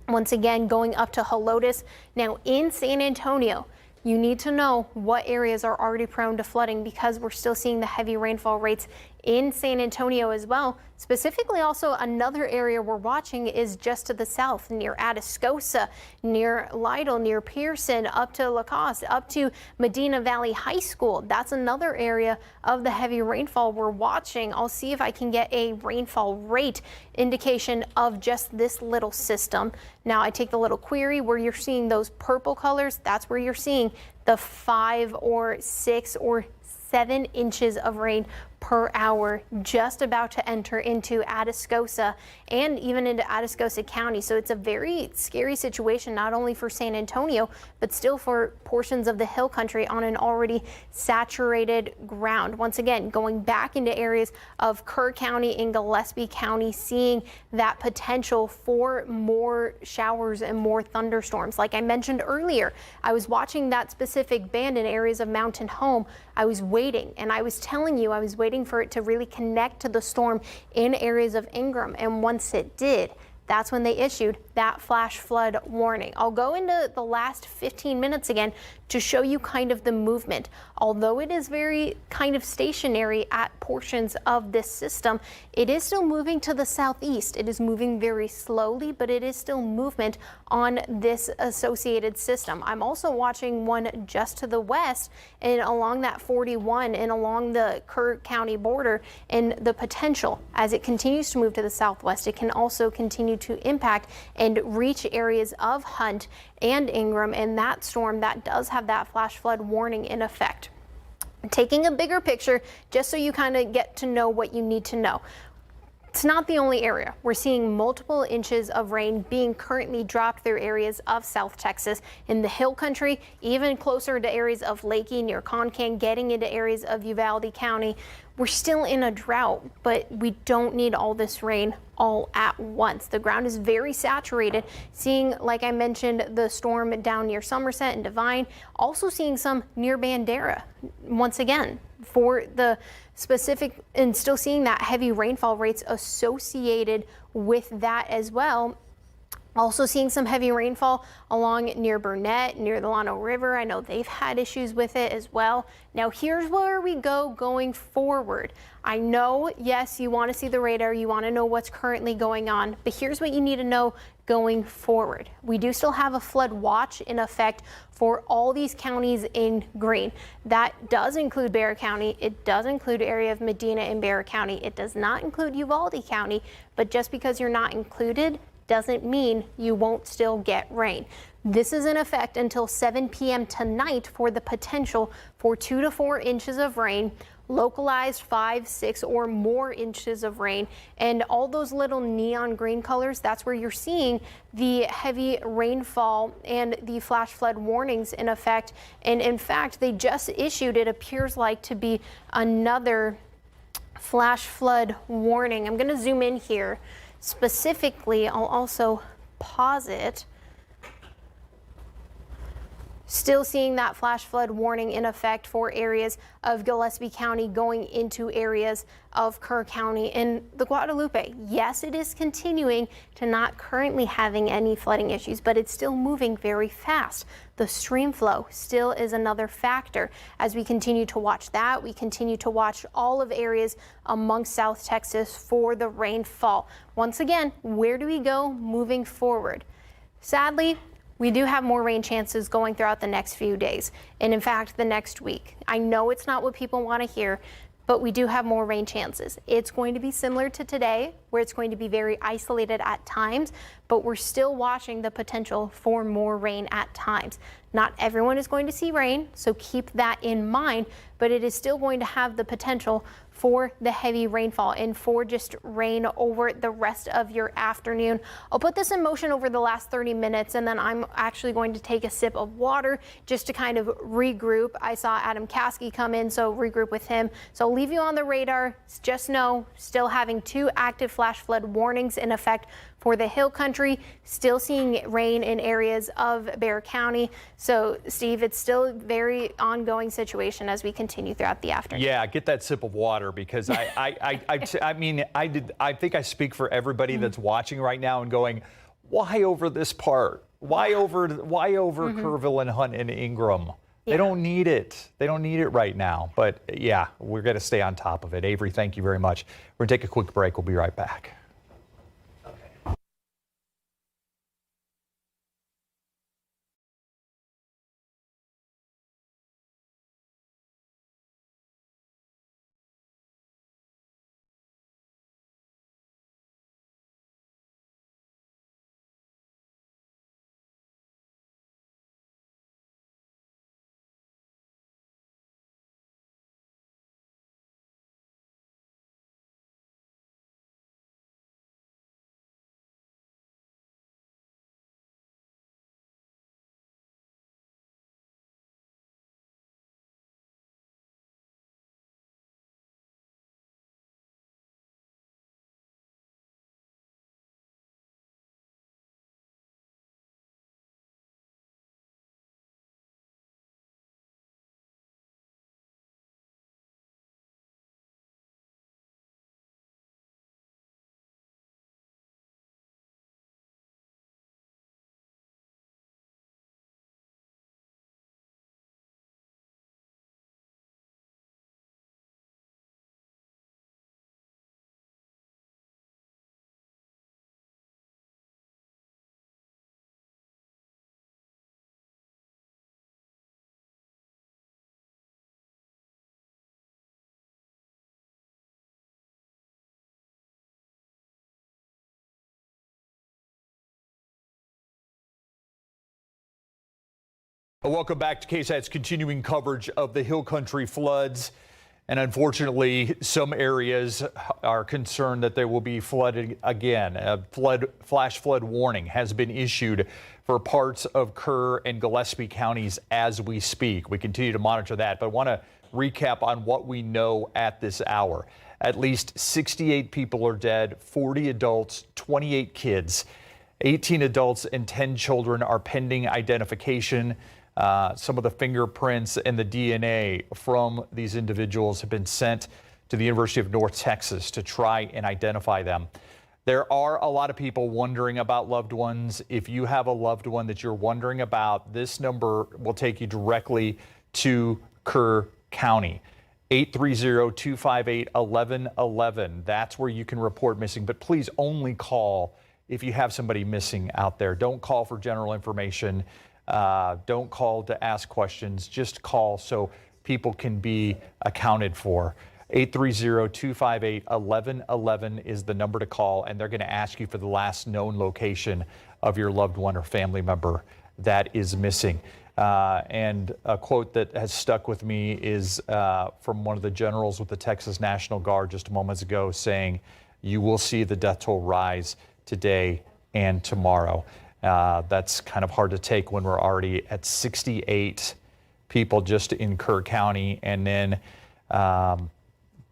Once again, going up to Helotes. Now in San Antonio, you need to know what areas are already prone to flooding because we're still seeing the heavy rainfall rates in San Antonio as well. Specifically, also another area we're watching is just to the south, near Atascosa, near Lytle, near Pearson, up to Lacoste, up to Medina Valley High School. That's another area of the heavy rainfall we're watching. I'll see if I can get a rainfall rate indication of just this little system. Now I take the little query where you're seeing those purple colors. That's where you're seeing the 5 or 6 or 7 inches of rain per hour, just about to enter into Atascosa and even into Atascosa County. So it's a very scary situation, not only for San Antonio, but still for portions of the Hill Country on an already saturated ground. Once again, going back into areas of Kerr County and Gillespie County, seeing that potential for more showers and more thunderstorms. Like I mentioned earlier, I was watching that specific band in areas of Mountain Home. I was waiting, and I was telling you I was waiting for it to really connect to the storm in areas of Ingram. And once it did, that's when they issued that flash flood warning. I'll go into the last 15 minutes again to show you kind of the movement. Although it is very kind of stationary at portions of this system, it is still moving to the southeast. It is moving very slowly, but it is still movement on this associated system. I'm also watching one just to the west and along that 41 and along the Kerr County border, and the potential as it continues to move to the southwest, it can also continue to impact and reach areas of Hunt and Ingram, and that storm that does have that flash flood warning in effect. Taking a bigger picture, just so you kind of get to know what you need to know. It's not the only area. We're seeing multiple inches of rain being currently dropped through areas of South Texas, in the Hill Country, even closer to areas of Leakey near Concan, getting into areas of Uvalde County. we're still in a drought, but we don't need all this rain all at once. The ground is very saturated. Seeing, like I mentioned, the storm down near Somerset and Devine, also seeing some near Bandera once again for the specific, and still seeing that heavy rainfall rates associated with that as well. Also seeing some heavy rainfall along near Burnett, near the Llano River. I know they've had issues with it as well. Now here's where we go going forward. I know, yes, you want to see the radar, you want to know what's currently going on, but here's what you need to know going forward. We do still have a flood watch in effect for all these counties in green. That does include Bexar County. It does include area of Medina and Bexar County. It does not include Uvalde County, but just because you're not included doesn't mean you won't still get rain. This is in effect until 7 p.m. tonight for the potential for 2 to 4 inches of rain, localized 5, 6 or more inches of rain, and all those little neon green colors, that's where you're seeing the heavy rainfall and the flash flood warnings in effect. And in fact, they just issued, it appears like to be another flash flood warning. I'm going to zoom in here. Specifically, I'll also pause it. Still seeing that flash flood warning in effect for areas of Gillespie County going into areas of Kerr County and the Guadalupe. Yes, it is continuing to not currently having any flooding issues, but it's still moving very fast. The stream flow still is another factor. As we continue to watch that, we continue to watch all of areas amongst South Texas for the rainfall. Once again, where do we go moving forward? Sadly, we do have more rain chances going throughout the next few days, and in fact, the next week. I know it's not what people want to hear, but we do have more rain chances. It's going to be similar to today, where it's going to be very isolated at times, but we're still watching the potential for more rain at times. Not everyone is going to see rain, so keep that in mind, but it is still going to have the potential for the heavy rainfall and for just rain over the rest of your afternoon. I'll put this in motion over the last 30 minutes, and then I'm actually going to take a sip of water just to kind of regroup. I saw Adam Caskey come in, so regroup with him. So I'll leave you on the radar. Just know, still having 2 active flash flood warnings in effect for the Hill Country, still seeing rain in areas of Bexar County. So Steve, it's still a very ongoing situation as we continue throughout the afternoon. Yeah, get that sip of water, because I mean, I think I speak for everybody that's watching right now and going, why over this part? Why over Kerrville and Hunt and Ingram? They don't need it. They don't need it right now. But yeah, we're going to stay on top of it. Avery, thank you very much. We're going to take a quick break. We'll be right back. Welcome back to KSAT's continuing coverage of the Hill Country floods. And unfortunately, some areas are concerned that they will be flooded again. A flash flood warning has been issued for parts of Kerr and Gillespie counties as we speak. We continue to monitor that, but I want to recap on what we know at this hour. At least 68 people are dead, 40 adults, 28 kids, 18 adults and 10 children are pending identification. Some of the fingerprints and the DNA from these individuals have been sent to the University of North Texas to try and identify them. There are a lot of people wondering about loved ones. If you have a loved one that you're wondering about, this number will take you directly to Kerr County. 830-258-1111. That's where you can report missing, but please only call if you have somebody missing out there. Don't call for general information. Don't call to ask questions. Just call so people can be accounted for. 830-258-1111 is the number to call, and they're going to ask you for the last known location of your loved one or family member that is missing. And a quote that has stuck with me is from one of the generals with the Texas National Guard just moments ago, saying, "You will see the death toll rise today and tomorrow." That's kind of hard to take when we're already at 68 people just in Kerr County, and then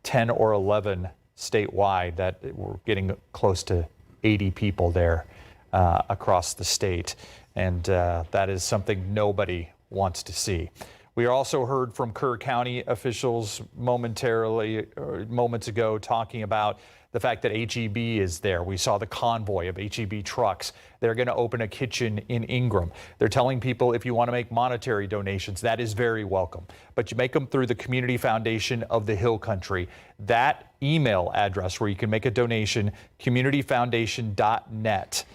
10 or 11 statewide. That we're getting close to 80 people there across the state. And that is something nobody wants to see. We also heard from Kerr County officials moments ago talking about the fact that HEB is there. We saw the convoy of HEB trucks. They're going to open a kitchen in Ingram. They're telling people if you want to make monetary donations, that is very welcome. But you make them through the Community Foundation of the Hill Country. That email address where you can make a donation, communityfoundation.net.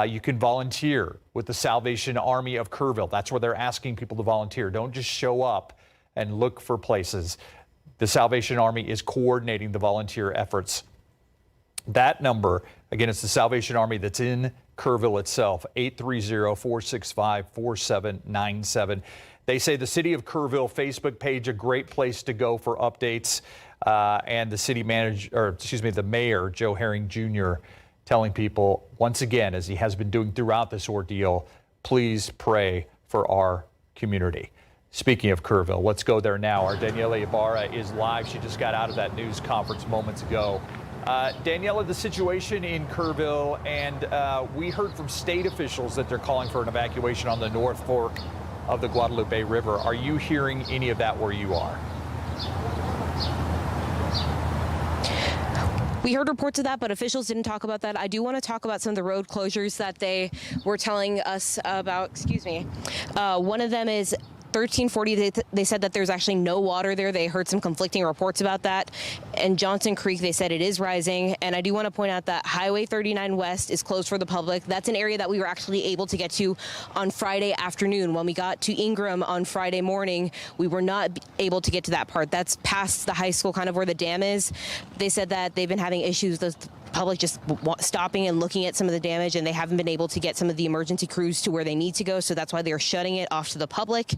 You can volunteer with the Salvation Army of Kerrville. That's where they're asking people to volunteer. Don't just show up and look for places. The Salvation Army is coordinating the volunteer efforts. That number, again, it's the Salvation Army that's in Kerrville itself, 830-465-4797. They say the City of Kerrville Facebook page, a great place to go for updates. And the mayor, Joe Herring Jr., telling people once again, as he has been doing throughout this ordeal, please pray for our community. Speaking of Kerrville, let's go there now. Our Daniela Ibarra is live. She just got out of that news conference moments ago. Daniela, the situation in Kerrville, and we heard from state officials that they're calling for an evacuation on the North Fork of the Guadalupe River. Are you hearing any of that where you are? We heard reports of that, but officials didn't talk about that. I do want to talk about some of the road closures that they were telling us about. One of them is 1340, they said that there's actually no water there. They heard some conflicting reports about that. And Johnson Creek, they said it is rising. And I do want to point out that Highway 39 West is closed for the public. That's an area that we were actually able to get to on Friday afternoon. When we got to Ingram on Friday morning, we were not able to get to that part. That's past the high school, kind of where the dam is. They said that they've been having issues with public just stopping and looking at some of the damage, and they haven't been able to get some of the emergency crews to where they need to go, so that's why they're shutting it off to the public.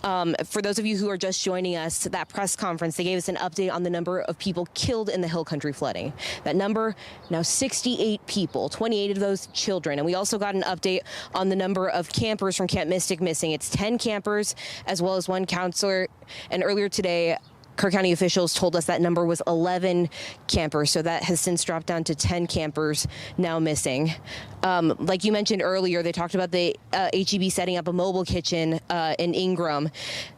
For those of you who are just joining us, that press conference, they gave us an update on the number of people killed in the Hill Country flooding. That number, now 68 people, 28 of those children. And we also got an update on the number of campers from Camp Mystic missing. It's 10 campers as well as one counselor. And earlier today, Kerr County officials told us that number was 11 campers, so that has since dropped down to 10 campers now missing. Like you mentioned earlier, they talked about the HEB setting up a mobile kitchen in Ingram.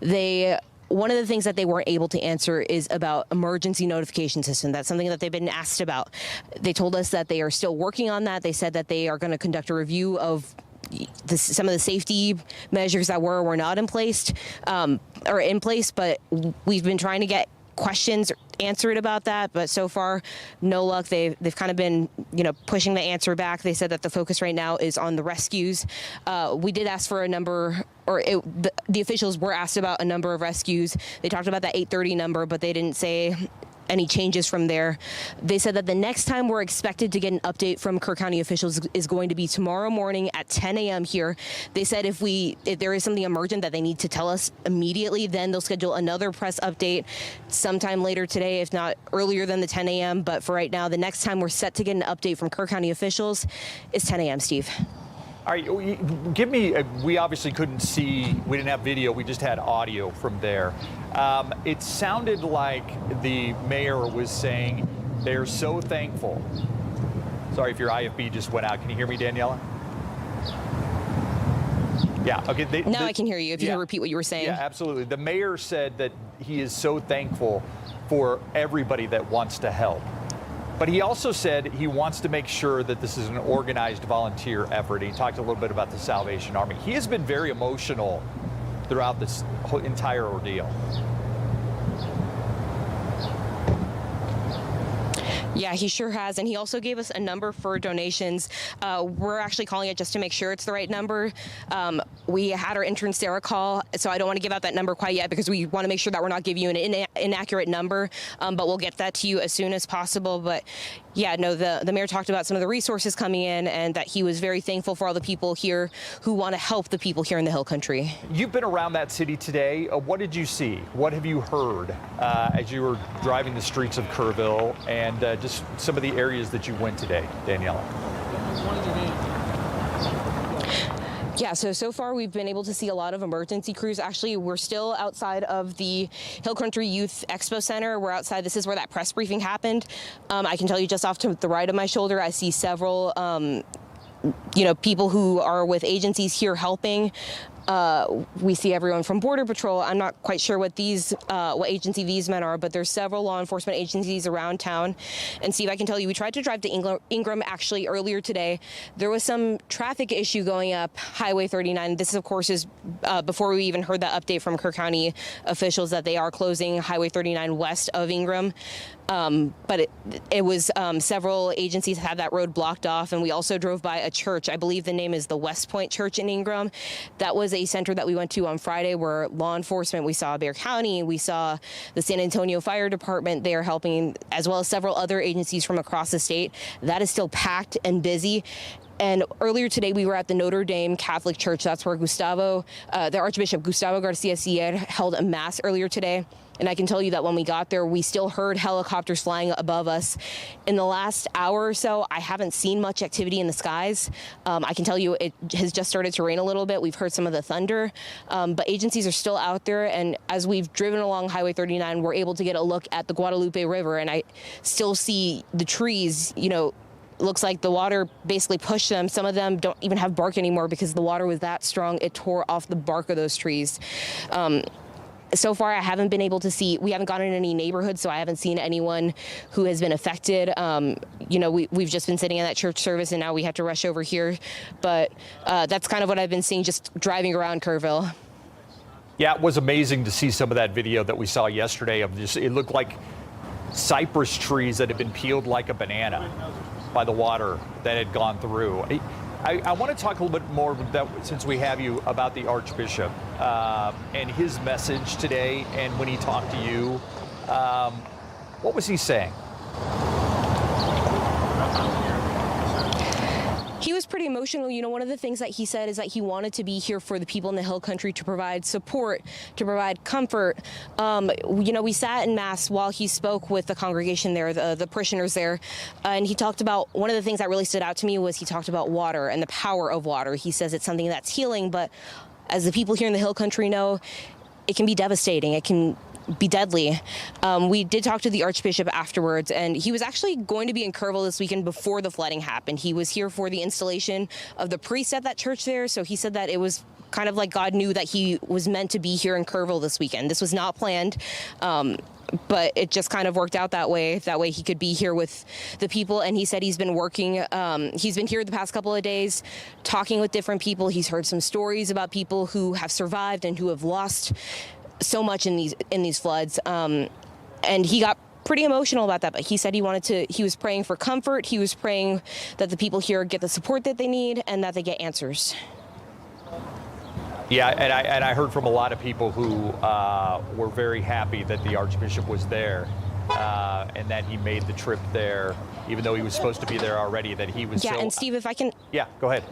One of the things that they weren't able to answer is about emergency notification system. That's something that they've been asked about. They told us that they are still working on that. They said that they are going to conduct a review of some of the safety measures that were not in place, but we've been trying to get questions answered about that, but so far no luck. They've kind of been pushing the answer back. They said that the focus right now is on the rescues. We did ask for a number, the officials were asked about a number of rescues. They talked about that 830 number, but they didn't say any changes from there. They said that the next time we're expected to get an update from Kerr County officials is going to be tomorrow morning at 10 a.m. here. They said if there is something emergent that they need to tell us immediately, then they'll schedule another press update sometime later today, if not earlier than the 10 a.m. But for right now, the next time we're set to get an update from Kerr County officials is 10 a.m., Steve. All right, give me, we obviously couldn't see, we didn't have video, we just had audio from there. It sounded like the mayor was saying they're so thankful. Sorry if your IFB just went out. Can you hear me, Daniela? Yeah, okay. Now I can hear you, if you can repeat what you were saying. Yeah, absolutely. The mayor said that he is so thankful for everybody that wants to help. But he also said he wants to make sure that this is an organized volunteer effort. He talked a little bit about the Salvation Army. He has been very emotional throughout this whole entire ordeal. Yeah, he sure has. And he also gave us a number for donations. We're actually calling it just to make sure it's the right number. We had our intern Sarah call, so I don't want to give out that number quite yet because we want to make sure that we're not giving you an inaccurate number. But we'll get that to you as soon as possible. But yeah, no, the mayor talked about some of the resources coming in and that he was very thankful for all the people here who want to help the people here in the Hill Country. You've been around that city today. What did you see? What have you heard as you were driving the streets of Kerrville and just some of the areas that you went today, Daniela? Yeah, so far we've been able to see a lot of emergency crews. Actually, we're still outside of the Hill Country Youth Expo Center. We're outside. This is where that press briefing happened. I can tell you just off to the right of my shoulder, I see several, people who are with agencies here helping. We see everyone from Border Patrol. I'm not quite sure what agency these men are, but there's several law enforcement agencies around town. And Steve, I can tell you, we tried to drive to Ingram actually earlier today. There was some traffic issue going up Highway 39. This, of course, is before we even heard that update from Kerr County officials that they are closing Highway 39 west of Ingram. But it was several agencies had that road blocked off, and we also drove by a church. I believe the name is the West Point Church in Ingram. That was a center that we went to on Friday where law enforcement, we saw Bexar County, we saw the San Antonio Fire Department there helping, as well as several other agencies from across the state. That is still packed and busy. And earlier today, we were at the Notre Dame Catholic Church. That's where the Archbishop Gustavo Garcia Siller held a mass earlier today. And I can tell you that when we got there, we still heard helicopters flying above us. In the last hour or so, I haven't seen much activity in the skies. I can tell you it has just started to rain a little bit. We've heard some of the thunder, but agencies are still out there. And as we've driven along Highway 39, we're able to get a look at the Guadalupe River. And I still see the trees, looks like the water basically pushed them. Some of them don't even have bark anymore because the water was that strong. It tore off the bark of those trees. So far, I haven't been able to see, we haven't gone in any neighborhoods, so I haven't seen anyone who has been affected. We've just been sitting in that church service, and now we have to rush over here. But that's kind of what I've been seeing just driving around Kerrville. Yeah, it was amazing to see some of that video that we saw yesterday of just, it looked like cypress trees that had been peeled like a banana by the water that had gone through. I want to talk a little bit more, since we have you, about the Archbishop and his message today and when he talked to you. What was he saying? He was pretty emotional. One of the things that he said is that he wanted to be here for the people in the Hill Country to provide support, to provide comfort. We sat in Mass while he spoke with the congregation there, the parishioners there, and he talked about, one of the things that really stood out to me was he talked about water and the power of water. He says it's something that's healing, but as the people here in the Hill Country know, it can be devastating. It can be deadly. We did talk to the Archbishop afterwards, and he was actually going to be in Kerrville this weekend before the flooding happened. He was here for the installation of the priest at that church there, so he said that it was kind of like God knew that he was meant to be here in Kerrville this weekend. This was not planned, but it just kind of worked out that way. That way he could be here with the people, and he said he's been working, he's been here the past couple of days talking with different people. He's heard some stories about people who have survived and who have lost so much in these floods, and he got pretty emotional about that. But he said he was praying for comfort. He was praying that the people here get the support that they need and that they get answers. Yeah, and I heard from a lot of people who were very happy that the Archbishop was there and that he made the trip there, even though he was supposed to be there already. That he was. Yeah, and Steve, if I can. Yeah, go ahead.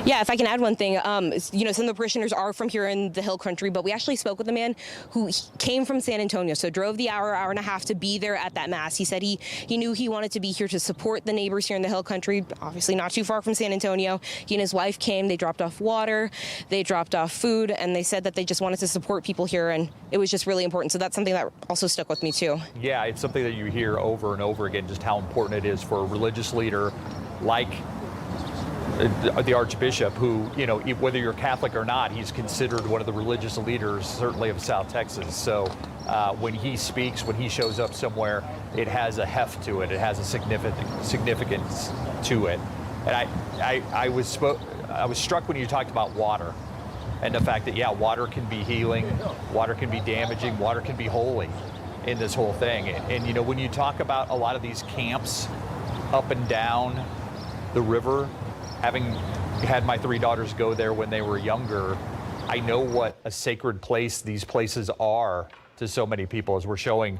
Yeah, if I can add one thing, you know, some of the parishioners are from here in the Hill Country, but we actually spoke with a man who came from San Antonio, so drove the hour and a half to be there at that Mass. He said he knew he wanted to be here to support the neighbors here in the Hill Country, obviously not too far from San Antonio. He and his wife came, they dropped off water, they dropped off food, and they said that they just wanted to support people here, and it was just really important. So that's something that also stuck with me too. Yeah, it's something that you hear over and over again, just how important it is for a religious leader like the Archbishop, who, you know, whether you're Catholic or not, he's considered one of the religious leaders, certainly of South Texas. So when he speaks, when he shows up somewhere, it has a heft to it. It has a significance to it. And I was struck when you talked about water and the fact that, yeah, water can be healing, water can be damaging, water can be holy in this whole thing. And you know, when you talk about a lot of these camps up and down the river, having had my 3 daughters go there when they were younger, I know what a sacred place these places are to so many people, as we're showing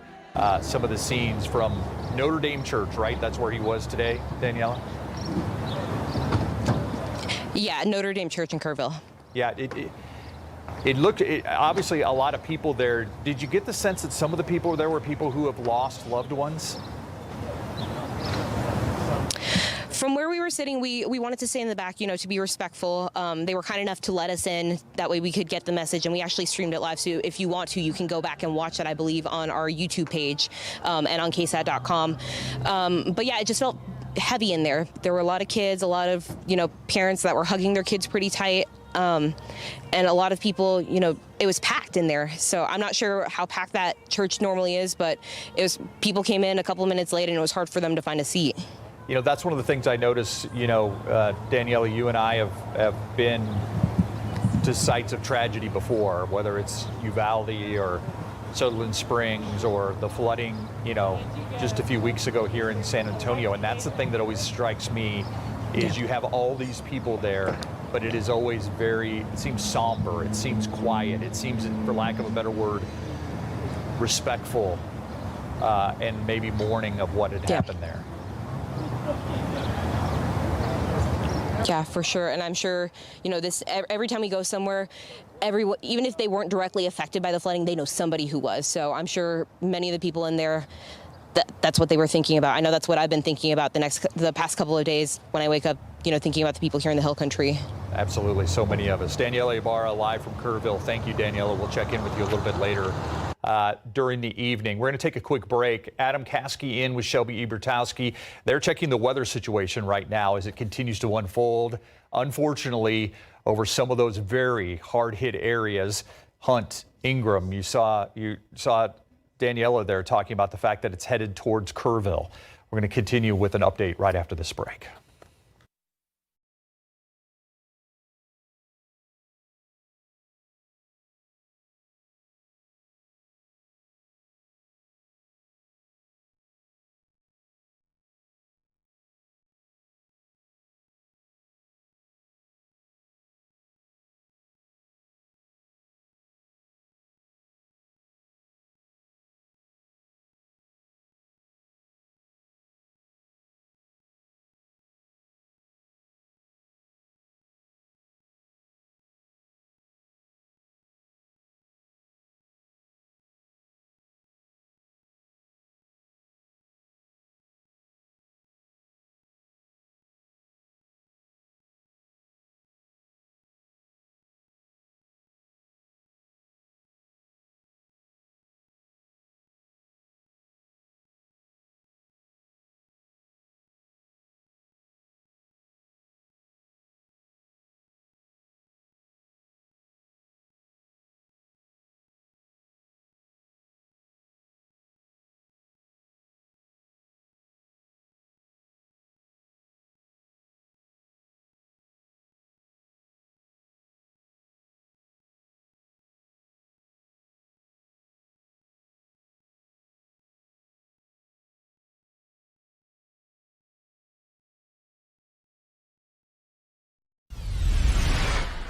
some of the scenes from Notre Dame Church, right? That's where he was today, Daniela? Yeah, Notre Dame Church in Kerrville. Yeah, it looked, obviously a lot of people there. Did you get the sense that some of the people there were people who have lost loved ones? From where we were sitting, we wanted to stay in the back, you know, to be respectful. They were kind enough to let us in. That way we could get the message, and we actually streamed it live. So if you want to, you can go back and watch it, I believe, on our YouTube page and on ksat.com. But yeah, it just felt heavy in there. There were a lot of kids, a lot of, you know, parents that were hugging their kids pretty tight. And a lot of people, you know, it was packed in there. So I'm not sure how packed that church normally is, but it was, people came in a couple of minutes late and it was hard for them to find a seat. You know, that's one of the things I noticed, you know, Daniela, you and I have been to sites of tragedy before, whether it's Uvalde or Sutherland Springs or the flooding, you know, just a few weeks ago here in San Antonio. And that's the thing that always strikes me is you have all these people there, but it is always very, it seems somber, it seems quiet, it seems, for lack of a better word, respectful and maybe mourning of what had happened there. Yeah, for sure. And I'm sure, you know, this every time we go somewhere, even if they weren't directly affected by the flooding, they know somebody who was. So I'm sure many of the people in there, that's what they were thinking about. I know that's what I've been thinking about the past couple of days when I wake up, you know, thinking about the people here in the Hill Country. Absolutely, so many of us. Daniela Ibarra live from Kerrville. Thank you, Daniela. We'll check in with you a little bit later during the evening. We're going to take a quick break. Adam Caskey in with Shelby Ebertowski. They're checking the weather situation right now as it continues to unfold. Unfortunately, over some of those very hard-hit areas, Hunt, Ingram, you saw Daniela there talking about the fact that it's headed towards Kerrville. We're going to continue with an update right after this break.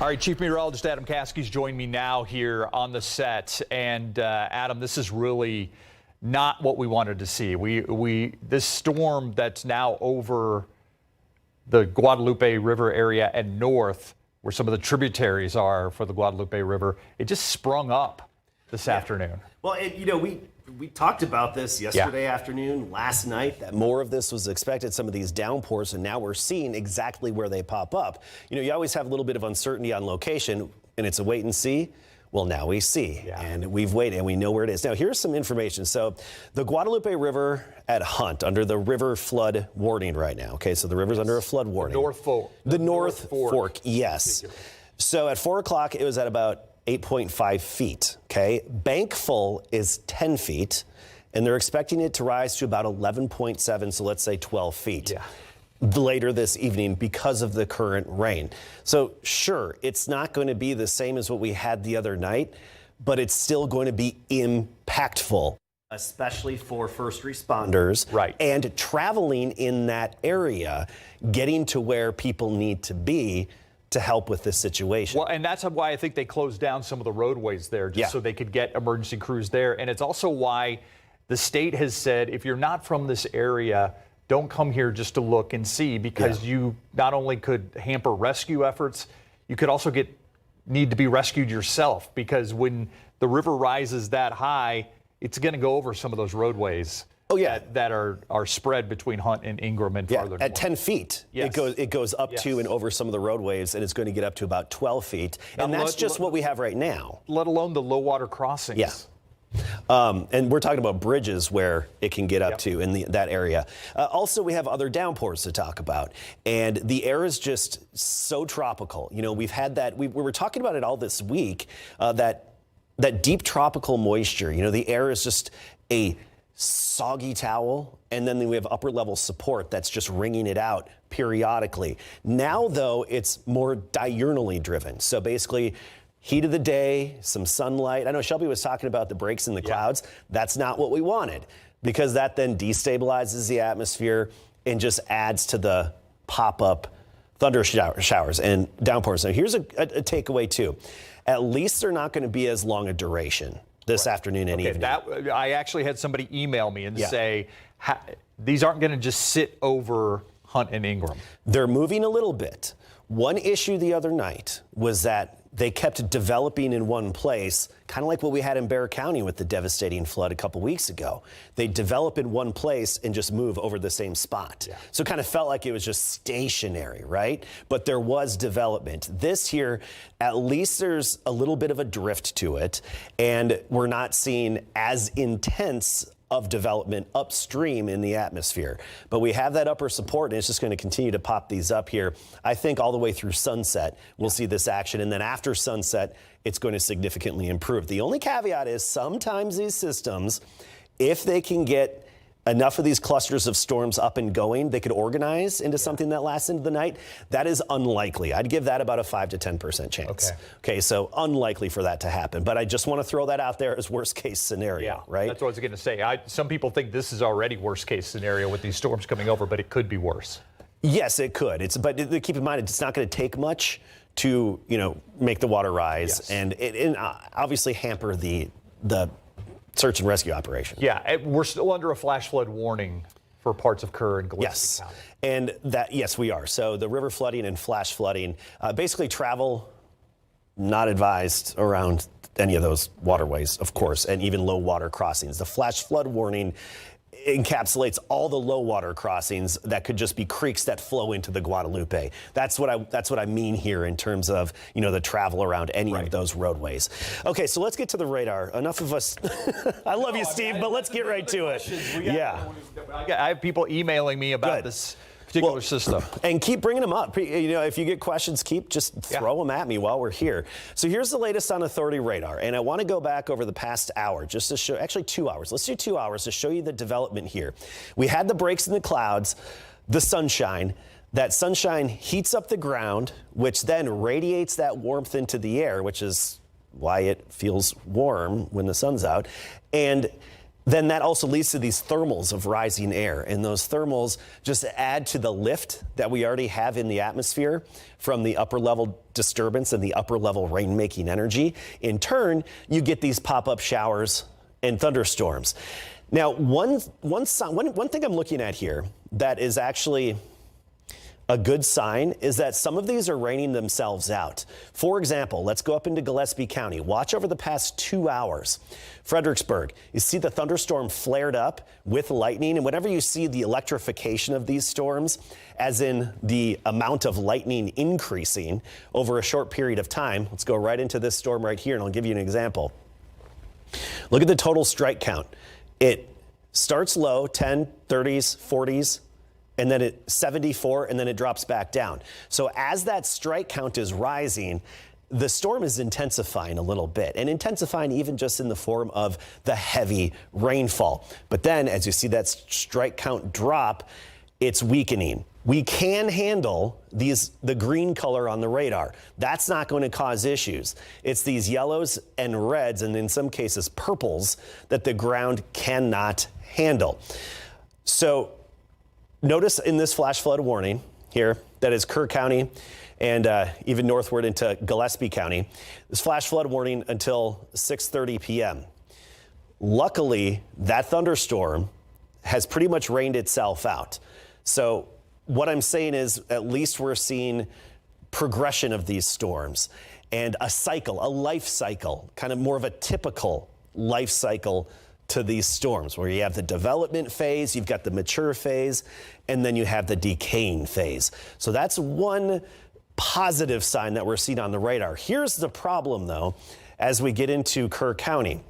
All right, Chief Meteorologist Adam Caskey's joined me now here on the set. And Adam, this is really not what we wanted to see. This storm that's now over the Guadalupe River area and north, where some of the tributaries are for the Guadalupe River, it just sprung up this afternoon. Well, we talked about this yesterday afternoon, last night, that more of this was expected, some of these downpours, and now we're seeing exactly where they pop up. You always have a little bit of uncertainty on location, and it's a wait and see. Well, now we see, and we've waited, and we know where it is. Now, here's some information. So the Guadalupe River at Hunt, under the river flood warning right now. Okay, so the river's under a flood warning. The North Fork, yes. So at 4 o'clock, it was at about 8.5 feet, okay? Bank full is 10 feet, and they're expecting it to rise to about 11.7, so let's say 12 feet. Later this evening because of the current rain. So sure, it's not going to be the same as what we had the other night, but it's still going to be impactful, especially for first responders and traveling in that area, getting to where people need to be to help with this situation. Well, and that's why I think they closed down some of the roadways there, just so they could get emergency crews there. And it's also why the state has said, if you're not from this area, don't come here just to look and see, because you not only could hamper rescue efforts, you could also need to be rescued yourself, because when the river rises that high, it's going to go over some of those roadways. That are spread between Hunt and Ingram and farther north. At 10 feet, it goes up to and over some of the roadways, and it's going to get up to about 12 feet. And that's just what we have right now. Let alone the low water crossings. And we're talking about bridges where it can get up to in that area. Also, we have other downpours to talk about. And the air is just so tropical. We've had that. We were talking about it all this week, that deep tropical moisture. The air is just a soggy towel, and then we have upper level support that's just wringing it out periodically. Now, though, it's more diurnally driven. So basically, heat of the day, some sunlight. I know Shelby was talking about the breaks in the clouds. That's not what we wanted, because that then destabilizes the atmosphere and just adds to the pop-up thunder showers and downpours. Now, here's a takeaway, too. At least they're not going to be as long a duration this afternoon and evening. I actually had somebody email me and say, these aren't going to just sit over Hunt and Ingram. They're moving a little bit. One issue the other night was that they kept developing in one place, kind of like what we had in Bexar County with the devastating flood a couple weeks ago. They develop in one place and just move over the same spot. So it kind of felt like it was just stationary, right? But there was development. This here, at least there's a little bit of a drift to it, and we're not seeing as intense of development upstream in the atmosphere. But we have that upper support, and it's just going to continue to pop these up here. I think all the way through sunset, we'll see this action. And then after sunset, it's going to significantly improve. The only caveat is sometimes these systems, if they can get enough of these clusters of storms up and going, they could organize into something that lasts into the night. That is unlikely. I'd give that about a 5 to 10% chance. Okay, so unlikely for that to happen. But I just want to throw that out there as worst case scenario, right? That's what I was going to say. Some people think this is already worst case scenario with these storms coming over, but it could be worse. Yes, it could. But keep in mind, it's not going to take much to make the water rise and obviously hamper the search and rescue operation. We're still under a flash flood warning for parts of Kerr and Gillespie County. And yes, we are. So the river flooding and flash flooding, basically travel not advised around any of those waterways, of course, and even low water crossings. The flash flood warning encapsulates all the low water crossings that could just be creeks that flow into the Guadalupe. That's what I mean here in terms of the travel around any of those roadways. Okay, so let's get to the radar. Enough of us. I love you, Steve, but let's get right to it. I have people emailing me about this particular system. And keep bringing them up. If you get questions, just throw them at me while we're here. So here's the latest on Authority Radar. And I want to go back over the past hour just to show, actually 2 hours. Let's do 2 hours to show you the development here. We had the breaks in the clouds, the sunshine. That sunshine heats up the ground, which then radiates that warmth into the air, which is why it feels warm when the sun's out. And then that also leads to these thermals of rising air. And those thermals just add to the lift that we already have in the atmosphere from the upper level disturbance and the upper level rain-making energy. In turn, you get these pop-up showers and thunderstorms. Now, one thing I'm looking at here that is actually A good sign is that some of these are raining themselves out. For example, let's go up into Gillespie County. Watch over the past 2 hours. Fredericksburg, you see the thunderstorm flared up with lightning, and whenever you see the electrification of these storms, as in the amount of lightning increasing over a short period of time, let's go right into this storm right here, and I'll give you an example. Look at the total strike count. It starts low, 10, 30s, 40s, and then it 74, and then it drops back down. So as that strike count is rising, the storm is intensifying a little bit, and intensifying even just in the form of the heavy rainfall. But then as you see that strike count drop, it's weakening. We can handle the green color on the radar. That's not going to cause issues. It's these yellows and reds, and in some cases purples, that the ground cannot handle. So notice in this flash flood warning here, that is Kerr County and even northward into Gillespie County, this flash flood warning until 6:30 p.m. Luckily, that thunderstorm has pretty much rained itself out. So what I'm saying is at least we're seeing progression of these storms and a cycle, a life cycle, kind of more of a typical life cycle to these storms, where you have the development phase, you've got the mature phase, and then you have the decaying phase. So that's one positive sign that we're seeing on the radar. Here's the problem, though, as we get into Kerr County.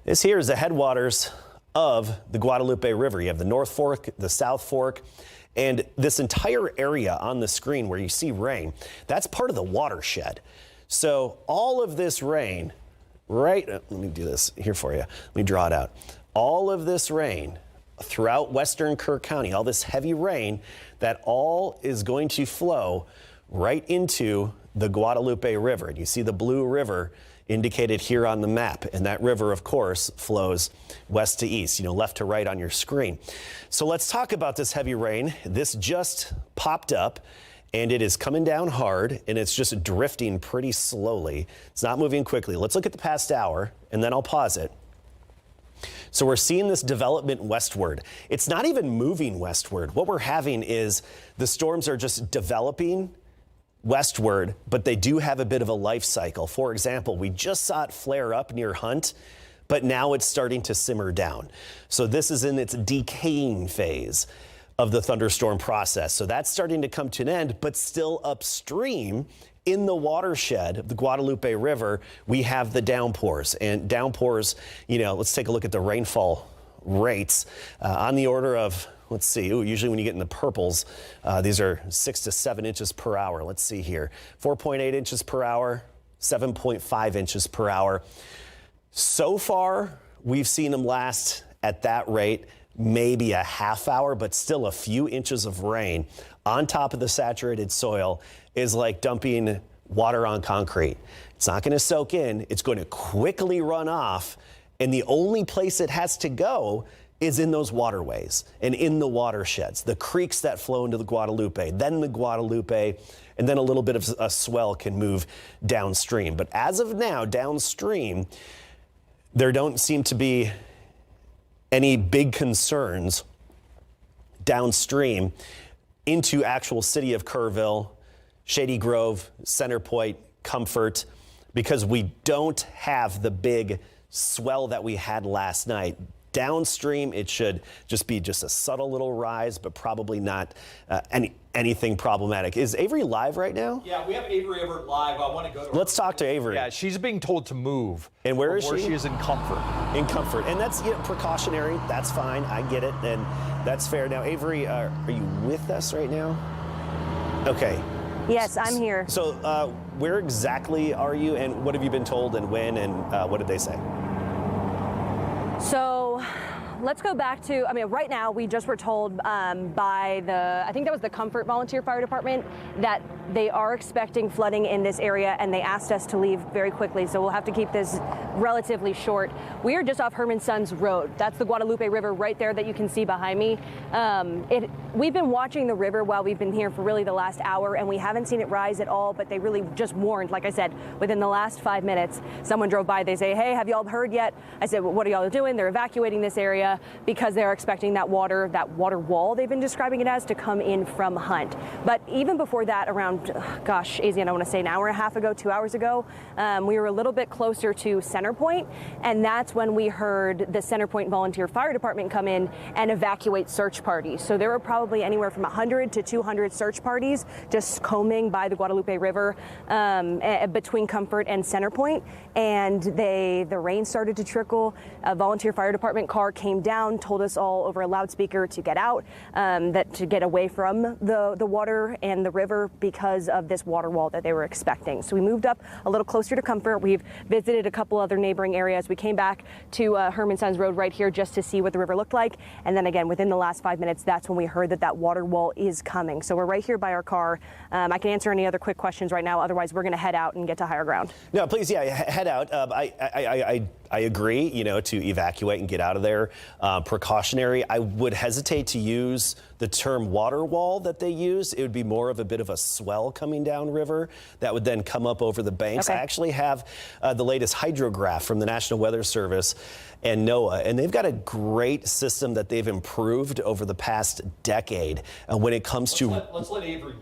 This here is the headwaters of the Guadalupe River. You have the North Fork, the South Fork, and this entire area on the screen where you see rain, that's part of the watershed. So all of this rain, let me do this here for you. Let me draw it out. All of this rain throughout western Kerr County, all this heavy rain, that all is going to flow right into the Guadalupe River. And you see the Blue River indicated here on the map. And that river, of course, flows west to east, left to right on your screen. So let's talk about this heavy rain. This just popped up, and it is coming down hard, and it's just drifting pretty slowly. It's not moving quickly. Let's look at the past hour, and then I'll pause it. So we're seeing this development westward. It's not even moving westward. What we're having is the storms are just developing westward, but they do have a bit of a life cycle. For example, we just saw it flare up near Hunt, but now it's starting to simmer down. So this is in its decaying phase of the thunderstorm process. So that's starting to come to an end, but still upstream in the watershed of the Guadalupe River, we have the downpours. And downpours, let's take a look at the rainfall rates on the order of, let's see, usually when you get in the purples, these are 6 to 7 inches per hour. Let's see here, 4.8 inches per hour, 7.5 inches per hour. So far, we've seen them last at that rate maybe a half hour, but still a few inches of rain on top of the saturated soil is like dumping water on concrete. It's not going to soak in. It's going to quickly run off. And the only place it has to go is in those waterways and in the watersheds, the creeks that flow into the Guadalupe, then the Guadalupe, and then a little bit of a swell can move downstream. But as of now, downstream, there don't seem to be any big concerns downstream into actual city of Kerrville, Shady Grove, Center Point, Comfort, because we don't have the big swell that we had last night. Downstream, it should just be a subtle little rise, but probably not anything problematic. Is Avery live right now? Yeah, we have Avery Everett live. I want to go to her. Let's talk to Avery. Yeah, she's being told to move. And where is she? Where she is in Comfort. In Comfort. And that's precautionary. That's fine. I get it. And that's fair. Now, Avery, are you with us right now? Okay. Yes, I'm here. So where exactly are you, and what have you been told, and when, and what did they say? So let's go back to, right now we just were told by I think that was the Comfort Volunteer Fire Department, that they are expecting flooding in this area, and they asked us to leave very quickly, so we'll have to keep this relatively short. We are just off Herman Sons Road. That's the Guadalupe River right there that you can see behind me. We've been watching the river while we've been here for really the last hour, and we haven't seen it rise at all, but they really just warned, like I said, within the last 5 minutes, someone drove by, they say, hey, have y'all heard yet? I said, well, what are y'all doing? They're evacuating this area because they're expecting that water wall they've been describing it as, to come in from Hunt. But even before that, around, Asian, I want to say an hour and a half ago, 2 hours ago, we were a little bit closer to Center Point, and that's when we heard the Center Point Volunteer Fire Department come in and evacuate search parties. So there were probably anywhere from 100 to 200 search parties just combing by the Guadalupe River between Comfort and Center Point, and the rain started to trickle. A volunteer fire department car came down, told us all over a loudspeaker to get out, to get away from the water and the river because of this water wall that they were expecting. So we moved up a little closer to Comfort. We've visited a couple other neighboring areas. We came back to Herman Sons Road right here just to see what the river looked like. And then again, within the last 5 minutes, that's when we heard that water wall is coming. So we're right here by our car. I can answer any other quick questions right now. Otherwise, we're going to head out and get to higher ground. No, please, yeah, head out. I agree, to evacuate and get out of there. Precautionary. I would hesitate to use the term water wall that they use. It would be more of a bit of a swell coming down river that would then come up over the banks. Okay. I actually have the latest hydrograph from the National Weather Service and NOAA, and they've got a great system that they've improved over the past decade when it comes to. Let's let Avery.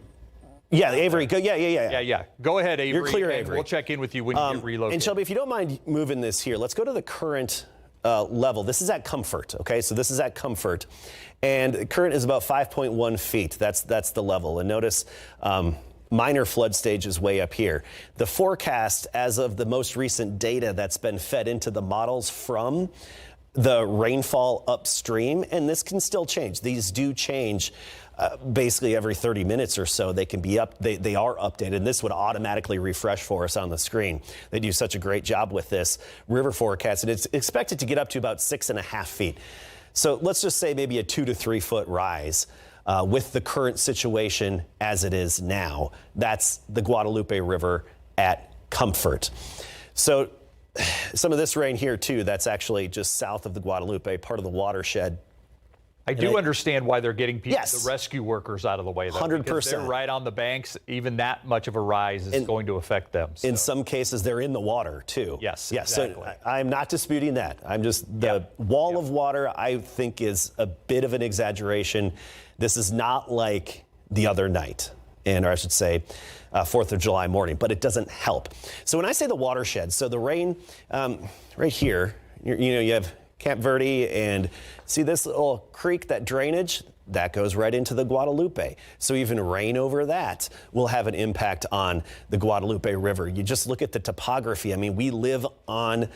Yeah, Avery, go. Yeah. Go ahead, Avery. You're clear, and Avery. We'll check in with you when you get relocated. And Shelby, if you don't mind moving this here, let's go to the current level. This is at Comfort, okay? So this is at Comfort, and the current is about 5.1 feet. That's the level. And notice minor flood stage is way up here. The forecast, as of the most recent data that's been fed into the models from the rainfall upstream, and this can still change. These do change. Basically every 30 minutes or so, they can be up. They are updated, and this would automatically refresh for us on the screen. They do such a great job with this river forecast, and it's expected to get up to about 6.5 feet. So let's just say maybe a 2 to 3 foot rise with the current situation as it is now. That's the Guadalupe River at Comfort. So some of this rain here too, that's actually just south of the Guadalupe, part of the watershed. I do understand why they're getting people, Yes. the rescue workers out of the way, though. 100%. Because they're right on the banks. Even that much of a rise is going to affect them. So. In some cases, they're in the water, too. Yes, exactly. exactly. So I'm not disputing that. I'm just, the wall of water, I think, is a bit of an exaggeration. This is not like the other night, or I should say, 4th of July morning, but it doesn't help. So when I say the watershed, so the rain right here, you have Camp Verde, and see this little creek, that drainage, that goes right into the Guadalupe. So even rain over that will have an impact on the Guadalupe River. You just look at the topography. I mean, we live on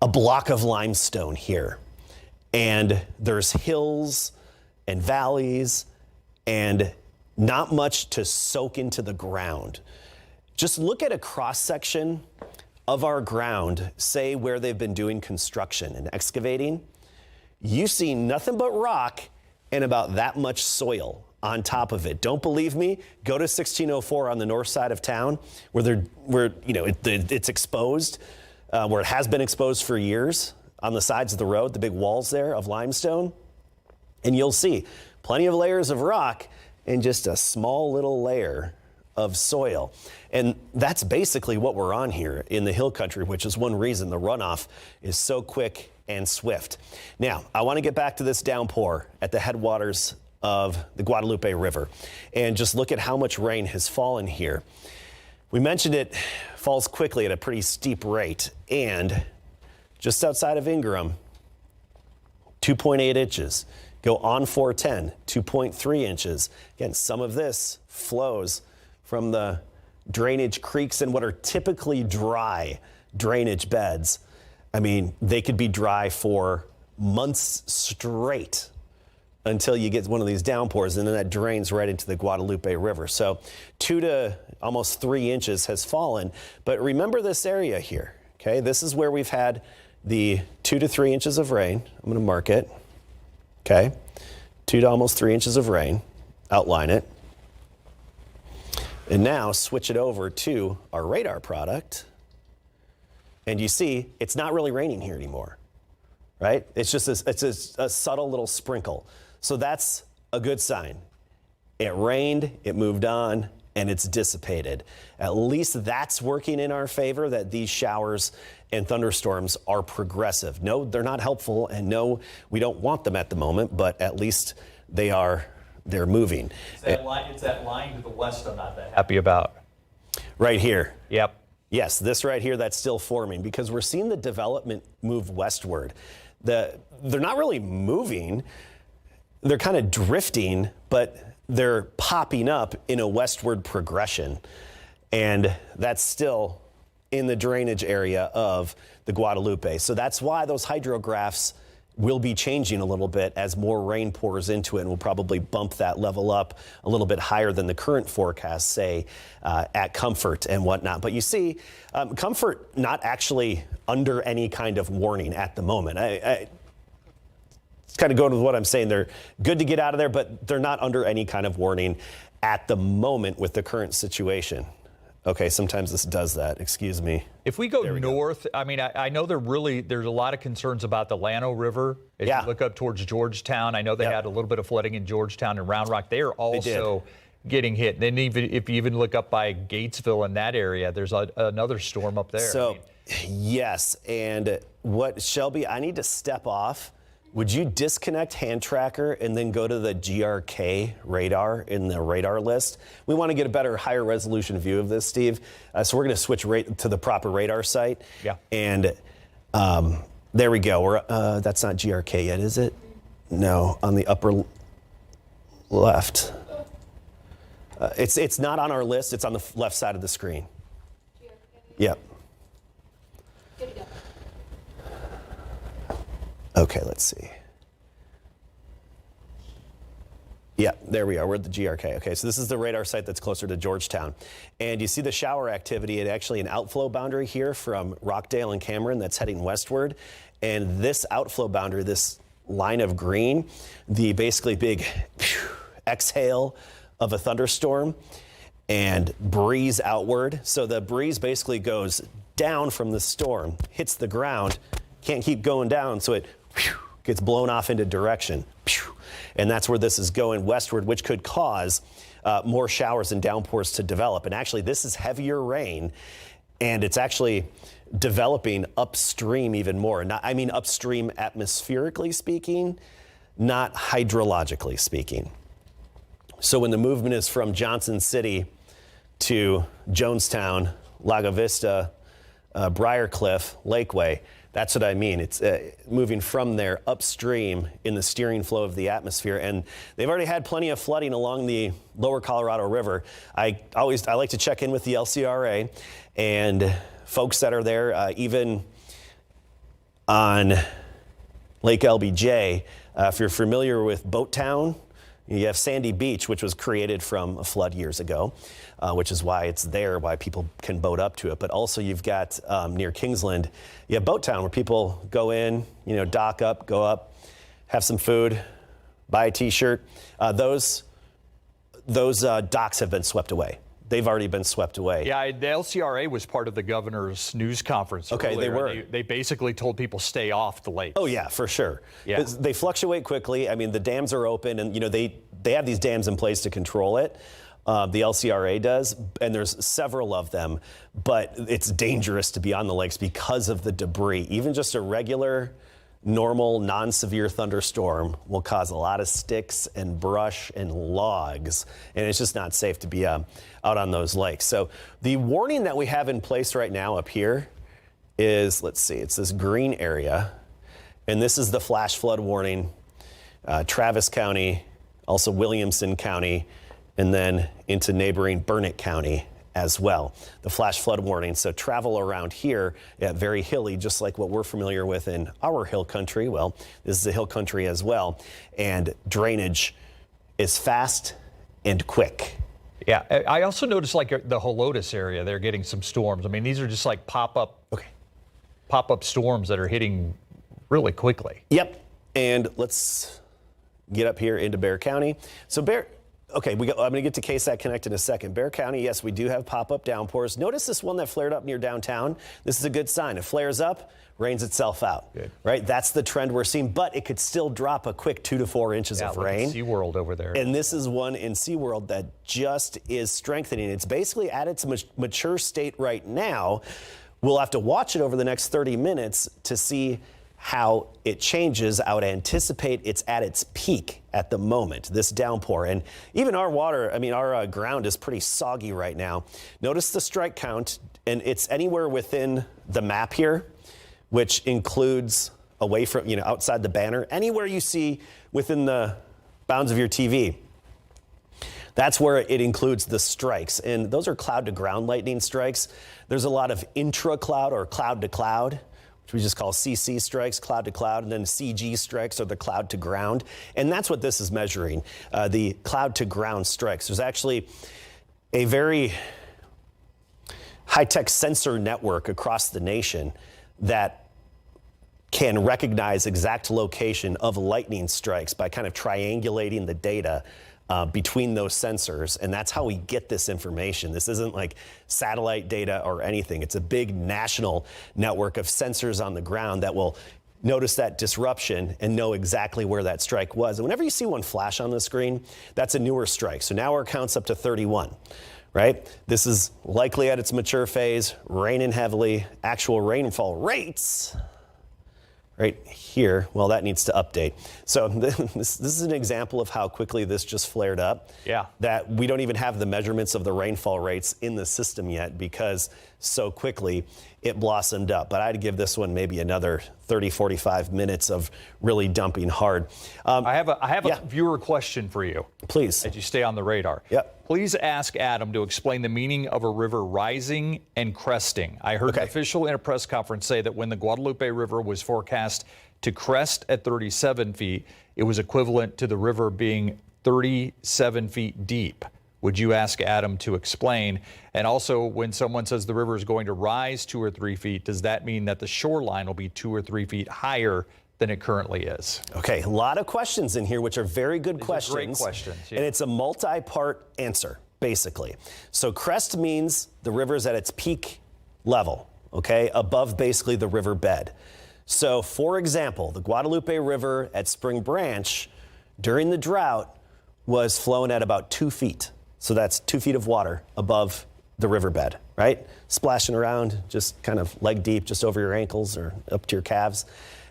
a block of limestone here, and there's hills and valleys and not much to soak into the ground. Just look at a cross section of our ground, say where they've been doing construction and excavating. You see nothing but rock and about that much soil on top of it. Don't believe me? Go to 1604 on the north side of town where it's exposed, where it has been exposed for years on the sides of the road, the big walls there of limestone. And you'll see plenty of layers of rock and just a small little layer of soil. And that's basically what we're on here in the hill country, which is one reason the runoff is so quick and swift. Now, I want to get back to this downpour at the headwaters of the Guadalupe River and just look at how much rain has fallen here. We mentioned it falls quickly at a pretty steep rate, and just outside of Ingram, 2.8 inches. Go on 410, 2.3 inches. Again, some of this flows from the drainage creeks and what are typically dry drainage beds. I mean, they could be dry for months straight until you get one of these downpours, and then that drains right into the Guadalupe River. So 2 to almost 3 inches has fallen. But remember this area here, okay? This is where we've had the 2 to 3 inches of rain. I'm gonna mark it, okay? 2 to almost 3 inches of rain, outline it. And now switch it over to our radar product. And you see, it's not really raining here anymore, right? It's just a subtle little sprinkle. So that's a good sign. It rained, it moved on, and it's dissipated. At least that's working in our favor, that these showers and thunderstorms are progressive. No, they're not helpful, and no, we don't want them at the moment, but at least they're moving. It's that line to the west I'm not that happy about. Right here. Yep. Yes, this right here that's still forming, because we're seeing the development move westward. They're not really moving, they're kind of drifting, but they're popping up in a westward progression. And that's still in the drainage area of the Guadalupe. So that's why those hydrographs will be changing a little bit as more rain pours into it, and will probably bump that level up a little bit higher than the current forecasts say at Comfort and whatnot. But you see, Comfort not actually under any kind of warning at the moment. It's kind of going with what I'm saying. They're good to get out of there, but they're not under any kind of warning at the moment with the current situation. Okay, sometimes this does that. Excuse me. If we go north, I mean, I know there's a lot of concerns about the Llano River. As you look up towards Georgetown, I know they had a little bit of flooding in Georgetown and Round Rock. They are also getting hit. Then if you even look up by Gatesville in that area, there's another storm up there. So, yes, and what, Shelby, I need to step off. Would you disconnect Hand Tracker and then go to the GRK radar in the radar list? We want to get a better, higher resolution view of this, Steve. So we're going to switch right to the proper radar site. Yeah. And there we go. That's not GRK yet, is it? No, on the upper left. It's not on our list. It's on the left side of the screen. Yep. Good to go. Okay, let's see. Yeah, there we are. We're at the GRK. Okay, so this is the radar site that's closer to Georgetown. And you see the shower activity, and actually an outflow boundary here from Rockdale and Cameron that's heading westward. And this outflow boundary, this line of green, the basically big exhale of a thunderstorm and breeze outward. So the breeze basically goes down from the storm, hits the ground, can't keep going down, so it gets blown off into direction. And that's where this is going westward, which could cause more showers and downpours to develop. And actually, this is heavier rain, and it's actually developing upstream even more. I mean upstream atmospherically speaking, not hydrologically speaking. So when the movement is from Johnson City to Jonestown, Lago Vista, Briarcliff, Lakeway, that's what I mean. It's moving from there upstream in the steering flow of the atmosphere. And they've already had plenty of flooding along the lower Colorado River. I like to check in with the LCRA and folks that are there, even on Lake LBJ. If you're familiar with Boat Town, you have Sandy Beach, which was created from a flood years ago, which is why it's there, why people can boat up to it. But also you've got near Kingsland, you have Boat Town, where people go in, dock up, go up, have some food, buy a T-shirt. Those docks have been swept away. They've already been swept away. Yeah, the LCRA was part of the governor's news conference. Okay, earlier. they were. They basically told people stay off the lake. Oh yeah, for sure. Yeah. They fluctuate quickly. I mean, the dams are open, and they have these dams in place to control it. The LCRA does, and there's several of them. But it's dangerous to be on the lakes because of the debris. Even just a regular, normal, non-severe thunderstorm will cause a lot of sticks and brush and logs, and it's just not safe to be out on those lakes. So the warning that we have in place right now up here is, let's see, it's this green area, and this is the flash flood warning, Travis County, also Williamson County, and then into neighboring Burnett County as well. The flash flood warning. So travel around here, very hilly, just like what we're familiar with in our hill country. Well, this is a hill country as well. And drainage is fast and quick. Yeah, I also noticed like the Helotes area, they're getting some storms. I mean, these are just like pop-up storms that are hitting really quickly. Yep. And let's get up here into Bexar County. So okay, I'm going to get to KSAT Connect in a second. Bexar County, yes, we do have pop-up downpours. Notice this one that flared up near downtown. This is a good sign. It flares up, rains itself out. Good. Right? That's the trend we're seeing, but it could still drop a quick 2 to 4 inches of rain. SeaWorld over there. And this is one in SeaWorld that just is strengthening. It's basically at its mature state right now. We'll have to watch it over the next 30 minutes to see how it changes. I would anticipate it's at its peak at the moment, this downpour. And even our water, our ground is pretty soggy right now. Notice the strike count, and it's anywhere within the map here, which includes away from, outside the banner, anywhere you see within the bounds of your TV. That's where it includes the strikes. And those are cloud to ground lightning strikes. There's a lot of intra-cloud or cloud to cloud, which we just call CC strikes, cloud to cloud, and then CG strikes, or the cloud to ground. And that's what this is measuring, the cloud to ground strikes. There's actually a very high-tech sensor network across the nation that can recognize exact location of lightning strikes by kind of triangulating the data between those sensors, and that's how we get this information. This isn't like satellite data or anything. It's a big national network of sensors on the ground that will notice that disruption and know exactly where that strike was. And whenever you see one flash on the screen, that's a newer strike. So now our count's up to 31, right? This is likely at its mature phase, raining heavily, actual rainfall rates right here, well, that needs to update. So this is an example of how quickly this just flared up. Yeah. That we don't even have the measurements of the rainfall rates in the system yet because so quickly it blossomed up. But I'd give this one maybe another 30, 45 minutes of really dumping hard. I have a viewer question for you. Please. As you stay on the radar. Yep. Please ask Adam to explain the meaning of a river rising and cresting. I heard an official in a press conference say that when the Guadalupe River was forecast to crest at 37 feet, it was equivalent to the river being 37 feet deep. Would you ask Adam to explain? And also, when someone says the river is going to rise 2 or 3 feet, does that mean that the shoreline will be 2 or 3 feet higher than it currently is? Okay, a lot of questions in here, which are very good questions. Great questions. Yeah. And it's a multi-part answer, basically. So crest means the river's at its peak level, okay, above basically the river bed. So, for example, the Guadalupe River at Spring Branch during the drought was flowing at about 2 feet. So that's 2 feet of water above the riverbed, right? Splashing around, just kind of leg deep, just over your ankles or up to your calves.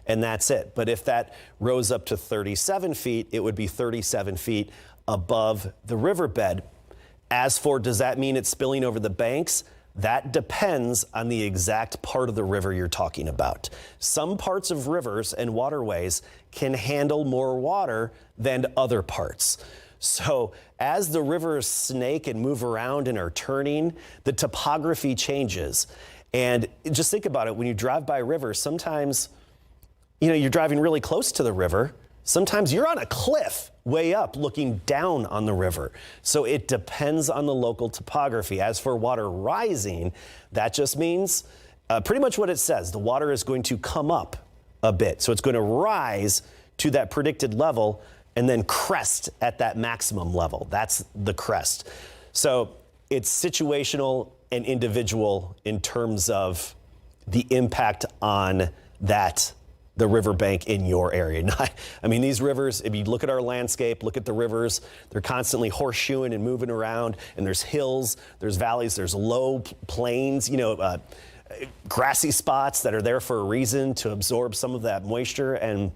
And that's it. But if that rose up to 37 feet, it would be 37 feet above the riverbed. As for, does that mean it's spilling over the banks? That depends on the exact part of the river you're talking about. Some parts of rivers and waterways can handle more water than other parts. So as the rivers snake and move around and are turning, the topography changes. And just think about it, when you drive by rivers, sometimes you're driving really close to the river. Sometimes you're on a cliff way up looking down on the river. So it depends on the local topography. As for water rising, that just means pretty much what it says. The water is going to come up a bit. So it's going to rise to that predicted level and then crest at that maximum level. That's the crest. So it's situational and individual in terms of the impact on the riverbank in your area. I mean, these rivers, if you look at our landscape, look at the rivers, they're constantly horseshoeing and moving around, and there's hills, there's valleys, there's low plains, grassy spots that are there for a reason to absorb some of that moisture, and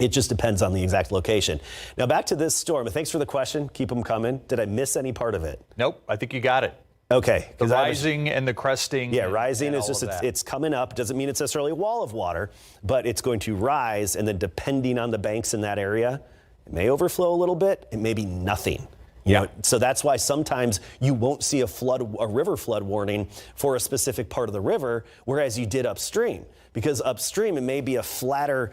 it just depends on the exact location. Now back to this storm. Thanks for the question. Keep them coming. Did I miss any part of it? Nope, I think you got it. Okay. The rising and the cresting. Yeah, rising is just, it's coming up. Doesn't mean it's necessarily a wall of water, but it's going to rise, and then depending on the banks in that area, it may overflow a little bit, it may be nothing. So that's why sometimes you won't see a river flood warning for a specific part of the river, whereas you did upstream. Because upstream, it may be a flatter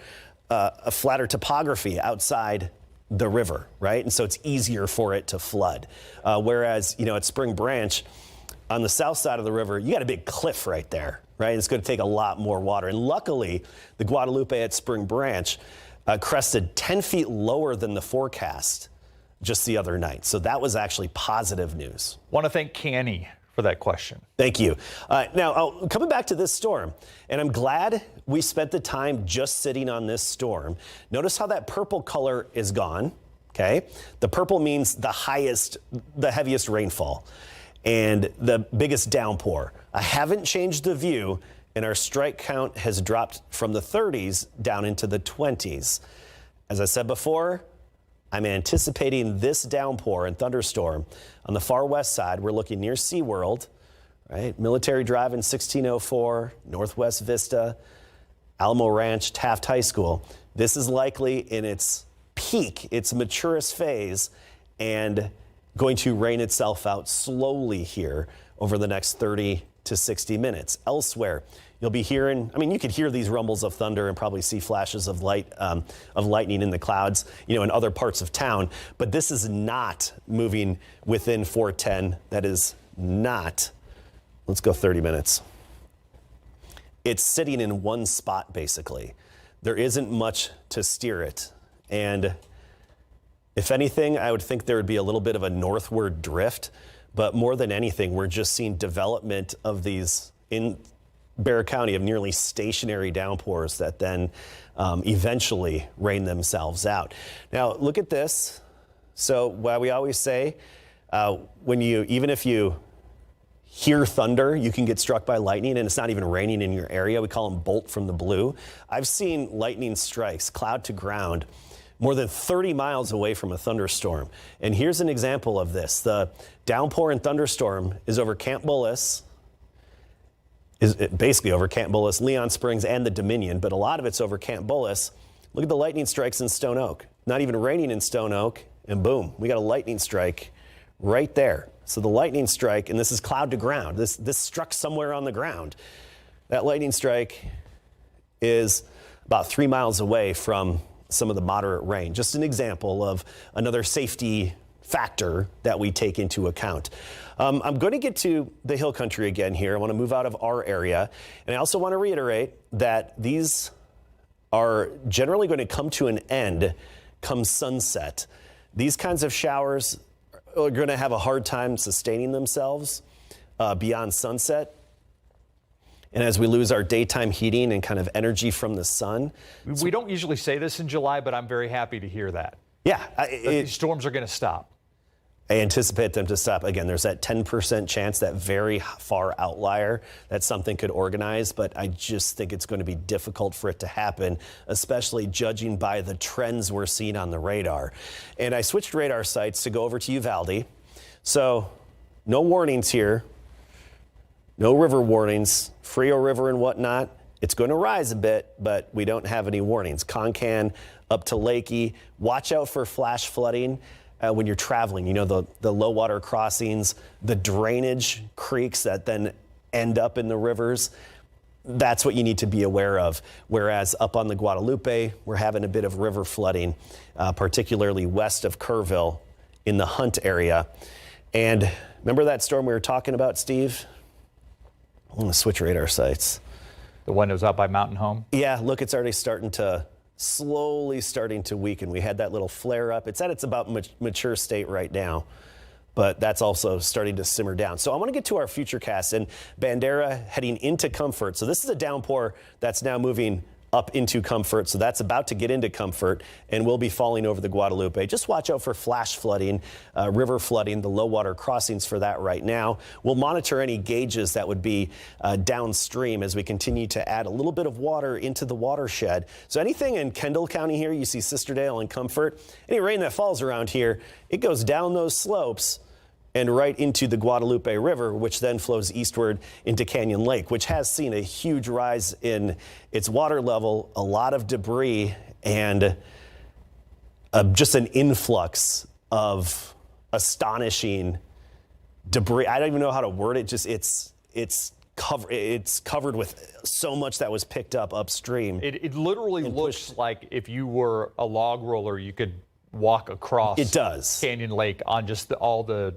topography outside the river, right? And so it's easier for it to flood. Whereas, at Spring Branch, on the south side of the river, you got a big cliff right there, right? It's going to take a lot more water. And luckily, the Guadalupe at Spring Branch crested 10 feet lower than the forecast just the other night. So that was actually positive news. Want to thank Canny for that question. Thank you. Now, coming back to this storm, and I'm glad we spent the time just sitting on this storm. Notice how that purple color is gone, okay? The purple means the heaviest rainfall and the biggest downpour. I haven't changed the view, and our strike count has dropped from the 30s down into the 20s. As I said before, I'm anticipating this downpour and thunderstorm on the far west side. We're looking near SeaWorld, right? Military Drive in 1604, Northwest Vista, Alamo Ranch, Taft High School. This is likely in its peak, its maturest phase, and going to rain itself out slowly here over the next 30 to 60 minutes. Elsewhere, you'll be hearing, you could hear these rumbles of thunder and probably see flashes of lightning in the clouds, in other parts of town. But this is not moving within 410. That is not. Let's go 30 minutes. It's sitting in one spot, basically. There isn't much to steer it. And if anything, I would think there would be a little bit of a northward drift. But more than anything, we're just seeing development of these in Bexar County of nearly stationary downpours that then eventually rain themselves out. Now, look at this. So while we always say, even if you hear thunder, you can get struck by lightning, and it's not even raining in your area. We call them bolt from the blue. I've seen lightning strikes, cloud to ground, more than 30 miles away from a thunderstorm. And here's an example of this. The downpour and thunderstorm is over Camp Bullis, basically over Camp Bullis, Leon Springs, and the Dominion, but a lot of it's over Camp Bullis. Look at the lightning strikes in Stone Oak. Not even raining in Stone Oak, and boom, we got a lightning strike right there. So the lightning strike, and this is cloud to ground. This struck somewhere on the ground. That lightning strike is about 3 miles away from some of the moderate rain. Just an example of another safety factor that we take into account. I'm going to get to the hill country again here. I want to move out of our area. And I also want to reiterate that these are generally going to come to an end come sunset. These kinds of showers are going to have a hard time sustaining themselves beyond sunset. And as we lose our daytime heating and kind of energy from the sun. We don't usually say this in July, but I'm very happy to hear that. Yeah. These storms are going to stop. I anticipate them to stop. Again, there's that 10% chance, that very far outlier, that something could organize, but I just think it's going to be difficult for it to happen, especially judging by the trends we're seeing on the radar. And I switched radar sites to go over to Uvalde. So no warnings here, no river warnings, Frio River and whatnot. It's going to rise a bit, but we don't have any warnings. Concan up to Lakey. Watch out for flash flooding. When you're traveling, the low water crossings, the drainage creeks that then end up in the rivers. That's what you need to be aware of. Whereas up on the Guadalupe, we're having a bit of river flooding, particularly west of Kerrville in the Hunt area. And remember that storm we were talking about, Steve? I'm going to switch radar sites. The one that was out by Mountain Home? Yeah, look, it's already slowly starting to weaken. We had that little flare up. It's at its about mature state right now, but that's also starting to simmer down. So I want to get to our futurecast and Bandera heading into Comfort. So this is a downpour that's now moving up into Comfort. So that's about to get into Comfort and will be falling over the Guadalupe. Just watch out for flash flooding, river flooding, the low water crossings for that right now. We'll monitor any gauges that would be downstream as we continue to add a little bit of water into the watershed. So anything in Kendall County here, you see Sisterdale and Comfort, any rain that falls around here, it goes down those slopes and right into the Guadalupe River, which then flows eastward into Canyon Lake, which has seen a huge rise in its water level, a lot of debris, and just an influx of astonishing debris. I don't even know how to word it. Just it's covered with so much that was picked up upstream. It literally looks like if you were a log roller, you could walk across Canyon Lake on just all the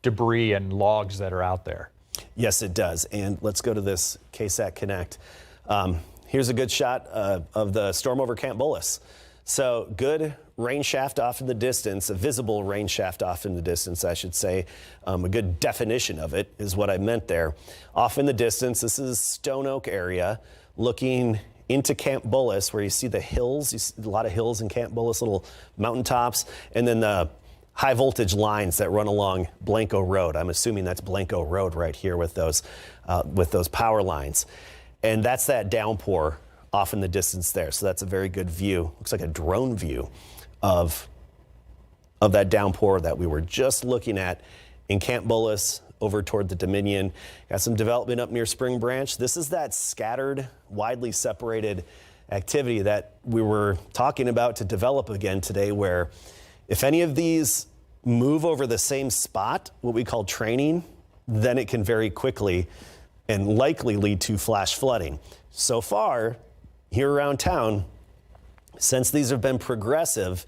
debris and logs that are out there. Yes, it does. And let's go to this KSAT Connect. Here's a good shot of the storm over Camp Bullis. So good rain shaft off in the distance, a visible rain shaft off in the distance, I should say. A good definition of it is what I meant there. Off in the distance, this is Stone Oak area, looking into Camp Bullis, where you see the hills. You see a lot of hills in Camp Bullis, little mountaintops, and then the high voltage lines that run along Blanco Road. I'm assuming that's Blanco Road right here with those power lines. And that's that downpour off in the distance there. So that's a very good view. Looks like a drone view of that downpour that we were just looking at in Camp Bullis over toward the Dominion. Got some development up near Spring Branch. This is that scattered, widely separated activity that we were talking about to develop again today, where if any of these move over the same spot, what we call training, then it can very quickly and likely lead to flash flooding. So far, here around town, since these have been progressive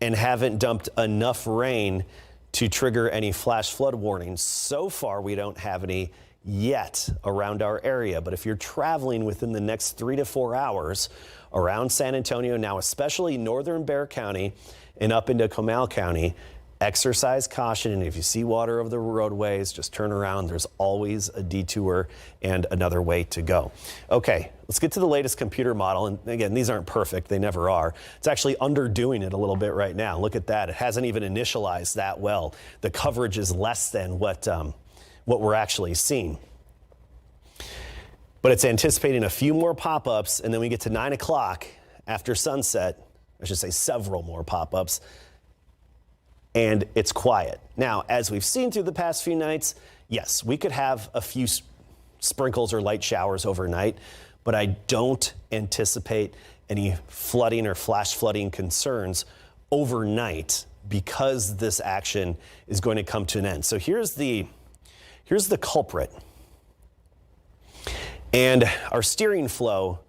and haven't dumped enough rain to trigger any flash flood warnings, so far we don't have any yet around our area. But if you're traveling within the next 3 to 4 hours around San Antonio, now especially northern Bexar County and up into Comal County, exercise caution. And if you see water over the roadways, just turn around. There's always a detour and another way to go. Okay, let's get to the latest computer model. And again, these aren't perfect. They never are. It's actually underdoing it a little bit right now. Look at that. It hasn't even initialized that well. The coverage is less than what we're actually seeing. But it's anticipating a few more pop-ups, and then we get to 9 o'clock after sunset, I should say several more pop-ups, and it's quiet. Now, as we've seen through the past few nights, yes, we could have a few sprinkles or light showers overnight, but I don't anticipate any flooding or flash flooding concerns overnight because this action is going to come to an end. So here's the culprit. And our steering flow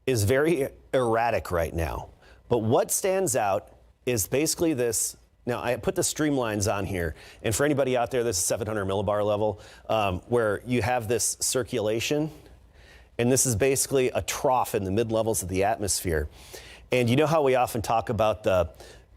is very erratic right now. But what stands out is basically this. Now, I put the streamlines on here, and for anybody out there, this is 700 millibar level, where you have this circulation, and this is basically a trough in the mid-levels of the atmosphere. And you know how we often talk about the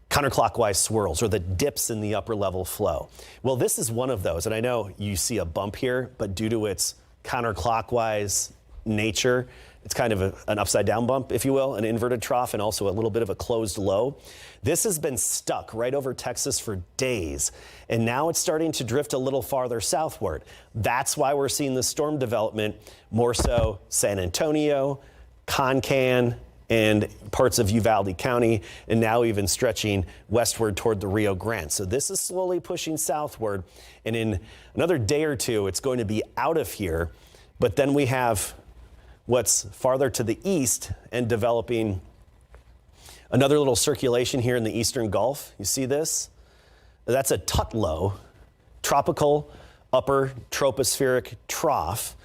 counterclockwise swirls or the dips in the upper level flow? Well, this is one of those, and I know you see a bump here, but due to its counterclockwise nature, it's kind of an upside down bump, if you will, an inverted trough, and also a little bit of a closed low. This has been stuck right over Texas for days, and now it's starting to drift a little farther southward. That's why we're seeing the storm development, more so San Antonio, Concan, and parts of Uvalde County, and now even stretching westward toward the Rio Grande. So this is slowly pushing southward, and in another day or two, it's going to be out of here. But then we have what's farther to the east and developing another little circulation here in the eastern Gulf. You see this? That's a Tutlow, tropical upper tropospheric trough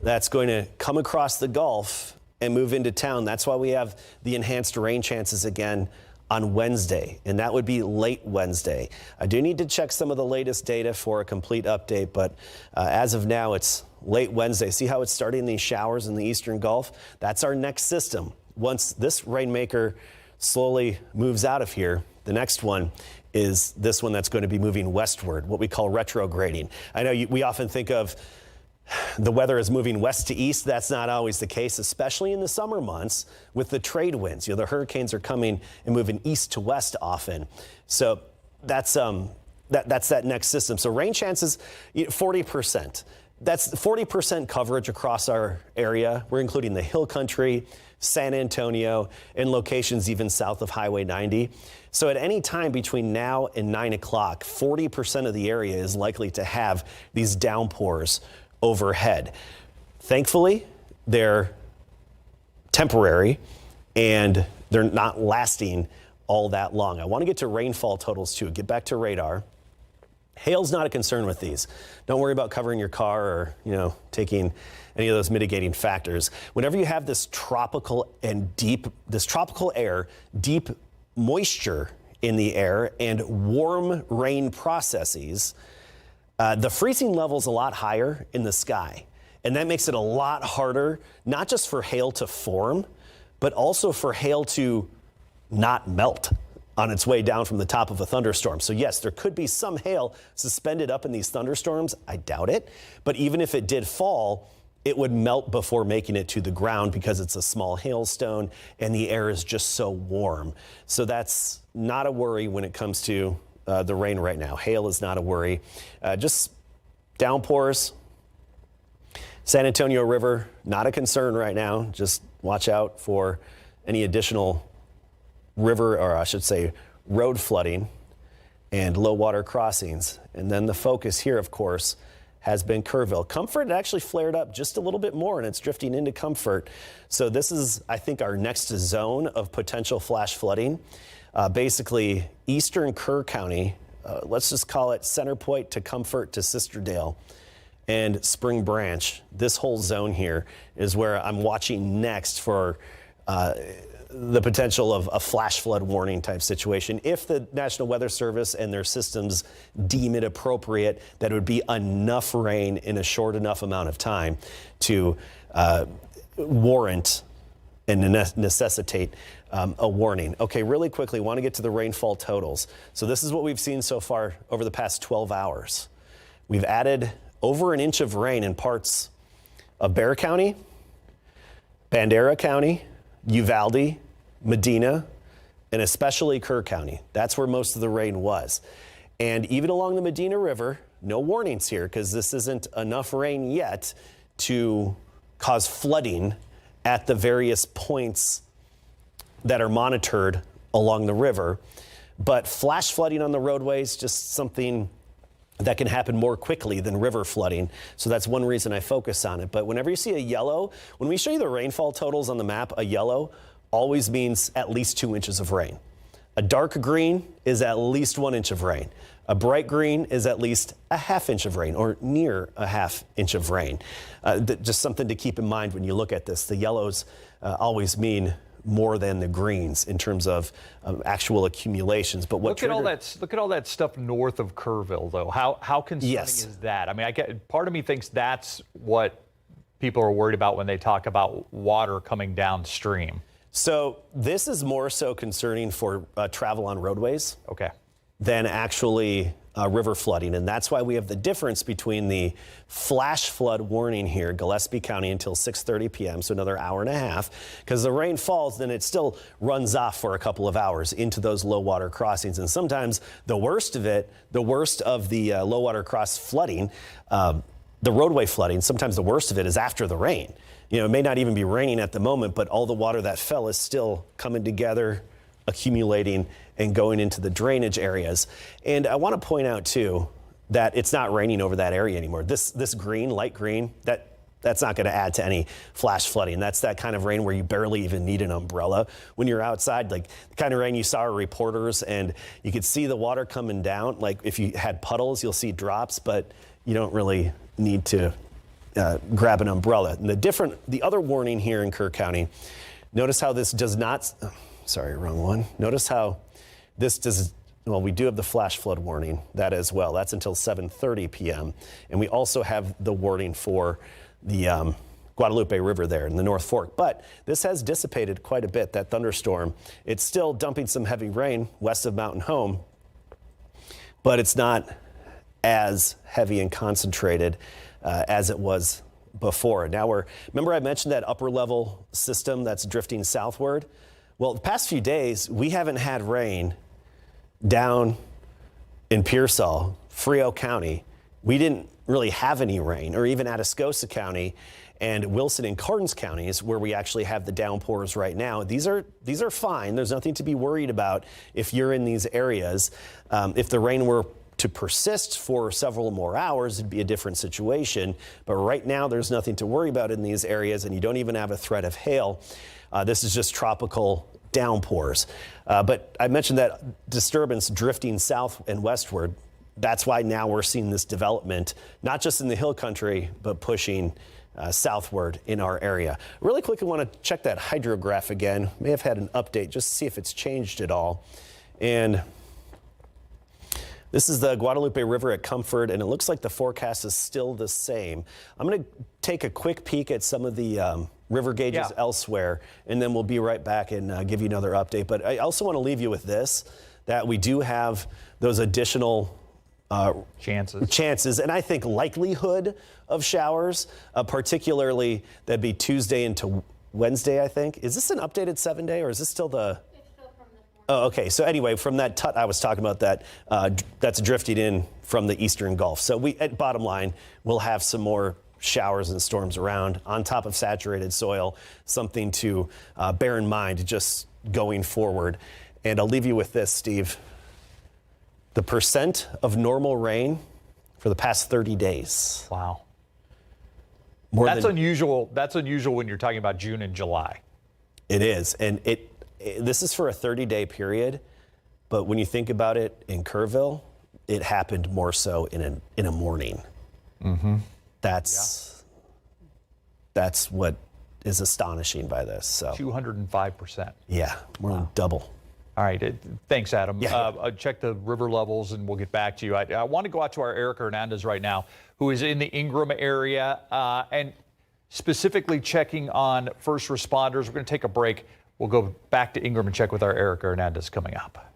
that's going to come across the Gulf and move into town. That's why we have the enhanced rain chances again on Wednesday, and that would be late Wednesday. I do need to check some of the latest data for a complete update, but as of now, it's late Wednesday. See how it's starting these showers in the eastern Gulf? That's our next system. Once this rainmaker slowly moves out of here, the next one is this one that's going to be moving westward, what we call retrograding. I know we often think of the weather is moving west to east. That's not always the case, especially in the summer months with the trade winds. You know, the hurricanes are coming and moving east to west often. So that's that next system. So rain chances, 40%. That's 40% coverage across our area. We're including the Hill Country, San Antonio, and locations even south of Highway 90. So at any time between now and 9 o'clock, 40% of the area is likely to have these downpours overhead. Thankfully, they're temporary and they're not lasting all that long. I want to get to rainfall totals too. Get back to radar. Hail's not a concern with these. Don't worry about covering your car or, taking any of those mitigating factors. Whenever you have this tropical air, deep moisture in the air and warm rain processes, the freezing level's a lot higher in the sky. And that makes it a lot harder, not just for hail to form, but also for hail to not melt on its way down from the top of a thunderstorm. So yes, there could be some hail suspended up in these thunderstorms. I doubt it. But even if it did fall, it would melt before making it to the ground because it's a small hailstone and the air is just so warm. So that's not a worry when it comes to the rain right now. Hail is not a worry. Just downpours. San Antonio River, not a concern right now. Just watch out for any additional river, or I should say road flooding and low water crossings. And then the focus here, of course, has been Kerrville. Comfort actually flared up just a little bit more, and it's drifting into Comfort. So this is, I think, our next zone of potential flash flooding. Basically, eastern Kerr County, let's just call it Center Point to Comfort to Sisterdale and Spring Branch. This whole zone here is where I'm watching next for the potential of a flash flood warning type situation. If the National Weather Service and their systems deem it appropriate, that it would be enough rain in a short enough amount of time to warrant and necessitate a warning. Okay, really quickly, want to get to the rainfall totals. So this is what we've seen so far over the past 12 hours. We've added over an inch of rain in parts of Bexar County, Bandera County, Uvalde, Medina, and especially Kerr County. That's where most of the rain was. And even along the Medina River, no warnings here because this isn't enough rain yet to cause flooding at the various points that are monitored along the river. But flash flooding on the roadways, just something that can happen more quickly than river flooding. So that's one reason I focus on it. But whenever you see a yellow, when we show you the rainfall totals on the map, a yellow always means at least 2 inches of rain. A dark green is at least 1 inch of rain. A bright green is at least a ½ inch of rain or near a ½ inch of rain. Just something to keep in mind when you look at this. The yellows always mean more than the greens in terms of actual accumulations. But what look at all that stuff north of Kerrville, though. How concerning is that? I mean, part of me thinks that's what people are worried about when they talk about water coming downstream. So this is more so concerning for travel on roadways. Okay. Than actually river flooding. And that's why we have the difference between the flash flood warning here, Gillespie County until 6:30 p.m., so another hour and a half, because the rain falls, then it still runs off for a couple of hours into those low water crossings. And sometimes the worst of the low water cross flooding, the roadway flooding, sometimes the worst of it is after the rain. You know, it may not even be raining at the moment, but all the water that fell is still coming together, accumulating, and going into the drainage areas. And I want to point out too that it's not raining over that area anymore. This green, light green, that's not going to add to any flash flooding. That's that kind of rain where you barely even need an umbrella when you're outside, like the kind of rain you saw our reporters, and you could see the water coming down. Like if you had puddles, you'll see drops, but you don't really need to grab an umbrella. And the other warning here in Kerr County, notice how this does not, sorry, wrong one. Notice how this does, well, we do have the flash flood warning, that as well. That's until 7:30 p.m. And we also have the warning for the Guadalupe River there in the North Fork. But this has dissipated quite a bit, that thunderstorm. It's still dumping some heavy rain west of Mountain Home, but it's not as heavy and concentrated as it was before. Now remember I mentioned that upper level system that's drifting southward? Well, the past few days, we haven't had rain down in Pearsall, Frio County. We didn't really have any rain, or even Atascosa County and Wilson and Karnes counties, where we actually have the downpours right now. These are fine. There's nothing to be worried about if you're in these areas. If the rain were to persist for several more hours, it'd be a different situation. But right now, there's nothing to worry about in these areas, and you don't even have a threat of hail. This is just tropical downpours. But I mentioned that disturbance drifting south and westward. That's why now we're seeing this development, not just in the hill country, but pushing southward in our area. Really quick, I want to check that hydrograph again. May have had an update just to see if it's changed at all. And this is the Guadalupe River at Comfort, and it looks like the forecast is still the same. I'm going to take a quick peek at some of the river gauges elsewhere, and then we'll be right back and give you another update. But I also want to leave you with this, that we do have those additional chances, and I think likelihood of showers, particularly that'd be Tuesday into Wednesday, I think. Is this an updated 7-day, or is this still the... Oh, okay. So anyway, from that tut I was talking about, that's drifting in from the eastern Gulf. So at bottom line, we'll have some more showers and storms around on top of saturated soil, something to bear in mind just going forward. And I'll leave you with this, Steve. The percent of normal rain for the past 30 days. Wow. That's unusual. That's unusual when you're talking about June and July. It is. And this is for a 30-day period. But when you think about it in Kerrville, it happened more so in a morning. Mm-hmm. That's what is astonishing by this. So 205%. Yeah, more than double. All right. Thanks, Adam. Yeah. Check the river levels and we'll get back to you. I want to go out to our Erica Hernandez right now, who is in the Ingram area and specifically checking on first responders. We're going to take a break. We'll go back to Ingram and check with our Erica Hernandez coming up.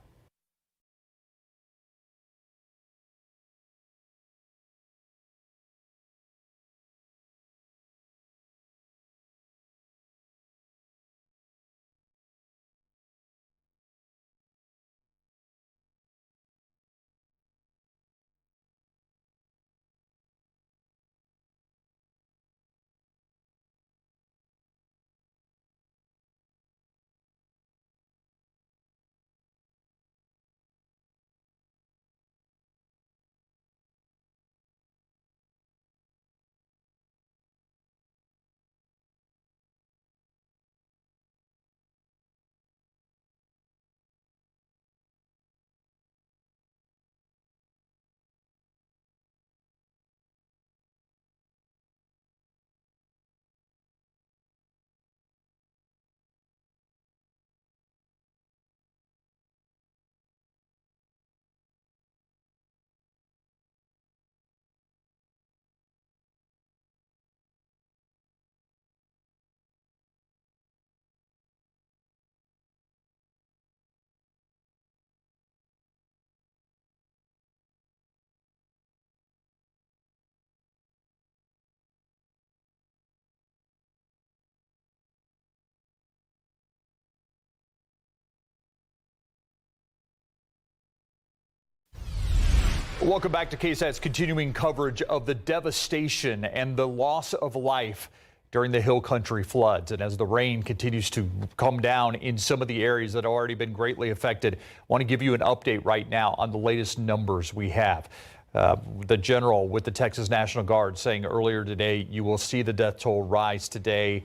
Welcome back to KSAT's continuing coverage of the devastation and the loss of life during the Hill Country floods. And as the rain continues to come down in some of the areas that have already been greatly affected, I want to give you an update right now on the latest numbers we have. The general with the Texas National Guard saying earlier today, you will see the death toll rise today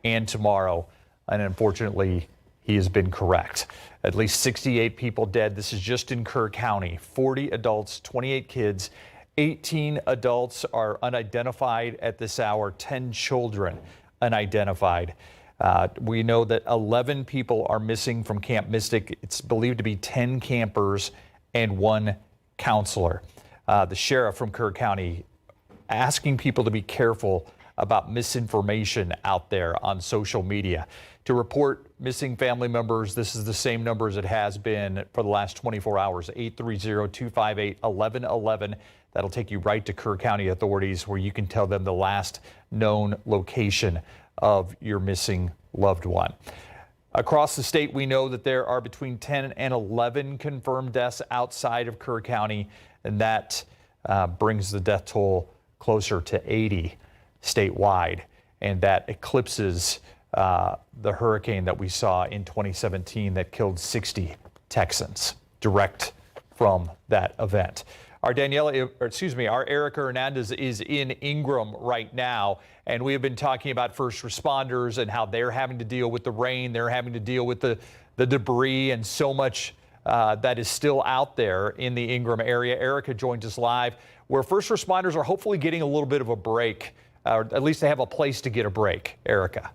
and tomorrow. And unfortunately, he has been correct. At least 68 people dead. This is just in Kerr County. 40 adults, 28 kids, 18 adults are unidentified at this hour, 10 children unidentified. We know that 11 people are missing from Camp Mystic. It's believed to be 10 campers and 1 counselor. The sheriff from Kerr County asking people to be careful about misinformation out there on social media. To report missing family members, this is the same number as it has been for the last 24 hours, 830-258-1111. That'll take you right to Kerr County authorities where you can tell them the last known location of your missing loved one. Across the state, we know that there are between 10 and 11 confirmed deaths outside of Kerr County, and that brings the death toll closer to 80 statewide, and that eclipses the hurricane that we saw in 2017 that killed 60 Texans direct from that event. Our Erica Hernandez is in Ingram right now, and we have been talking about first responders and how they're having to deal with the rain, they're having to deal with the debris and so much that is still out there in the Ingram area. Erica joins us live, where first responders are hopefully getting a little bit of a break, or at least they have a place to get a break. Erica.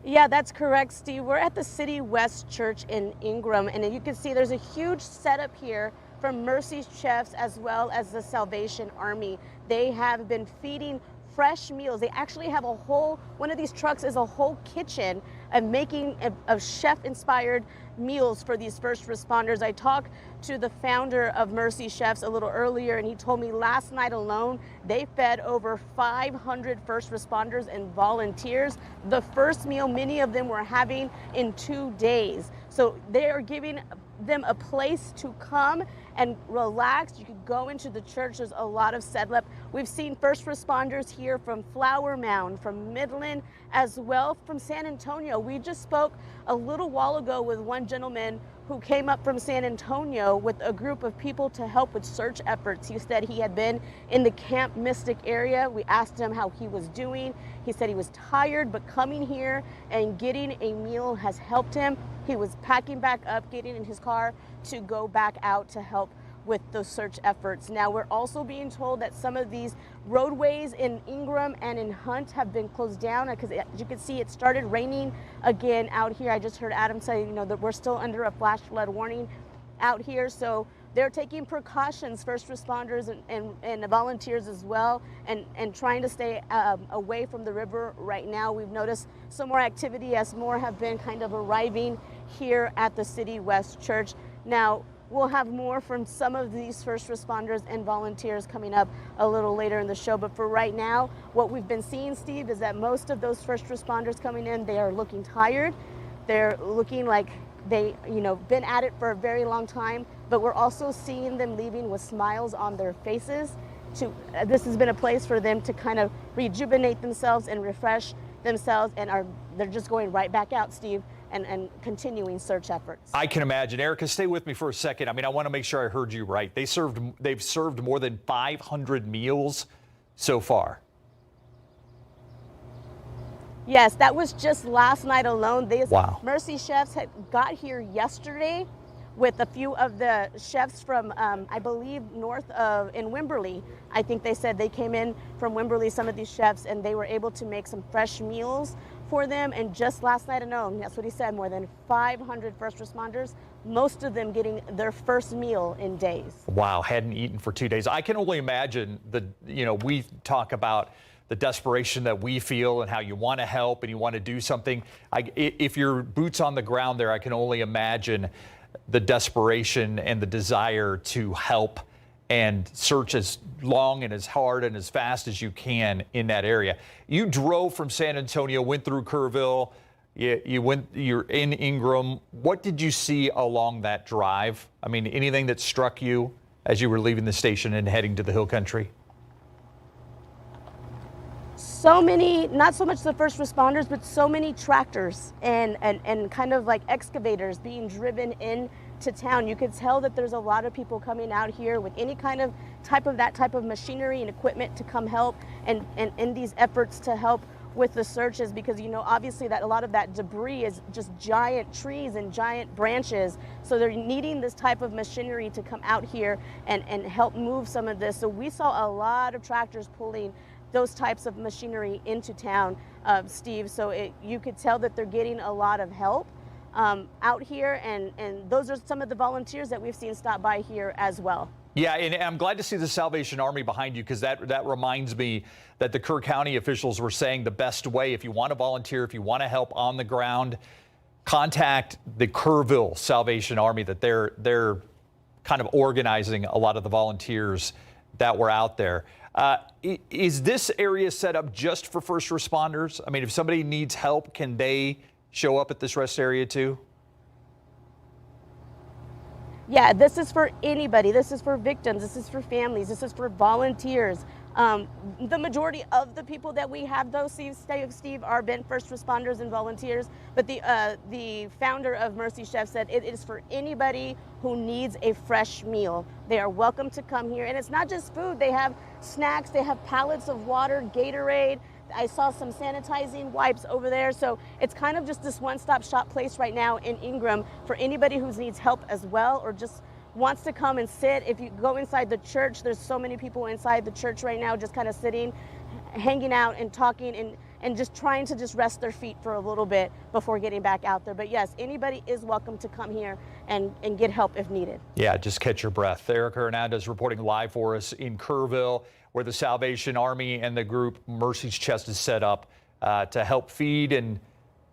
Yeah, that's correct, Steve. We're at the City West Church in Ingram, and you can see there's a huge setup here from Mercy's Chefs as well as the Salvation Army. They have been feeding fresh meals. They actually have one of these trucks is a whole kitchen of making of chef-inspired meals for these first responders. I talked to the founder of Mercy Chefs a little earlier, and he told me last night alone, they fed over 500 first responders and volunteers. The first meal many of them were having in 2 days. So they are giving them a place to come and relax. You could go into the church. There's a lot of setup. We've seen first responders here from Flower Mound, from Midland, as well from San Antonio. We just spoke a little while ago with one gentleman who came up from San Antonio with a group of people to help with search efforts. He said he had been in the Camp Mystic area. We asked him how he was doing. He said he was tired, but coming here and getting a meal has helped him. He was packing back up, getting in his car to go back out to help with those search efforts. Now, we're also being told that some of these roadways in Ingram and in Hunt have been closed down because, as you can see, it started raining again out here. I just heard Adam say, that we're still under a flash flood warning out here. So they're taking precautions, first responders and volunteers as well, and trying to stay away from the river right now. We've noticed some more activity as more have been kind of arriving here at the City West Church. Now, we'll have more from some of these first responders and volunteers coming up a little later in the show. But for right now, what we've been seeing, Steve, is that most of those first responders coming in, they are looking tired. They're looking like they, been at it for a very long time. But we're also seeing them leaving with smiles on their faces. This has been a place for them to kind of rejuvenate themselves and refresh themselves, and they're just going right back out, Steve, and continuing search efforts. I can imagine. Erica, stay with me for a second. I want to make sure I heard you right. They've served more than 500 meals so far. Yes, that was just last night alone. Wow. Mercy Chefs had got here yesterday with a few of the chefs from, I believe, in Wimberley. I think they said they came in from Wimberley, some of these chefs, and they were able to make some fresh meals for them. And just last night alone, that's what he said, more than 500 first responders, most of them getting their first meal in days. Wow, hadn't eaten for 2 days. I can only imagine we talk about the desperation that we feel and how you want to help and you want to do something. If you're boots on the ground there, I can only imagine the desperation and the desire to help and search as long and as hard and as fast as you can in that area. You drove from San Antonio, went through Kerrville, you're in Ingram. What did you see along that drive? Anything that struck you as you were leaving the station and heading to the Hill Country? So many, not so much the first responders, but so many tractors and kind of like excavators being driven into town. You could tell that there's a lot of people coming out here with any kind of type of machinery and equipment to come help and in these efforts to help with the searches, because obviously that a lot of that debris is just giant trees and giant branches. So they're needing this type of machinery to come out here and help move some of this. So we saw a lot of tractors pulling those types of machinery into town, Steve. So you could tell that they're getting a lot of help out here, and those are some of the volunteers that we've seen stop by here as well. Yeah, and I'm glad to see the Salvation Army behind you, because that reminds me that the Kerr County officials were saying the best way, if you want to volunteer, if you want to help on the ground, contact the Kerrville Salvation Army, that they're kind of organizing a lot of the volunteers that were out there. Is this area set up just for first responders? If somebody needs help, can they show up at this rest area too? Yeah, this is for anybody. This is for victims. This is for families. This is for volunteers. The majority of the people that we have, though, Steve, are been first responders and volunteers. But the founder of Mercy Chef said it is for anybody who needs a fresh meal. They are welcome to come here. And it's not just food. They have snacks. They have pallets of water, Gatorade. I saw some sanitizing wipes over there. So it's kind of just this one-stop shop place right now in Ingram for anybody who needs help as well, or just wants to come and sit. If you go inside the church, there's so many people inside the church right now just kind of sitting, hanging out and talking and just trying to just rest their feet for a little bit before getting back out there. But yes, anybody is welcome to come here and get help if needed. Yeah, just catch your breath. Erica Hernandez reporting live for us in Kerrville. where the Salvation Army and the group Mercy's Chest is set up to help feed and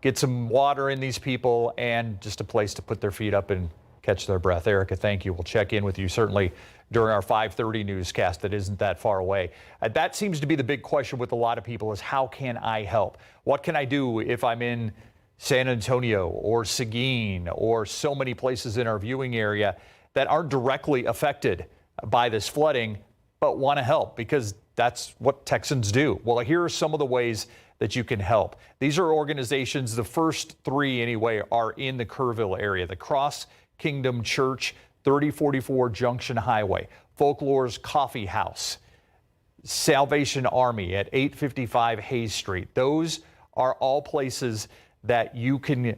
get some water in these people and just a place to put their feet up and catch their breath. Erica, thank you. We'll check in with you certainly during our 5:30 newscast that isn't that far away. That seems to be the big question with a lot of people is how can I help? What can I do if I'm in San Antonio or Seguin or so many places in our viewing area that aren't directly affected by this flooding but want to help because that's what Texans do? Well, here are some of the ways that you can help. These are organizations, the first three anyway, are in the Kerrville area. The Cross Kingdom Church, 3044 Junction Highway, Folklore's Coffee House, Salvation Army at 855 Hayes Street. Those are all places that you can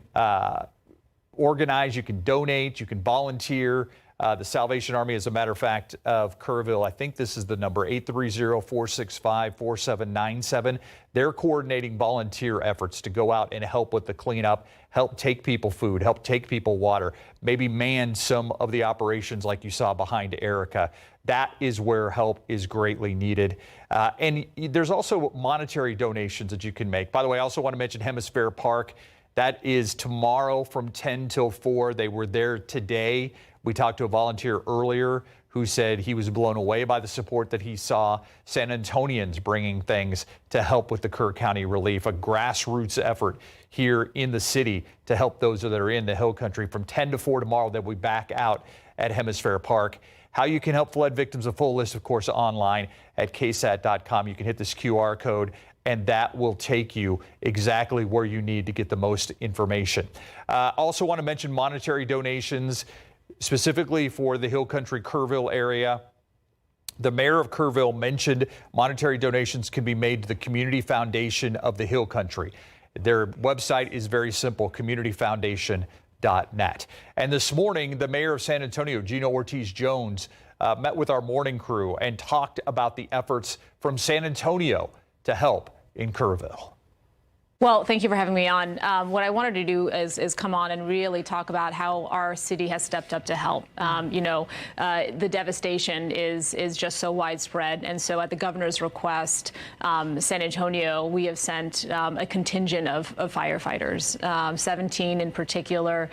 organize, you can donate, you can volunteer. The Salvation Army, as a matter of fact, of Kerrville, I think this is the number, 830-465-4797. They're coordinating volunteer efforts to go out and help with the cleanup, help take people food, help take people water, maybe man some of the operations like you saw behind Erica. That is where help is greatly needed. And there's also monetary donations that you can make. By the way, I also want to mention Hemisphere Park. That is tomorrow from 10 till 4. They were there today. We talked to a volunteer earlier who said he was blown away by the support that he saw. San Antonians bringing things to help with the Kerr County relief, a grassroots effort here in the city to help those that are in the Hill Country. From 10 to 4 tomorrow, they'll be back out at Hemisphere Park. How you can help flood victims, a full list, of course, online at ksat.com. You can hit this QR code, and that will take you exactly where you need to get the most information. Also want to mention monetary donations, specifically for the Hill Country Kerrville area. The mayor of Kerrville mentioned monetary donations can be made to the Community Foundation of the Hill Country. Their website is very simple, communityfoundation.net. And this morning, the mayor of San Antonio, Gino Ortiz-Jones, met with our morning crew and talked about the efforts from San Antonio to help in Kerrville. Well, thank you for having me on. What I wanted to do is come on and really talk about how our city has stepped up to help. The devastation is just so widespread. And so at the governor's request, San Antonio, we have sent a contingent of firefighters, 17 in particular,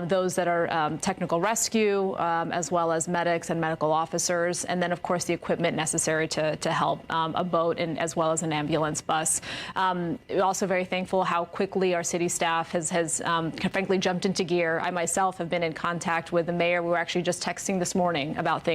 those that are technical rescue, as well as medics and medical officers. And then, of course, the equipment necessary to help, a boat and as well as an ambulance bus. Also very thankful how quickly our city staff has frankly jumped into gear. I myself have been in contact with the mayor. We were actually just texting this morning about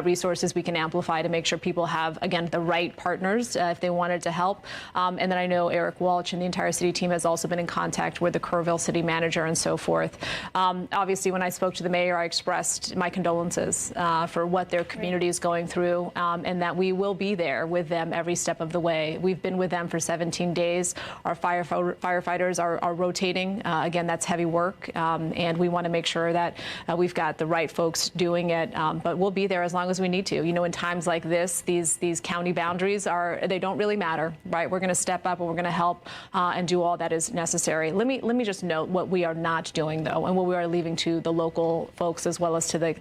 resources we can amplify to make sure people have, again, the right partners if they wanted to help. And then I know Eric Walsh and the entire city team has also been in contact with the Kerrville city manager and so forth. Obviously, when I spoke to the mayor, I expressed my condolences for what their community is going through, and that we will be there with them every step of the way. We've been with them for 17 days. Our firefighters are rotating. Again, that's heavy work, and we want to make sure that we've got the right folks doing it. But we'll be there as long as we need to. You know, in times like this, these county boundaries they don't really matter, right? We're going to step up and we're going to help and do all that is necessary. Let me just note what we are not doing, though, and what we are leaving to the local folks as well as to the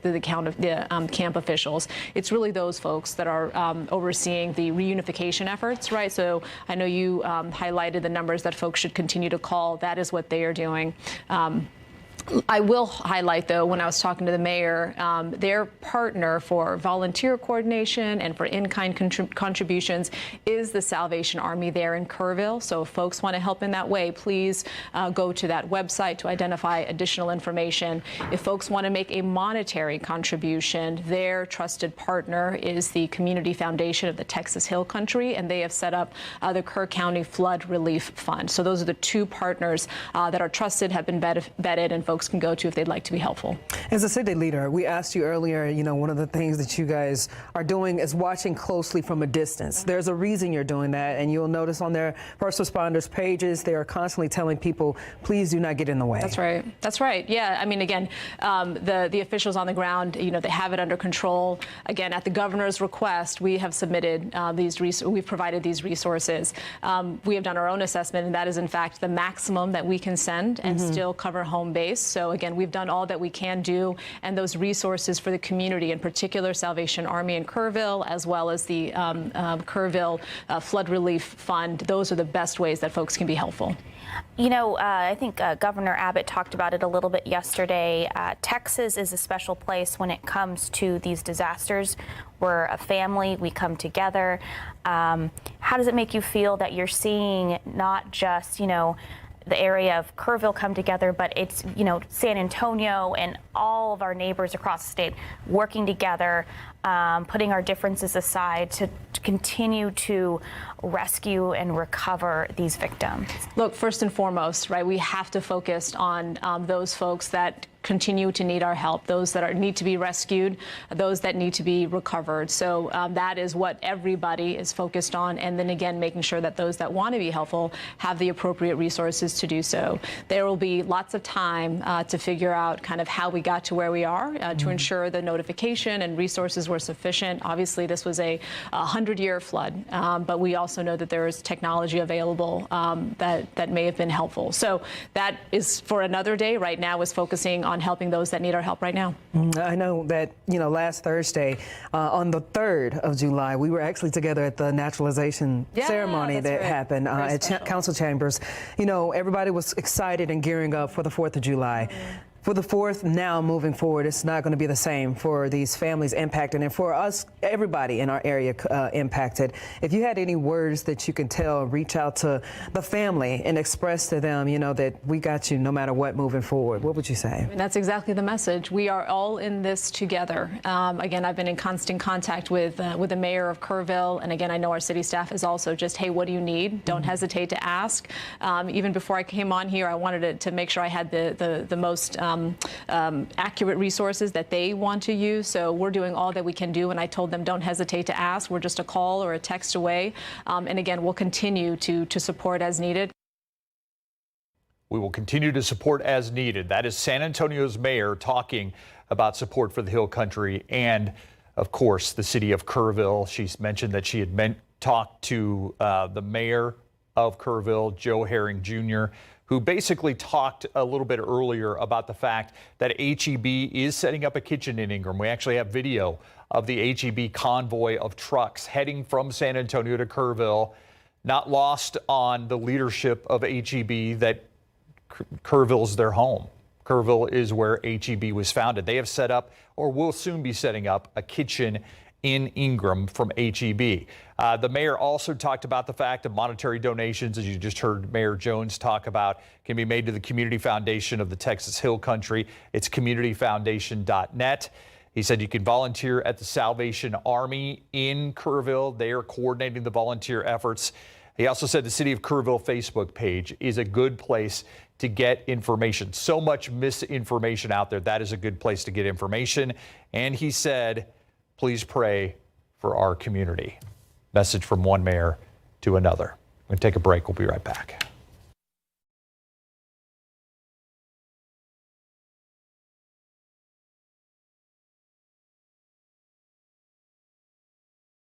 camp officials. It's really those folks that are overseeing the reunification efforts, right? So I know you highlighted the numbers that folks should continue to call. That is what they are doing. I will highlight, though, when I was talking to the mayor, their partner for volunteer coordination and for in-kind contributions is the Salvation Army there in Kerrville. So if folks want to help in that way, please go to that website to identify additional information. If folks want to make a monetary contribution, their trusted partner is the Community Foundation of the Texas Hill Country, and they have set up the Kerr County Flood Relief Fund. So those are the two partners that are trusted, have been vetted, and folks can go to if they'd like to be helpful. As a city leader, we asked you earlier, you know, one of the things that you guys are doing is watching closely from a distance. There's a reason you're doing that, and you'll notice on their first responders pages, they are constantly telling people, please do not get in the way. That's right. That's right. Yeah. I mean, again, the officials on the ground, you know, they have it under control. Again, at the governor's request, we have submitted we've provided these resources. We have done our own assessment, and that is, in fact, the maximum that we can send and still cover home base. place. So again, we've done all that we can do, and those resources for the community, in particular Salvation Army in Kerrville, as well as the Kerrville Flood Relief Fund, those are the best ways that folks can be helpful. You know, I think Governor Abbott talked about it a little bit yesterday. Texas is a special place when it comes to these disasters. We're a family, we come together. How does it make you feel that you're seeing not just, you know, the area of Kerrville come together, but it's, you know, San Antonio and all of our neighbors across the state working together, putting our differences aside to continue to rescue and recover these victims? Look, first and foremost, right, we have to focus on those folks that continue to need our help, those that need to be rescued, those that need to be recovered. So that is what everybody is focused on. And then again, making sure that those that want to be helpful have the appropriate resources to do so. There will be lots of time to figure out kind of how we got to where we are to ensure the notification and resources were sufficient. Obviously, this was a 100-year flood, but we also know that there is technology available that may have been helpful. So that is for another day. Right now is focusing on helping those that need our help right now. I know that, you know, last Thursday, on the 3rd of July, we were actually together at the naturalization ceremony that happened at Council Chambers. You know, everybody was excited and gearing up for the 4th of July. For the 4th, now moving forward, it's not going to be the same for these families impacted and for us, everybody in our area impacted. If you had any words that you can tell, reach out to the family and express to them, you know, that we got you no matter what moving forward, what would you say? And that's exactly the message. We are all in this together. Again, I've been in constant contact with the mayor of Kerrville. And again, I know our city staff is also just, hey, what do you need? Don't hesitate to ask. Even before I came on here, I wanted to make sure I had the most accurate resources that they want to use. So we're doing all that we can do. And I told them, don't hesitate to ask. We're just a call or a text away. And again, we'll continue to support as needed. We will continue to support as needed. That is San Antonio's mayor talking about support for the Hill Country and, of course, the city of Kerrville. She's mentioned that she had talked to the mayor of Kerrville, Joe Herring Jr., who basically talked a little bit earlier about the fact that HEB is setting up a kitchen in Ingram. We actually have video of the HEB convoy of trucks heading from San Antonio to Kerrville. Not lost on the leadership of HEB that Kerrville is their home. Kerrville is where HEB was founded. They have set up, or will soon be setting up, a kitchen in Ingram from HEB. The mayor also talked about the fact that monetary donations, as you just heard Mayor Jones talk about, can be made to the Community Foundation of the Texas Hill Country. It's communityfoundation.net. He said you can volunteer at the Salvation Army in Kerrville. They are coordinating the volunteer efforts. He also said the City of Kerrville Facebook page is a good place to get information. So much misinformation out there. That is a good place to get information. And he said, please pray for our community. Message from one mayor to another. We're going to take a break. We'll be right back.